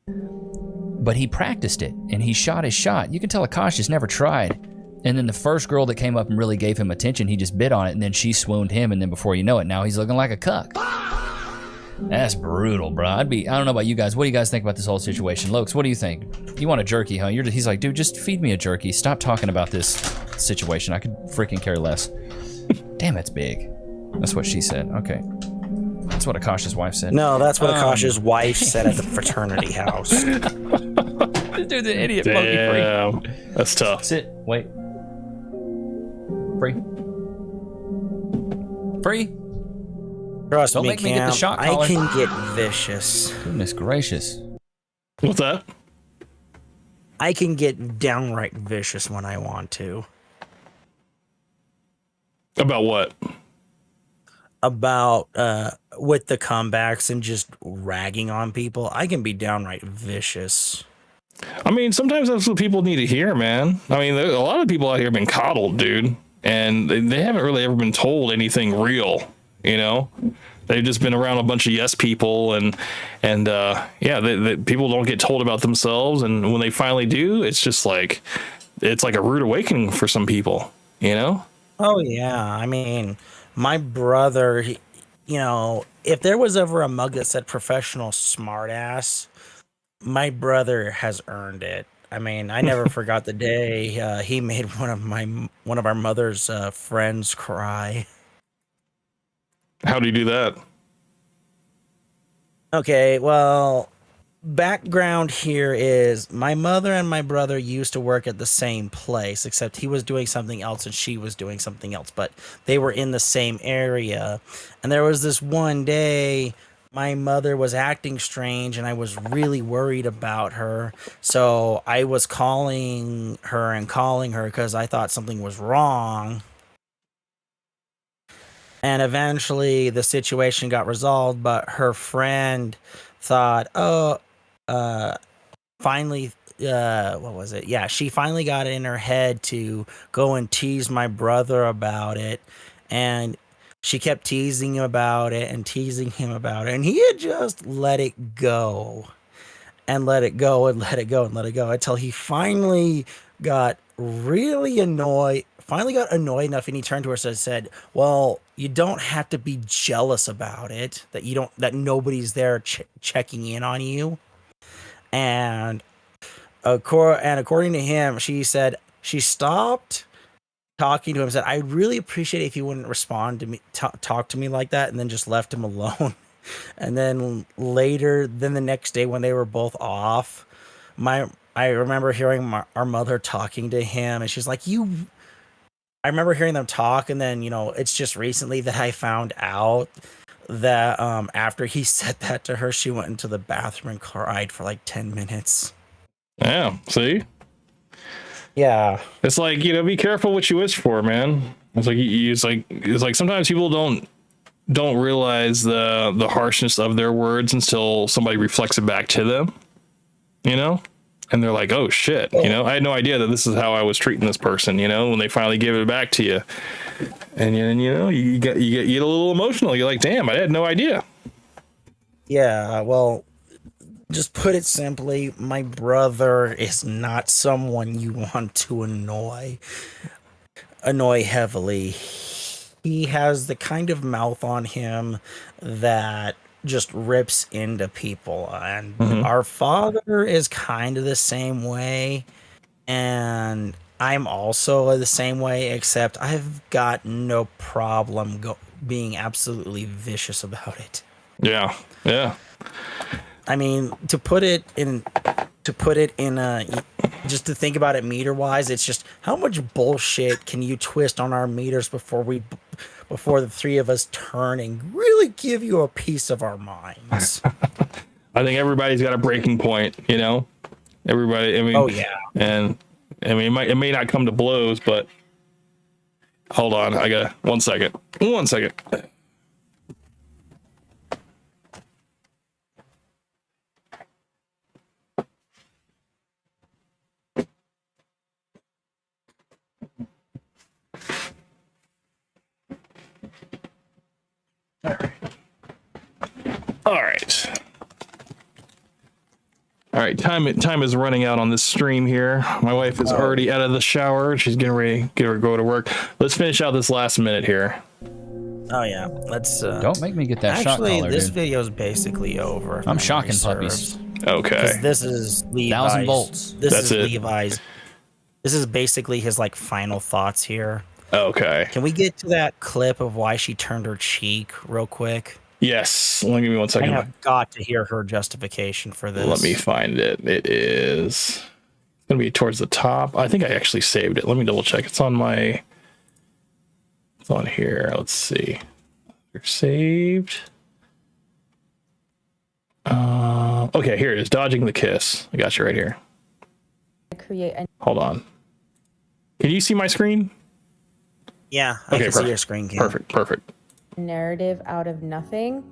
But he practiced it, and he shot his shot. You can tell Akaash has never tried. And then the first girl that came up and really gave him attention, he just bit on it, and then she swooned him, and then before you know it, now he's looking like a cuck. That's brutal, bro. I don't know about you guys. What do you guys think about this whole situation? Lokes, what do you think? You want a jerky, huh? He's like, dude, just feed me a jerky. Stop talking about this situation. I could freaking care less. Damn, that's big. That's what she said. Okay. That's what Akaash's wife said. No, that's what Akaash's wife said at the fraternity house. This dude's an idiot. Damn. Free. That's tough. Sit. Wait. Free. Trust Don't me, make me get the shot collar. I can get vicious. Goodness gracious. What's that? I can get downright vicious when I want to. About what? About with the comebacks and just ragging on people. I can be downright vicious. I mean, sometimes that's what people need to hear, man. I mean, a lot of people out here have been coddled, dude, and they haven't really ever been told anything real. You know, they've just been around a bunch of yes people, and people don't get told about themselves, and when they finally do, it's like a rude awakening for some people, you know. Oh yeah, I mean, my brother, if there was ever a mug that said professional smartass, my brother has earned it. I mean, I never forgot the day he made one of our mother's friends cry. How do you do that? Okay, well, background here is my mother and my brother used to work at the same place, except he was doing something else and she was doing something else, but they were in the same area. And there was this one day my mother was acting strange and I was really worried about her. So I was calling her because I thought something was wrong. And eventually the situation got resolved, but her friend thought, finally, what was it? Yeah, she finally got it in her head to go and tease my brother about it. And she kept teasing him about it. And he had just let it go and let it go and let it go and let it go until he finally got really annoyed. Finally got annoyed enough, and he turned to her and said, well, you don't have to be jealous about it, that nobody's there checking in on you. And according to him, she said she stopped talking to him, said, I'd really appreciate it if you wouldn't respond to me, talk to me like that, and then just left him alone. And then the next day when they were both off, I remember hearing our mother talking to him, and she's like, I remember hearing them talk, and then, it's just recently that I found out that after he said that to her, she went into the bathroom and cried for like 10 minutes. Yeah, see? Yeah. It's like, be careful what you wish for, man. It's like sometimes people don't realize the harshness of their words until somebody reflects it back to them, and they're like, oh shit, you know, I had no idea that this is how I was treating this person, you know, when they finally give it back to you. And you know, you get a little emotional. You're like, damn, I had no idea. Yeah, well, just put it simply, my brother is not someone you want to annoy heavily. He has the kind of mouth on him that just rips into people, and our father is kind of the same way, and I'm also the same way, except I've got no problem being absolutely vicious about it. Yeah. I mean, to put it in a, just to think about it meter wise, it's just how much bullshit can you twist on our meters before the three of us turn and really give you a piece of our minds. I think everybody's got a breaking point, you know. Everybody. I mean, oh yeah. And I mean, it may not come to blows, but hold on, I got 1 second. 1 second. All right, time is running out on this stream here. My wife is already out of the shower. She's getting ready to go to work. Let's finish out this last minute here. Oh yeah, let's. Don't make me get that shot collar, Actually, this dude. video is basically over. I'm shocking puppies. Okay. Because this is Levi's. 1,000 volts. This is Levi's. This is basically his like final thoughts here. Okay. Can we get to that clip of why she turned her cheek real quick? Yes. Let me give me 1 second. I have got to hear her justification for this. Let me find it. It is it's gonna be towards the top. I think I actually saved it. Let me double check. It's on here. Let's see. They're saved. Okay, here it is. Dodging the kiss. I got you right here. Hold on. Can you see my screen? Yeah, I can see your screen. Perfect. Narrative out of nothing.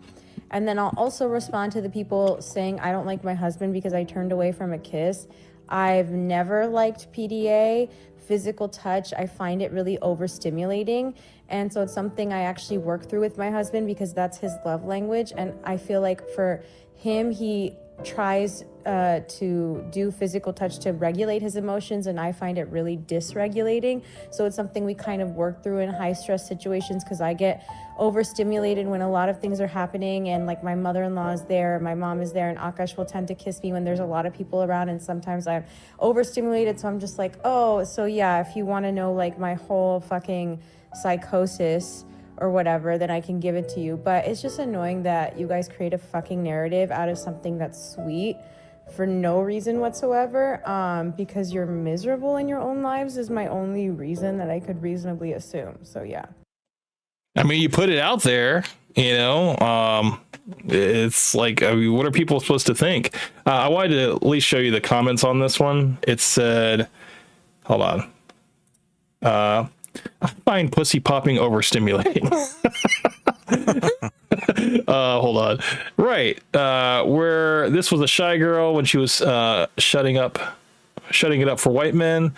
And then I'll also respond to the people saying I don't like my husband because I turned away from a kiss. I've never liked PDA, physical touch. I find it really overstimulating. And so it's something I actually work through with my husband because that's his love language. And I feel like for him, he tries to do physical touch to regulate his emotions, and I find it really dysregulating. So it's something we kind of work through in high stress situations because I get overstimulated when a lot of things are happening, and like my mother-in-law is there, my mom is there, and Akaash will tend to kiss me when there's a lot of people around, and sometimes I'm overstimulated, so I'm just like, oh, so yeah, if you want to know like my whole fucking psychosis or whatever, then I can give it to you. But it's just annoying that you guys create a fucking narrative out of something that's sweet for no reason whatsoever, because you're miserable in your own lives is my only reason that I could reasonably assume. So yeah. I mean, you put it out there, you know, it's like, I mean, what are people supposed to think? I wanted to at least show you the comments on this one. It said, hold on. I find pussy popping overstimulating. Hold on. Right. Where this was a shy girl when she was shutting it up for white men.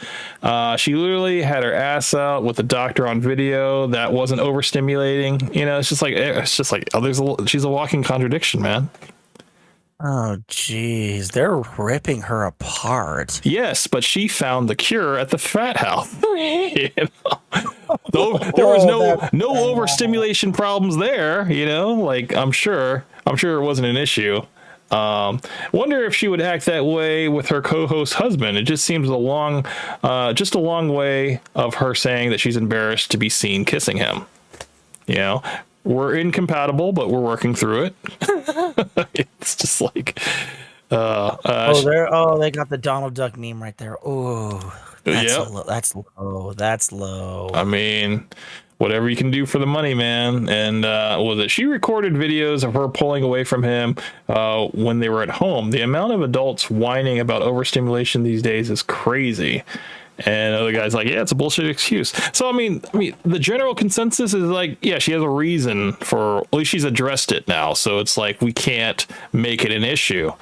She literally had her ass out with the doctor on video. That wasn't overstimulating. You know, it's just like she's a walking contradiction, man. Oh, geez, they're ripping her apart. Yes, but she found the cure at the frat house. You know? There was no overstimulation problems there. You know, like I'm sure it wasn't an issue. Wonder if she would act that way with her co-host husband. It just seems a long way of her saying that she's embarrassed to be seen kissing him. You know. We're incompatible, but we're working through it. It's just like, they got the Donald Duck meme right there. Oh, that's low. That's low. I mean, whatever you can do for the money, man. And she recorded videos of her pulling away from him when they were at home. The amount of adults whining about overstimulation these days is crazy. And other guy's like, yeah, it's a bullshit excuse. So I mean, the general consensus is like, yeah, she has a reason for. At least she's addressed it now. So it's like we can't make it an issue.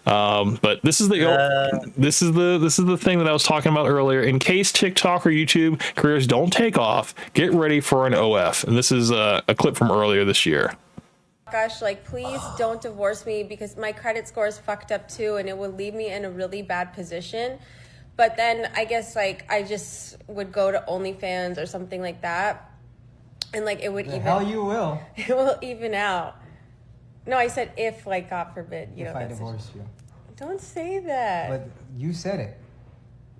But this is the thing that I was talking about earlier. In case TikTok or YouTube careers don't take off, get ready for an OF. And this is a clip from earlier this year. Gosh, like, please don't divorce me because my credit score is fucked up too, and it would leave me in a really bad position. But then I guess like I just would go to OnlyFans or something like that, and like it would even. Hell, you will. It will even out. No, I said if, like, God forbid, you know. If I divorce you. Don't say that. But you said it.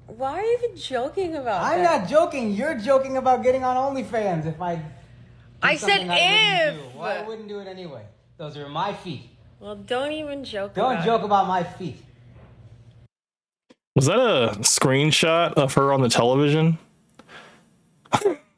Why are you even joking about that? I'm not joking. You're joking about getting on OnlyFans. If I said if. Well, I wouldn't do it anyway. Those are my feet. Well, don't even joke Don't about joke it. about my feet. Was that a screenshot of her on the television?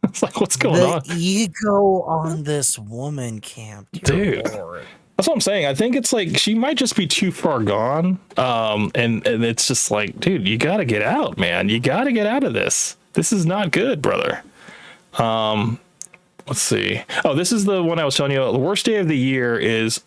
It's like, what's going on? The ego on this woman, Camp. Dude. That's what I'm saying. I think it's like she might just be too far gone. And it's just like, dude, you got to get out, man. You got to get out of this. This is not good, brother. Let's see. Oh, this is the one I was telling you. The worst day of the year is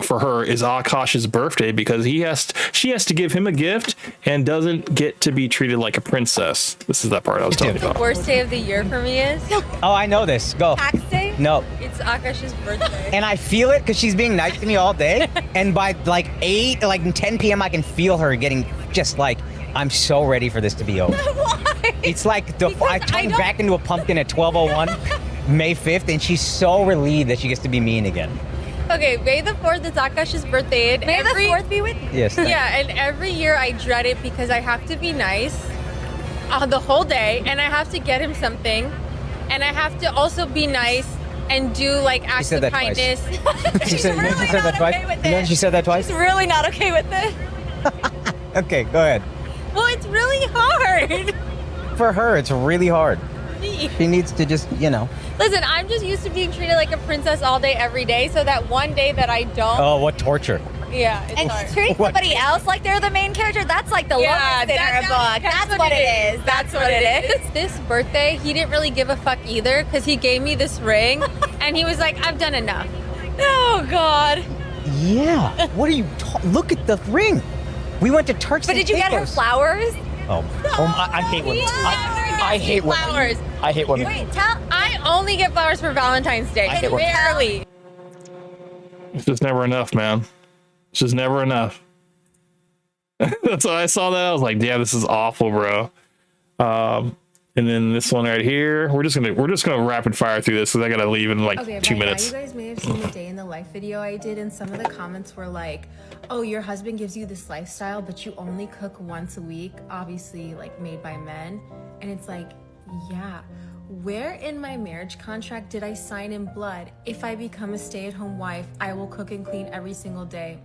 for her is Akaash's birthday because she has to give him a gift and doesn't get to be treated like a princess. This is that part I was talking about. Worst day of the year for me is Oh, I know this. Go. tax day. No. It's Akaash's birthday. And I feel it because she's being nice to me all day. And by like 10 p.m., I can feel her getting just like, I'm so ready for this to be over. Why? It's like I turned back into a pumpkin at 12:01, May 5th, and she's so relieved that she gets to be mean again. Okay, May the 4th is Akaash's birthday. And May the 4th be with you. Yes, thanks. Yeah, and every year I dread it because I have to be nice the whole day, and I have to get him something, and I have to also be nice and do like acts of kindness. She's really not okay with it. She said that twice? She's really not okay with it. Okay, go ahead. Well, it's really hard. For her, it's really hard. She needs to just, Listen, I'm just used to being treated like a princess all day, every day, so that one day that I don't. Oh, what torture. Yeah, it's And hard. treat somebody else like they're the main character, that's like the love in her book. That's what it is. That's what it is. This birthday, he didn't really give a fuck either because he gave me this ring and he was like, I've done enough. Oh, God. Yeah. What are you look at the ring. We went to Turks But and did you get her Caicos. flowers? I hate women. I hate women. Flowers. I hate women. Wait, I only get flowers for Valentine's Day. I hate women. Barely. It's just never enough, man. It's just never enough. That's why I saw that. I was like, yeah, this is awful, bro. And then this one right here, we're just gonna rapid fire through this because I gotta leave in like Okay, 2 by now minutes. you guys may have seen the day in the life video I did, and some of the comments were like, "Oh, your husband gives you this lifestyle, but you only cook once a week, obviously like made by men." And it's like, yeah. Where in my marriage contract did I sign in blood, if I become a stay-at-home wife, I will cook and clean every single day?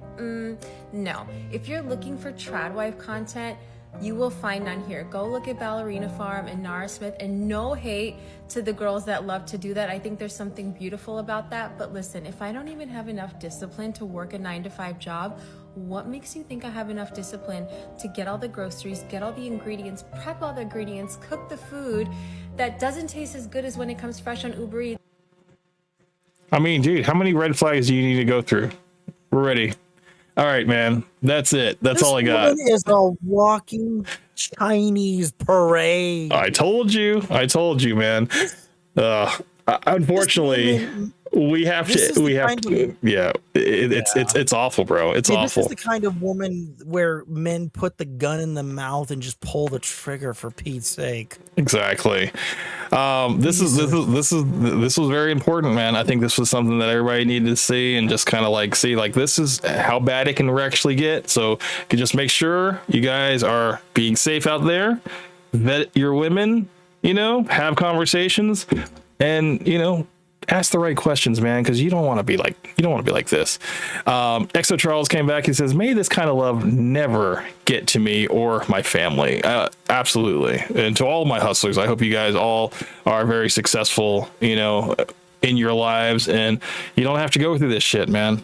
No. If you're looking for trad wife content, you will find none here. Go look at Ballerina Farm and Nara Smith, and no hate to the girls that love to do that. I think there's something beautiful about that. But listen, if I don't even have enough discipline to work a 9-to-5 job, what makes you think I have enough discipline to get all the groceries, get all the ingredients, prep all the ingredients, cook the food that doesn't taste as good as when it comes fresh on Uber Eats? I mean, dude, how many red flags do you need to go through? We're ready. All right, man. That's it. That's all I got. This is a walking Chinese parade. I told you, man. Unfortunately, we have to. Yeah, it's awful, bro. It's Dude, awful. This is the kind of woman where men put the gun in the mouth and just pull the trigger for Pete's sake. Exactly. This was very important, man. I think this was something that everybody needed to see and just kind of like see, like, this is how bad it can actually get. So you can just make sure you guys are being safe out there. Vet your women, have conversations, and ask the right questions, man, because you don't want to be like this. Exo Charles came back. He says, "May this kind of love never get to me or my family." Absolutely. And to all my hustlers, I hope you guys all are very successful, in your lives, and you don't have to go through this shit, man.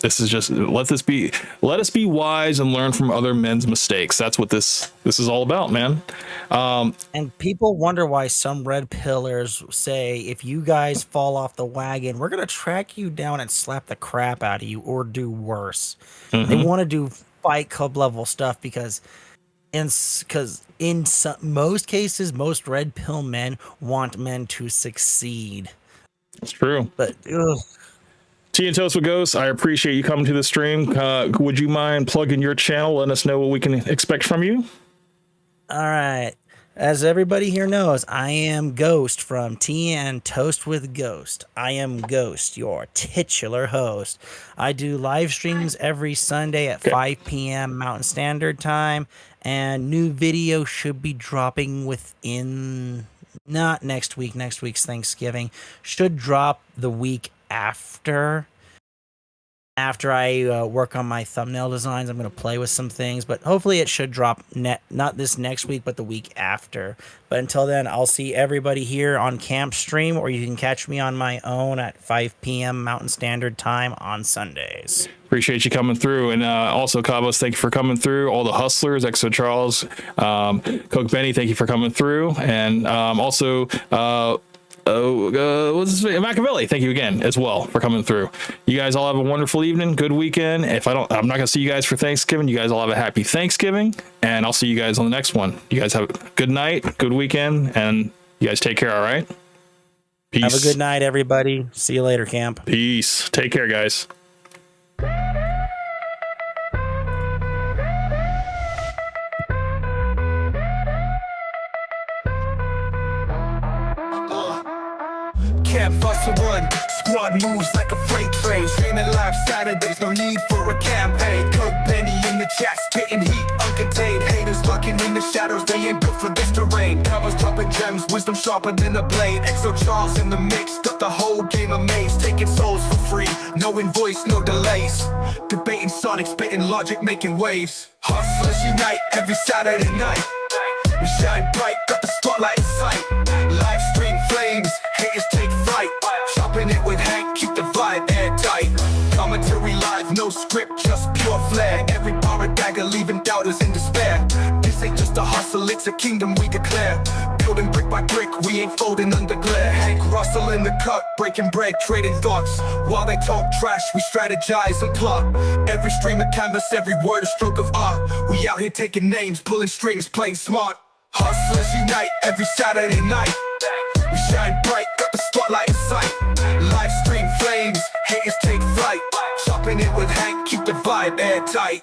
This is just let us be wise and learn from other men's mistakes. That's what this is all about, man. And people wonder why some red pillars say, if you guys fall off the wagon, we're gonna track you down and slap the crap out of you or do worse. They want to do Fight Club level stuff because in most cases, most red pill men want men to succeed. It's true. But Tea and Toast with Ghosts, I appreciate you coming to the stream. Would you mind plugging your channel? Let us know what we can expect from you. All right. As everybody here knows, I am Ghost from Tea and Toast with Ghost. I am Ghost, your titular host. I do live streams every Sunday at 5 p.m. Mountain Standard Time, and new video should be dropping within, not next week, next week's Thanksgiving, should drop the week after I work on my thumbnail designs. I'm going to play with some things, but hopefully it should drop not this next week, but the week after. But until then, I'll see everybody here on Camp Stream, or you can catch me on my own at 5 p.m. Mountain Standard Time on Sundays. Appreciate you coming through. And also, Kavos, thank you for coming through. All the hustlers, Exo Charles, Coke Benny, thank you for coming through. And also, what's his name? Machiavelli, thank you again as well for coming through. You guys all have a wonderful evening, good weekend. I'm not gonna see you guys for Thanksgiving. You guys all have a happy Thanksgiving, and I'll see you guys on the next one. You guys have a good night, good weekend, and you guys take care. All right. Peace. Have a good night, everybody. See you later, camp. Peace. Take care, guys. Can't bust a run, squad moves like a freight train. Streaming live Saturdays, no need for a campaign. Cook Benny in the chat, spitting heat, uncontained. Haters lurking in the shadows, they ain't built for this terrain. Covers dropping gems, wisdom sharper than a blade. Exo Charles in the mix, got the whole game amazed. Taking souls for free, no invoice, no delays. Debating Sonic, spitting logic, making waves. Hustlers unite every Saturday night. We shine bright, got the spotlight in sight. Live stream flames, haters take flight. Chopping it with Hank, keep the vibe airtight. Commentary live, no script, just pure flair. Every bar a dagger, leaving doubters in despair. This ain't just a hustle, it's a kingdom we declare. Building brick by brick, we ain't folding under glare. Hank Russell in the cut, breaking bread, trading thoughts. While they talk trash, we strategize and plot. Every stream a canvas, every word a stroke of art. We out here taking names, pulling strings, playing smart. Hustlers unite every Saturday night. We shine bright, got the spotlight in sight. Live stream flames, haters take flight. Chopping it with Hank, keep the vibe airtight.